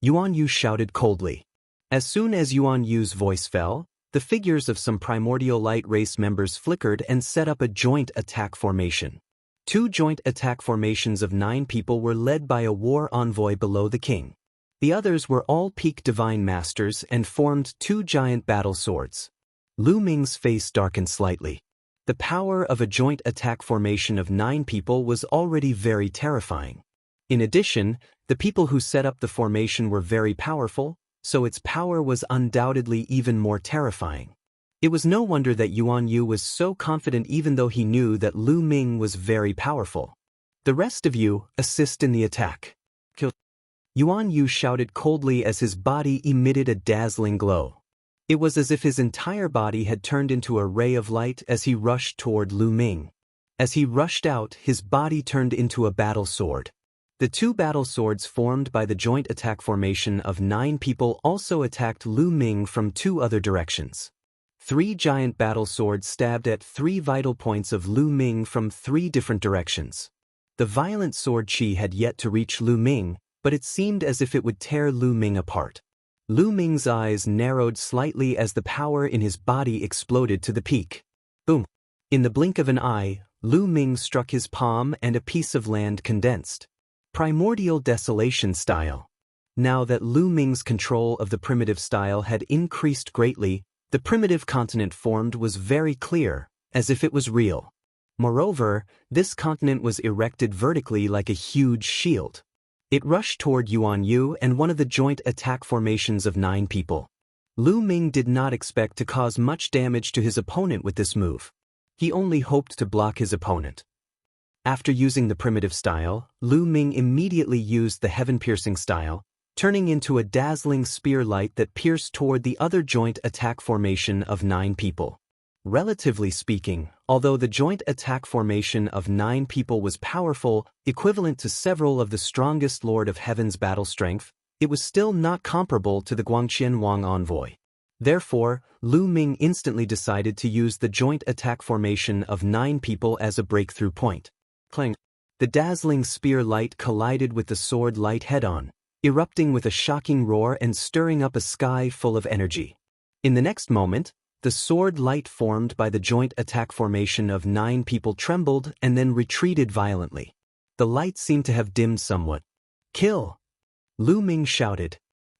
Yuan Yu shouted coldly. As soon as Yuan Yu's voice fell, the figures of some primordial light race members flickered and set up a joint attack formation. 2 joint attack formations of 9 people were led by a war envoy below the king. The others were all peak divine masters and formed 2 giant battle swords. Lu Ming's face darkened slightly. The power of a joint attack formation of 9 people was already very terrifying. In addition, the people who set up the formation were very powerful, so its power was undoubtedly even more terrifying. It was no wonder that Yuan Yu was so confident even though he knew that Lu Ming was very powerful. The rest of you, assist in the attack. Kill. Yuan Yu shouted coldly as his body emitted a dazzling glow. It was as if his entire body had turned into a ray of light as he rushed toward Lu Ming. As he rushed out, his body turned into a battle sword. The 2 battle swords formed by the joint attack formation of 9 people also attacked Lu Ming from 2 other directions. 3 giant battle swords stabbed at 3 vital points of Lu Ming from 3 different directions. The violent sword chi had yet to reach Lu Ming, but it seemed as if it would tear Lu Ming apart. Lu Ming's eyes narrowed slightly as the power in his body exploded to the peak. Boom! In the blink of an eye, Lu Ming struck his palm and a piece of land condensed. Primordial Desolation Style. Now that Lu Ming's control of the primitive style had increased greatly, the primitive continent formed was very clear, as if it was real. Moreover, this continent was erected vertically like a huge shield. It rushed toward Yuan Yu and one of the joint attack formations of 9 people. Lu Ming did not expect to cause much damage to his opponent with this move. He only hoped to block his opponent. After using the primitive style, Lu Ming immediately used the heaven-piercing style, turning into a dazzling spear light that pierced toward the other joint attack formation of 9 people. Relatively speaking, although the joint attack formation of 9 people was powerful, equivalent to several of the strongest Lord of Heaven's battle strength, it was still not comparable to the Guangqian Wang envoy. Therefore, Lu Ming instantly decided to use the joint attack formation of 9 people as a breakthrough point. Clang! The dazzling spear light collided with the sword light head-on, erupting with a shocking roar and stirring up a sky full of energy. In the next moment, the sword light formed by the joint attack formation of 9 people trembled and then retreated violently. The light seemed to have dimmed somewhat. Kill! Lu Ming shouted.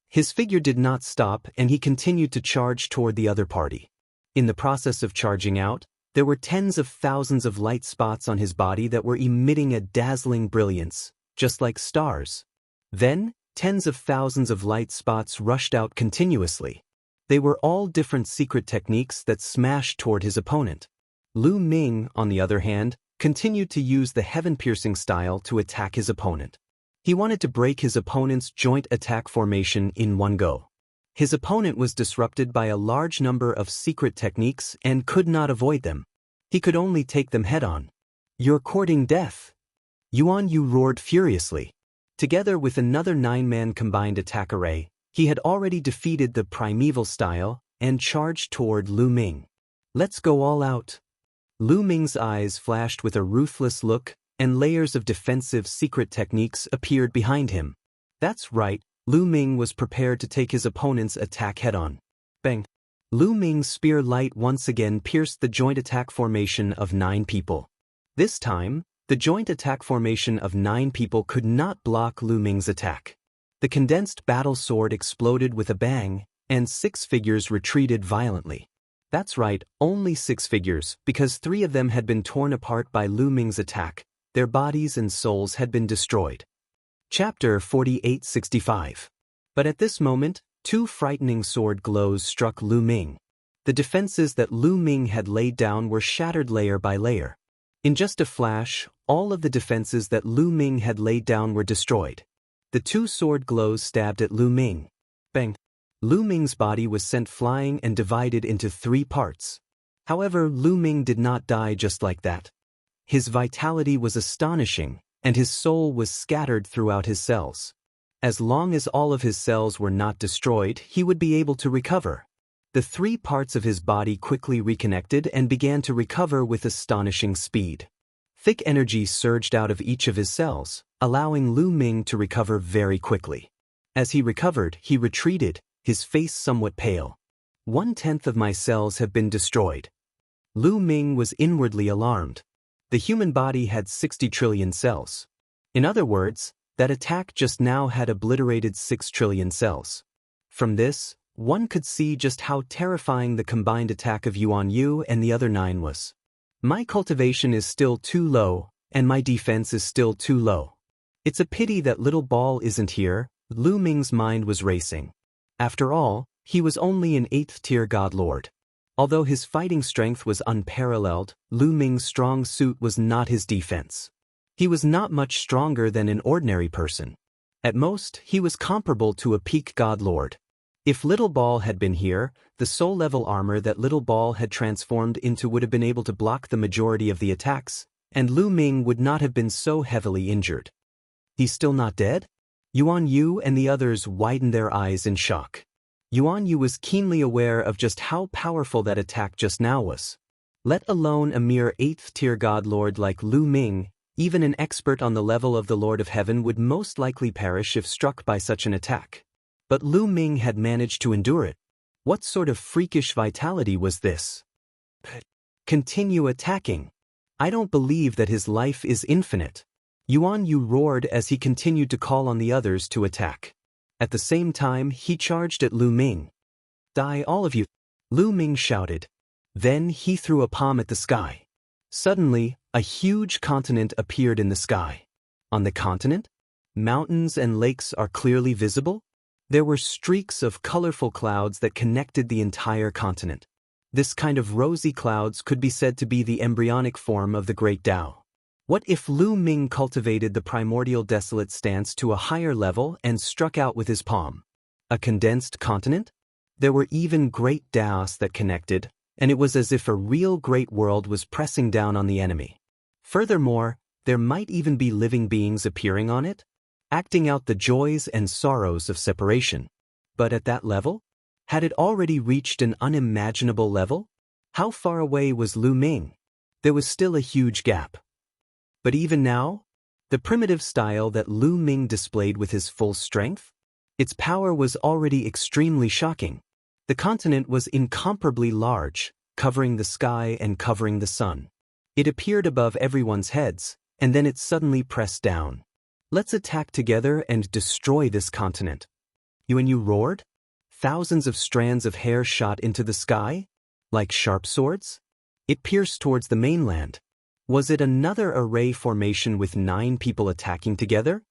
His figure did not stop and he continued to charge toward the other party. In the process of charging out, there were tens of thousands of light spots on his body that were emitting a dazzling brilliance, just like stars. Then, tens of thousands of light spots rushed out continuously. They were all different secret techniques that smashed toward his opponent. Lu Ming, on the other hand, continued to use the heaven-piercing style to attack his opponent. He wanted to break his opponent's joint attack formation in one go. His opponent was disrupted by a large number of secret techniques and could not avoid them. He could only take them head-on. "You're courting death!" Yuan Yu roared furiously. Together with another 9-man combined attack array, he had already defeated the primeval style and charged toward Lu Ming. "Let's go all out!" Lu Ming's eyes flashed with a ruthless look, and layers of defensive secret techniques appeared behind him. That's right, Lu Ming was prepared to take his opponent's attack head-on. Bang! Lu Ming's spear light once again pierced the joint attack formation of 9 people. This time, the joint attack formation of 9 people could not block Lu Ming's attack. The condensed battle sword exploded with a bang, and 6 figures retreated violently. That's right, only 6 figures, because 3 of them had been torn apart by Lu Ming's attack. Their bodies and souls had been destroyed. Chapter 4865. But at this moment, 2 frightening sword glows struck Lu Ming. The defenses that Lu Ming had laid down were shattered layer by layer. In just a flash, all of the defenses that Lu Ming had laid down were destroyed. The two sword glows stabbed at Lu Ming. Bang! Lu Ming's body was sent flying and divided into 3 parts. However, Lu Ming did not die just like that. His vitality was astonishing, and his soul was scattered throughout his cells. As long as all of his cells were not destroyed, he would be able to recover. The 3 parts of his body quickly reconnected and began to recover with astonishing speed. Thick energy surged out of each of his cells, allowing Lu Ming to recover very quickly. As he recovered, he retreated, his face somewhat pale. 1/10 of my cells have been destroyed. Lu Ming was inwardly alarmed. The human body had 60 trillion cells. In other words, that attack just now had obliterated 6 trillion cells. From this, one could see just how terrifying the combined attack of Yuan Yu and the other 9 was. My cultivation is still too low, and my defense is still too low. It's a pity that little ball isn't here. Lu Ming's mind was racing. After all, he was only an 8th tier god lord. Although his fighting strength was unparalleled, Lu Ming's strong suit was not his defense. He was not much stronger than an ordinary person. At most, he was comparable to a peak god lord. If Little Ball had been here, the soul-level armor that Little Ball had transformed into would have been able to block the majority of the attacks, and Lu Ming would not have been so heavily injured. He's still not dead? Yuan Yu and the others widened their eyes in shock. Yuan Yu was keenly aware of just how powerful that attack just now was. Let alone a mere 8th tier god lord like Lu Ming, even an expert on the level of the Lord of Heaven would most likely perish if struck by such an attack. But Lu Ming had managed to endure it. What sort of freakish vitality was this? Continue attacking. I don't believe that his life is infinite. Yuan Yu roared as he continued to call on the others to attack. At the same time, he charged at Lu Ming. Die all of you! Lu Ming shouted. Then he threw a palm at the sky. Suddenly, a huge continent appeared in the sky. On the continent, mountains and lakes are clearly visible. There were streaks of colorful clouds that connected the entire continent. This kind of rosy clouds could be said to be the embryonic form of the Great Tao. What if Lu Ming cultivated the primordial desolate stance to a higher level and struck out with his palm? A condensed continent? There were even great Taos that connected, and it was as if a real great world was pressing down on the enemy. Furthermore, there might even be living beings appearing on it, acting out the joys and sorrows of separation. But at that level? Had it already reached an unimaginable level? How far away was Lu Ming? There was still a huge gap. But even now, the primitive style that Lu Ming displayed with his full strength, its power was already extremely shocking. The continent was incomparably large, covering the sky and covering the sun. It appeared above everyone's heads, and then it suddenly pressed down. Let's attack together and destroy this continent. Yuan Yu roared. Thousands of strands of hair shot into the sky, like sharp swords. It pierced towards the mainland. Was it another array formation with 9 people attacking together?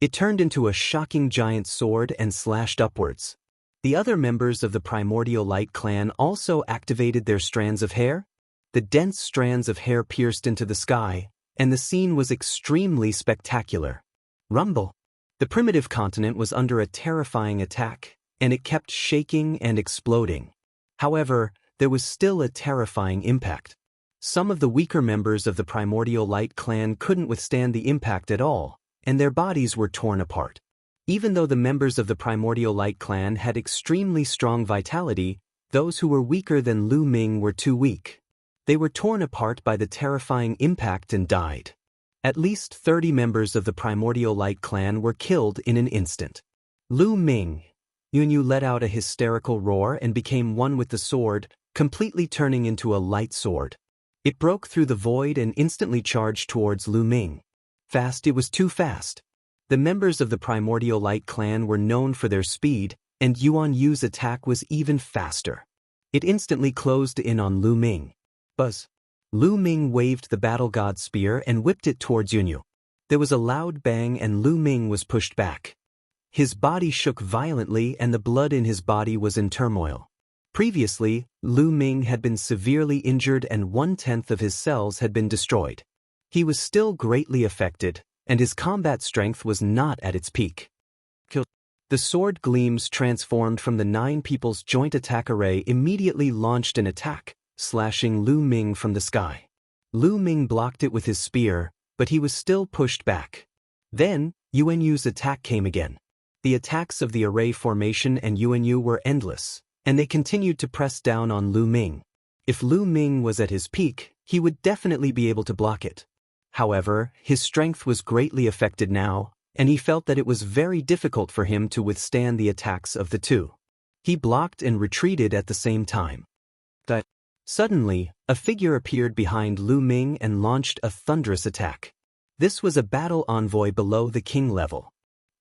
It turned into a shocking giant sword and slashed upwards. The other members of the Primordial Light clan also activated their strands of hair. The dense strands of hair pierced into the sky, and the scene was extremely spectacular. Rumble! The primitive continent was under a terrifying attack, and it kept shaking and exploding. However, there was still a terrifying impact. Some of the weaker members of the Primordial Light clan couldn't withstand the impact at all, and their bodies were torn apart. Even though the members of the Primordial Light clan had extremely strong vitality, those who were weaker than Lu Ming were too weak. They were torn apart by the terrifying impact and died. At least 30 members of the Primordial Light clan were killed in an instant. Lu Ming. Yuan Yu let out a hysterical roar and became one with the sword, completely turning into a light sword. It broke through the void and instantly charged towards Lu Ming. Fast, it was too fast. The members of the Primordial Light clan were known for their speed, and Yuan Yu's attack was even faster. It instantly closed in on Lu Ming. Buzz. Lu Ming waved the battle god spear and whipped it towards Yuan Yu. There was a loud bang and Lu Ming was pushed back. His body shook violently and the blood in his body was in turmoil. Previously, Lu Ming had been severely injured and 1/10 of his cells had been destroyed. he was still greatly affected, and his combat strength was not at its peak. The sword gleams transformed from the 9 people's joint attack array immediately launched an attack, slashing Lu Ming from the sky. Lu Ming blocked it with his spear, but he was still pushed back. Then, Yuan Yu's attack came again. The attacks of the array formation and Yuan Yu were endless, and they continued to press down on Lu Ming. If Lu Ming was at his peak, he would definitely be able to block it. However, his strength was greatly affected now, and he felt that it was very difficult for him to withstand the attacks of the two. He blocked and retreated at the same time. Suddenly, a figure appeared behind Lu Ming and launched a thunderous attack. This was a battle envoy below the king level.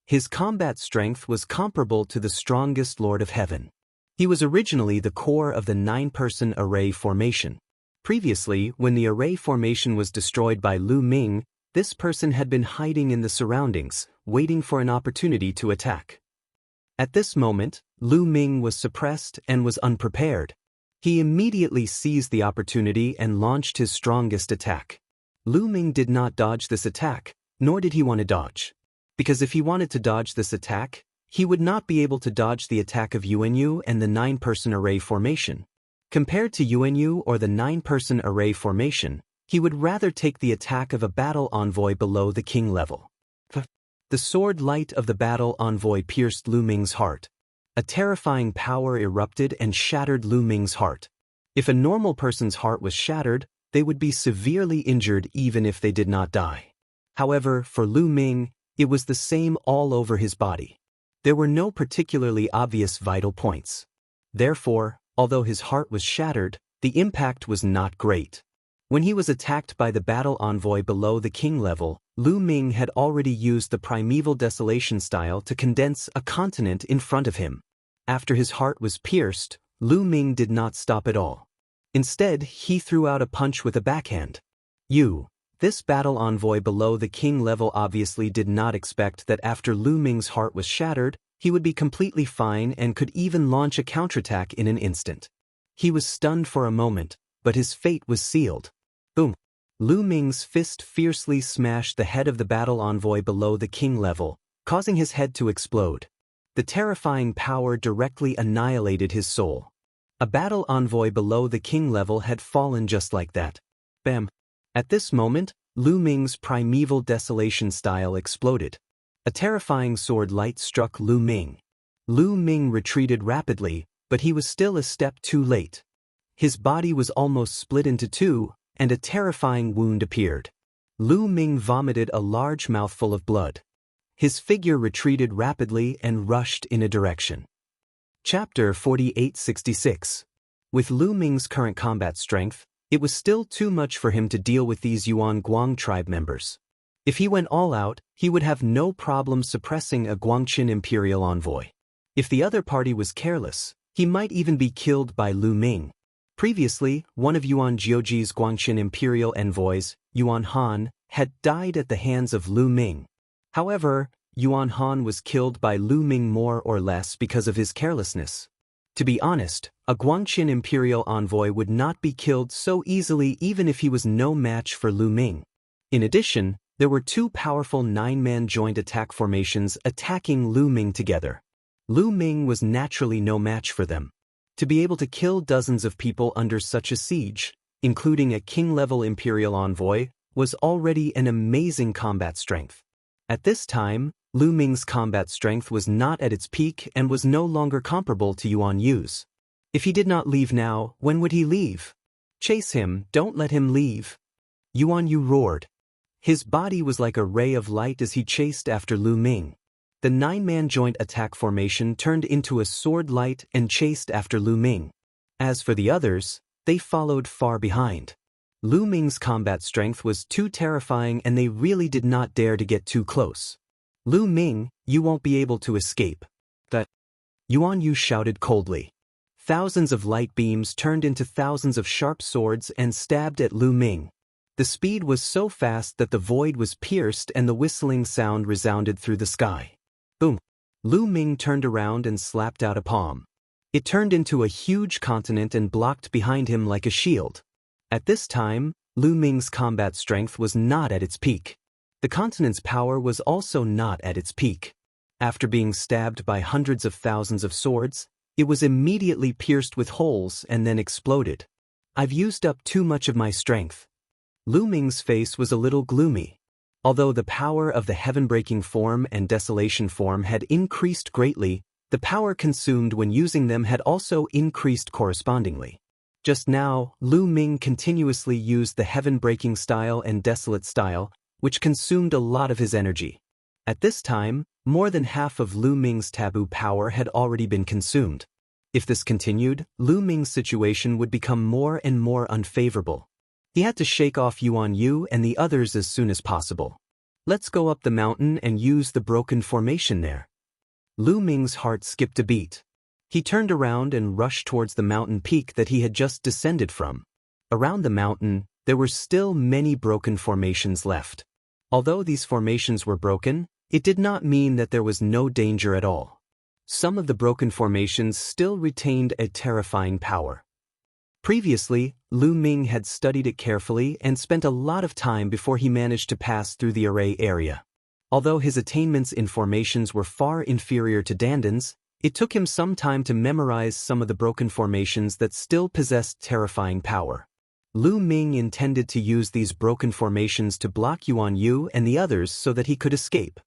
His combat strength was comparable to the strongest Lord of Heaven. He was originally the core of the 9-person array formation. Previously, when the array formation was destroyed by Lu Ming, this person had been hiding in the surroundings, waiting for an opportunity to attack. At this moment, Lu Ming was suppressed and was unprepared. He immediately seized the opportunity and launched his strongest attack. Lu Ming did not dodge this attack, nor did he want to dodge. Because if he wanted to dodge this attack, he would not be able to dodge the attack of Yuan Yu and the 9-person array formation. Compared to Yuan Yu or the 9-person array formation, he would rather take the attack of a battle envoy below the king level. The sword light of the battle envoy pierced Lu Ming's heart. A terrifying power erupted and shattered Lu Ming's heart. If a normal person's heart was shattered, they would be severely injured even if they did not die. However, for Lu Ming, it was the same all over his body. There were no particularly obvious vital points. Therefore, although his heart was shattered, the impact was not great. When he was attacked by the battle envoy below the king level, Lu Ming had already used the primeval desolation style to condense a continent in front of him. After his heart was pierced, Lu Ming did not stop at all. Instead, he threw out a punch with a backhand. This battle envoy below the king level obviously did not expect that after Lu Ming's heart was shattered, he would be completely fine and could even launch a counterattack in an instant. He was stunned for a moment, but his fate was sealed. Boom! Lu Ming's fist fiercely smashed the head of the battle envoy below the king level, causing his head to explode. The terrifying power directly annihilated his soul. A battle envoy below the king level had fallen just like that. Bam! At this moment, Lu Ming's primeval desolation style exploded. A terrifying sword light struck Lu Ming. Lu Ming retreated rapidly, but he was still a step too late. His body was almost split into two, and a terrifying wound appeared. Lu Ming vomited a large mouthful of blood. His figure retreated rapidly and rushed in a direction. Chapter 4866. With Lu Ming's current combat strength, it was still too much for him to deal with these Yuan Guang tribe members. If he went all out, he would have no problem suppressing a Guangqin imperial envoy. If the other party was careless, he might even be killed by Lu Ming. Previously, one of Yuan Jiuji's Guangqin imperial envoys, Yuan Han, had died at the hands of Lu Ming. However, Yuan Han was killed by Lu Ming more or less because of his carelessness. To be honest, a Guangqin imperial envoy would not be killed so easily even if he was no match for Lu Ming. In addition, there were 2 powerful 9-man joint attack formations attacking Lu Ming together. Lu Ming was naturally no match for them. To be able to kill dozens of people under such a siege, including a king-level imperial envoy, was already an amazing combat strength. At this time, Lu Ming's combat strength was not at its peak and was no longer comparable to Yuan Yu's. If he did not leave now, when would he leave? Chase him, don't let him leave. Yuan Yu roared. His body was like a ray of light as he chased after Lu Ming. The 9-man joint attack formation turned into a sword light and chased after Lu Ming. As for the others, they followed far behind. Lu Ming's combat strength was too terrifying and they really did not dare to get too close. Lu Ming, you won't be able to escape. That Yuan Yu shouted coldly. Thousands of light beams turned into thousands of sharp swords and stabbed at Lu Ming. The speed was so fast that the void was pierced and the whistling sound resounded through the sky. Boom! Lu Ming turned around and slapped out a palm. It turned into a huge continent and blocked behind him like a shield. At this time, Lu Ming's combat strength was not at its peak. The continent's power was also not at its peak. After being stabbed by hundreds of thousands of swords, it was immediately pierced with holes and then exploded. I've used up too much of my strength. Lu Ming's face was a little gloomy. Although the power of the heaven-breaking form and desolation form had increased greatly, the power consumed when using them had also increased correspondingly. Just now, Lu Ming continuously used the heaven-breaking style and desolate style, which consumed a lot of his energy. At this time, more than half of Lu Ming's taboo power had already been consumed. If this continued, Lu Ming's situation would become more and more unfavorable. He had to shake off Yuan Yu and the others as soon as possible. Let's go up the mountain and use the broken formation there. Lu Ming's heart skipped a beat. He turned around and rushed towards the mountain peak that he had just descended from. Around the mountain, there were still many broken formations left. Although these formations were broken, it did not mean that there was no danger at all. Some of the broken formations still retained a terrifying power. Previously, Lu Ming had studied it carefully and spent a lot of time before he managed to pass through the array area. Although his attainments in formations were far inferior to Dandan's, it took him some time to memorize some of the broken formations that still possessed terrifying power. Lu Ming intended to use these broken formations to block Yuan Yu and the others so that he could escape.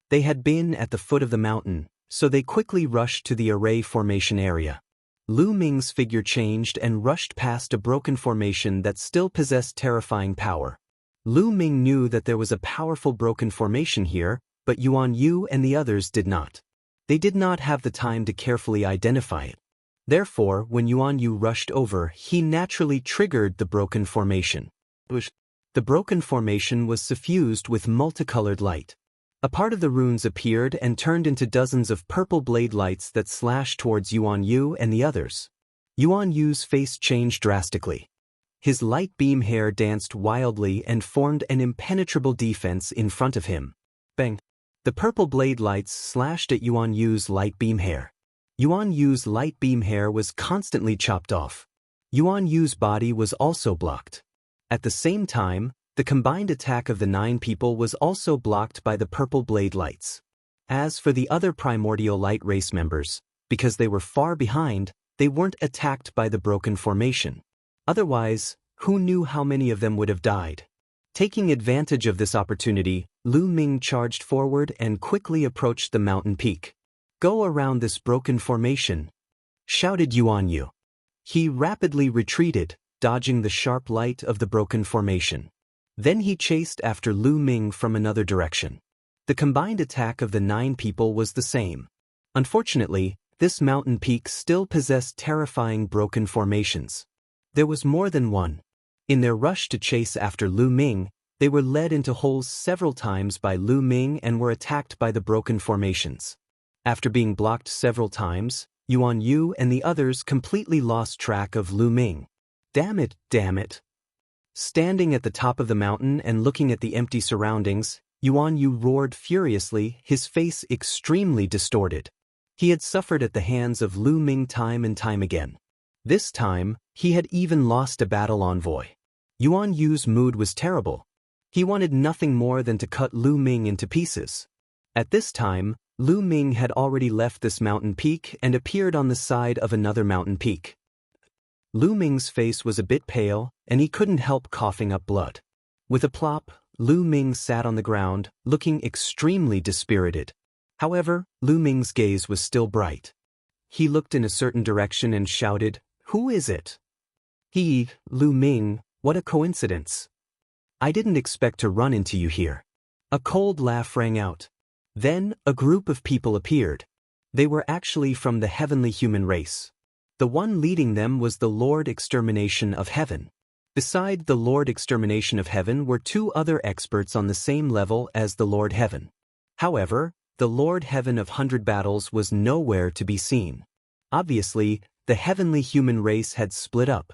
They had been at the foot of the mountain, so they quickly rushed to the array formation area. Lu Ming's figure changed and rushed past a broken formation that still possessed terrifying power. Lu Ming knew that there was a powerful broken formation here, but Yuan Yu and the others did not. They did not have the time to carefully identify it. Therefore, when Yuan Yu rushed over, he naturally triggered the broken formation. The broken formation was suffused with multicolored light. A part of the runes appeared and turned into dozens of purple blade lights that slashed towards Yuan Yu and the others. Yuan Yu's face changed drastically. His light beam hair danced wildly and formed an impenetrable defense in front of him. Bang! The purple blade lights slashed at Yuan Yu's light beam hair. Yuan Yu's light beam hair was constantly chopped off. Yuan Yu's body was also blocked. At the same time, the combined attack of the 9 people was also blocked by the purple blade lights. As for the other primordial light race members, because they were far behind, they weren't attacked by the broken formation. Otherwise, who knew how many of them would have died? Taking advantage of this opportunity, Lu Ming charged forward and quickly approached the mountain peak. "Go around this broken formation," shouted Yuan Yu. He rapidly retreated, dodging the sharp light of the broken formation. Then he chased after Lu Ming from another direction. The combined attack of the 9 people was the same. Unfortunately, this mountain peak still possessed terrifying broken formations. There was more than one. In their rush to chase after Lu Ming, they were led into holes several times by Lu Ming and were attacked by the broken formations. After being blocked several times, Yuan Yu and the others completely lost track of Lu Ming. Damn it, damn it. Standing at the top of the mountain and looking at the empty surroundings, Yuan Yu roared furiously, his face extremely distorted. He had suffered at the hands of Lu Ming time and time again. This time, he had even lost a battle envoy. Yuan Yu's mood was terrible. He wanted nothing more than to cut Lu Ming into pieces. At this time, Lu Ming had already left this mountain peak and appeared on the side of another mountain peak. Lu Ming's face was a bit pale, and he couldn't help coughing up blood. With a plop, Lu Ming sat on the ground, looking extremely dispirited. However, Lu Ming's gaze was still bright. He looked in a certain direction and shouted, "Who is it?" Lu Ming, what a coincidence. I didn't expect to run into you here." A cold laugh rang out. Then, a group of people appeared. They were actually from the heavenly human race. The one leading them was the Lord Extermination of Heaven. Beside the Lord Extermination of Heaven were 2 other experts on the same level as the Lord Heaven. However, the Lord Heaven of 100 Battles was nowhere to be seen. Obviously, the heavenly human race had split up.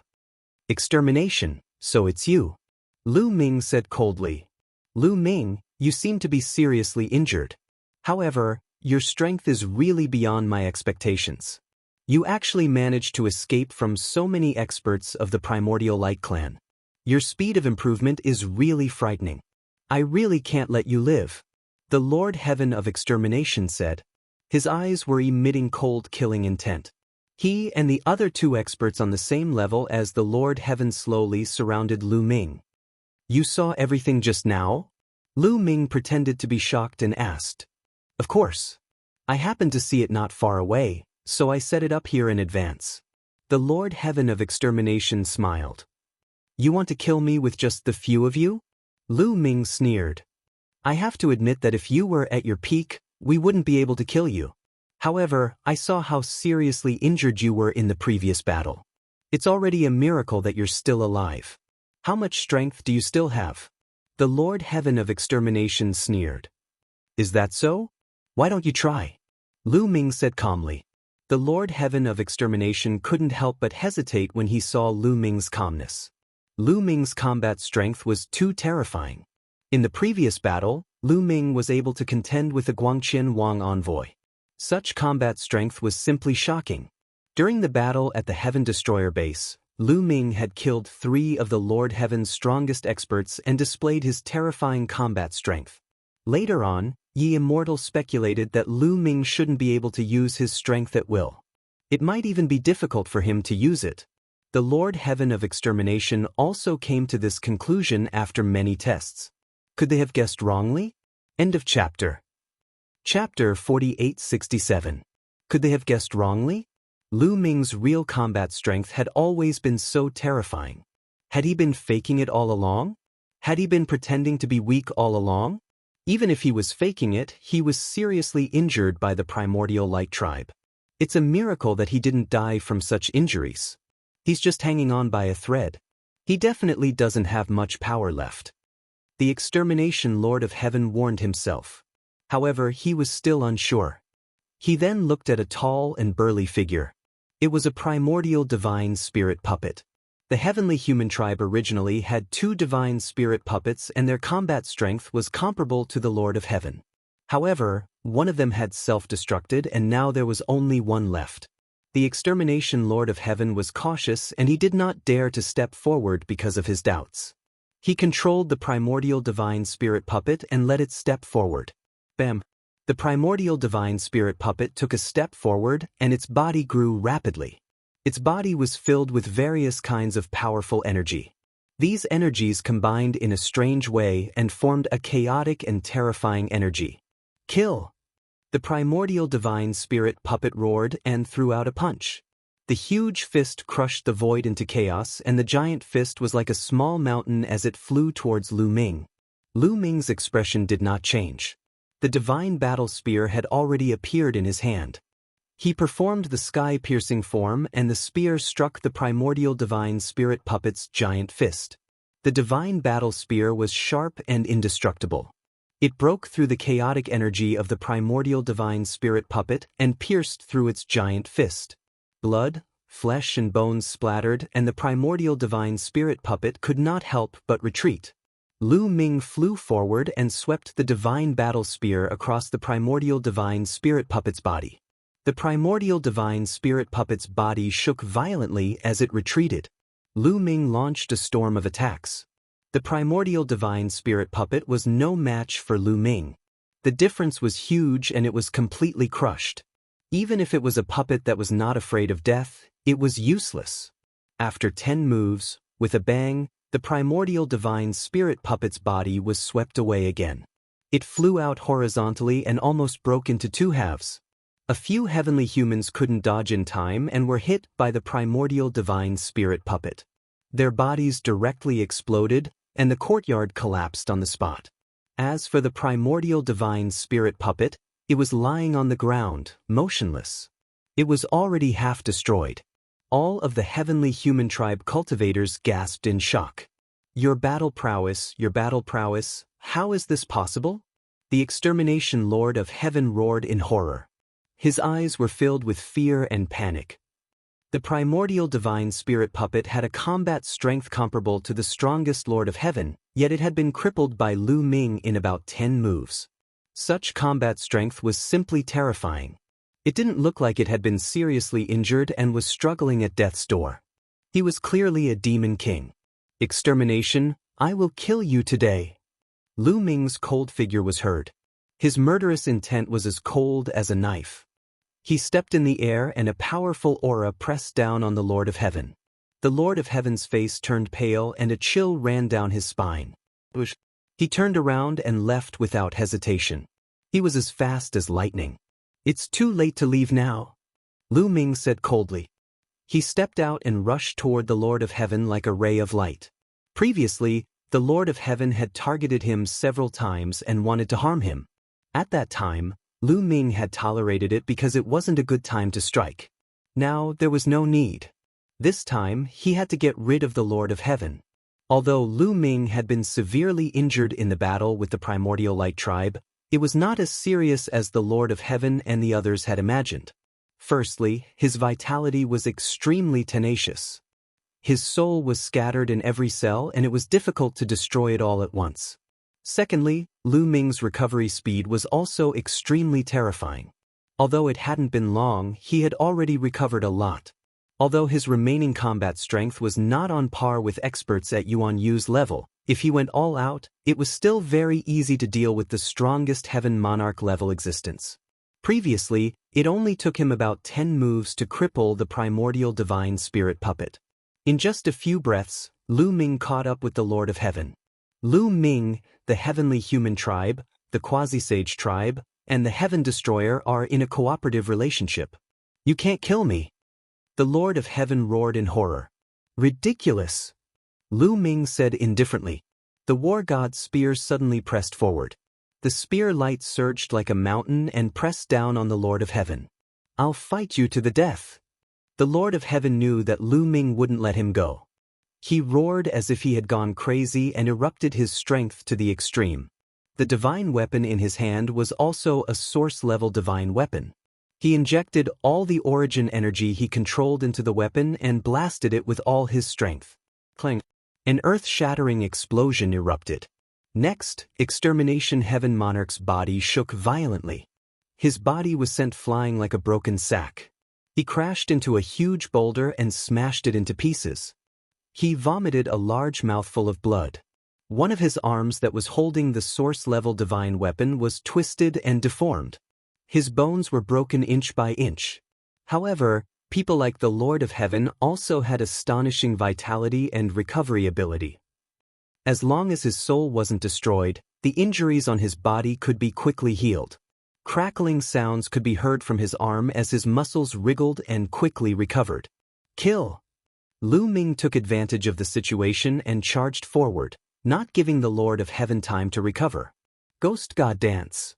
"Extermination, so it's you," Lu Ming said coldly. "Lu Ming, you seem to be seriously injured. However, your strength is really beyond my expectations. You actually managed to escape from so many experts of the Primordial Light Clan. Your speed of improvement is really frightening. I really can't let you live. The Lord Heaven of Extermination said. His eyes were emitting cold killing intent. He and the other two experts on the same level as the Lord Heaven slowly surrounded Lu Ming. You saw everything just now? Lu Ming pretended to be shocked and asked. Of course. I happened to see it not far away, so I set it up here in advance. The Lord Heaven of Extermination smiled. You want to kill me with just the few of you? Lu Ming sneered. I have to admit that if you were at your peak, we wouldn't be able to kill you. However, I saw how seriously injured you were in the previous battle. It's already a miracle that you're still alive. How much strength do you still have? The Lord Heaven of Extermination sneered. Is that so? Why don't you try? Lu Ming said calmly. The Lord Heaven of Extermination couldn't help but hesitate when he saw Lu Ming's calmness. Lu Ming's combat strength was too terrifying. In the previous battle, Lu Ming was able to contend with the Guangqian Wang envoy. Such combat strength was simply shocking. During the battle at the Heaven Destroyer base, Lu Ming had killed 3 of the Lord Heaven's strongest experts and displayed his terrifying combat strength. Later on, Immortal speculated that Lu Ming shouldn't be able to use his strength at will. It might even be difficult for him to use it. The Lord Heaven of Extermination also came to this conclusion after many tests. Could they have guessed wrongly? End of chapter. Chapter 4867. Could they have guessed wrongly? Lu Ming's real combat strength had always been so terrifying. Had he been faking it all along? Had he been pretending to be weak all along? Even if he was faking it, he was seriously injured by the Primordial Light Tribe. It's a miracle that he didn't die from such injuries. He's just hanging on by a thread. He definitely doesn't have much power left. The Extermination Lord of Heaven warned himself. However, he was still unsure. He then looked at a tall and burly figure. It was a primordial divine spirit puppet. The heavenly human tribe originally had 2 divine spirit puppets and their combat strength was comparable to the Lord of Heaven. However, one of them had self-destructed and now there was only one left. The Extermination Lord of Heaven was cautious and he did not dare to step forward because of his doubts. He controlled the primordial divine spirit puppet and let it step forward. Bam! The primordial divine spirit puppet took a step forward and its body grew rapidly. Its body was filled with various kinds of powerful energy. These energies combined in a strange way and formed a chaotic and terrifying energy. Kill! The primordial divine spirit puppet roared and threw out a punch. The huge fist crushed the void into chaos and the giant fist was like a small mountain as it flew towards Lu Ming. Lu Ming's expression did not change. The divine battle spear had already appeared in his hand. He performed the sky-piercing form and the spear struck the primordial divine spirit puppet's giant fist. The divine battle spear was sharp and indestructible. It broke through the chaotic energy of the primordial divine spirit puppet and pierced through its giant fist. Blood, flesh and bones splattered and the primordial divine spirit puppet could not help but retreat. Lu Ming flew forward and swept the divine battle spear across the primordial divine spirit puppet's body. The primordial divine spirit puppet's body shook violently as it retreated. Lu Ming launched a storm of attacks. The primordial divine spirit puppet was no match for Lu Ming. The difference was huge and it was completely crushed. Even if it was a puppet that was not afraid of death, it was useless. After 10 moves, with a bang, the primordial divine spirit puppet's body was swept away again. It flew out horizontally and almost broke into 2 halves. A few heavenly humans couldn't dodge in time and were hit by the primordial divine spirit puppet. Their bodies directly exploded, and the courtyard collapsed on the spot. As for the primordial divine spirit puppet, it was lying on the ground, motionless. It was already half destroyed. All of the heavenly human tribe cultivators gasped in shock. Your battle prowess, how is this possible? The Extermination Lord of Heaven roared in horror. His eyes were filled with fear and panic. The primordial divine spirit puppet had a combat strength comparable to the strongest Lord of Heaven, yet it had been crippled by Lu Ming in about 10 moves. Such combat strength was simply terrifying. It didn't look like it had been seriously injured and was struggling at death's door. He was clearly a demon king. Extermination, I will kill you today. Lu Ming's cold figure was heard. His murderous intent was as cold as a knife. He stepped in the air and a powerful aura pressed down on the Lord of Heaven. The Lord of Heaven's face turned pale and a chill ran down his spine. He turned around and left without hesitation. He was as fast as lightning. It's too late to leave now, Lu Ming said coldly. He stepped out and rushed toward the Lord of Heaven like a ray of light. Previously, the Lord of Heaven had targeted him several times and wanted to harm him. At that time, Lu Ming had tolerated it because it wasn't a good time to strike. Now there was no need. This time, he had to get rid of the Lord of Heaven. Although Lu Ming had been severely injured in the battle with the Primordial Light Tribe, it was not as serious as the Lord of Heaven and the others had imagined. Firstly, his vitality was extremely tenacious. His soul was scattered in every cell and it was difficult to destroy it all at once. Secondly, Lu Ming's recovery speed was also extremely terrifying. Although it hadn't been long, he had already recovered a lot. Although his remaining combat strength was not on par with experts at Yuan Yu's level, if he went all out, it was still very easy to deal with the strongest Heaven Monarch level existence. Previously, it only took him about 10 moves to cripple the primordial divine spirit puppet. In just a few breaths, Lu Ming caught up with the Lord of Heaven. Lu Ming, the Heavenly Human Tribe, the Quasi-Sage Tribe, and the Heaven Destroyer are in a cooperative relationship. You can't kill me. The Lord of Heaven roared in horror. Ridiculous! Lu Ming said indifferently. The war god's spear suddenly pressed forward. The spear light surged like a mountain and pressed down on the Lord of Heaven. I'll fight you to the death. The Lord of Heaven knew that Lu Ming wouldn't let him go. He roared as if he had gone crazy and erupted his strength to the extreme. The divine weapon in his hand was also a source-level divine weapon. He injected all the origin energy he controlled into the weapon and blasted it with all his strength. Clang! An earth-shattering explosion erupted. Next, Extermination Heaven Monarch's body shook violently. His body was sent flying like a broken sack. He crashed into a huge boulder and smashed it into pieces. He vomited a large mouthful of blood. One of his arms that was holding the source-level divine weapon was twisted and deformed. His bones were broken inch by inch. However, people like the Lord of Heaven also had astonishing vitality and recovery ability. As long as his soul wasn't destroyed, the injuries on his body could be quickly healed. Crackling sounds could be heard from his arm as his muscles wriggled and quickly recovered. Kill! Lu Ming took advantage of the situation and charged forward, not giving the Lord of Heaven time to recover. Ghost God Dance!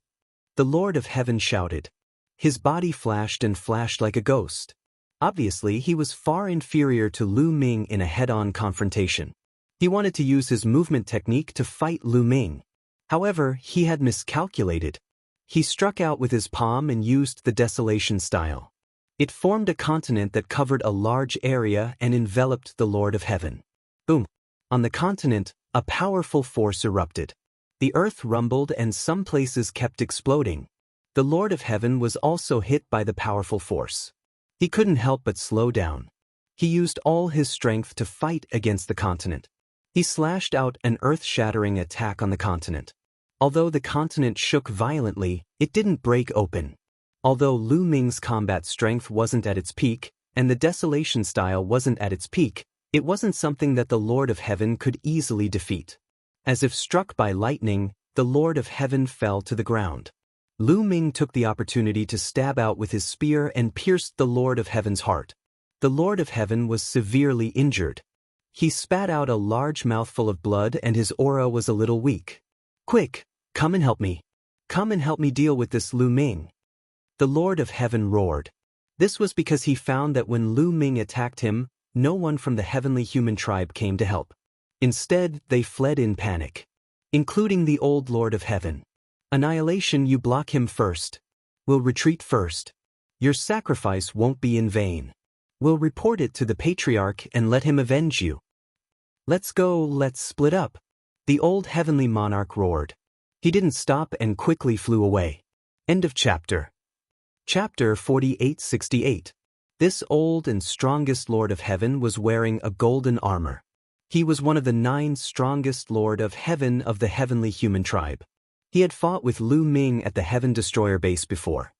The Lord of Heaven shouted. His body flashed and flashed like a ghost. Obviously, he was far inferior to Lu Ming in a head-on confrontation. He wanted to use his movement technique to fight Lu Ming. However, he had miscalculated. He struck out with his palm and used the Desolation style. It formed a continent that covered a large area and enveloped the Lord of Heaven. Boom! On the continent, a powerful force erupted. The earth rumbled and some places kept exploding. The Lord of Heaven was also hit by the powerful force. He couldn't help but slow down. He used all his strength to fight against the continent. He slashed out an earth-shattering attack on the continent. Although the continent shook violently, it didn't break open. Although Lu Ming's combat strength wasn't at its peak, and the Desolation style wasn't at its peak, it wasn't something that the Lord of Heaven could easily defeat. As if struck by lightning, the Lord of Heaven fell to the ground. Lu Ming took the opportunity to stab out with his spear and pierced the Lord of Heaven's heart. The Lord of Heaven was severely injured. He spat out a large mouthful of blood and his aura was a little weak. Quick, come and help me. Come and help me deal with this Lu Ming. The Lord of Heaven roared. This was because he found that when Lu Ming attacked him, no one from the Heavenly Human Tribe came to help. Instead, they fled in panic, including the old Lord of Heaven. Annihilation, you block him first. We'll retreat first. Your sacrifice won't be in vain. We'll report it to the Patriarch and let him avenge you. Let's go, let's split up. The old Heavenly Monarch roared. He didn't stop and quickly flew away. End of chapter. Chapter 4868. This old and strongest Lord of Heaven was wearing a golden armor. He was one of the 9 strongest Lord of Heaven of the heavenly human tribe. He had fought with Lu Ming at the Heaven Destroyer base before.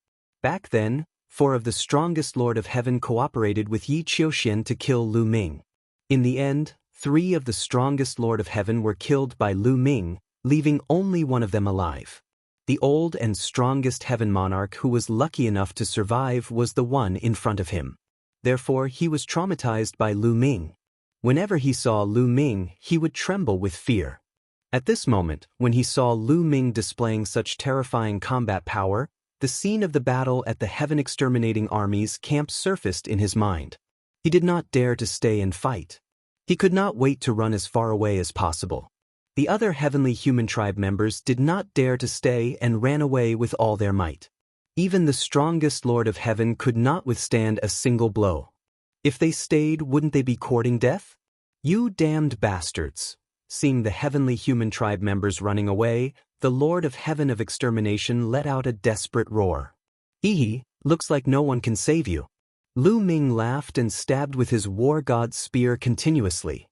Back then, 4 of the strongest Lord of Heaven cooperated with Yi Qiuxian to kill Lu Ming. In the end, 3 of the strongest Lord of Heaven were killed by Lu Ming, leaving only 1 of them alive. The old and strongest Heaven Monarch who was lucky enough to survive was the one in front of him. Therefore, he was traumatized by Lu Ming. Whenever he saw Lu Ming, he would tremble with fear. At this moment, when he saw Lu Ming displaying such terrifying combat power, the scene of the battle at the Heaven Exterminating Army's camp surfaced in his mind. He did not dare to stay and fight. He could not wait to run as far away as possible. The other heavenly human tribe members did not dare to stay and ran away with all their might. Even the strongest Lord of Heaven could not withstand a single blow. If they stayed, wouldn't they be courting death? You damned bastards! Seeing the heavenly human tribe members running away, the Lord of Heaven of Extermination let out a desperate roar. Hee, looks like no one can save you. Lu Ming laughed and stabbed with his war god's spear continuously.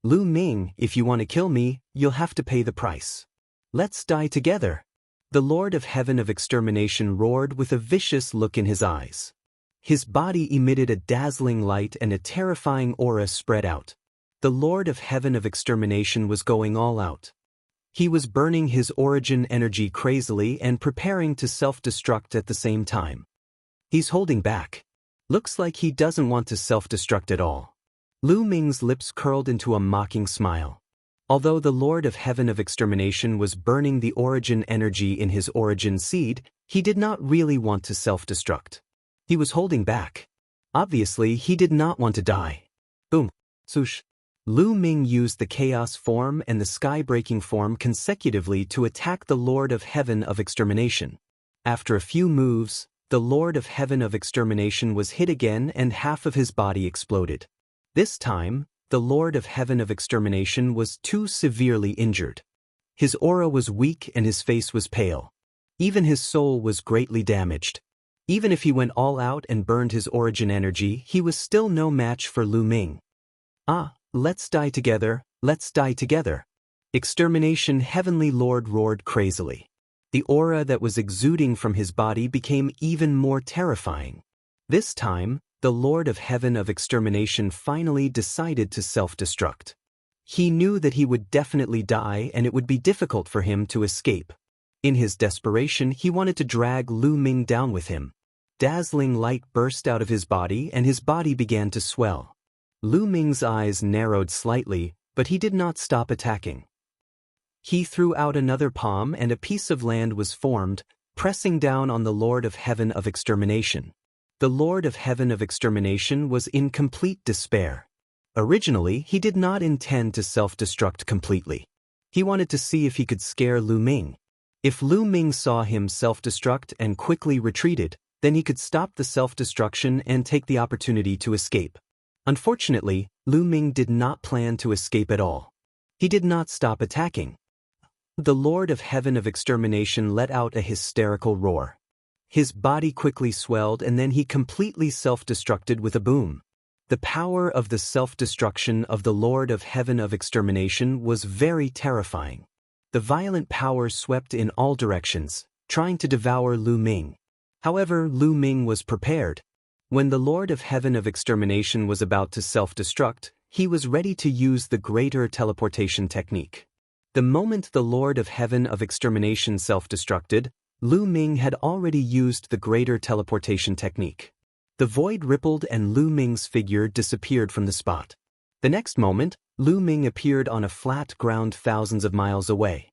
Lu Ming, if you want to kill me, you'll have to pay the price. Let's die together. The Lord of Heaven of Extermination roared with a vicious look in his eyes. His body emitted a dazzling light and a terrifying aura spread out. The Lord of Heaven of Extermination was going all out. He was burning his origin energy crazily and preparing to self-destruct at the same time. He's holding back. Looks like he doesn't want to self-destruct at all. Lu Ming's lips curled into a mocking smile. Although the Lord of Heaven of Extermination was burning the origin energy in his origin seed, he did not really want to self-destruct. He was holding back. Obviously, he did not want to die. Boom. Swoosh. Lu Ming used the Chaos form and the Sky-breaking form consecutively to attack the Lord of Heaven of Extermination. After a few moves, the Lord of Heaven of Extermination was hit again and half of his body exploded. This time, the Lord of Heaven of Extermination was too severely injured. His aura was weak and his face was pale. Even his soul was greatly damaged. Even if he went all out and burned his origin energy, he was still no match for Lu Ming. Ah, let's die together, let's die together. Extermination Heavenly Lord roared crazily. The aura that was exuding from his body became even more terrifying. This time, the Lord of Heaven of Extermination finally decided to self-destruct. He knew that he would definitely die and it would be difficult for him to escape. In his desperation, he wanted to drag Lu Ming down with him. Dazzling light burst out of his body and his body began to swell. Lu Ming's eyes narrowed slightly, but he did not stop attacking. He threw out another palm and a piece of land was formed, pressing down on the Lord of Heaven of Extermination. The Lord of Heaven of Extermination was in complete despair. Originally, he did not intend to self-destruct completely. He wanted to see if he could scare Lu Ming. If Lu Ming saw him self-destruct and quickly retreated, then he could stop the self-destruction and take the opportunity to escape. Unfortunately, Lu Ming did not plan to escape at all. He did not stop attacking. The Lord of Heaven of Extermination let out a hysterical roar. His body quickly swelled and then he completely self-destructed with a boom. The power of the self-destruction of the Lord of Heaven of Extermination was very terrifying. The violent power swept in all directions, trying to devour Lu Ming. However, Lu Ming was prepared. When the Lord of Heaven of Extermination was about to self-destruct, he was ready to use the greater teleportation technique. The moment the Lord of Heaven of Extermination self-destructed, Lu Ming had already used the greater teleportation technique. The void rippled and Lu Ming's figure disappeared from the spot. The next moment, Lu Ming appeared on a flat ground thousands of miles away.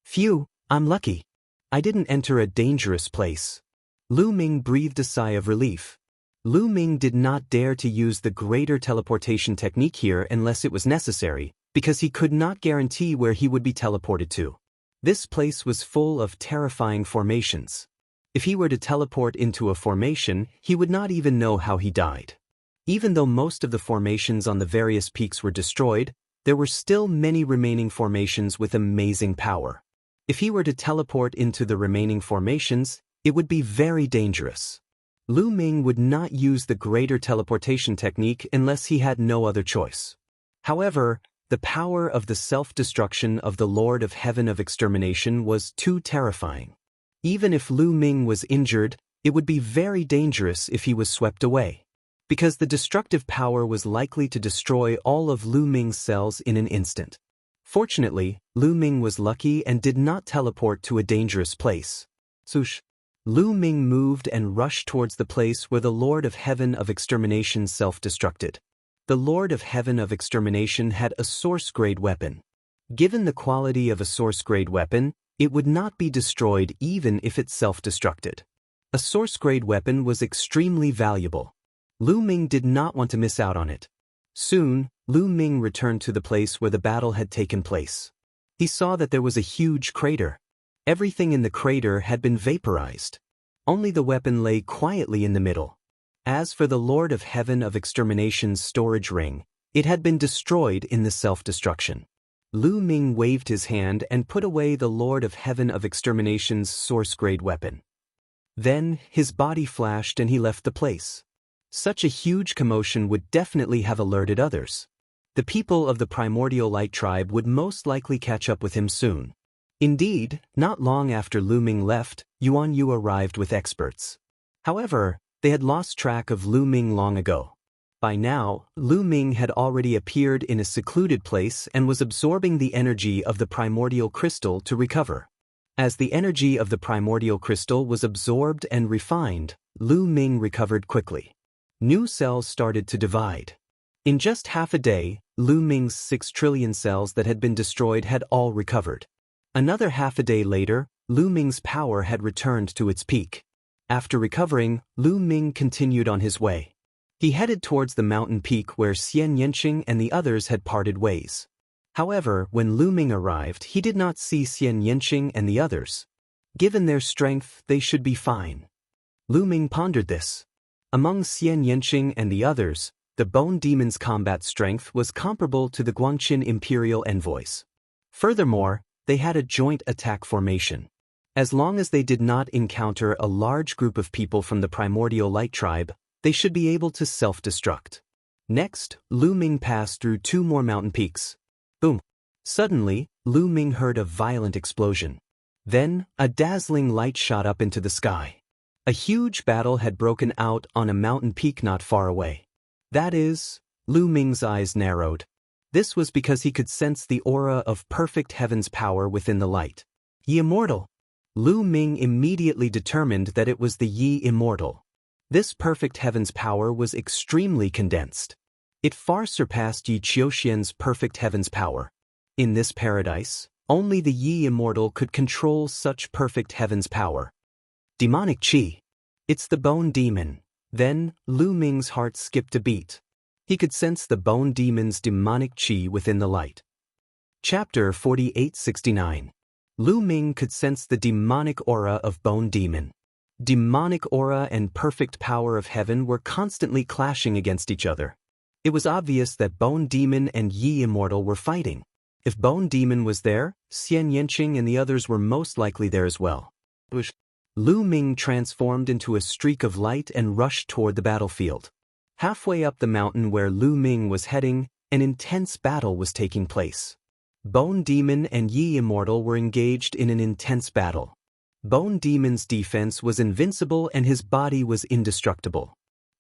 Phew, I'm lucky. I didn't enter a dangerous place. Lu Ming breathed a sigh of relief. Lu Ming did not dare to use the greater teleportation technique here unless it was necessary, because he could not guarantee where he would be teleported to. This place was full of terrifying formations. If he were to teleport into a formation, he would not even know how he died. Even though most of the formations on the various peaks were destroyed, there were still many remaining formations with amazing power. If he were to teleport into the remaining formations, it would be very dangerous. Lu Ming would not use the greater teleportation technique unless he had no other choice. However, The power of the self-destruction of the Lord of Heaven of Extermination was too terrifying. Even if Lu Ming was injured, it would be very dangerous if he was swept away, because the destructive power was likely to destroy all of Lu Ming's cells in an instant. Fortunately, Lu Ming was lucky and did not teleport to a dangerous place. Swoosh! Lu Ming moved and rushed towards the place where the Lord of Heaven of Extermination self-destructed. The Lord of Heaven of Extermination had a source-grade weapon. Given the quality of a source-grade weapon, it would not be destroyed even if it self-destructed. A source-grade weapon was extremely valuable. Lu Ming did not want to miss out on it. Soon, Lu Ming returned to the place where the battle had taken place. He saw that there was a huge crater. Everything in the crater had been vaporized. Only the weapon lay quietly in the middle. As for the Lord of Heaven of Extermination's storage ring, it had been destroyed in the self-destruction. Lu Ming waved his hand and put away the Lord of Heaven of Extermination's source-grade weapon. Then, his body flashed and he left the place. Such a huge commotion would definitely have alerted others. The people of the Primordial Light Tribe would most likely catch up with him soon. Indeed, not long after Lu Ming left, Yuan Yu arrived with experts. However, they had lost track of Lu Ming long ago. By now, Lu Ming had already appeared in a secluded place and was absorbing the energy of the primordial crystal to recover. As the energy of the primordial crystal was absorbed and refined, Lu Ming recovered quickly. New cells started to divide. In just half a day, Lu Ming's 6 trillion cells that had been destroyed had all recovered. Another half a day later, Lu Ming's power had returned to its peak. After recovering, Lu Ming continued on his way. He headed towards the mountain peak where Xian Yanqing and the others had parted ways. However, when Lu Ming arrived, he did not see Xian Yanqing and the others. Given their strength, they should be fine. Lu Ming pondered this. Among Xian Yanqing and the others, the Bone Demon's combat strength was comparable to the Guangqin Imperial Envoys. Furthermore, they had a joint attack formation. As long as they did not encounter a large group of people from the Primordial Light Tribe, they should be able to self-destruct. Next, Lu Ming passed through 2 more mountain peaks. Boom! Suddenly, Lu Ming heard a violent explosion. Then, a dazzling light shot up into the sky. A huge battle had broken out on a mountain peak not far away. That is, Lu Ming's eyes narrowed. This was because he could sense the aura of perfect heaven's power within the light. Ye Immortal! Lu Ming immediately determined that it was the Ye Immortal. This perfect heaven's power was extremely condensed. It far surpassed Yi Qiuxian's perfect heaven's power. In this paradise, only the Ye Immortal could control such perfect heaven's power. Demonic Qi. It's the Bone Demon. Then, Lu Ming's heart skipped a beat. He could sense the Bone Demon's demonic Qi within the light. Chapter 4869. Lu Ming could sense the demonic aura of Bone Demon. Demonic aura and perfect power of heaven were constantly clashing against each other. It was obvious that Bone Demon and Ye Immortal were fighting. If Bone Demon was there, Xian Yanqing and the others were most likely there as well. Lu Ming transformed into a streak of light and rushed toward the battlefield. Halfway up the mountain where Lu Ming was heading, an intense battle was taking place. Bone Demon and Ye Immortal were engaged in an intense battle. Bone Demon's defense was invincible and his body was indestructible.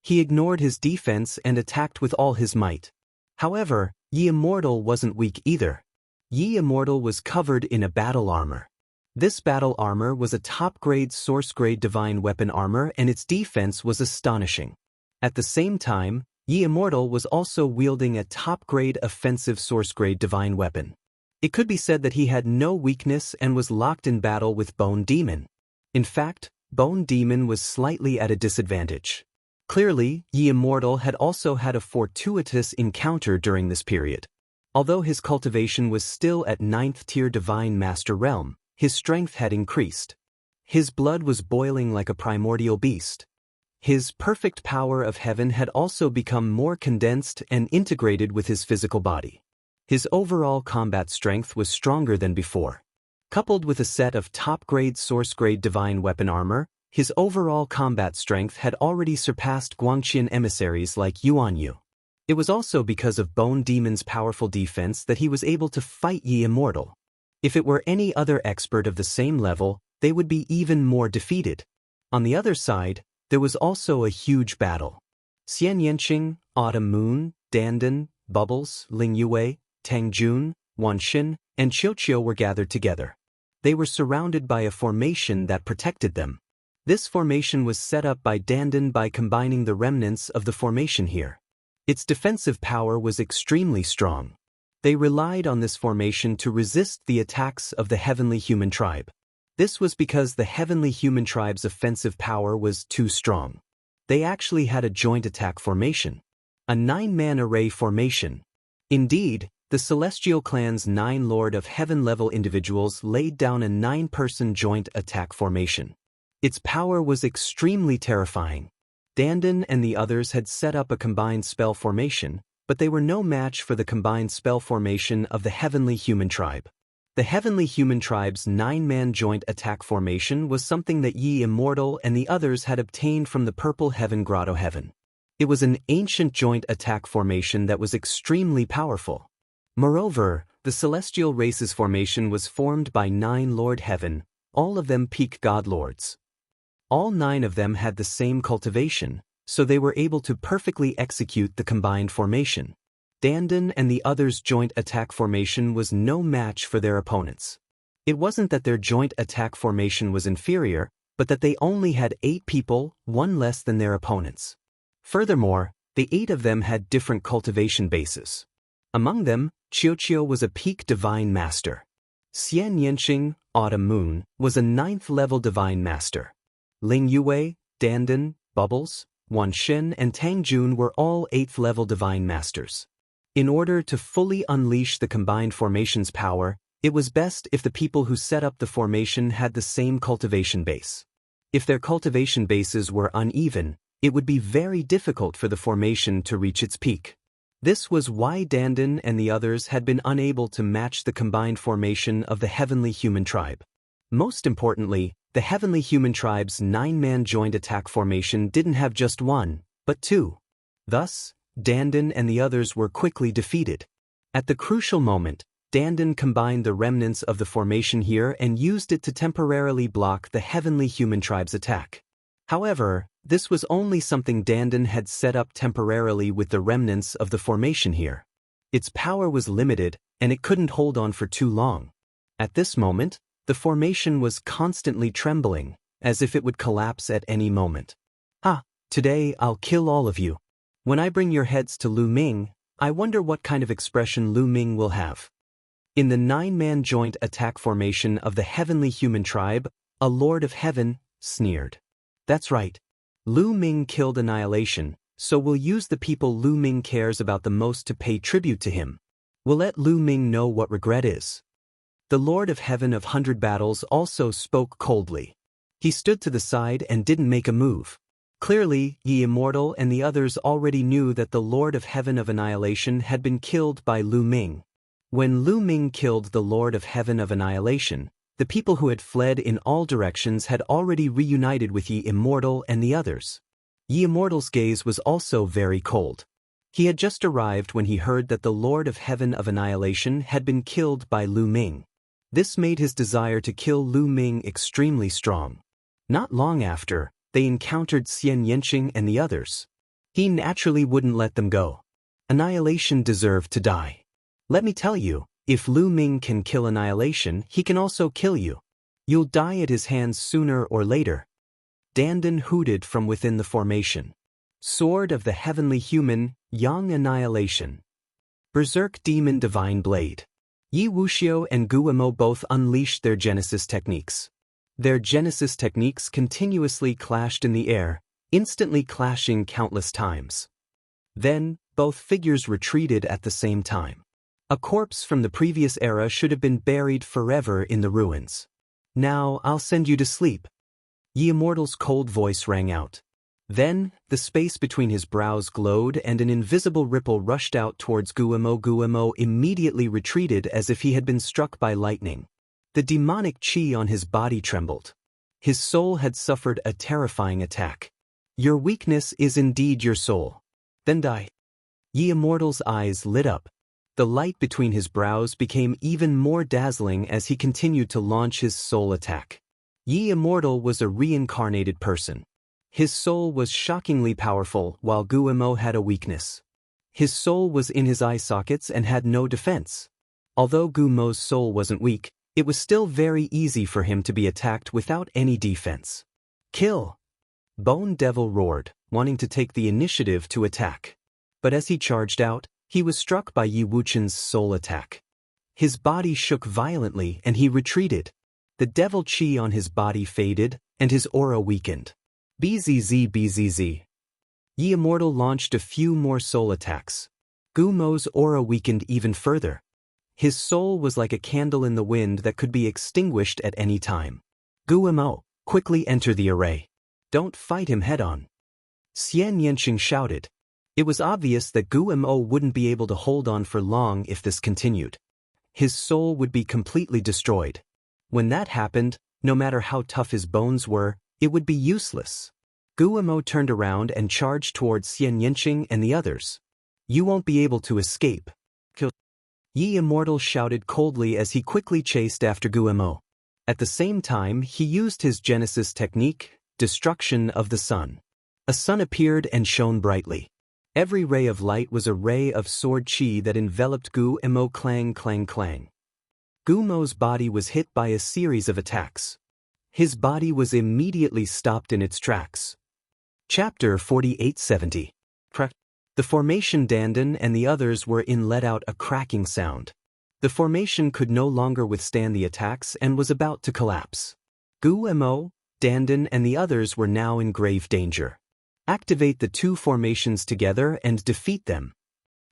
He ignored his defense and attacked with all his might. However, Ye Immortal wasn't weak either. Ye Immortal was covered in a battle armor. This battle armor was a top-grade source-grade divine weapon armor and its defense was astonishing. At the same time, Ye Immortal was also wielding a top-grade offensive source-grade divine weapon. It could be said that he had no weakness and was locked in battle with Bone Demon. In fact, Bone Demon was slightly at a disadvantage. Clearly, Ye Immortal had also had a fortuitous encounter during this period. Although his cultivation was still at 9th tier Divine Master Realm, his strength had increased. His blood was boiling like a primordial beast. His perfect power of heaven had also become more condensed and integrated with his physical body. His overall combat strength was stronger than before. Coupled with a set of top-grade source-grade divine weapon armor, his overall combat strength had already surpassed Guangqian emissaries like Yuan Yu. It was also because of Bone Demon's powerful defense that he was able to fight Yi Immortal. If it were any other expert of the same level, they would be even more defeated. On the other side, there was also a huge battle. Xian Yanqing, Autumn Moon, Dandan, Bubbles, Ling Yue, Tang Jun, Wan Xin, and Qiu were gathered together. They were surrounded by a formation that protected them. This formation was set up by Dandan by combining the remnants of the formation here. Its defensive power was extremely strong. They relied on this formation to resist the attacks of the Heavenly Human Tribe. This was because the Heavenly Human Tribe's offensive power was too strong. They actually had a joint attack formation. A 9-man array formation. Indeed, the Celestial Clan's 9 Lord of Heaven-level individuals laid down a 9-person joint attack formation. Its power was extremely terrifying. Dandan and the others had set up a combined spell formation, but they were no match for the combined spell formation of the Heavenly Human Tribe. The Heavenly Human Tribe's 9-man joint attack formation was something that Yi Immortal and the others had obtained from the Purple Heaven Grotto Heaven. It was an ancient joint attack formation that was extremely powerful. Moreover, the Celestial Race's formation was formed by 9 Lord Heaven, all of them peak God Lords. All 9 of them had the same cultivation, so they were able to perfectly execute the combined formation. Dandan and the others' joint attack formation was no match for their opponents. It wasn't that their joint attack formation was inferior, but that they only had 8 people, 1 less than their opponents. Furthermore, the 8 of them had different cultivation bases. Among them, Qiu was a peak divine master. Xian Yanqing, Autumn Moon, was a 9th-level divine master. Ling Yue, Dandan, Bubbles, Wan Xin and Tang Jun were all 8th-level divine masters. In order to fully unleash the combined formation's power, it was best if the people who set up the formation had the same cultivation base. If their cultivation bases were uneven, it would be very difficult for the formation to reach its peak. This was why Dandan and the others had been unable to match the combined formation of the Heavenly Human Tribe. Most importantly, the Heavenly Human Tribe's 9-man joint attack formation didn't have just 1, but 2. Thus, Dandan and the others were quickly defeated. At the crucial moment, Dandan combined the remnants of the formation here and used it to temporarily block the Heavenly Human Tribe's attack. However, this was only something Dandan had set up temporarily with the remnants of the formation here. Its power was limited, and it couldn't hold on for too long. At this moment, the formation was constantly trembling, as if it would collapse at any moment. Today I'll kill all of you. When I bring your heads to Lu Ming, I wonder what kind of expression Lu Ming will have. In the 9-man joint attack formation of the Heavenly Human Tribe, a Lord of Heaven sneered. That's right. Lu Ming killed Annihilation, so we'll use the people Lu Ming cares about the most to pay tribute to him. We'll let Lu Ming know what regret is. The Lord of Heaven of 100 Battles also spoke coldly. He stood to the side and didn't make a move. Clearly, Yi Immortal and the others already knew that the Lord of Heaven of Annihilation had been killed by Lu Ming. When Lu Ming killed the Lord of Heaven of Annihilation, the people who had fled in all directions had already reunited with Yi Immortal and the others. Yi Immortal's gaze was also very cold. He had just arrived when he heard that the Lord of Heaven of Annihilation had been killed by Lu Ming. This made his desire to kill Lu Ming extremely strong. Not long after, they encountered Xian Yanqing and the others. He naturally wouldn't let them go. Annihilation deserved to die. Let me tell you, if Lu Ming can kill Annihilation, he can also kill you. You'll die at his hands sooner or later. Dandan hooted from within the formation. Sword of the Heavenly Human, Yang Annihilation. Berserk Demon Divine Blade. Yi Wuxiu and Guimo both unleashed their Genesis techniques. Their Genesis techniques continuously clashed in the air, instantly clashing countless times. Then, both figures retreated at the same time. A corpse from the previous era should have been buried forever in the ruins. Now I'll send you to sleep. Yi Immortal's cold voice rang out. Then, the space between his brows glowed and an invisible ripple rushed out towards Guimo. Guimo immediately retreated as if he had been struck by lightning. The demonic chi on his body trembled. His soul had suffered a terrifying attack. Your weakness is indeed your soul. Then die. Yi Immortal's eyes lit up. The light between his brows became even more dazzling as he continued to launch his soul attack. Yi Immortal was a reincarnated person. His soul was shockingly powerful, while Guillemot had a weakness. His soul was in his eye sockets and had no defense. Although Guillemot's soul wasn't weak, it was still very easy for him to be attacked without any defense. Kill! Bone Devil roared, wanting to take the initiative to attack. But as he charged out, he was struck by Yi Wuchen's soul attack. His body shook violently and he retreated. The devil chi on his body faded, and his aura weakened. BZZ. Yi Immortal launched a few more soul attacks. Guillemot's aura weakened even further. His soul was like a candle in the wind that could be extinguished at any time. Guillemot, quickly enter the array. Don't fight him head-on. Xian Yanqing shouted. It was obvious that Guillemot wouldn't be able to hold on for long if this continued. His soul would be completely destroyed. When that happened, no matter how tough his bones were, it would be useless. Guillemot turned around and charged towards Xian Yanqing and the others. You won't be able to escape. Kill. Yi Immortal shouted coldly as he quickly chased after Guillemot. At the same time, he used his Genesis technique, Destruction of the Sun. A sun appeared and shone brightly. Every ray of light was a ray of sword chi that enveloped Guillemot. Clang, clang, clang. Guillemot's body was hit by a series of attacks. His body was immediately stopped in its tracks. Chapter 4870. The formation Dandan and the others were in let out a cracking sound. The formation could no longer withstand the attacks and was about to collapse. Guillemot, Dandan and the others were now in grave danger. Activate the two formations together and defeat them.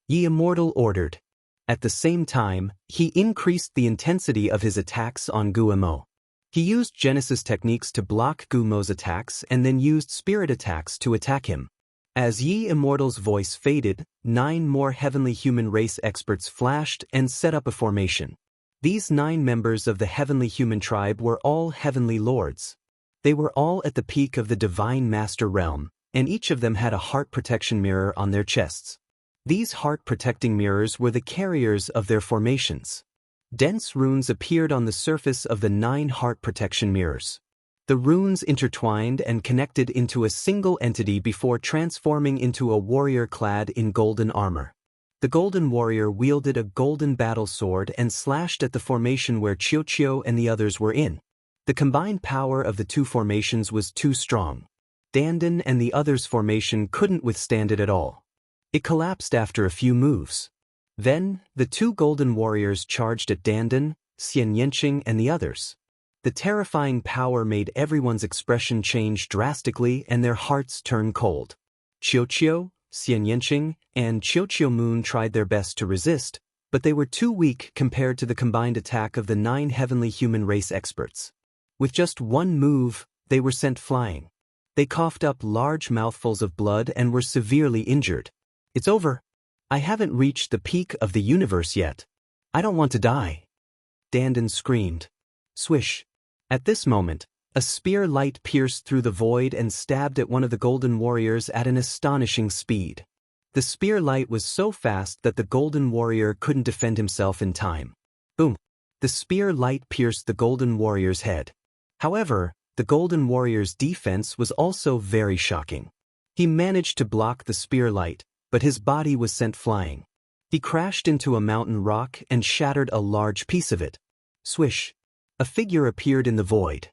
Yi Immortal ordered. At the same time, he increased the intensity of his attacks on Guillemot. He used Genesis techniques to block Guillemot's attacks and then used spirit attacks to attack him. As Yi Immortal's voice faded, 9 more heavenly human race experts flashed and set up a formation. These 9 members of the heavenly human tribe were all heavenly lords. They were all at the peak of the divine master realm, and each of them had a heart protection mirror on their chests. These heart-protecting mirrors were the carriers of their formations. Dense runes appeared on the surface of the 9 heart protection mirrors. The runes intertwined and connected into a single entity before transforming into a warrior clad in golden armor. The golden warrior wielded a golden battle sword and slashed at the formation where Qiuqiu and the others were in. The combined power of the two formations was too strong. Dandan and the others' formation couldn't withstand it at all. It collapsed after a few moves. Then, the 2 golden warriors charged at Dandan, Xian Yanqing and the others. The terrifying power made everyone's expression change drastically and their hearts turn cold. Qiuqiu, Xian Yanqing, and Qiuqiu Moon tried their best to resist, but they were too weak compared to the combined attack of the 9 heavenly human race experts. With just one move, they were sent flying. They coughed up large mouthfuls of blood and were severely injured. It's over. I haven't reached the peak of the universe yet. I don't want to die. Dandan screamed. Swish. At this moment, a spear light pierced through the void and stabbed at one of the golden warriors at an astonishing speed. The spear light was so fast that the golden warrior couldn't defend himself in time. Boom. The spear light pierced the golden warrior's head. However, the golden warrior's defense was also very shocking. He managed to block the spear light, but his body was sent flying. He crashed into a mountain rock and shattered a large piece of it. Swish. A figure appeared in the void.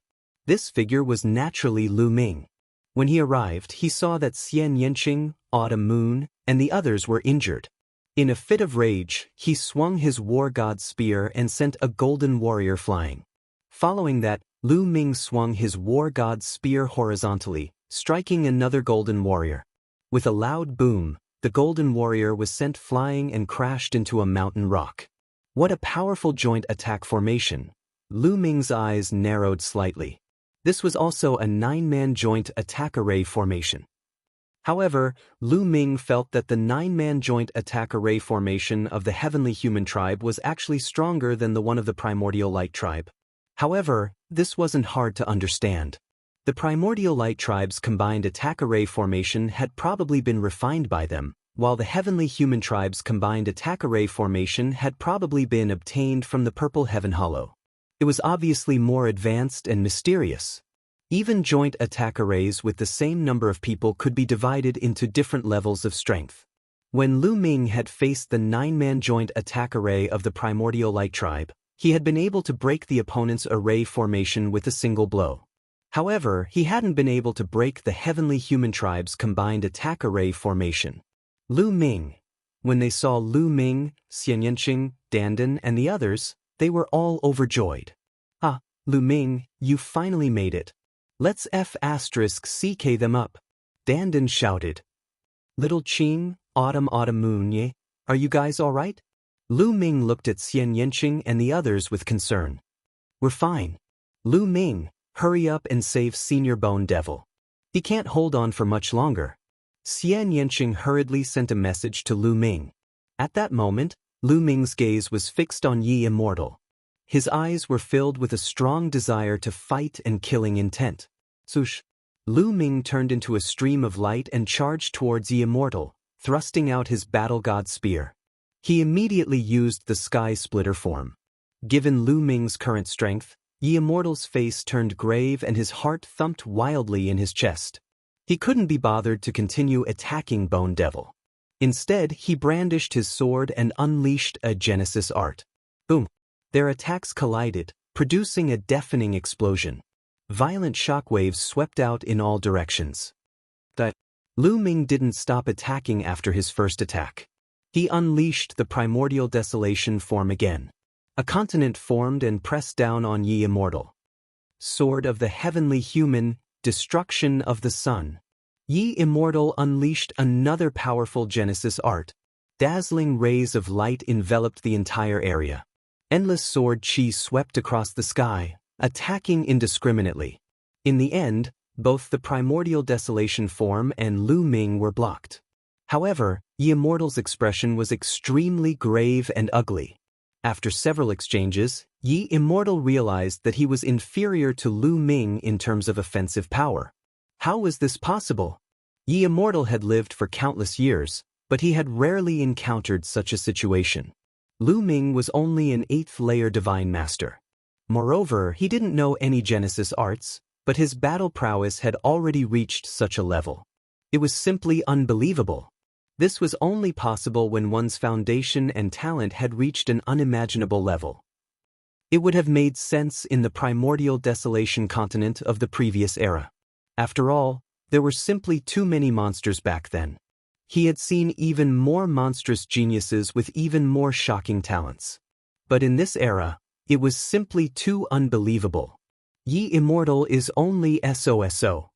This figure was naturally Lu Ming. When he arrived, he saw that Xian Yanqing, Autumn Moon, and the others were injured. In a fit of rage, he swung his war god spear and sent a golden warrior flying. Following that, Lu Ming swung his war god spear horizontally, striking another golden warrior. With a loud boom, the golden warrior was sent flying and crashed into a mountain rock. What a powerful joint attack formation! Lu Ming's eyes narrowed slightly. This was also a 9-man joint attack array formation. However, Lu Ming felt that the 9-man joint attack array formation of the heavenly human tribe was actually stronger than the one of the primordial light tribe. However, this wasn't hard to understand. The primordial light tribe's combined attack array formation had probably been refined by them, while the heavenly human tribe's combined attack array formation had probably been obtained from the purple heaven hollow. It was obviously more advanced and mysterious. Even joint attack arrays with the same number of people could be divided into different levels of strength. When Lu Ming had faced the 9-man joint attack array of the primordial light tribe, he had been able to break the opponent's array formation with a single blow. However, he hadn't been able to break the heavenly human tribe's combined attack array formation. Lu Ming. When they saw Lu Ming, Xian Yanqing, Dandan, and the others, they were all overjoyed. Ah, Lu Ming, you finally made it. Let's *CK them up. Dandan shouted. Little Qing, Autumn Moon Ye, are you guys all right? Lu Ming looked at Xian Yanqing and the others with concern. We're fine. Lu Ming, hurry up and save Senior Bone Devil. He can't hold on for much longer. Xian Yanqing hurriedly sent a message to Lu Ming. At that moment, Lu Ming's gaze was fixed on Yi Immortal. His eyes were filled with a strong desire to fight and killing intent. Swoosh! Lu Ming turned into a stream of light and charged towards Yi Immortal, thrusting out his battle god spear. He immediately used the sky splitter form. Given Lu Ming's current strength, Yi Immortal's face turned grave and his heart thumped wildly in his chest. He couldn't be bothered to continue attacking Bone Devil. Instead, he brandished his sword and unleashed a Genesis art. Boom! Their attacks collided, producing a deafening explosion. Violent shockwaves swept out in all directions. Lu Ming didn't stop attacking after his first attack. He unleashed the primordial desolation form again. A continent formed and pressed down on Yi Immortal. Sword of the heavenly human, destruction of the sun. Yi Immortal unleashed another powerful Genesis art. Dazzling rays of light enveloped the entire area. Endless sword chi swept across the sky, attacking indiscriminately. In the end, both the primordial desolation form and Lu Ming were blocked. However, Yi Immortal's expression was extremely grave and ugly. After several exchanges, Yi Immortal realized that he was inferior to Lu Ming in terms of offensive power. How was this possible? Yi Immortal had lived for countless years, but he had rarely encountered such a situation. Lu Ming was only an 8th-layer divine master. Moreover, he didn't know any Genesis arts, but his battle prowess had already reached such a level. It was simply unbelievable. This was only possible when one's foundation and talent had reached an unimaginable level. It would have made sense in the primordial desolation continent of the previous era. After all, there were simply too many monsters back then. He had seen even more monstrous geniuses with even more shocking talents. But in this era, it was simply too unbelievable. Yi Immortal is only SOSO.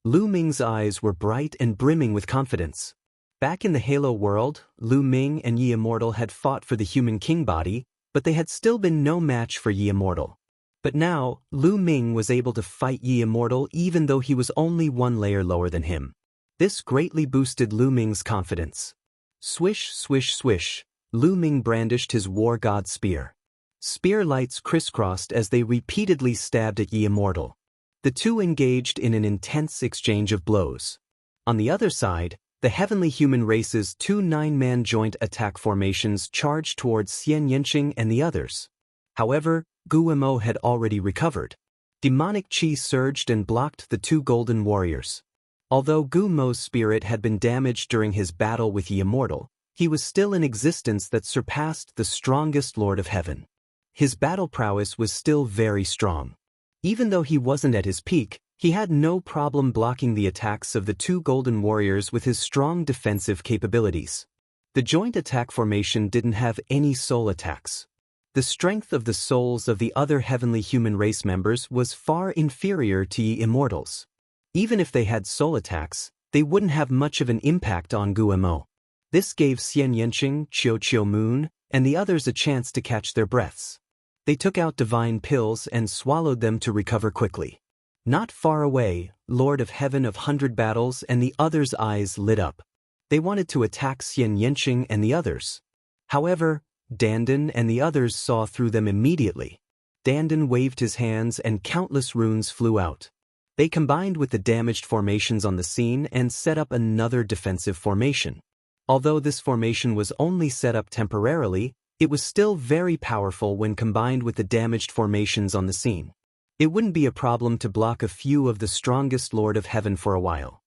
Lu Ming's eyes were bright and brimming with confidence. Back in the Halo world, Lu Ming and Yi Immortal had fought for the human king body, but they had still been no match for Yi Immortal. But now, Lu Ming was able to fight Yi Immortal even though he was only 1 layer lower than him. This greatly boosted Lu Ming's confidence. Swish, swish, swish, Lu Ming brandished his war god spear. Spear lights crisscrossed as they repeatedly stabbed at Yi Immortal. The two engaged in an intense exchange of blows. On the other side, the heavenly human race's 2 9-man joint attack formations charged towards Xian Yanqing and the others. However, Guimo had already recovered. Demonic chi surged and blocked the 2 golden warriors. Although Gumo's spirit had been damaged during his battle with Yi Immortal, he was still an existence that surpassed the strongest Lord of Heaven. His battle prowess was still very strong. Even though he wasn't at his peak, he had no problem blocking the attacks of the 2 golden warriors with his strong defensive capabilities. The joint attack formation didn't have any soul attacks. The strength of the souls of the other heavenly human race members was far inferior to Yi Immortal's. Even if they had soul attacks, they wouldn't have much of an impact on Guimo. This gave Xian Yanqing, Qiu Moon, and the others a chance to catch their breaths. They took out divine pills and swallowed them to recover quickly. Not far away, Lord of Heaven of 100 Battles and the others' eyes lit up. They wanted to attack Xian Yanqing and the others. However, Dandan and the others saw through them immediately. Dandan waved his hands and countless runes flew out. They combined with the damaged formations on the scene and set up another defensive formation. Although this formation was only set up temporarily, it was still very powerful when combined with the damaged formations on the scene. It wouldn't be a problem to block a few of the strongest Lord of Heaven for a while.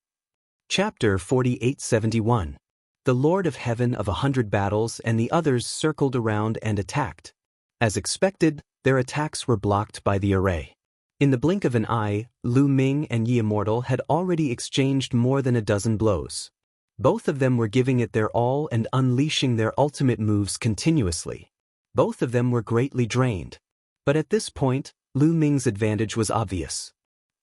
Chapter 4871. The Lord of Heaven of 100 battles and the others circled around and attacked. As expected, their attacks were blocked by the array. In the blink of an eye, Lu Ming and Yi Immortal had already exchanged more than a dozen blows. Both of them were giving it their all and unleashing their ultimate moves continuously. Both of them were greatly drained. But at this point, Lu Ming's advantage was obvious.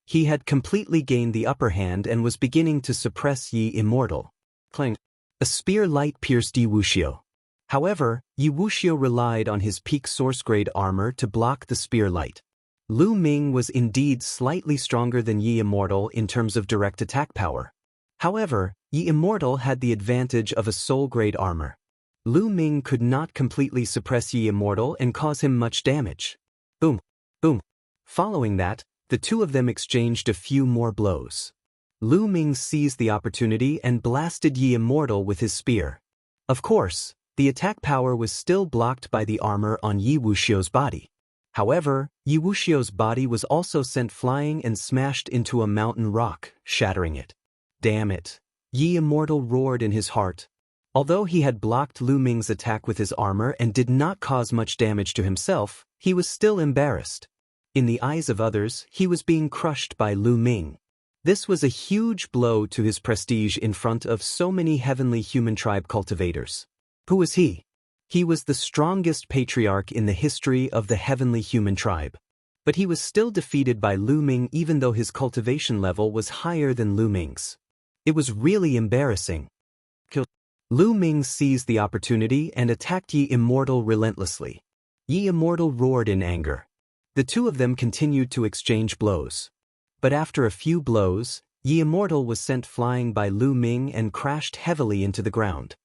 He had completely gained the upper hand and was beginning to suppress Yi Immortal. Clang. A spear light pierced Yi Wuxiu. However, Yi Wuxiu relied on his peak source-grade armor to block the spear light. Lu Ming was indeed slightly stronger than Yi Immortal in terms of direct attack power. However, Yi Immortal had the advantage of a soul-grade armor. Lu Ming could not completely suppress Yi Immortal and cause him much damage. Boom, boom. Following that, the two of them exchanged a few more blows. Lu Ming seized the opportunity and blasted Yi Immortal with his spear. Of course, the attack power was still blocked by the armor on Yi Wuxiu's body. However, Yi Wuxiu's body was also sent flying and smashed into a mountain rock, shattering it. Damn it! Yi Immortal roared in his heart. Although he had blocked Lu Ming's attack with his armor and did not cause much damage to himself, he was still embarrassed. In the eyes of others, he was being crushed by Lu Ming. This was a huge blow to his prestige in front of so many heavenly human tribe cultivators. Who was he? He was the strongest patriarch in the history of the heavenly human tribe. But he was still defeated by Lu Ming even though his cultivation level was higher than Lu Ming's. It was really embarrassing. Lu Ming seized the opportunity and attacked Yi Immortal relentlessly. Yi Immortal roared in anger. The two of them continued to exchange blows. But after a few blows, Yi Immortal was sent flying by Lu Ming and crashed heavily into the ground.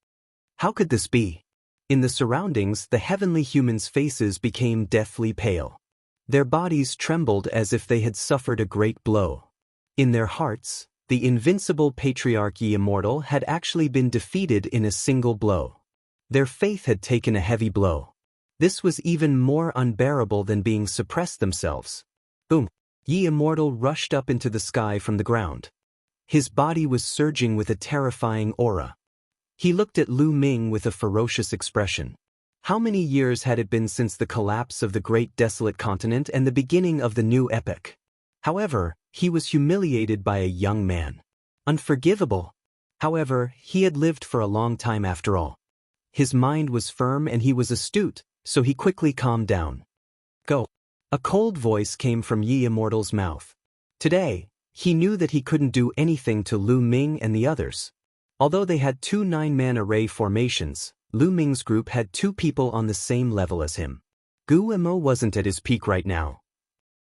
How could this be? In the surroundings, the heavenly humans' faces became deathly pale. Their bodies trembled as if they had suffered a great blow. In their hearts, the invincible patriarch Yi Immortal had actually been defeated in a single blow. Their faith had taken a heavy blow. This was even more unbearable than being suppressed themselves. Boom! Yi Immortal rushed up into the sky from the ground. His body was surging with a terrifying aura. He looked at Lu Ming with a ferocious expression. How many years had it been since the collapse of the great desolate continent and the beginning of the new epoch? However, he was humiliated by a young man. Unforgivable. However, he had lived for a long time after all. His mind was firm and he was astute, so he quickly calmed down. Go. A cold voice came from Yi Immortal's mouth. Today, he knew that he couldn't do anything to Lu Ming and the others. Although they had two 9-man array formations, Lu Ming's group had two people on the same level as him. Guimo wasn't at his peak right now.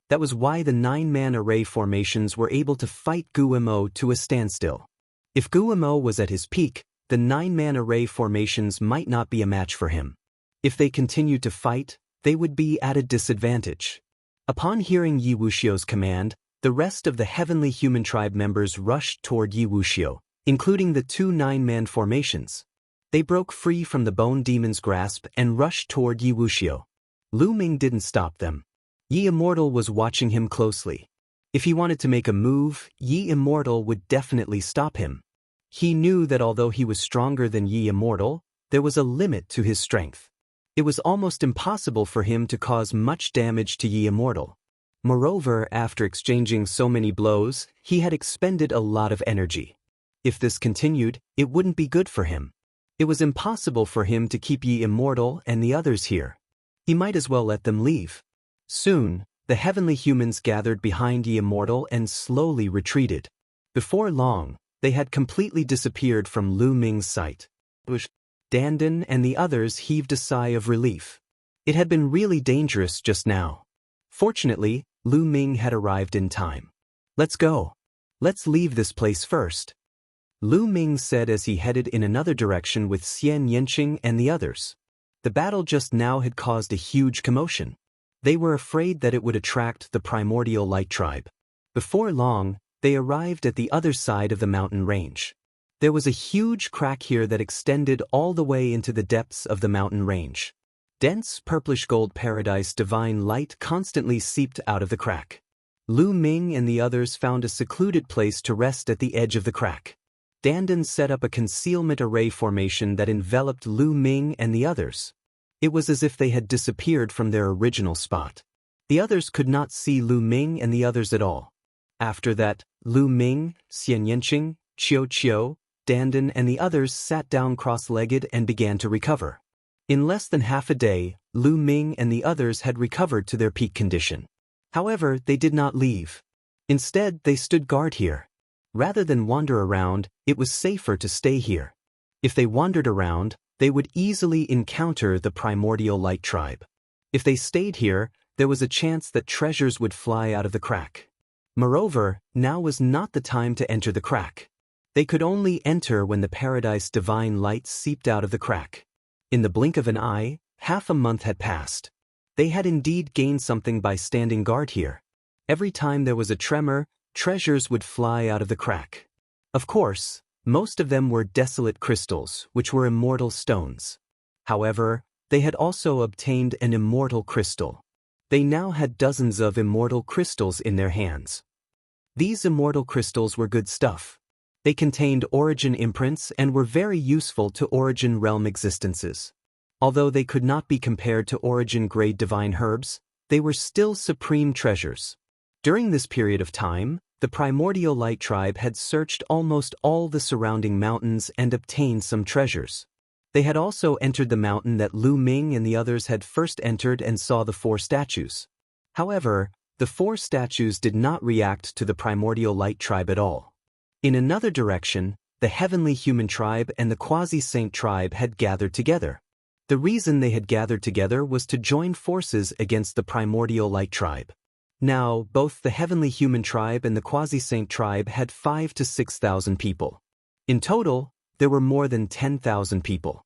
That was why the 9-man array formations were able to fight Guimo to a standstill. If Guimo was at his peak, the 9-man array formations might not be a match for him. If they continued to fight, they would be at a disadvantage. Upon hearing Yi Wuxiu's command, the rest of the heavenly human tribe members rushed toward Yi Wuxiu, including the two 9-man formations. They broke free from the bone demon's grasp and rushed toward Yi Wuxiu. Lu Ming didn't stop them. Yi Immortal was watching him closely. If he wanted to make a move, Yi Immortal would definitely stop him. He knew that although he was stronger than Yi Immortal, there was a limit to his strength. It was almost impossible for him to cause much damage to Yi Immortal. Moreover, after exchanging so many blows, he had expended a lot of energy. If this continued, it wouldn't be good for him. It was impossible for him to keep Yi Immortal and the others here. He might as well let them leave. Soon, the heavenly humans gathered behind Yi Immortal and slowly retreated. Before long, they had completely disappeared from Lu Ming's sight. Dandan and the others heaved a sigh of relief. It had been really dangerous just now. Fortunately, Lu Ming had arrived in time. Let's go. Let's leave this place first. Lu Ming said as he headed in another direction with Xian Yanqing and the others. The battle just now had caused a huge commotion. They were afraid that it would attract the primordial light tribe. Before long, they arrived at the other side of the mountain range. There was a huge crack here that extended all the way into the depths of the mountain range. Dense purplish gold paradise divine light constantly seeped out of the crack. Lu Ming and the others found a secluded place to rest at the edge of the crack. Dandan set up a concealment array formation that enveloped Lu Ming and the others. It was as if they had disappeared from their original spot. The others could not see Lu Ming and the others at all. After that, Lu Ming, Xian Yanqing, Qiu Qiu, Dandan and the others sat down cross-legged and began to recover. In less than half a day, Lu Ming and the others had recovered to their peak condition. However, they did not leave. Instead, they stood guard here. Rather than wander around, it was safer to stay here. If they wandered around, they would easily encounter the primordial light tribe. If they stayed here, there was a chance that treasures would fly out of the crack. Moreover, now was not the time to enter the crack. They could only enter when the paradise divine light seeped out of the crack. In the blink of an eye, half a month had passed. They had indeed gained something by standing guard here. Every time there was a tremor, treasures would fly out of the crack. Of course, most of them were desolate crystals, which were immortal stones. However, they had also obtained an immortal crystal. They now had dozens of immortal crystals in their hands. These immortal crystals were good stuff. They contained origin imprints and were very useful to origin realm existences. Although they could not be compared to origin-grade divine herbs, they were still supreme treasures. During this period of time, the primordial light tribe had searched almost all the surrounding mountains and obtained some treasures. They had also entered the mountain that Lu Ming and the others had first entered and saw the 4 statues. However, the 4 statues did not react to the primordial light tribe at all. In another direction, the heavenly human tribe and the quasi-saint tribe had gathered together. The reason they had gathered together was to join forces against the primordial light tribe. Now, both the heavenly human tribe and the quasi-saint tribe had 5,000 to 6,000 people. In total, there were more than 10,000 people.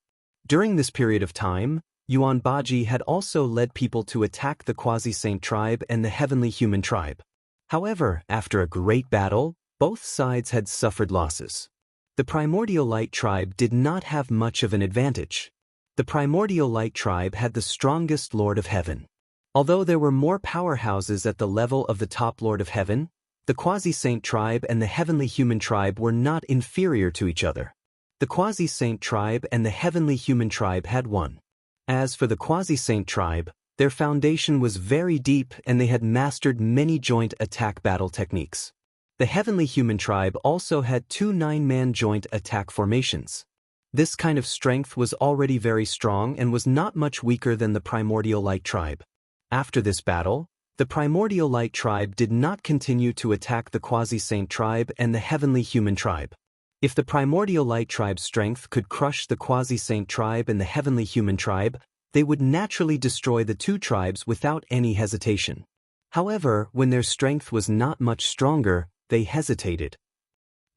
During this period of time, Yuan Baji had also led people to attack the quasi-saint tribe and the heavenly human tribe. However, after a great battle, both sides had suffered losses. The primordial light tribe did not have much of an advantage. The primordial light tribe had the strongest Lord of Heaven. Although there were more powerhouses at the level of the top Lord of Heaven, the quasi-saint tribe and the heavenly human tribe were not inferior to each other. The quasi-saint tribe and the heavenly human tribe had won. As for the quasi-saint tribe, their foundation was very deep and they had mastered many joint attack battle techniques. The heavenly human tribe also had 2 9-man joint attack formations. This kind of strength was already very strong and was not much weaker than the primordial light tribe. After this battle, the primordial light tribe did not continue to attack the quasi-saint tribe and the heavenly human tribe. If the primordial light tribe's strength could crush the quasi-saint tribe and the heavenly human tribe, they would naturally destroy the 2 tribes without any hesitation. However, when their strength was not much stronger, they hesitated.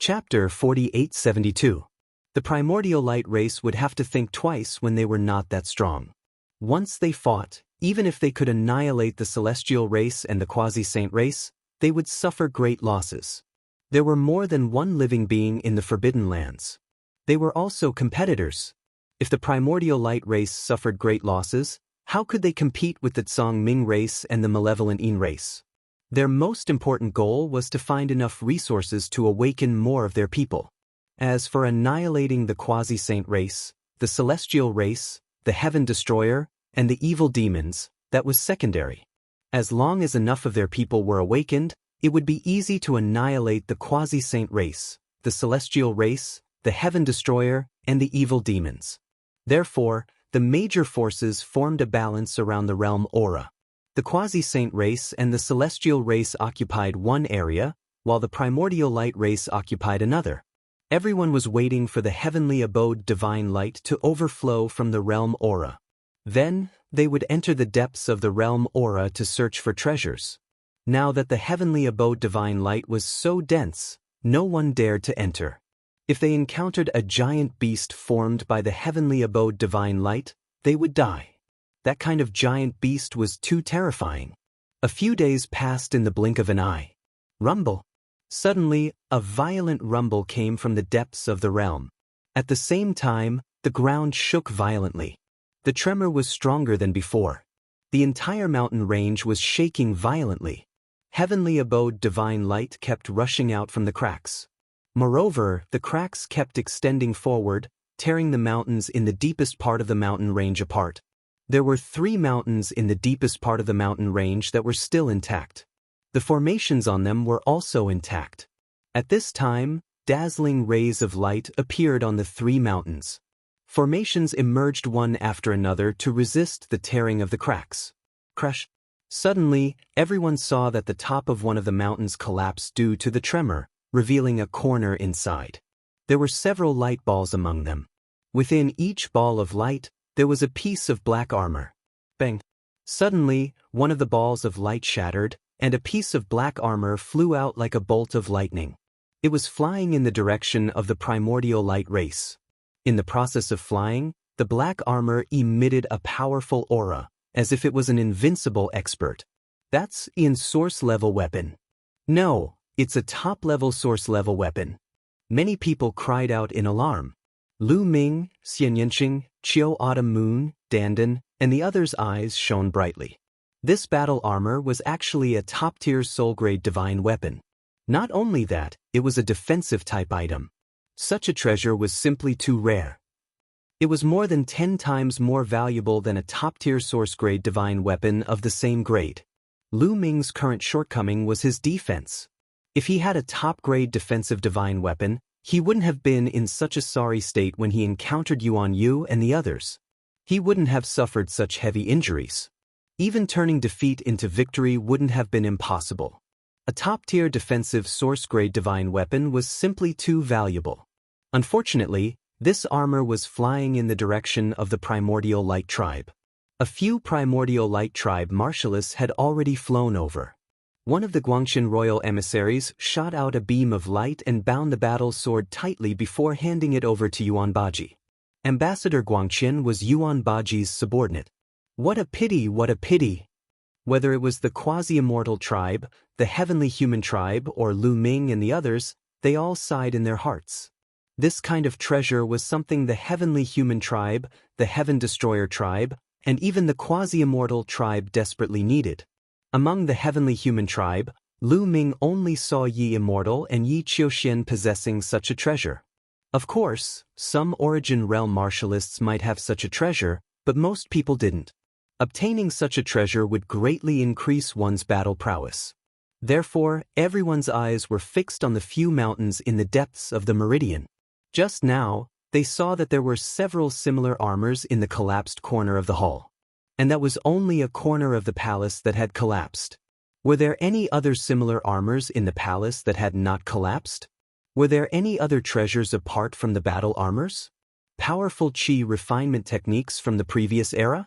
Chapter 4872. The primordial light race would have to think twice when they were not that strong. Once they fought, even if they could annihilate the celestial race and the quasi-saint race, they would suffer great losses. There were more than one living being in the Forbidden Lands. They were also competitors. If the primordial light race suffered great losses, how could they compete with the Tsang Ming race and the malevolent Yin race? Their most important goal was to find enough resources to awaken more of their people. As for annihilating the quasi-saint race, the celestial race, the heaven destroyer, and the evil demons, that was secondary. As long as enough of their people were awakened, it would be easy to annihilate the quasi-saint race, the celestial race, the heaven destroyer, and the evil demons. Therefore, the major forces formed a balance around the realm aura. The quasi-saint race and the celestial race occupied one area, while the primordial light race occupied another. Everyone was waiting for the heavenly abode divine light to overflow from the realm aura. Then, they would enter the depths of the realm aura to search for treasures. Now that the heavenly abode divine light was so dense, no one dared to enter. If they encountered a giant beast formed by the heavenly abode divine light, they would die. That kind of giant beast was too terrifying. A few days passed in the blink of an eye. Rumble. Suddenly, a violent rumble came from the depths of the realm. At the same time, the ground shook violently. The tremor was stronger than before. The entire mountain range was shaking violently. Heavenly abode divine light kept rushing out from the cracks. Moreover, the cracks kept extending forward, tearing the mountains in the deepest part of the mountain range apart. There were 3 mountains in the deepest part of the mountain range that were still intact. The formations on them were also intact. At this time, dazzling rays of light appeared on the 3 mountains. Formations emerged one after another to resist the tearing of the cracks. Crash! Suddenly, everyone saw that the top of one of the mountains collapsed due to the tremor, revealing a corner inside. There were several light balls among them. Within each ball of light, there was a piece of black armor. Bang! Suddenly, one of the balls of light shattered, and a piece of black armor flew out like a bolt of lightning. It was flying in the direction of the primordial light race. In the process of flying, the black armor emitted a powerful aura, as if it was an invincible expert. That's a source-level weapon. No, it's a top-level source-level weapon. Many people cried out in alarm. Lu Ming, Xian Yanqing, Qiu Autumn Moon, Dandan, and the others' eyes shone brightly. This battle armor was actually a top-tier soul-grade divine weapon. Not only that, it was a defensive-type item. Such a treasure was simply too rare. It was more than 10 times more valuable than a top-tier source-grade divine weapon of the same grade. Lu Ming's current shortcoming was his defense. If he had a top-grade defensive divine weapon, he wouldn't have been in such a sorry state when he encountered Yuan Yu and the others. He wouldn't have suffered such heavy injuries. Even turning defeat into victory wouldn't have been impossible. A top-tier defensive source-grade divine weapon was simply too valuable. Unfortunately, this armor was flying in the direction of the primordial light tribe. A few primordial light tribe martialists had already flown over. One of the Guangxin royal emissaries shot out a beam of light and bound the battle sword tightly before handing it over to Yuan Baji. Ambassador Guangxin was Yuan Baji's subordinate. What a pity, what a pity! Whether it was the quasi-immortal tribe, the heavenly human tribe, or Lu Ming and the others, they all sighed in their hearts. This kind of treasure was something the heavenly human tribe, the heaven destroyer tribe, and even the quasi-immortal tribe desperately needed. Among the heavenly human tribe, Lu Ming only saw Yi Immortal and Yi Qiuxian possessing such a treasure. Of course, some Origin Realm martialists might have such a treasure, but most people didn't. Obtaining such a treasure would greatly increase one's battle prowess. Therefore, everyone's eyes were fixed on the few mountains in the depths of the meridian. Just now, they saw that there were several similar armors in the collapsed corner of the hall. And that was only a corner of the palace that had collapsed. Were there any other similar armors in the palace that had not collapsed? Were there any other treasures apart from the battle armors? Powerful chi refinement techniques from the previous era?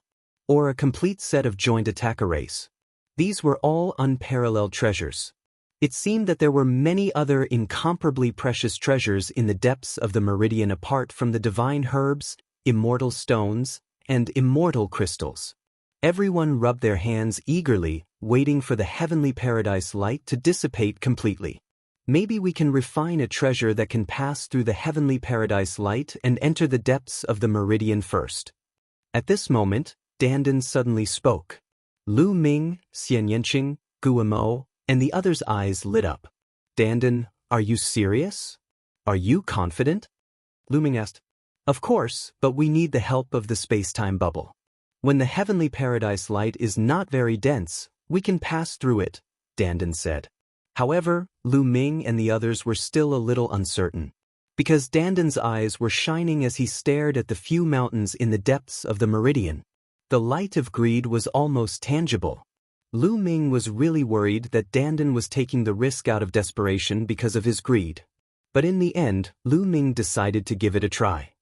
Or a complete set of joint attack arrays? These were all unparalleled treasures. It seemed that there were many other incomparably precious treasures in the depths of the meridian apart from the divine herbs, immortal stones, and immortal crystals. Everyone rubbed their hands eagerly, waiting for the heavenly paradise light to dissipate completely. Maybe we can refine a treasure that can pass through the heavenly paradise light and enter the depths of the meridian first. At this moment, Dandan suddenly spoke. Lu Ming, Xian Yanqing, Guimo, and the others' eyes lit up. Dandan, are you serious? Are you confident? Lu Ming asked. Of course, but we need the help of the space-time bubble. When the heavenly paradise light is not very dense, we can pass through it, Dandan said. However, Lu Ming and the others were still a little uncertain, because Dandan's eyes were shining as he stared at the few mountains in the depths of the meridian. The light of greed was almost tangible. Lu Ming was really worried that Dandan was taking the risk out of desperation because of his greed. But in the end, Lu Ming decided to give it a try.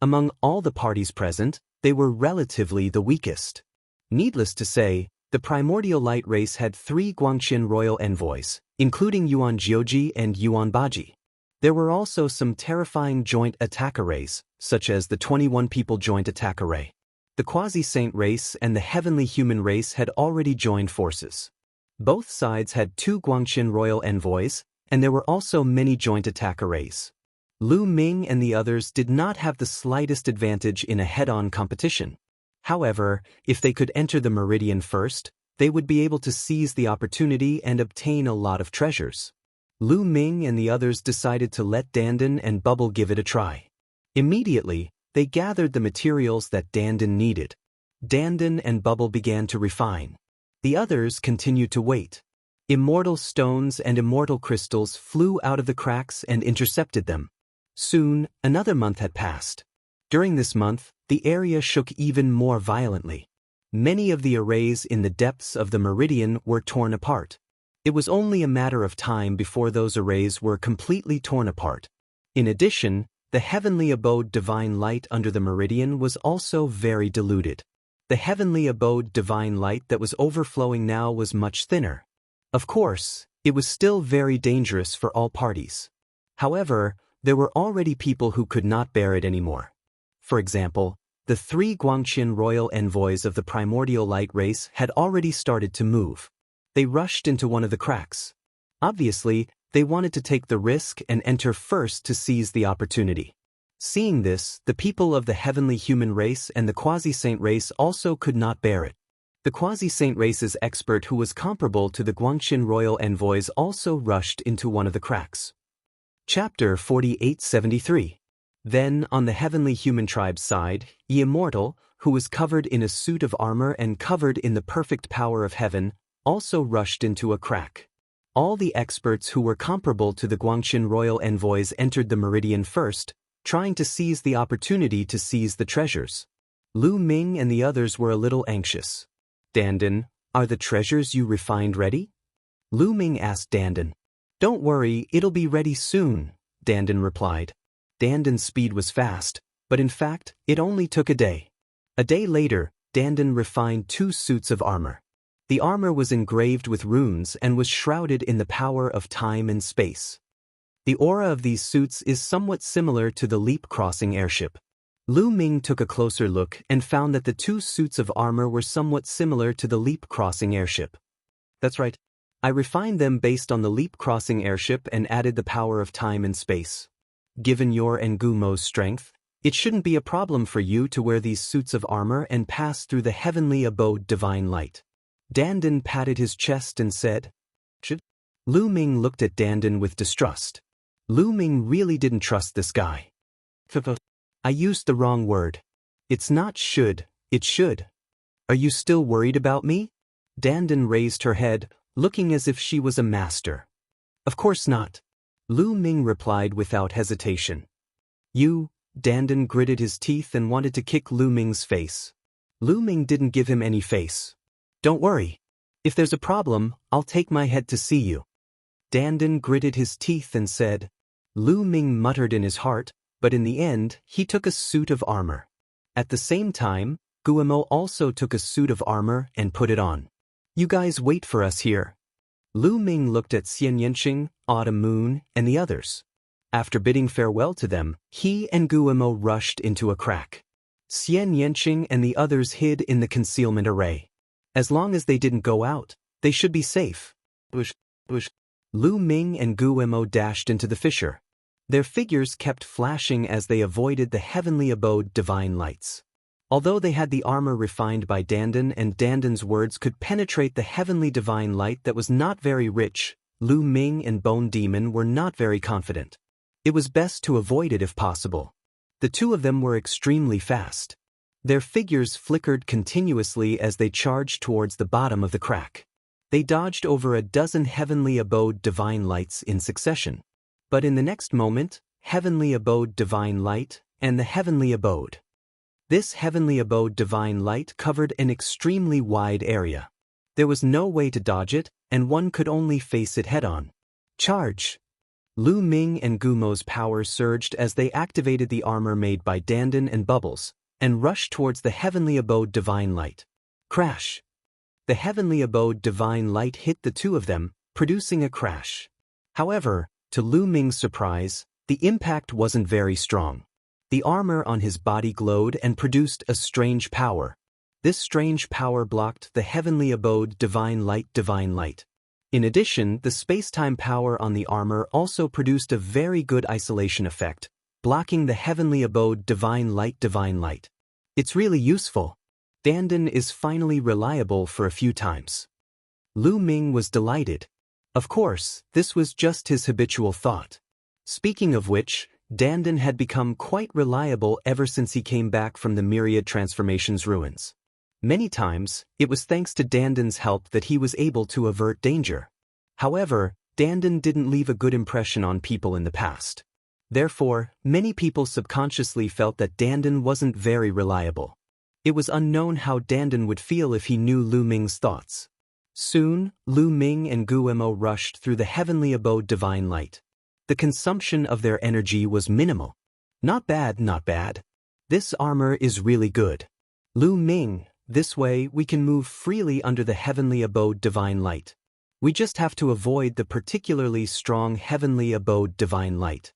Among all the parties present, they were relatively the weakest. Needless to say, the primordial light race had 3 Guangxin royal envoys, including Yuan Jiuji and Yuan Baji. There were also some terrifying joint attack arrays, such as the 21-people joint attack array. The quasi-saint race and the heavenly human race had already joined forces. Both sides had 2 Guangxin royal envoys, and there were also many joint attack arrays. Lu Ming and the others did not have the slightest advantage in a head-on competition. However, if they could enter the meridian first, they would be able to seize the opportunity and obtain a lot of treasures. Lu Ming and the others decided to let Dandan and Bubble give it a try. Immediately, they gathered the materials that Dandan needed. Dandan and Bubble began to refine. The others continued to wait. Immortal stones and immortal crystals flew out of the cracks and intercepted them. Soon, another month had passed. During this month, the area shook even more violently. Many of the arrays in the depths of the meridian were torn apart. It was only a matter of time before those arrays were completely torn apart. In addition, the heavenly abode divine light under the meridian was also very diluted. The heavenly abode divine light that was overflowing now was much thinner. Of course, it was still very dangerous for all parties. However, there were already people who could not bear it anymore. For example, the 3 Guangqian royal envoys of the primordial light race had already started to move. They rushed into one of the cracks. Obviously, they wanted to take the risk and enter first to seize the opportunity. Seeing this, the people of the heavenly human race and the quasi-saint race also could not bear it. The quasi-saint race's expert, who was comparable to the Guangqian royal envoys, also rushed into one of the cracks. Chapter 4873. Then, on the heavenly human tribe's side, Immortal, who was covered in a suit of armor and covered in the perfect power of heaven, also rushed into a crack. All the experts who were comparable to the Guangqian royal envoys entered the meridian first, trying to seize the opportunity to seize the treasures. Lu Ming and the others were a little anxious. Dandan, are the treasures you refined ready? Lu Ming asked Dandan. Don't worry, it'll be ready soon, Dandan replied. Dandan's speed was fast, but in fact, it only took a day. A day later, Dandan refined 2 suits of armor. The armor was engraved with runes and was shrouded in the power of time and space. The aura of these suits is somewhat similar to the leap-crossing airship. Lu Ming took a closer look and found that the 2 suits of armor were somewhat similar to the leap-crossing airship. That's right. I refined them based on the leap-crossing airship and added the power of time and space. Given your and Gumo's strength, it shouldn't be a problem for you to wear these suits of armor and pass through the heavenly abode divine light. Dandan patted his chest and said, "Should?" Lu Ming looked at Dandan with distrust. Lu Ming really didn't trust this guy. I used the wrong word. It's not should, it's should. Are you still worried about me? Dandan raised her head, looking as if she was a master. Of course not. Lu Ming replied without hesitation. You, Dandan gritted his teeth and wanted to kick Lu Ming's face. Lu Ming didn't give him any face. Don't worry. If there's a problem, I'll take my head to see you. Dandan gritted his teeth and said. Lu Ming muttered in his heart, but in the end, he took a suit of armor. At the same time, Guamo also took a suit of armor and put it on. You guys wait for us here. Lu Ming looked at Xian Yanqing, Autumn Moon, and the others. After bidding farewell to them, he and Guamo rushed into a crack. Xian Yanqing and the others hid in the concealment array. As long as they didn't go out, they should be safe. Bush. Lu Ming and Guamo dashed into the fissure. Their figures kept flashing as they avoided the heavenly abode divine lights. Although they had the armor refined by Dandan and Dandan's words could penetrate the heavenly divine light that was not very rich, Lu Ming and Bone Demon were not very confident. It was best to avoid it if possible. The 2 of them were extremely fast. Their figures flickered continuously as they charged towards the bottom of the crack. They dodged over a dozen heavenly abode divine lights in succession. But in the next moment, heavenly abode divine light and the heavenly abode. This heavenly abode divine light covered an extremely wide area. There was no way to dodge it, and one could only face it head-on. Charge! Lu Ming and Gumo's power surged as they activated the armor made by Dandan and Bubbles, and rushed towards the heavenly abode divine light. Crash! The heavenly abode divine light hit the 2 of them, producing a crash. However, to Lu Ming's surprise, the impact wasn't very strong. The armor on his body glowed and produced a strange power. This strange power blocked the heavenly abode divine light. In addition, the space-time power on the armor also produced a very good isolation effect, blocking the heavenly abode divine light. It's really useful. Dandan is finally reliable for a few times. Lu Ming was delighted. Of course, this was just his habitual thought. Speaking of which, Dandan had become quite reliable ever since he came back from the Myriad Transformations ruins. Many times, it was thanks to Dandan's help that he was able to avert danger. However, Dandan didn't leave a good impression on people in the past. Therefore, many people subconsciously felt that Dandan wasn't very reliable. It was unknown how Dandan would feel if he knew Lu Ming's thoughts. Soon, Lu Ming and Guemo rushed through the heavenly abode divine light. The consumption of their energy was minimal. Not bad. This armor is really good. Lu Ming, this way we can move freely under the heavenly abode divine light. We just have to avoid the particularly strong heavenly abode divine light.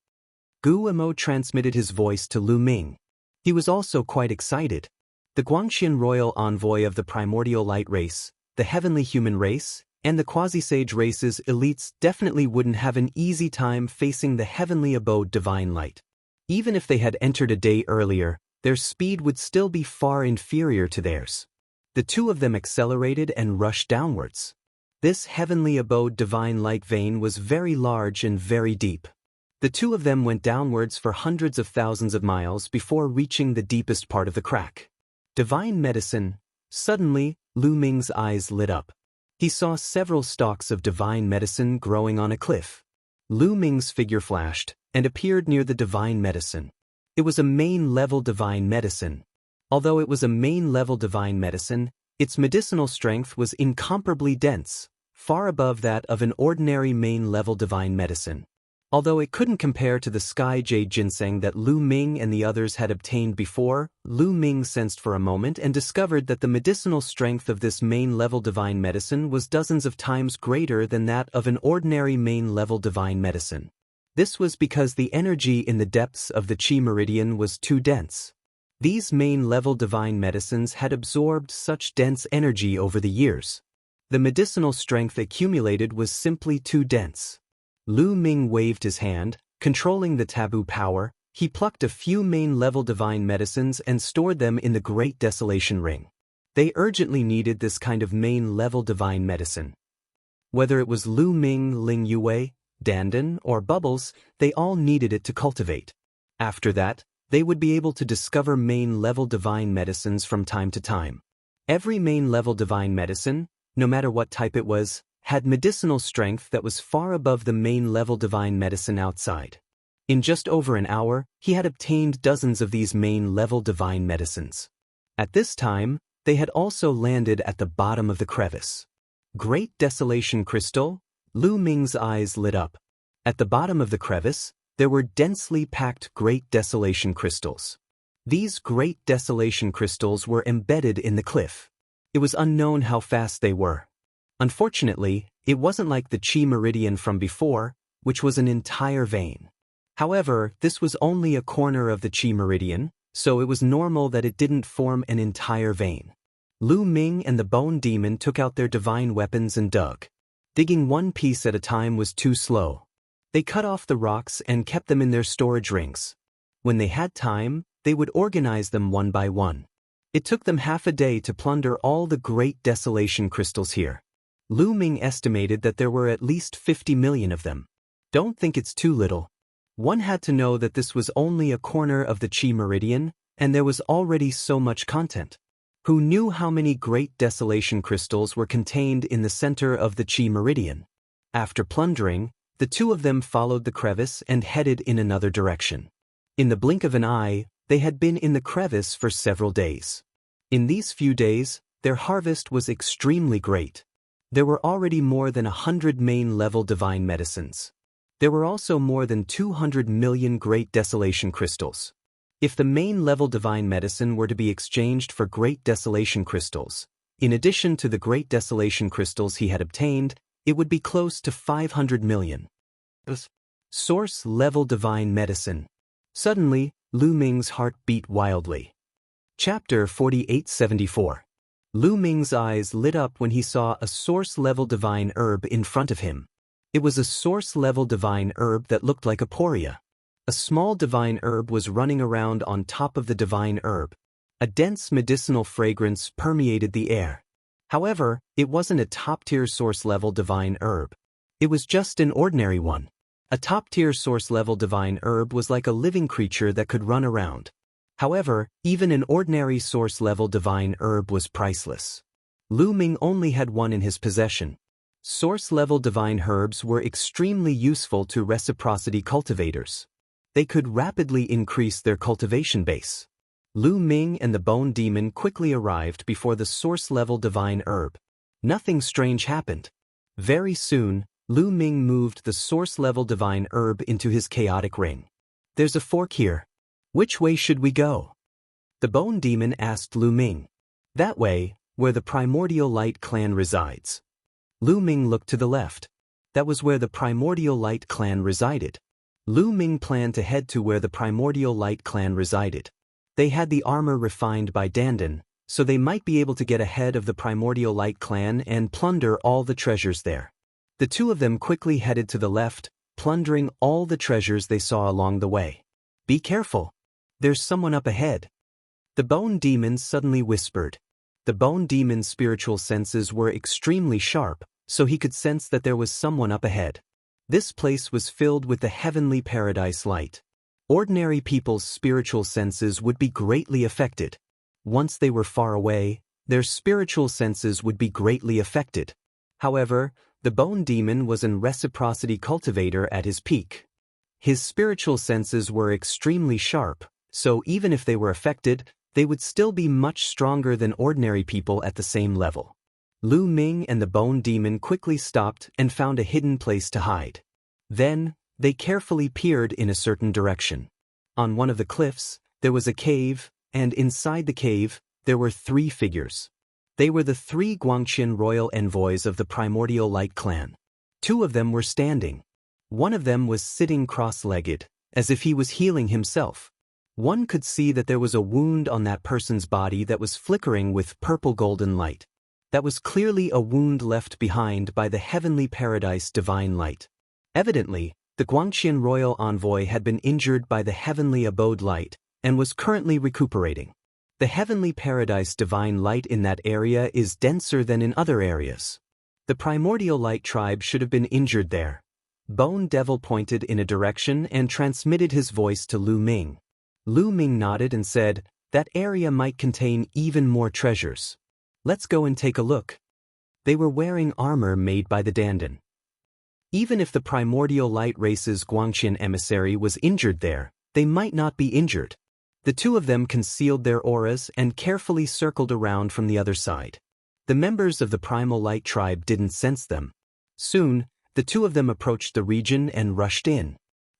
Guemo transmitted his voice to Lu Ming. He was also quite excited. The Guangxian royal envoy of the primordial light race, the heavenly human race, and the quasi-sage race's elites definitely wouldn't have an easy time facing the heavenly abode divine light. Even if they had entered a day earlier, their speed would still be far inferior to theirs. The two of them accelerated and rushed downwards. This heavenly abode divine light vein was very large and very deep. The two of them went downwards for hundreds of thousands of miles before reaching the deepest part of the crack. Divine medicine. Suddenly, Lu Ming's eyes lit up. He saw several stalks of divine medicine growing on a cliff. Lu Ming's figure flashed and appeared near the divine medicine. It was a main-level divine medicine. Although it was a main-level divine medicine, its medicinal strength was incomparably dense, far above that of an ordinary main-level divine medicine. Although it couldn't compare to the sky jade ginseng that Lu Ming and the others had obtained before, Lu Ming sensed for a moment and discovered that the medicinal strength of this main-level divine medicine was dozens of times greater than that of an ordinary main-level divine medicine. This was because the energy in the depths of the Qi meridian was too dense. These main-level divine medicines had absorbed such dense energy over the years. The medicinal strength accumulated was simply too dense. Lu Ming waved his hand, controlling the taboo power. He plucked a few main-level divine medicines and stored them in the Great Desolation Ring. They urgently needed this kind of main-level divine medicine. Whether it was Lu Ming, Ling Yue, Dandan, or Bubbles, they all needed it to cultivate. After that, they would be able to discover main-level divine medicines from time to time. Every main-level divine medicine, no matter what type it was, had medicinal strength that was far above the main-level divine medicine outside. In just over an hour, he had obtained dozens of these main-level divine medicines. At this time, they had also landed at the bottom of the crevice. Great Desolation Crystal? Lu Ming's eyes lit up. At the bottom of the crevice, there were densely packed Great Desolation Crystals. These Great Desolation Crystals were embedded in the cliff. It was unknown how fast they were. Unfortunately, it wasn't like the Qi meridian from before, which was an entire vein. However, this was only a corner of the Qi meridian, so it was normal that it didn't form an entire vein. Lu Ming and the Bone Demon took out their divine weapons and dug. Digging one piece at a time was too slow. They cut off the rocks and kept them in their storage rings. When they had time, they would organize them one by one. It took them half a day to plunder all the Great Desolation Crystals here. Lu Ming estimated that there were at least 50 million of them. Don't think it's too little. One had to know that this was only a corner of the Qi meridian, and there was already so much content. Who knew how many Great Desolation Crystals were contained in the center of the Qi meridian? After plundering, the two of them followed the crevice and headed in another direction. In the blink of an eye, they had been in the crevice for several days. In these few days, their harvest was extremely great. There were already more than 100 main-level divine medicines. There were also more than 200 million Great Desolation Crystals. If the main-level divine medicine were to be exchanged for Great Desolation Crystals, in addition to the Great Desolation Crystals he had obtained, it would be close to 500 million. Source-level divine medicine. Suddenly, Lu Ming's heart beat wildly. Chapter 4874. Lu Ming's eyes lit up when he saw a source-level divine herb in front of him. It was a source-level divine herb that looked like a poria. A small divine herb was running around on top of the divine herb. A dense medicinal fragrance permeated the air. However, it wasn't a top-tier source-level divine herb. It was just an ordinary one. A top-tier source-level divine herb was like a living creature that could run around. However, even an ordinary source-level divine herb was priceless. Lu Ming only had one in his possession. Source-level divine herbs were extremely useful to reciprocity cultivators. They could rapidly increase their cultivation base. Lu Ming and the Bone Demon quickly arrived before the source-level divine herb. Nothing strange happened. Very soon, Lu Ming moved the source-level divine herb into his chaotic ring. "There's a fork here. Which way should we go?" The Bone Demon asked Lu Ming. "That way, where the Primordial Light Clan resides." Lu Ming looked to the left. That was where the Primordial Light Clan resided. Lu Ming planned to head to where the Primordial Light Clan resided. They had the armor refined by Dandan, so they might be able to get ahead of the Primordial Light Clan and plunder all the treasures there. The two of them quickly headed to the left, plundering all the treasures they saw along the way. "Be careful. There's someone up ahead." The Bone Demon suddenly whispered. The Bone Demon's spiritual senses were extremely sharp, so he could sense that there was someone up ahead. This place was filled with the heavenly paradise light. Ordinary people's spiritual senses would be greatly affected. Once they were far away, their spiritual senses would be greatly affected. However, the Bone Demon was a reciprocity cultivator at his peak. His spiritual senses were extremely sharp, so even if they were affected, they would still be much stronger than ordinary people at the same level. Lu Ming and the Bone Demon quickly stopped and found a hidden place to hide. Then, they carefully peered in a certain direction. On one of the cliffs, there was a cave, and inside the cave, there were 3 figures. They were the 3 Guangqian royal envoys of the Primordial Light Clan. 2 of them were standing. One of them was sitting cross-legged, as if he was healing himself. One could see that there was a wound on that person's body that was flickering with purple-golden light. That was clearly a wound left behind by the heavenly paradise divine light. Evidently, the Guangqian royal envoy had been injured by the heavenly abode light and was currently recuperating. The heavenly paradise divine light in that area is denser than in other areas. The Primordial Light tribe should have been injured there. Bone Devil pointed in a direction and transmitted his voice to Lu Ming. Lu Ming nodded and said, "That area might contain even more treasures. Let's go and take a look." They were wearing armor made by the Dandan. Even if the Primordial Light race's Guangqian emissary was injured there, they might not be injured. The 2 of them concealed their auras and carefully circled around from the other side. The members of the Primal Light tribe didn't sense them. Soon, the 2 of them approached the region and rushed in.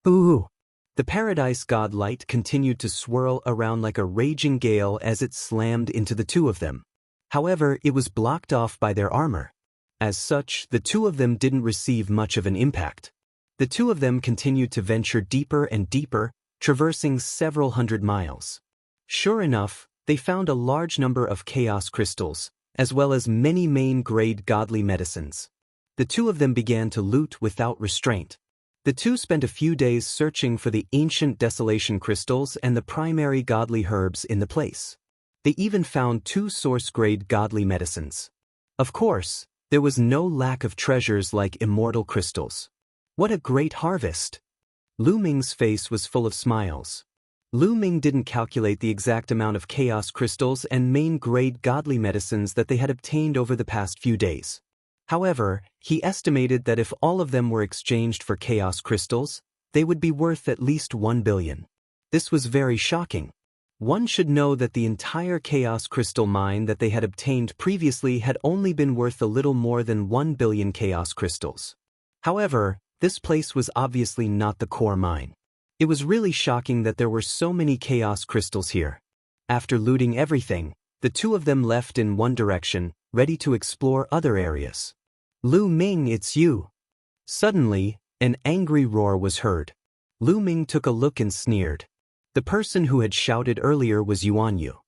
Ooh! The Paradise God light continued to swirl around like a raging gale as it slammed into the 2 of them. However, it was blocked off by their armor. As such, the 2 of them didn't receive much of an impact. The 2 of them continued to venture deeper and deeper, traversing several hundred miles. Sure enough, they found a large number of chaos crystals, as well as many main-grade godly medicines. The 2 of them began to loot without restraint. The 2 spent a few days searching for the ancient desolation crystals and the primary godly herbs in the place. They even found 2 source-grade godly medicines. Of course, there was no lack of treasures like immortal crystals. What a great harvest! Lu Ming's face was full of smiles. Lu Ming didn't calculate the exact amount of chaos crystals and main-grade godly medicines that they had obtained over the past few days. However, he estimated that if all of them were exchanged for chaos crystals, they would be worth at least 1 billion. This was very shocking. One should know that the entire chaos crystal mine that they had obtained previously had only been worth a little more than 1 billion chaos crystals. However, this place was obviously not the core mine. It was really shocking that there were so many chaos crystals here. After looting everything, the 2 of them left in one direction, ready to explore other areas. "Lu Ming, it's you!" Suddenly, an angry roar was heard. Lu Ming took a look and sneered. The person who had shouted earlier was Yuan Yu.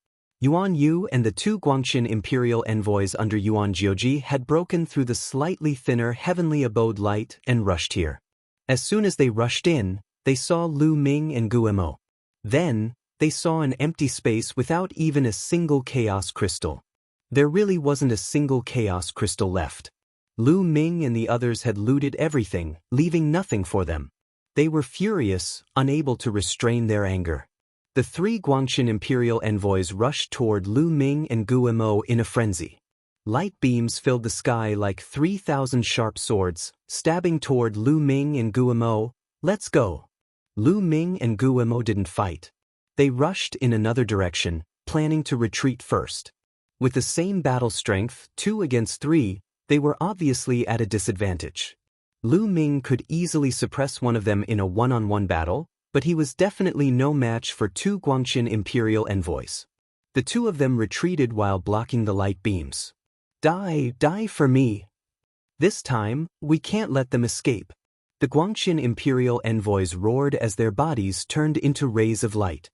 Yuan Yu and the two Guangxin imperial envoys under Yuan Jiuji had broken through the slightly thinner heavenly abode light and rushed here. As soon as they rushed in, they saw Lu Ming and Guemo. Then, they saw an empty space without even a single chaos crystal. There really wasn't a single chaos crystal left. Lu Ming and the others had looted everything, leaving nothing for them. They were furious, unable to restrain their anger. The three Guangxin imperial envoys rushed toward Lu Ming and Guemo in a frenzy. Light beams filled the sky like 3,000 sharp swords, stabbing toward Lu Ming and Guemo. "Let's go." Lu Ming and Guemo didn't fight. They rushed in another direction, planning to retreat first. With the same battle strength, 2 against 3, they were obviously at a disadvantage. Lu Ming could easily suppress one of them in a one-on-one battle, but he was definitely no match for two Guangxin imperial envoys. The two of them retreated while blocking the light beams. Die for me. This time, we can't let them escape." The Guangxin imperial envoys roared as their bodies turned into rays of light.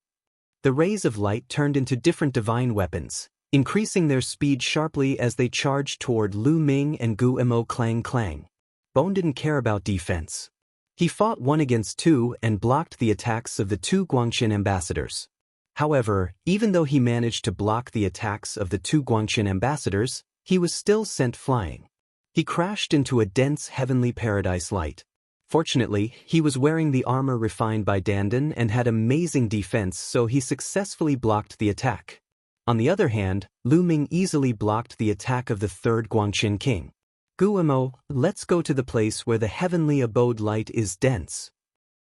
The rays of light turned into different divine weapons, increasing their speed sharply as they charged toward Lu Ming and Guemo. Clang clang. Bone didn't care about defense. He fought 1 against 2 and blocked the attacks of the two Guangxin ambassadors. However, even though he managed to block the attacks of the two Guangxin ambassadors, he was still sent flying. He crashed into a dense heavenly paradise light. Fortunately, he was wearing the armor refined by Dandan and had amazing defense, so he successfully blocked the attack. On the other hand, Lu Ming easily blocked the attack of the third Guangxin king. "Guemo, let's go to the place where the heavenly abode light is dense."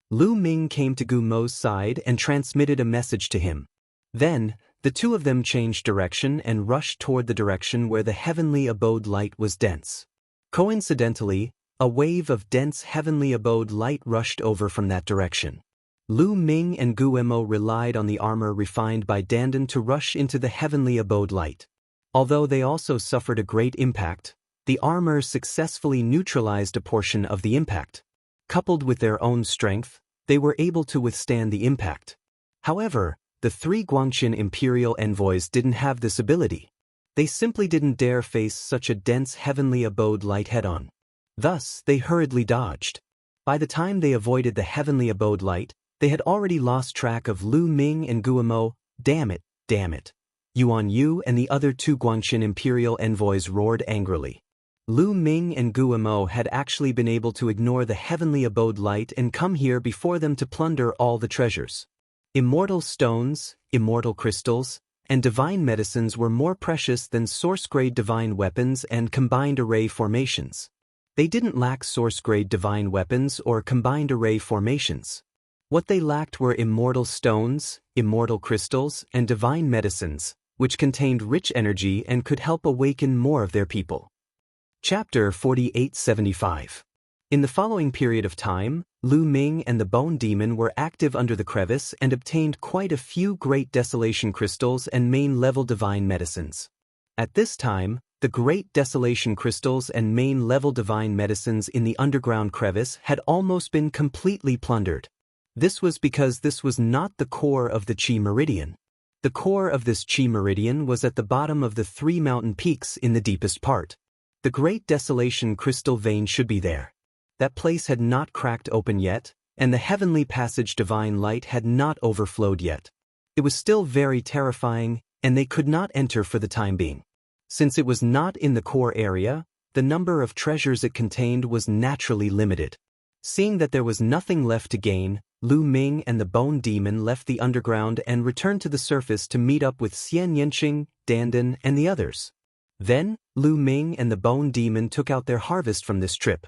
Lu Ming came to Gumo's side and transmitted a message to him. Then, the two of them changed direction and rushed toward the direction where the heavenly abode light was dense. Coincidentally, a wave of dense heavenly abode light rushed over from that direction. Lu Ming and Guemo relied on the armor refined by Dandan to rush into the heavenly abode light. Although they also suffered a great impact, the armor successfully neutralized a portion of the impact. Coupled with their own strength, they were able to withstand the impact. However, the three Guangxin imperial envoys didn't have this ability. They simply didn't dare face such a dense heavenly abode light head-on. Thus, they hurriedly dodged. By the time they avoided the heavenly abode light, they had already lost track of Lu Ming and Guemo. Damn it. Yuan Yu and the other two Guangxin imperial envoys roared angrily. Lu Ming and Guemo had actually been able to ignore the heavenly abode light and come here before them to plunder all the treasures. Immortal stones, immortal crystals, and divine medicines were more precious than source-grade divine weapons and combined array formations. They didn't lack source-grade divine weapons or combined array formations. What they lacked were immortal stones, immortal crystals, and divine medicines, which contained rich energy and could help awaken more of their people. Chapter 4875. In the following period of time, Lu Ming and the Bone Demon were active under the crevice and obtained quite a few great desolation crystals and main-level divine medicines. At this time, the great desolation crystals and main-level divine medicines in the underground crevice had almost been completely plundered. This was because this was not the core of the Qi Meridian. The core of this Qi Meridian was at the bottom of the 3 mountain peaks in the deepest part. The Great Desolation Crystal Vein should be there. That place had not cracked open yet, and the Heavenly Passage Divine Light had not overflowed yet. It was still very terrifying, and they could not enter for the time being. Since it was not in the core area, the number of treasures it contained was naturally limited. Seeing that there was nothing left to gain, Lu Ming and the Bone Demon left the underground and returned to the surface to meet up with Xian Yanqing, Dandan, and the others. Then, Lu Ming and the Bone Demon took out their harvest from this trip.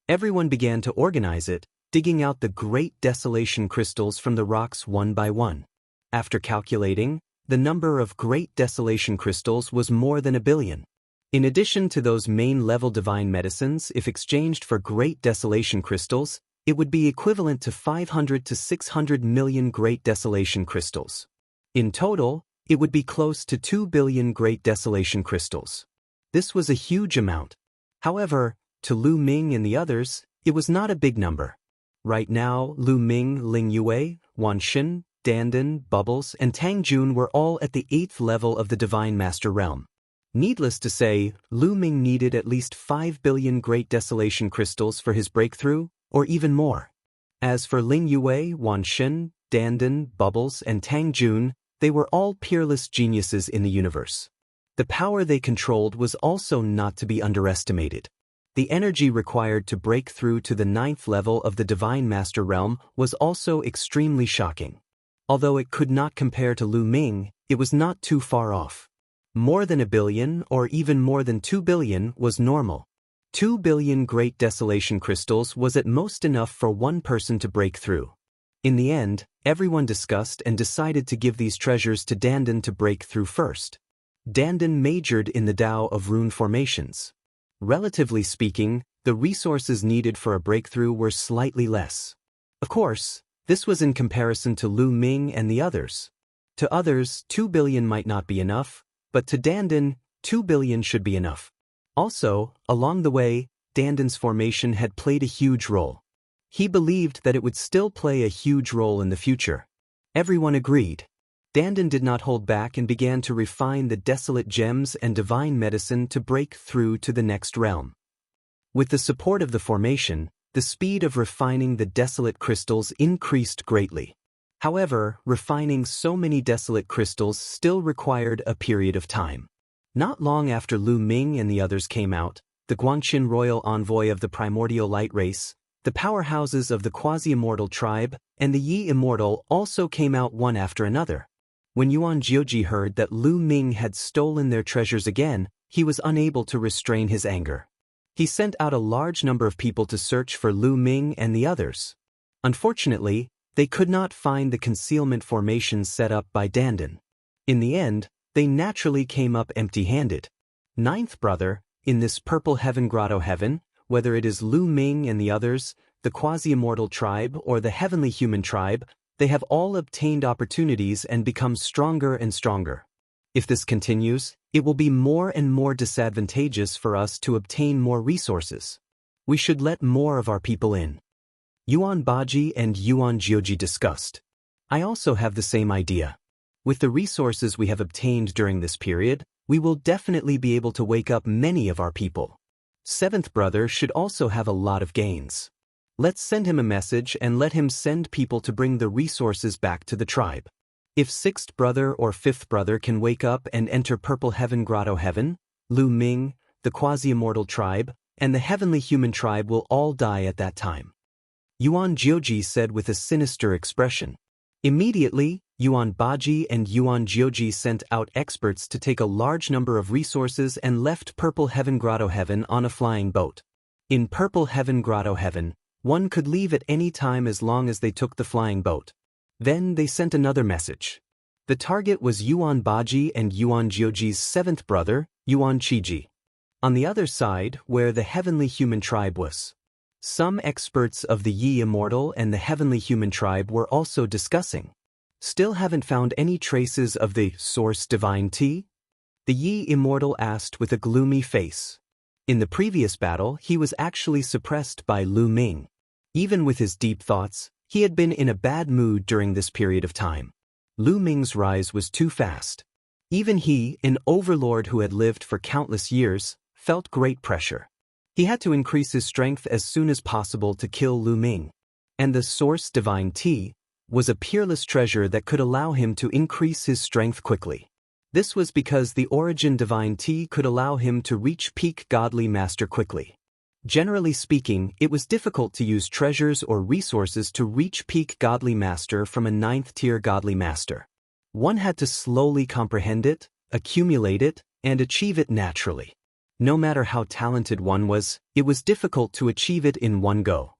Everyone began to organize it, digging out the great desolation crystals from the rocks one by one. After calculating, the number of great desolation crystals was more than 1 billion. In addition to those main-level divine medicines, if exchanged for great desolation crystals, it would be equivalent to 500 to 600 million great desolation crystals. In total, it would be close to 2 billion great desolation crystals. This was a huge amount. However, to Lu Ming and the others, it was not a big number. Right now, Lu Ming, Ling Yue, Wan Shen, Dandan, Bubbles, and Tangjun were all at the 8th level of the Divine Master realm. Needless to say, Lu Ming needed at least 5 billion Great Desolation Crystals for his breakthrough, or even more. As for Lin Yue, Wan Shen, Dandan, Bubbles, and Tangjun, they were all peerless geniuses in the universe. The power they controlled was also not to be underestimated. The energy required to break through to the 9th level of the Divine Master realm was also extremely shocking. Although it could not compare to Lu Ming, it was not too far off. More than 1 billion or even more than 2 billion was normal. 2 billion Great Desolation Crystals was at most enough for one person to break through. In the end, everyone discussed and decided to give these treasures to Dandan to break through first. Dandan majored in the Tao of rune formations. Relatively speaking, the resources needed for a breakthrough were slightly less. Of course, this was in comparison to Lu Ming and the others. To others, 2 billion might not be enough, but to Dandan, 2 billion should be enough. Also, along the way, Dandan's formation had played a huge role. He believed that it would still play a huge role in the future. Everyone agreed. Dandan did not hold back and began to refine the desolate gems and divine medicine to break through to the next realm. With the support of the formation, the speed of refining the desolate crystals increased greatly. However, refining so many desolate crystals still required a period of time. Not long after Lu Ming and the others came out, the Guangxin royal envoy of the primordial light race, the powerhouses of the quasi-immortal tribe, and the Yi Immortal also came out one after another. When Yuan Jiuji heard that Lu Ming had stolen their treasures again, he was unable to restrain his anger. He sent out a large number of people to search for Lu Ming and the others. Unfortunately, they could not find the concealment formations set up by Dandan. In the end, they naturally came up empty-handed. 9th brother, in this purple heaven grotto heaven, whether it is Lu Ming and the others, the quasi-immortal tribe or the heavenly human tribe, they have all obtained opportunities and become stronger and stronger. If this continues, it will be more and more disadvantageous for us to obtain more resources. We should let more of our people in. Yuan Baji and Yuan Jiuji discussed. I also have the same idea. With the resources we have obtained during this period, we will definitely be able to wake up many of our people. 7th brother should also have a lot of gains. Let's send him a message and let him send people to bring the resources back to the tribe. If 6th brother or 5th brother can wake up and enter Purple Heaven Grotto Heaven, Lu Ming, the quasi-immortal tribe, and the heavenly human tribe will all die at that time. Yuan Jiuji said with a sinister expression. Immediately, Yuan Baji and Yuan Jiuji sent out experts to take a large number of resources and left Purple Heaven Grotto Heaven on a flying boat. In Purple Heaven Grotto Heaven, one could leave at any time as long as they took the flying boat. Then they sent another message. The target was Yuan Baji and Yuan Jiuji's 7th brother, Yuan Qiji. On the other side, where the heavenly human tribe was. Some experts of the Yi Immortal and the heavenly human tribe were also discussing. Still haven't found any traces of the source divine tea? The Yi Immortal asked with a gloomy face. In the previous battle, he was actually suppressed by Lu Ming. Even with his deep thoughts, he had been in a bad mood during this period of time. Lu Ming's rise was too fast. Even he, an overlord who had lived for countless years, felt great pressure. He had to increase his strength as soon as possible to kill Lu Ming. And the source divine tea was a peerless treasure that could allow him to increase his strength quickly. This was because the origin divine tea could allow him to reach peak godly master quickly. Generally speaking, it was difficult to use treasures or resources to reach peak godly master from a 9th tier godly master. One had to slowly comprehend it, accumulate it, and achieve it naturally. No matter how talented one was, it was difficult to achieve it in one go.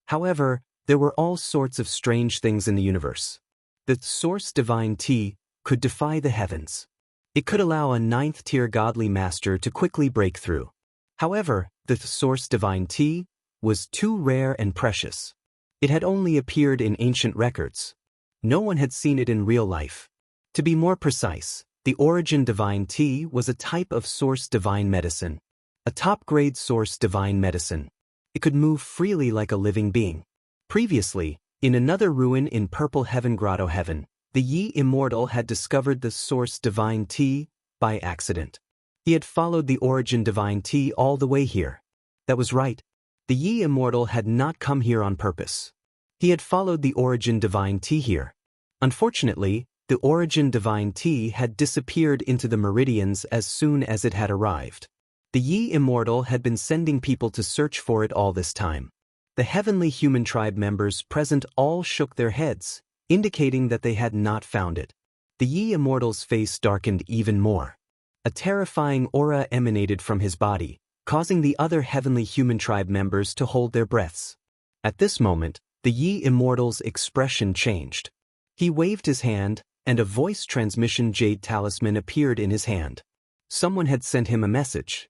However, there were all sorts of strange things in the universe. The source divine tea could defy the heavens. It could allow a 9th tier godly master to quickly break through. However, the source divine tea was too rare and precious. It had only appeared in ancient records. No one had seen it in real life. To be more precise, the origin divine tea was a type of source divine medicine. A top-grade source divine medicine. It could move freely like a living being. Previously, in another ruin in Purple Heaven Grotto Heaven, The Yi Immortal had discovered the source divine tea by accident. He had followed the origin divine tea all the way here. That was right. The Yi Immortal had not come here on purpose. He had followed the origin divine tea here. Unfortunately, the origin divine tea had disappeared into the meridians as soon as it had arrived. The Yi Immortal had been sending people to search for it all this time. The heavenly human tribe members present all shook their heads, indicating that they had not found it. The Yi Immortal's face darkened even more. A terrifying aura emanated from his body, causing the other heavenly human tribe members to hold their breaths. At this moment, the Yi Immortal's expression changed. He waved his hand, and a voice transmission jade talisman appeared in his hand. Someone had sent him a message.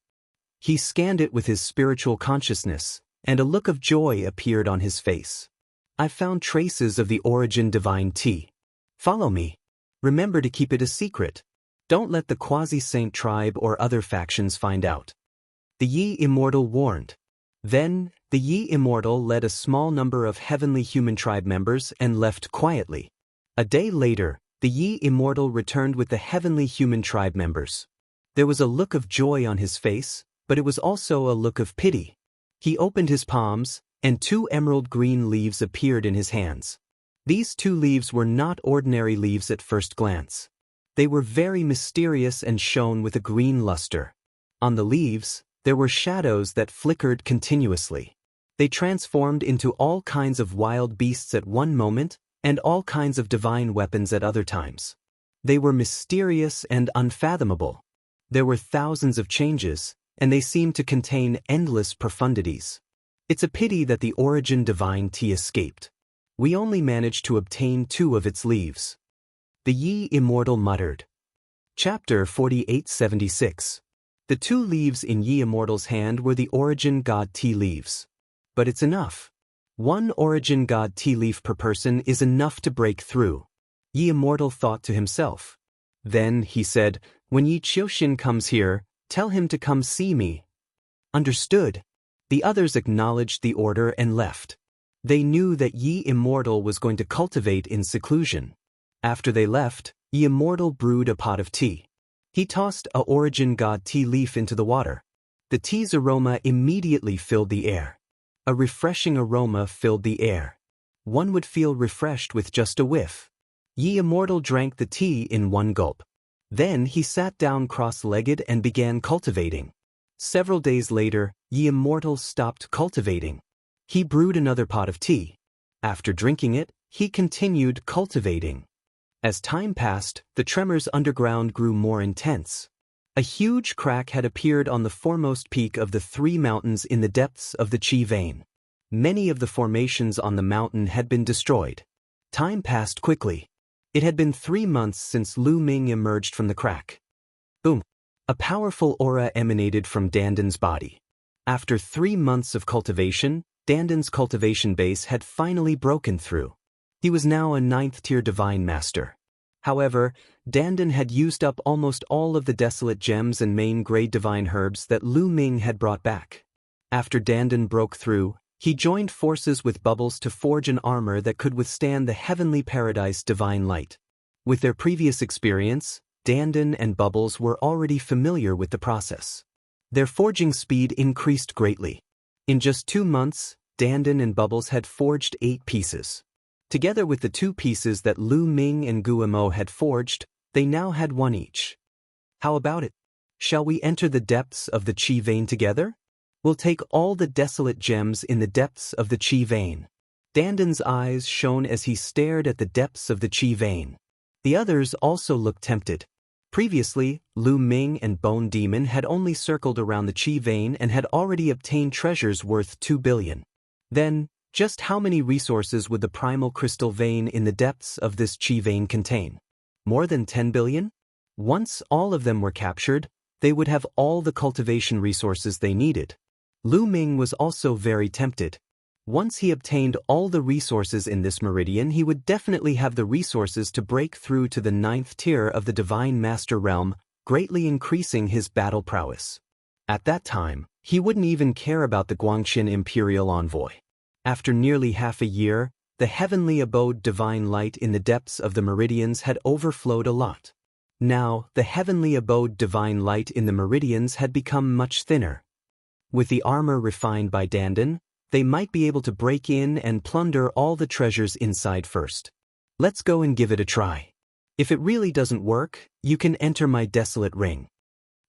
He scanned it with his spiritual consciousness, and a look of joy appeared on his face. I found traces of the origin divine tea. Follow me. Remember to keep it a secret. Don't let the quasi-saint tribe or other factions find out. The Yi Immortal warned. Then, the Yi Immortal led a small number of heavenly human tribe members and left quietly. A day later, the Yi Immortal returned with the heavenly human tribe members. There was a look of joy on his face, but it was also a look of pity. He opened his palms, and 2 emerald green leaves appeared in his hands. These 2 leaves were not ordinary leaves at first glance. They were very mysterious and shone with a green luster. On the leaves, there were shadows that flickered continuously. They transformed into all kinds of wild beasts at one moment, and all kinds of divine weapons at other times. They were mysterious and unfathomable. There were thousands of changes, and they seemed to contain endless profundities. It's a pity that the origin divine tea escaped. We only managed to obtain 2 of its leaves. The Yi Immortal muttered. Chapter 4876. The 2 leaves in Yi Immortal's hand were the origin god tea leaves. But it's enough. 1 origin god tea leaf per person is enough to break through. Yi Immortal thought to himself. Then, he said, when Yi Qiuxin comes here, tell him to come see me. Understood. The others acknowledged the order and left. They knew that Yi Immortal was going to cultivate in seclusion. After they left, Yi Immortal brewed a pot of tea. He tossed a origin god tea leaf into the water. The tea's aroma immediately filled the air. A refreshing aroma filled the air. One would feel refreshed with just a whiff. Yi Immortal drank the tea in 1 gulp. Then he sat down cross-legged and began cultivating. Several days later, Yi Immortal stopped cultivating. He brewed another pot of tea. After drinking it, he continued cultivating. As time passed, the tremors underground grew more intense. A huge crack had appeared on the foremost peak of the 3 mountains in the depths of the Qi vein. Many of the formations on the mountain had been destroyed. Time passed quickly. It had been 3 months since Lu Ming emerged from the crack. Boom! A powerful aura emanated from Danden's body. After 3 months of cultivation, Danden's cultivation base had finally broken through. He was now a 9th-tier divine master. However, Danden had used up almost all of the desolate gems and main-grade divine herbs that Lu Ming had brought back. After Danden broke through, he joined forces with Bubbles to forge an armor that could withstand the heavenly paradise divine light. With their previous experience, Danden and Bubbles were already familiar with the process. Their forging speed increased greatly. In just 2 months, Danden and Bubbles had forged 8 pieces. Together with the 2 pieces that Lu Ming and Guimo had forged, they now had 1 each. How about it? Shall we enter the depths of the Qi vein together? We'll take all the desolate gems in the depths of the Qi vein. Danden's eyes shone as he stared at the depths of the Qi vein. The others also looked tempted. Previously, Lu Ming and Bone Demon had only circled around the Qi vein and had already obtained treasures worth 2 billion. Then, just how many resources would the primal crystal vein in the depths of this Qi vein contain? More than 10 billion? Once all of them were captured, they would have all the cultivation resources they needed. Lu Ming was also very tempted. Once he obtained all the resources in this meridian, he would definitely have the resources to break through to the 9th tier of the Divine Master realm, greatly increasing his battle prowess. At that time, he wouldn't even care about the Guangxin Imperial Envoy. After nearly half a year, the heavenly abode divine light in the depths of the meridians had overflowed a lot. Now, the heavenly abode divine light in the meridians had become much thinner. With the armor refined by Dandan, they might be able to break in and plunder all the treasures inside first. Let's go and give it a try. If it really doesn't work, you can enter my desolate ring.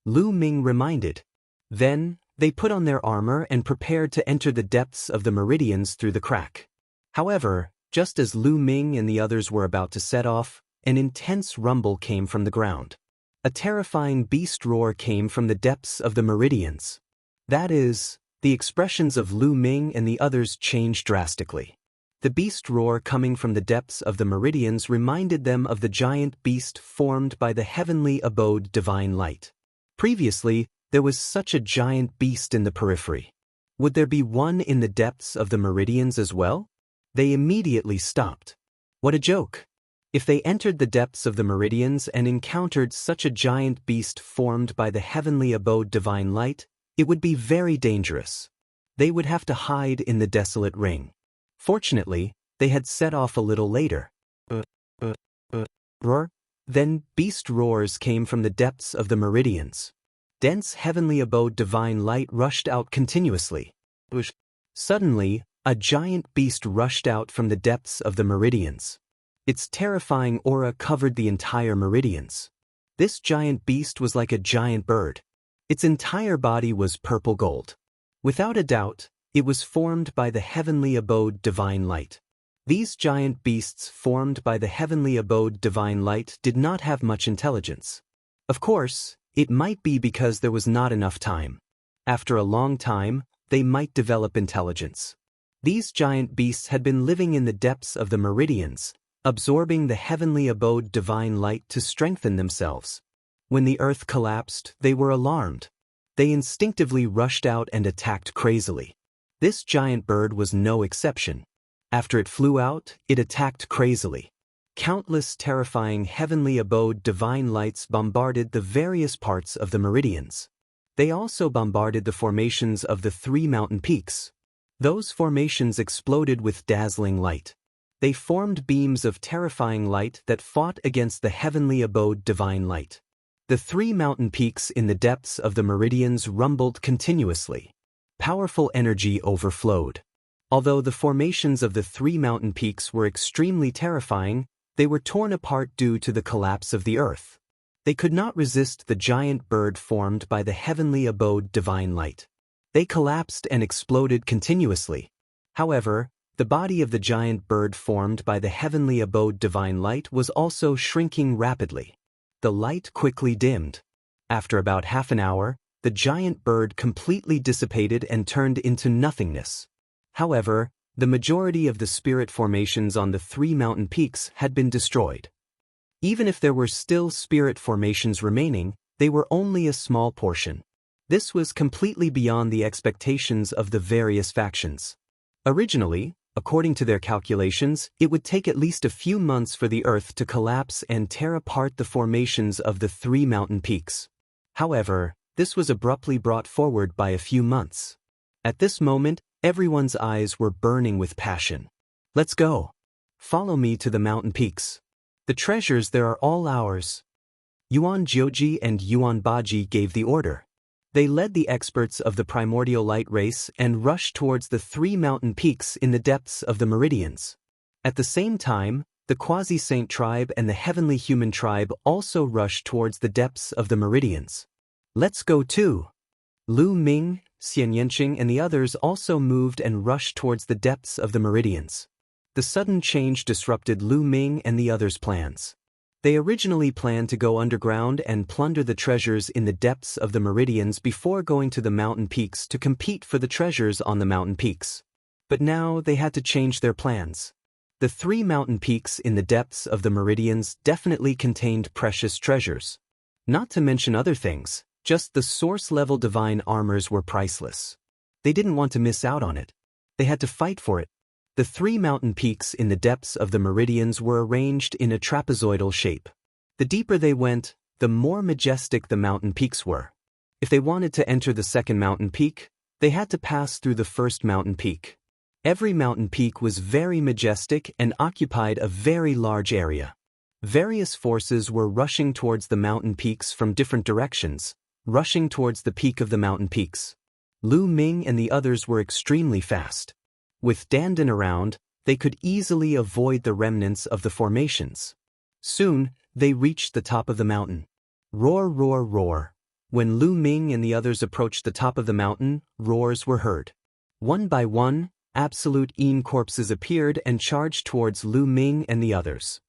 Lu Ming reminded. Then, they put on their armor and prepared to enter the depths of the meridians through the crack. However, just as Lu Ming and the others were about to set off, an intense rumble came from the ground. A terrifying beast roar came from the depths of the meridians. That is, the expressions of Lu Ming and the others changed drastically. The beast roar coming from the depths of the meridians reminded them of the giant beast formed by the heavenly abode divine light. Previously, there was such a giant beast in the periphery. Would there be one in the depths of the meridians as well? They immediately stopped. What a joke! If they entered the depths of the meridians and encountered such a giant beast formed by the heavenly abode divine light, it would be very dangerous. They would have to hide in the desolate ring. Fortunately, they had set off a little later. Roar. Then beast roars came from the depths of the meridians. Dense heavenly abode divine light rushed out continuously. Suddenly, a giant beast rushed out from the depths of the meridians. Its terrifying aura covered the entire meridians. This giant beast was like a giant bird. Its entire body was purple gold. Without a doubt, it was formed by the heavenly abode divine light. These giant beasts formed by the heavenly abode divine light did not have much intelligence. Of course, it might be because there was not enough time. After a long time, they might develop intelligence. These giant beasts had been living in the depths of the meridians, absorbing the heavenly abode divine light to strengthen themselves. When the earth collapsed, they were alarmed. They instinctively rushed out and attacked crazily. This giant bird was no exception. After it flew out, it attacked crazily. Countless terrifying heavenly abode divine lights bombarded the various parts of the meridians. They also bombarded the formations of the 3 mountain peaks. Those formations exploded with dazzling light. They formed beams of terrifying light that fought against the heavenly abode divine light. The 3 mountain peaks in the depths of the meridians rumbled continuously. Powerful energy overflowed. Although the formations of the 3 mountain peaks were extremely terrifying, they were torn apart due to the collapse of the earth. They could not resist the giant bird formed by the heavenly abode divine light. They collapsed and exploded continuously. However, the body of the giant bird formed by the heavenly abode divine light was also shrinking rapidly. The light quickly dimmed. After about half an hour, the giant bird completely dissipated and turned into nothingness. However, the majority of the spirit formations on the 3 mountain peaks had been destroyed. Even if there were still spirit formations remaining, they were only a small portion. This was completely beyond the expectations of the various factions. Originally, according to their calculations, it would take at least a few months for the earth to collapse and tear apart the formations of the 3 mountain peaks. However, this was abruptly brought forward by a few months. At this moment, everyone's eyes were burning with passion. Let's go. Follow me to the mountain peaks. The treasures there are all ours. Yuan Jioji and Yuan Baji gave the order. They led the experts of the primordial light race and rushed towards the 3 mountain peaks in the depths of the meridians. At the same time, the quasi-saint tribe and the heavenly human tribe also rushed towards the depths of the meridians. Let's go too. Lu Ming, Xian Yanqing and the others also moved and rushed towards the depths of the meridians. The sudden change disrupted Lu Ming and the others' plans. They originally planned to go underground and plunder the treasures in the depths of the meridians before going to the mountain peaks to compete for the treasures on the mountain peaks. But now they had to change their plans. The 3 mountain peaks in the depths of the meridians definitely contained precious treasures. Not to mention other things, just the source-level divine armors were priceless. They didn't want to miss out on it. They had to fight for it. The 3 mountain peaks in the depths of the meridians were arranged in a trapezoidal shape. The deeper they went, the more majestic the mountain peaks were. If they wanted to enter the second mountain peak, they had to pass through the first mountain peak. Every mountain peak was very majestic and occupied a very large area. Various forces were rushing towards the mountain peaks from different directions, rushing towards the peak of the mountain peaks. Lu Ming and the others were extremely fast. With Dandan around, they could easily avoid the remnants of the formations. Soon, they reached the top of the mountain. Roar, roar, roar. When Lu Ming and the others approached the top of the mountain, roars were heard. One by one, absolute Yin corpses appeared and charged towards Lu Ming and the others.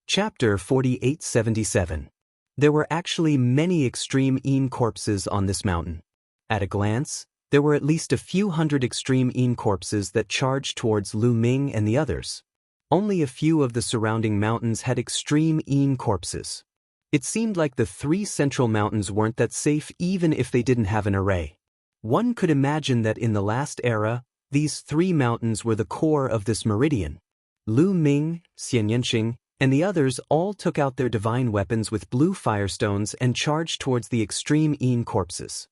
Chapter 4877. There were actually many extreme Yin corpses on this mountain. At a glance, there were at least a few hundred extreme Yin corpses that charged towards Lu Ming and the others. Only a few of the surrounding mountains had extreme Yin corpses. It seemed like the three central mountains weren't that safe even if they didn't have an array. One could imagine that in the last era, these three mountains were the core of this meridian. Lu Ming, Xian Yanqing, and the others all took out their divine weapons with blue firestones and charged towards the extreme Yin corpses.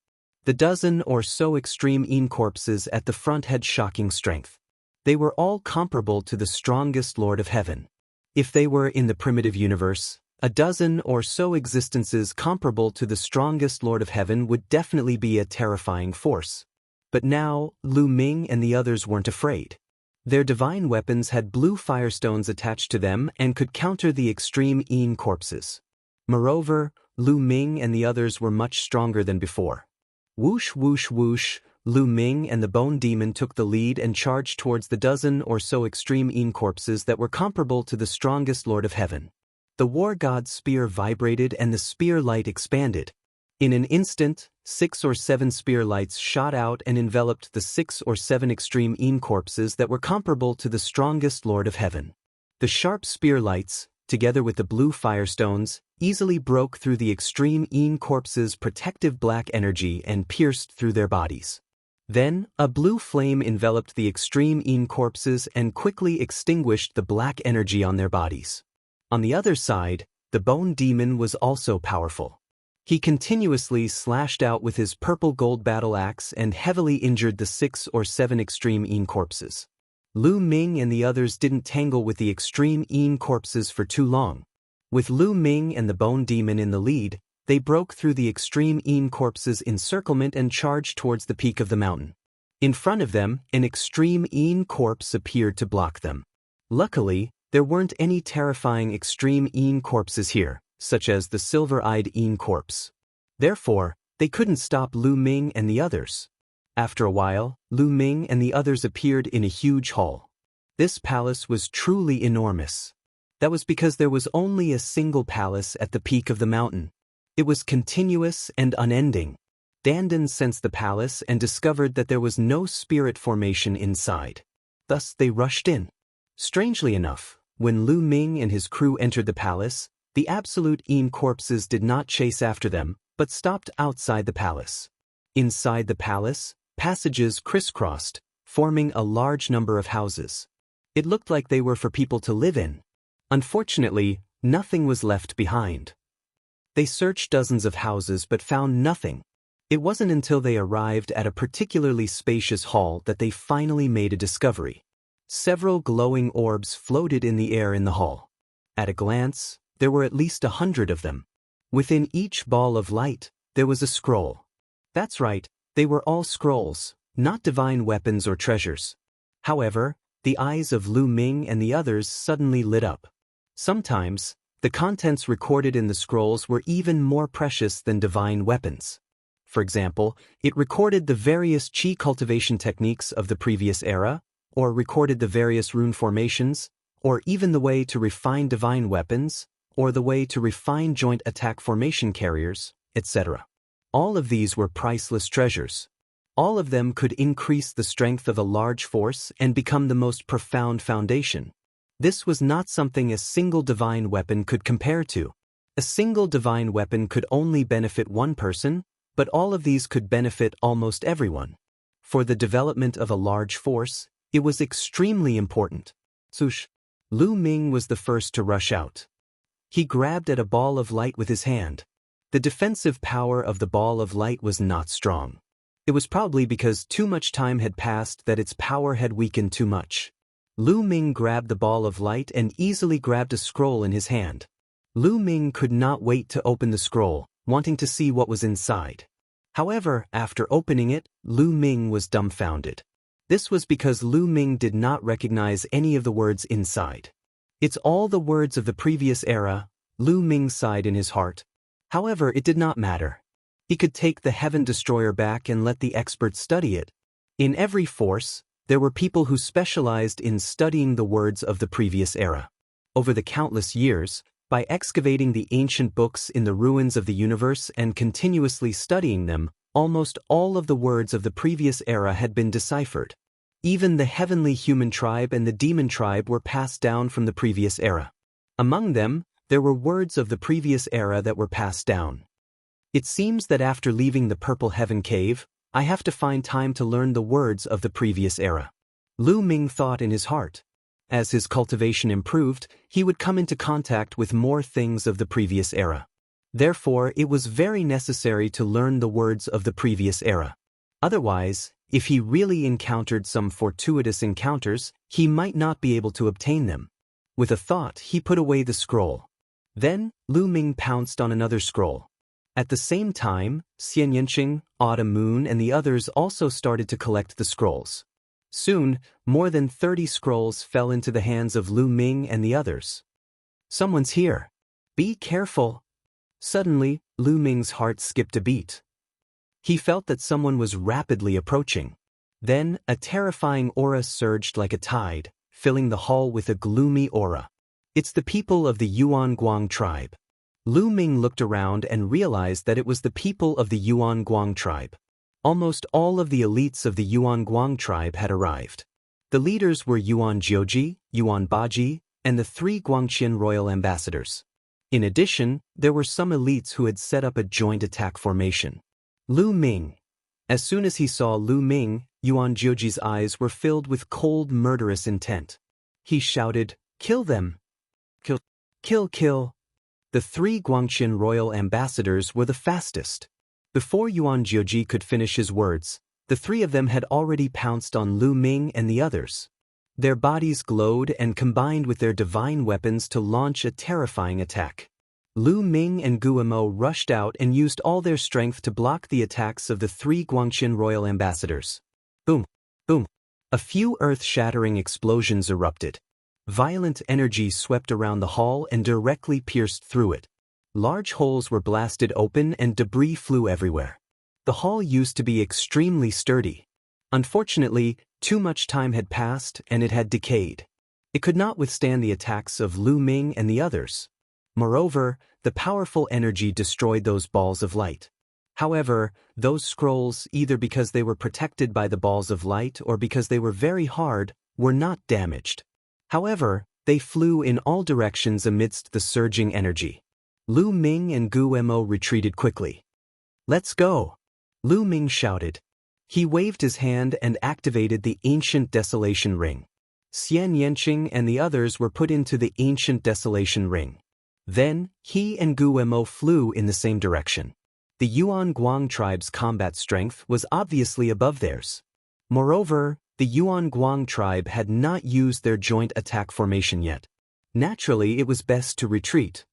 The dozen or so extreme Yin corpses at the front had shocking strength. They were all comparable to the strongest Lord of Heaven. If they were in the primitive universe, a dozen or so existences comparable to the strongest Lord of Heaven would definitely be a terrifying force. But now, Lu Ming and the others weren't afraid. Their divine weapons had blue firestones attached to them and could counter the extreme Yin corpses. Moreover, Lu Ming and the others were much stronger than before. Whoosh, whoosh, whoosh, Lu Ming and the Bone Demon took the lead and charged towards the dozen or so extreme Yin corpses that were comparable to the strongest Lord of Heaven. The war god's spear vibrated and the spear light expanded. In an instant, 6 or 7 spear lights shot out and enveloped the 6 or 7 extreme Yin corpses that were comparable to the strongest Lord of Heaven. The sharp spear lights, together with the blue firestones, easily broke through the extreme Yin corpses' protective black energy and pierced through their bodies. Then, a blue flame enveloped the extreme Yin corpses and quickly extinguished the black energy on their bodies. On the other side, the Bone Demon was also powerful. He continuously slashed out with his purple gold battle axe and heavily injured the 6 or 7 extreme Yin corpses. Lu Ming and the others didn't tangle with the extreme Yin corpses for too long. With Lu Ming and the Bone Demon in the lead, they broke through the extreme Yin corpses' encirclement and charged towards the peak of the mountain. In front of them, an extreme Yin corpse appeared to block them. Luckily, there weren't any terrifying extreme Yin corpses here, such as the silver-eyed Yin corpse. Therefore, they couldn't stop Lu Ming and the others. After a while, Lu Ming and the others appeared in a huge hall. This palace was truly enormous. That was because there was only a single palace at the peak of the mountain. It was continuous and unending. Dandan sensed the palace and discovered that there was no spirit formation inside. Thus they rushed in. Strangely enough, when Lu Ming and his crew entered the palace, the absolute Yin corpses did not chase after them, but stopped outside the palace. Inside the palace, passages crisscrossed, forming a large number of houses. It looked like they were for people to live in. Unfortunately, nothing was left behind. They searched dozens of houses but found nothing. It wasn't until they arrived at a particularly spacious hall that they finally made a discovery. Several glowing orbs floated in the air in the hall. At a glance, there were at least 100 of them. Within each ball of light, there was a scroll. That's right, they were all scrolls, not divine weapons or treasures. However, the eyes of Lu Ming and the others suddenly lit up. Sometimes, the contents recorded in the scrolls were even more precious than divine weapons. For example, it recorded the various qi cultivation techniques of the previous era, or recorded the various rune formations, or even the way to refine divine weapons, or the way to refine joint attack formation carriers, etc. All of these were priceless treasures. All of them could increase the strength of a large force and become the most profound foundation. This was not something a single divine weapon could compare to. A single divine weapon could only benefit one person, but all of these could benefit almost everyone. For the development of a large force, it was extremely important. Sush. Lu Ming was the first to rush out. He grabbed at a ball of light with his hand. The defensive power of the ball of light was not strong. It was probably because too much time had passed that its power had weakened too much. Lu Ming grabbed the ball of light and easily grabbed a scroll in his hand. Lu Ming could not wait to open the scroll, wanting to see what was inside. However, after opening it, Lu Ming was dumbfounded. This was because Lu Ming did not recognize any of the words inside. It's all the words of the previous era, Lu Ming sighed in his heart. However, it did not matter. He could take the Heaven Destroyer back and let the experts study it. In every force, there were people who specialized in studying the words of the previous era. Over the countless years, by excavating the ancient books in the ruins of the universe and continuously studying them, almost all of the words of the previous era had been deciphered. Even the heavenly human tribe and the demon tribe were passed down from the previous era. Among them, there were words of the previous era that were passed down. It seems that after leaving the Purple Heaven Cave, I have to find time to learn the words of the previous era. Lu Ming thought in his heart. As his cultivation improved, he would come into contact with more things of the previous era. Therefore, it was very necessary to learn the words of the previous era. Otherwise, if he really encountered some fortuitous encounters, he might not be able to obtain them. With a thought, he put away the scroll. Then, Lu Ming pounced on another scroll. At the same time, Xian Yanqing, Autumn Moon and the others also started to collect the scrolls. Soon, more than 30 scrolls fell into the hands of Lu Ming and the others. Someone's here. Be careful. Suddenly, Lu Ming's heart skipped a beat. He felt that someone was rapidly approaching. Then, a terrifying aura surged like a tide, filling the hall with a gloomy aura. It's the people of the Yuan Guang tribe. Lu Ming looked around and realized that it was the people of the Yuan Guang tribe. Almost all of the elites of the Yuan Guang tribe had arrived. The leaders were Yuan Jiuji, Yuan Baji, and the 3 Guangqian royal ambassadors. In addition, there were some elites who had set up a joint attack formation. Lu Ming. As soon as he saw Lu Ming, Yuan Jiuji's eyes were filled with cold, murderous intent. He shouted, "Kill them! Kill! Kill! Kill!" The 3 Guangqian royal ambassadors were the fastest. Before Yuan Jiuji could finish his words, the 3 of them had already pounced on Lu Ming and the others. Their bodies glowed and combined with their divine weapons to launch a terrifying attack. Lu Ming and Guimo rushed out and used all their strength to block the attacks of the 3 Guangqian royal ambassadors. Boom! Boom! A few earth-shattering explosions erupted. Violent energy swept around the hall and directly pierced through it. Large holes were blasted open and debris flew everywhere. The hall used to be extremely sturdy. Unfortunately, too much time had passed and it had decayed. It could not withstand the attacks of Lu Ming and the others. Moreover, the powerful energy destroyed those balls of light. However, those scrolls, either because they were protected by the balls of light or because they were very hard, were not damaged. However, they flew in all directions amidst the surging energy. Lu Ming and Guimo retreated quickly. "Let's go!" Lu Ming shouted. He waved his hand and activated the ancient desolation ring. Xian Yanqing and the others were put into the ancient desolation ring. Then, he and Guimo flew in the same direction. The Yuan Guang tribe's combat strength was obviously above theirs. Moreover, the Yuan Guang tribe had not used their joint attack formation yet. Naturally, it was best to retreat.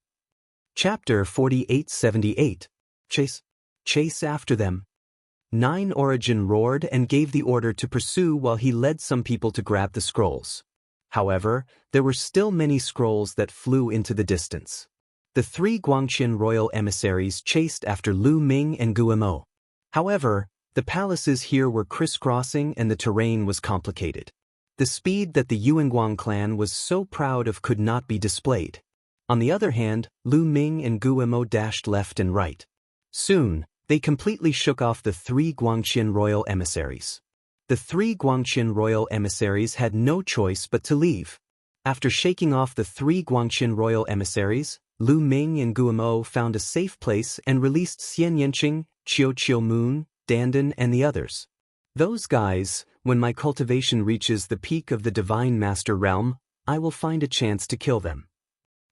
Chapter 4878. Chase after them. 9 Origin roared and gave the order to pursue while he led some people to grab the scrolls. However, there were still many scrolls that flew into the distance. The 3 Guangqian royal emissaries chased after Lu Ming and Guimo. However, the palaces here were crisscrossing and the terrain was complicated. The speed that the Yuanguang clan was so proud of could not be displayed. On the other hand, Lu Ming and Guimo dashed left and right. Soon, they completely shook off the 3 Guangqian royal emissaries. The 3 Guangqian royal emissaries had no choice but to leave. After shaking off the 3 Guangqian royal emissaries, Lu Ming and Guimo found a safe place and released Xian Yanqing, Qiu Moon, Dandan and the others. Those guys, when my cultivation reaches the peak of the Divine Master realm, I will find a chance to kill them.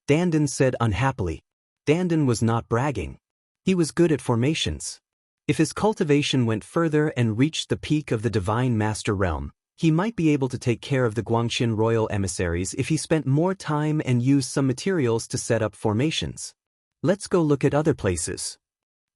Dandan said unhappily. Dandan was not bragging. He was good at formations. If his cultivation went further and reached the peak of the Divine Master Realm, he might be able to take care of the Guangqian royal emissaries if he spent more time and used some materials to set up formations. Let's go look at other places,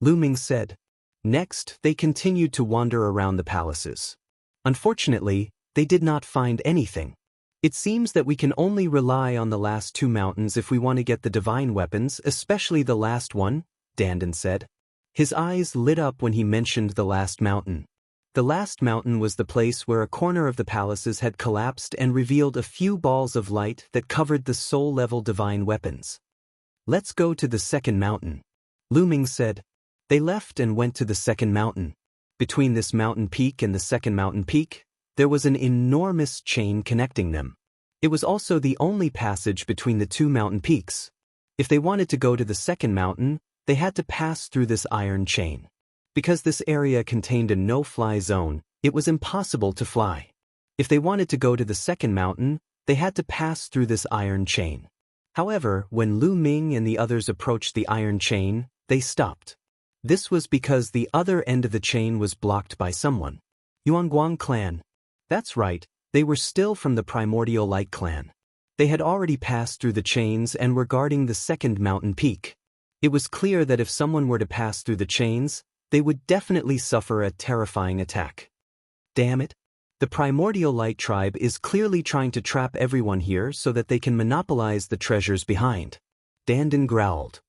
Lu Ming said. Next, they continued to wander around the palaces. Unfortunately, they did not find anything. It seems that we can only rely on the last two mountains if we want to get the divine weapons, especially the last one, Dandan said. His eyes lit up when he mentioned the last mountain. The last mountain was the place where a corner of the palaces had collapsed and revealed a few balls of light that covered the soul-level divine weapons. Let's go to the second mountain, Lu Ming said. They left and went to the second mountain. Between this mountain peak and the second mountain peak, there was an enormous chain connecting them. It was also the only passage between the two mountain peaks. If they wanted to go to the second mountain, they had to pass through this iron chain. Because this area contained a no-fly zone, it was impossible to fly. If they wanted to go to the second mountain, they had to pass through this iron chain. However, when Lu Ming and the others approached the iron chain, they stopped. This was because the other end of the chain was blocked by someone. Yuanguang clan. That's right, they were still from the Primordial Light clan. They had already passed through the chains and were guarding the second mountain peak. It was clear that if someone were to pass through the chains, they would definitely suffer a terrifying attack. Damn it. The Primordial Light tribe is clearly trying to trap everyone here so that they can monopolize the treasures behind. Dandan growled.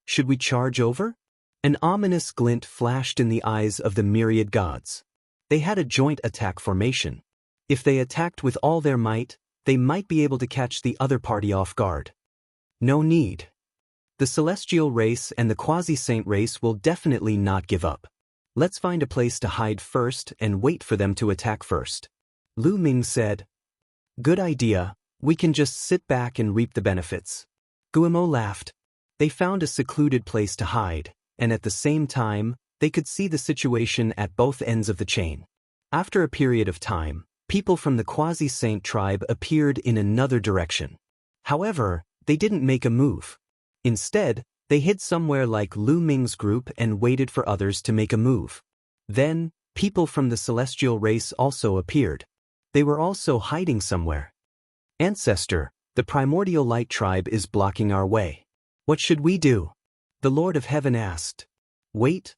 Should we charge over? An ominous glint flashed in the eyes of the myriad gods. They had a joint attack formation. If they attacked with all their might, they might be able to catch the other party off guard. No need. The celestial race and the quasi-saint race will definitely not give up. Let's find a place to hide first and wait for them to attack first. Lu Ming said. Good idea, we can just sit back and reap the benefits. Guillemot laughed. They found a secluded place to hide, and at the same time, they could see the situation at both ends of the chain. After a period of time, people from the quasi-saint tribe appeared in another direction. However, they didn't make a move. Instead, they hid somewhere like Lu Ming's group and waited for others to make a move. Then, people from the celestial race also appeared. They were also hiding somewhere. Ancestor, the Primordial Light tribe is blocking our way. What should we do? The Lord of Heaven asked. Wait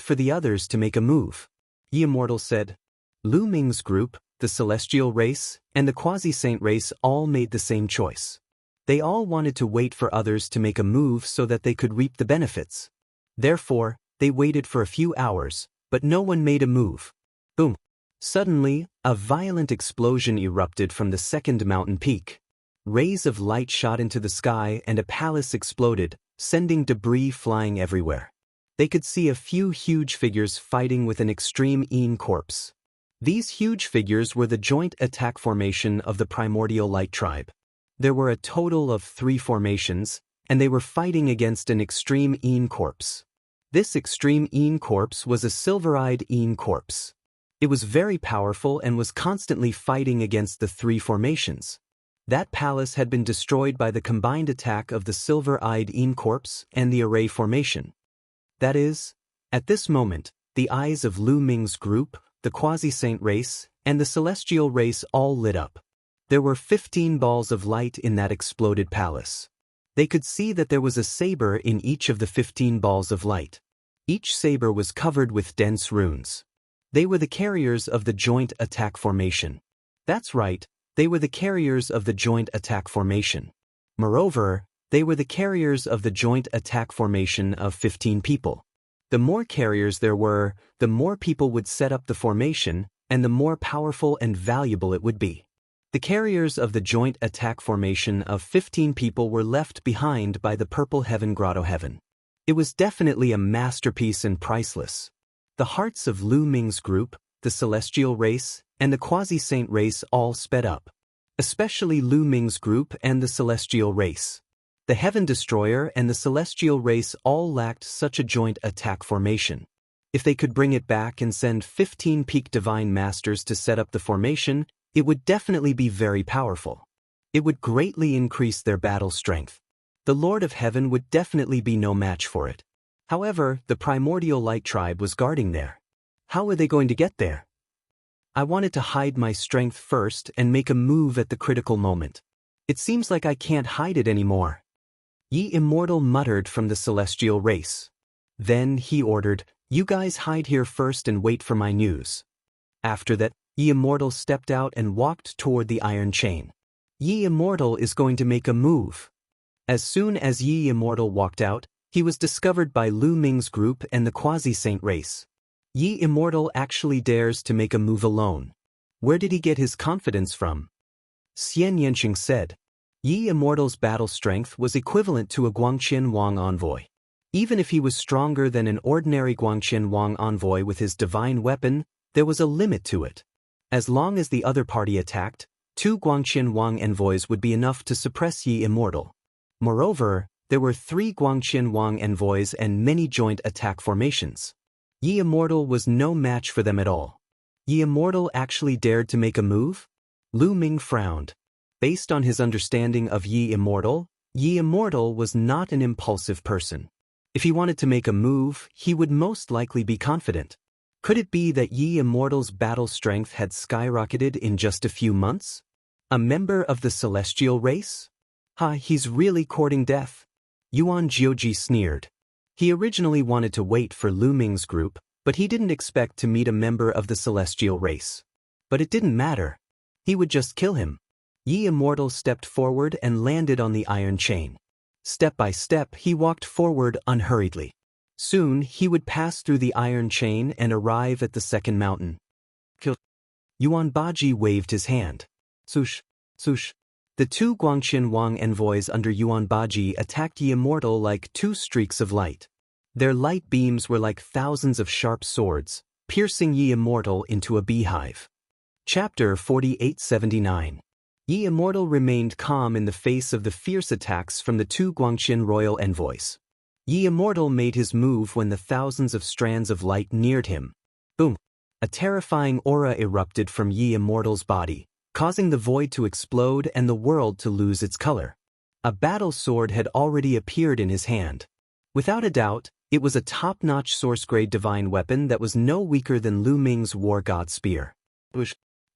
for the others to make a move. Immortal said. Lu Ming's group, the celestial race, and the quasi-saint race all made the same choice. They all wanted to wait for others to make a move so that they could reap the benefits. Therefore, they waited for a few hours, but no one made a move. Boom! Suddenly, a violent explosion erupted from the second mountain peak. Rays of light shot into the sky and a palace exploded, sending debris flying everywhere. They could see a few huge figures fighting with an extreme Een corpse. These huge figures were the joint attack formation of the Primordial Light tribe. There were a total of 3 formations, and they were fighting against an extreme Een corpse. This extreme Een corpse was a silver-eyed Een corpse. It was very powerful and was constantly fighting against the 3 formations. That palace had been destroyed by the combined attack of the silver-eyed Een corpse and the array formation. That is, at this moment, the eyes of Lu Ming's group, the quasi-saint race, and the celestial race all lit up. There were 15 balls of light in that exploded palace. They could see that there was a saber in each of the 15 balls of light. Each saber was covered with dense runes. They were the carriers of the joint attack formation. That's right, they were the carriers of the joint attack formation. Moreover, they were the carriers of the joint attack formation of 15 people. The more carriers there were, the more people would set up the formation, and the more powerful and valuable it would be. The carriers of the joint attack formation of 15 people were left behind by the Purple Heaven Grotto Heaven. It was definitely a masterpiece and priceless. The hearts of Lu Ming's group, the celestial race, and the quasi-saint race all sped up. Especially Lu Ming's group and the celestial race. The Heaven Destroyer and the celestial race all lacked such a joint attack formation. If they could bring it back and send 15 peak divine masters to set up the formation, it would definitely be very powerful. It would greatly increase their battle strength. The Lord of Heaven would definitely be no match for it. However, the primordial light tribe was guarding there. How were they going to get there? I wanted to hide my strength first and make a move at the critical moment. It seems like I can't hide it anymore. Ye Immortal muttered from the celestial race. Then he ordered, "You guys hide here first and wait for my news." After that, Ye Immortal stepped out and walked toward the iron chain. Ye Immortal is going to make a move. As soon as Ye Immortal walked out, he was discovered by Lu Ming's group and the Quasi-Saint race. Ye Immortal actually dares to make a move alone. Where did he get his confidence from? Xian Yanqing said. Ye Immortal's battle strength was equivalent to a Guangqian Wang envoy. Even if he was stronger than an ordinary Guangqian Wang envoy with his divine weapon, there was a limit to it. As long as the other party attacked, 2 Guangqian Wang envoys would be enough to suppress Ye Immortal. Moreover, there were 3 Guangqian Wang envoys and many joint attack formations. Ye Immortal was no match for them at all. Ye Immortal actually dared to make a move? Lu Ming frowned. Based on his understanding of Ye Immortal was not an impulsive person. If he wanted to make a move, he would most likely be confident. Could it be that Ye Immortal's battle strength had skyrocketed in just a few months? A member of the celestial race? He's really courting death. Yuan Jiuji sneered. He originally wanted to wait for Lu Ming's group, but he didn't expect to meet a member of the celestial race. But it didn't matter. He would just kill him. Ye Immortal stepped forward and landed on the iron chain. Step by step, he walked forward unhurriedly. Soon, he would pass through the iron chain and arrive at the second mountain. Kill. Yuan Baji waved his hand. Sush, sush. The 2 Guangqian Wang envoys under Yuan Baji attacked Ye Immortal like 2 streaks of light. Their light beams were like thousands of sharp swords, piercing Ye Immortal into a beehive. Chapter 4879. Ye Immortal remained calm in the face of the fierce attacks from the 2 Guangqian royal envoys. Ye Immortal made his move when the thousands of strands of light neared him. Boom! A terrifying aura erupted from Ye Immortal's body, causing the void to explode and the world to lose its color. A battle sword had already appeared in his hand. Without a doubt, it was a top-notch source-grade divine weapon that was no weaker than Lu Ming's war god spear.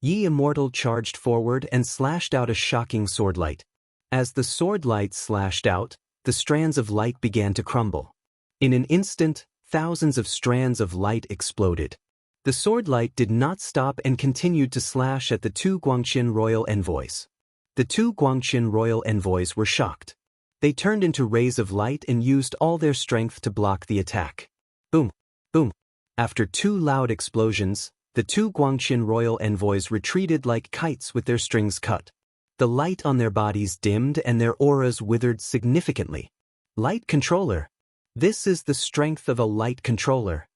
Ye Immortal charged forward and slashed out a shocking sword light. As the sword light slashed out, the strands of light began to crumble. In an instant, thousands of strands of light exploded. The sword light did not stop and continued to slash at the 2 Guangqian royal envoys. The 2 Guangqian royal envoys were shocked. They turned into rays of light and used all their strength to block the attack. Boom! Boom! After 2 loud explosions, the 2 Guangqian royal envoys retreated like kites with their strings cut. The light on their bodies dimmed and their auras withered significantly. Light controller. This is the strength of a light controller.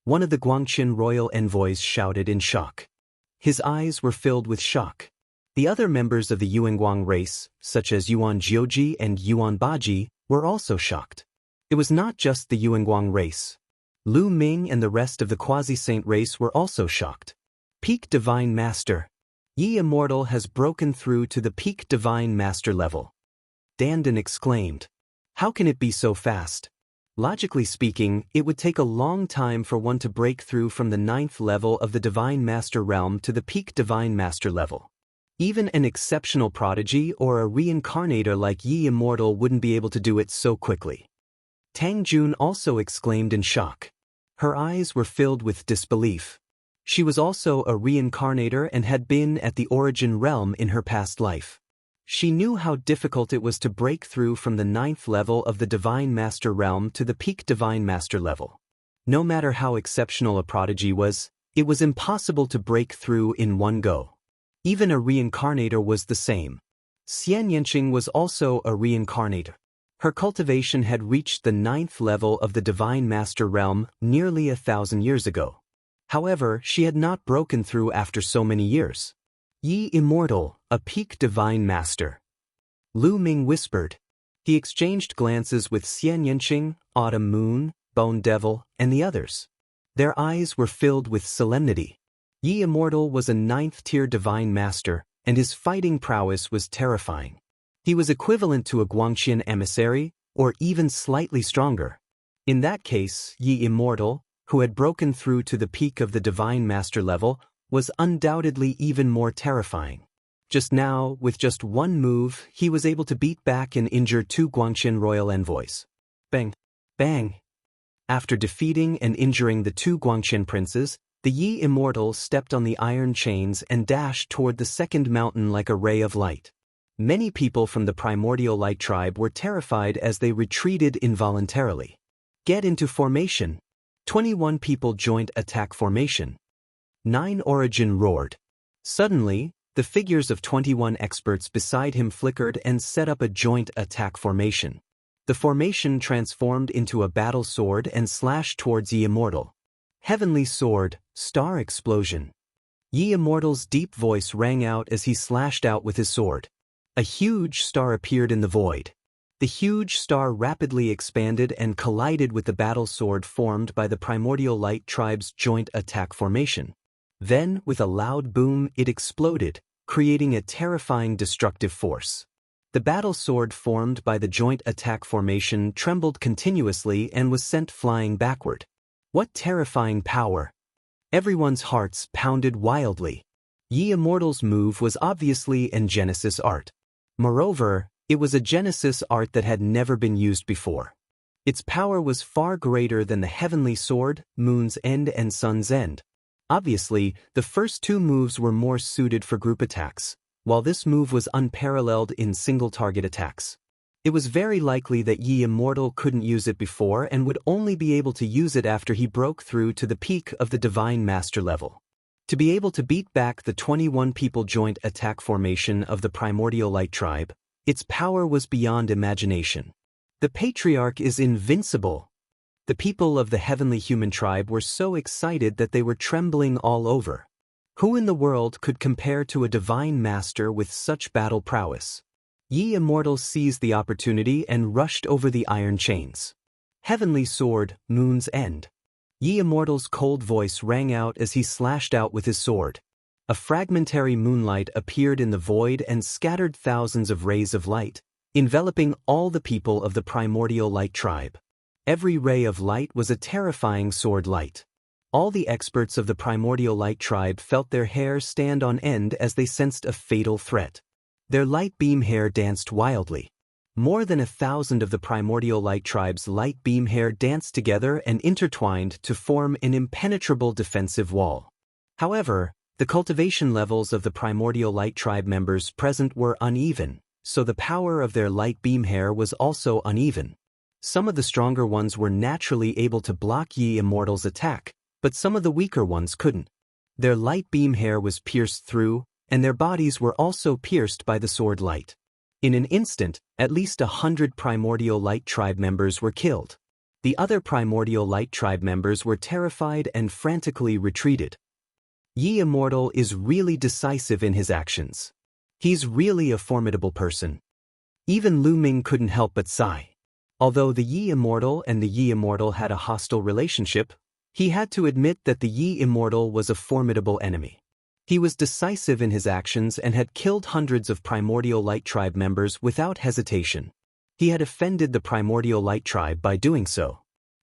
One of the Guangqian royal envoys shouted in shock. His eyes were filled with shock. The other members of the Yuanguang race, such as Yuan Jiuji and Yuan Baji, were also shocked. It was not just the Yuanguang race. Lu Ming and the rest of the Quasi-Saint race were also shocked. Peak Divine Master. Ye Immortal has broken through to the Peak Divine Master level. Dandan exclaimed. How can it be so fast? Logically speaking, it would take a long time for one to break through from the 9th level of the Divine Master realm to the Peak Divine Master level. Even an exceptional prodigy or a reincarnator like Ye Immortal wouldn't be able to do it so quickly. Tang Jun also exclaimed in shock. Her eyes were filled with disbelief. She was also a reincarnator and had been at the Origin realm in her past life. She knew how difficult it was to break through from the 9th level of the Divine Master realm to the Peak Divine Master level. No matter how exceptional a prodigy was, it was impossible to break through in one go. Even a reincarnator was the same. Xian Yanqing was also a reincarnator. Her cultivation had reached the 9th level of the Divine Master realm nearly 1,000 years ago. However, she had not broken through after so many years. Ye Immortal, a Peak Divine Master. Lu Ming whispered. He exchanged glances with Xian Yanqing, Autumn Moon, Bone Devil, and the others. Their eyes were filled with solemnity. Ye Immortal was a 9th-tier Divine Master, and his fighting prowess was terrifying. He was equivalent to a Guangqian emissary, or even slightly stronger. In that case, Yi Immortal, who had broken through to the peak of the Divine Master level, was undoubtedly even more terrifying. Just now, with just one move, he was able to beat back and injure two Guangxin royal envoys. Bang! Bang! After defeating and injuring the two Guangxin princes, the Yi Immortal stepped on the iron chains and dashed toward the second mountain like a ray of light. Many people from the Primordial Light Tribe were terrified as they retreated involuntarily. Get into formation. 21 people joint attack formation. 9 Origin roared. Suddenly, the figures of 21 experts beside him flickered and set up a joint attack formation. The formation transformed into a battle sword and slashed towards Yi Immortal. Heavenly Sword, Star Explosion. Yi Immortal's deep voice rang out as he slashed out with his sword. A huge star appeared in the void. The huge star rapidly expanded and collided with the battle sword formed by the Primordial Light Tribe's joint attack formation. Then, with a loud boom, it exploded, creating a terrifying destructive force. The battle sword formed by the joint attack formation trembled continuously and was sent flying backward. What terrifying power! Everyone's hearts pounded wildly. Yi Immortal's move was obviously an Genesis art. Moreover, it was a Genesis art that had never been used before. Its power was far greater than the Heavenly Sword, Moon's End and Sun's End. Obviously, the first two moves were more suited for group attacks, while this move was unparalleled in single-target attacks. It was very likely that Yi Immortal couldn't use it before and would only be able to use it after he broke through to the peak of the Divine Master level. To be able to beat back the 21 people joint attack formation of the Primordial Light Tribe, its power was beyond imagination. The Patriarch is invincible. The people of the Heavenly Human Tribe were so excited that they were trembling all over. Who in the world could compare to a Divine Master with such battle prowess? Yi Immortal seized the opportunity and rushed over the iron chains. Heavenly Sword, Moon's End. Yi Immortal's cold voice rang out as he slashed out with his sword. A fragmentary moonlight appeared in the void and scattered thousands of rays of light, enveloping all the people of the Primordial Light Tribe. Every ray of light was a terrifying sword light. All the experts of the Primordial Light Tribe felt their hair stand on end as they sensed a fatal threat. Their light beam hair danced wildly. More than 1,000 of the Primordial Light Tribe's light beam hair danced together and intertwined to form an impenetrable defensive wall. However, the cultivation levels of the Primordial Light Tribe members present were uneven, so the power of their light beam hair was also uneven. Some of the stronger ones were naturally able to block Yi Immortal's attack, but some of the weaker ones couldn't. Their light beam hair was pierced through, and their bodies were also pierced by the sword light. In an instant, at least 100 Primordial Light Tribe members were killed. The other Primordial Light Tribe members were terrified and frantically retreated. Yi Immortal is really decisive in his actions. He's really a formidable person. Even Lu Ming couldn't help but sigh. Although the Yi Immortal and the Yi Immortal had a hostile relationship, he had to admit that the Yi Immortal was a formidable enemy. He was decisive in his actions and had killed hundreds of Primordial Light Tribe members without hesitation. He had offended the Primordial Light Tribe by doing so.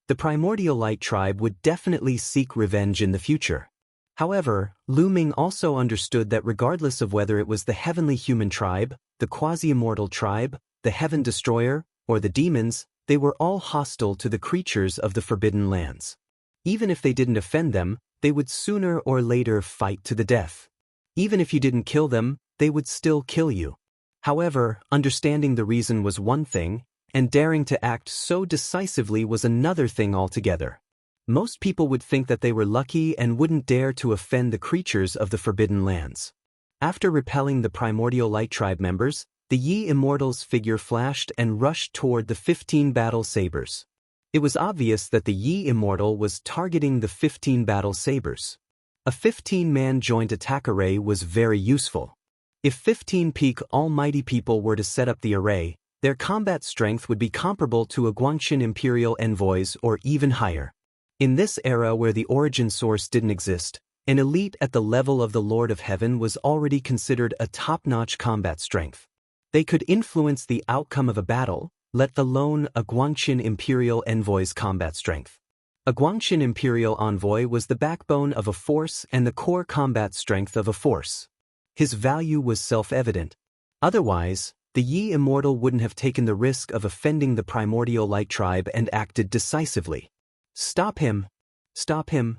The Primordial Light Tribe would definitely seek revenge in the future. However, Lu Ming also understood that regardless of whether it was the Heavenly Human Tribe, the Quasi-Immortal Tribe, the Heaven Destroyer, or the demons, they were all hostile to the creatures of the Forbidden Lands. Even if they didn't offend them, they would sooner or later fight to the death. Even if you didn't kill them, they would still kill you. However, understanding the reason was one thing, and daring to act so decisively was another thing altogether. Most people would think that they were lucky and wouldn't dare to offend the creatures of the Forbidden Lands. After repelling the Primordial Light Tribe members, the Yi Immortal's figure flashed and rushed toward the 15 battle sabers. It was obvious that the Yi Immortal was targeting the 15 battle sabers. A 15-man joint attack array was very useful. If 15 peak almighty people were to set up the array, their combat strength would be comparable to a Guangxin Imperial envoys or even higher. In this era where the origin source didn't exist, an elite at the level of the Lord of Heaven was already considered a top-notch combat strength. They could influence the outcome of a battle, let the lone a Guangxin Imperial Envoy's combat strength. A Guangxin Imperial Envoy was the backbone of a force and the core combat strength of a force. His value was self-evident. Otherwise, the Yi Immortal wouldn't have taken the risk of offending the primordial light tribe and acted decisively. Stop him! Stop him!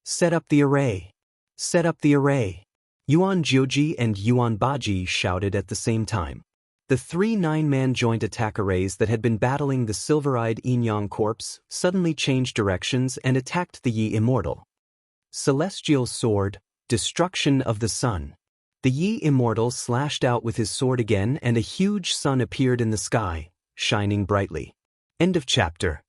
Set up the array! Set up the array! Yuan Jiuji and Yuan Baji shouted at the same time. The three 9-man joint attack arrays that had been battling the silver-eyed Yinyang corpse suddenly changed directions and attacked the Yi Immortal. Celestial Sword, Destruction of the Sun. The Yi Immortal slashed out with his sword again and a huge sun appeared in the sky, shining brightly. End of chapter.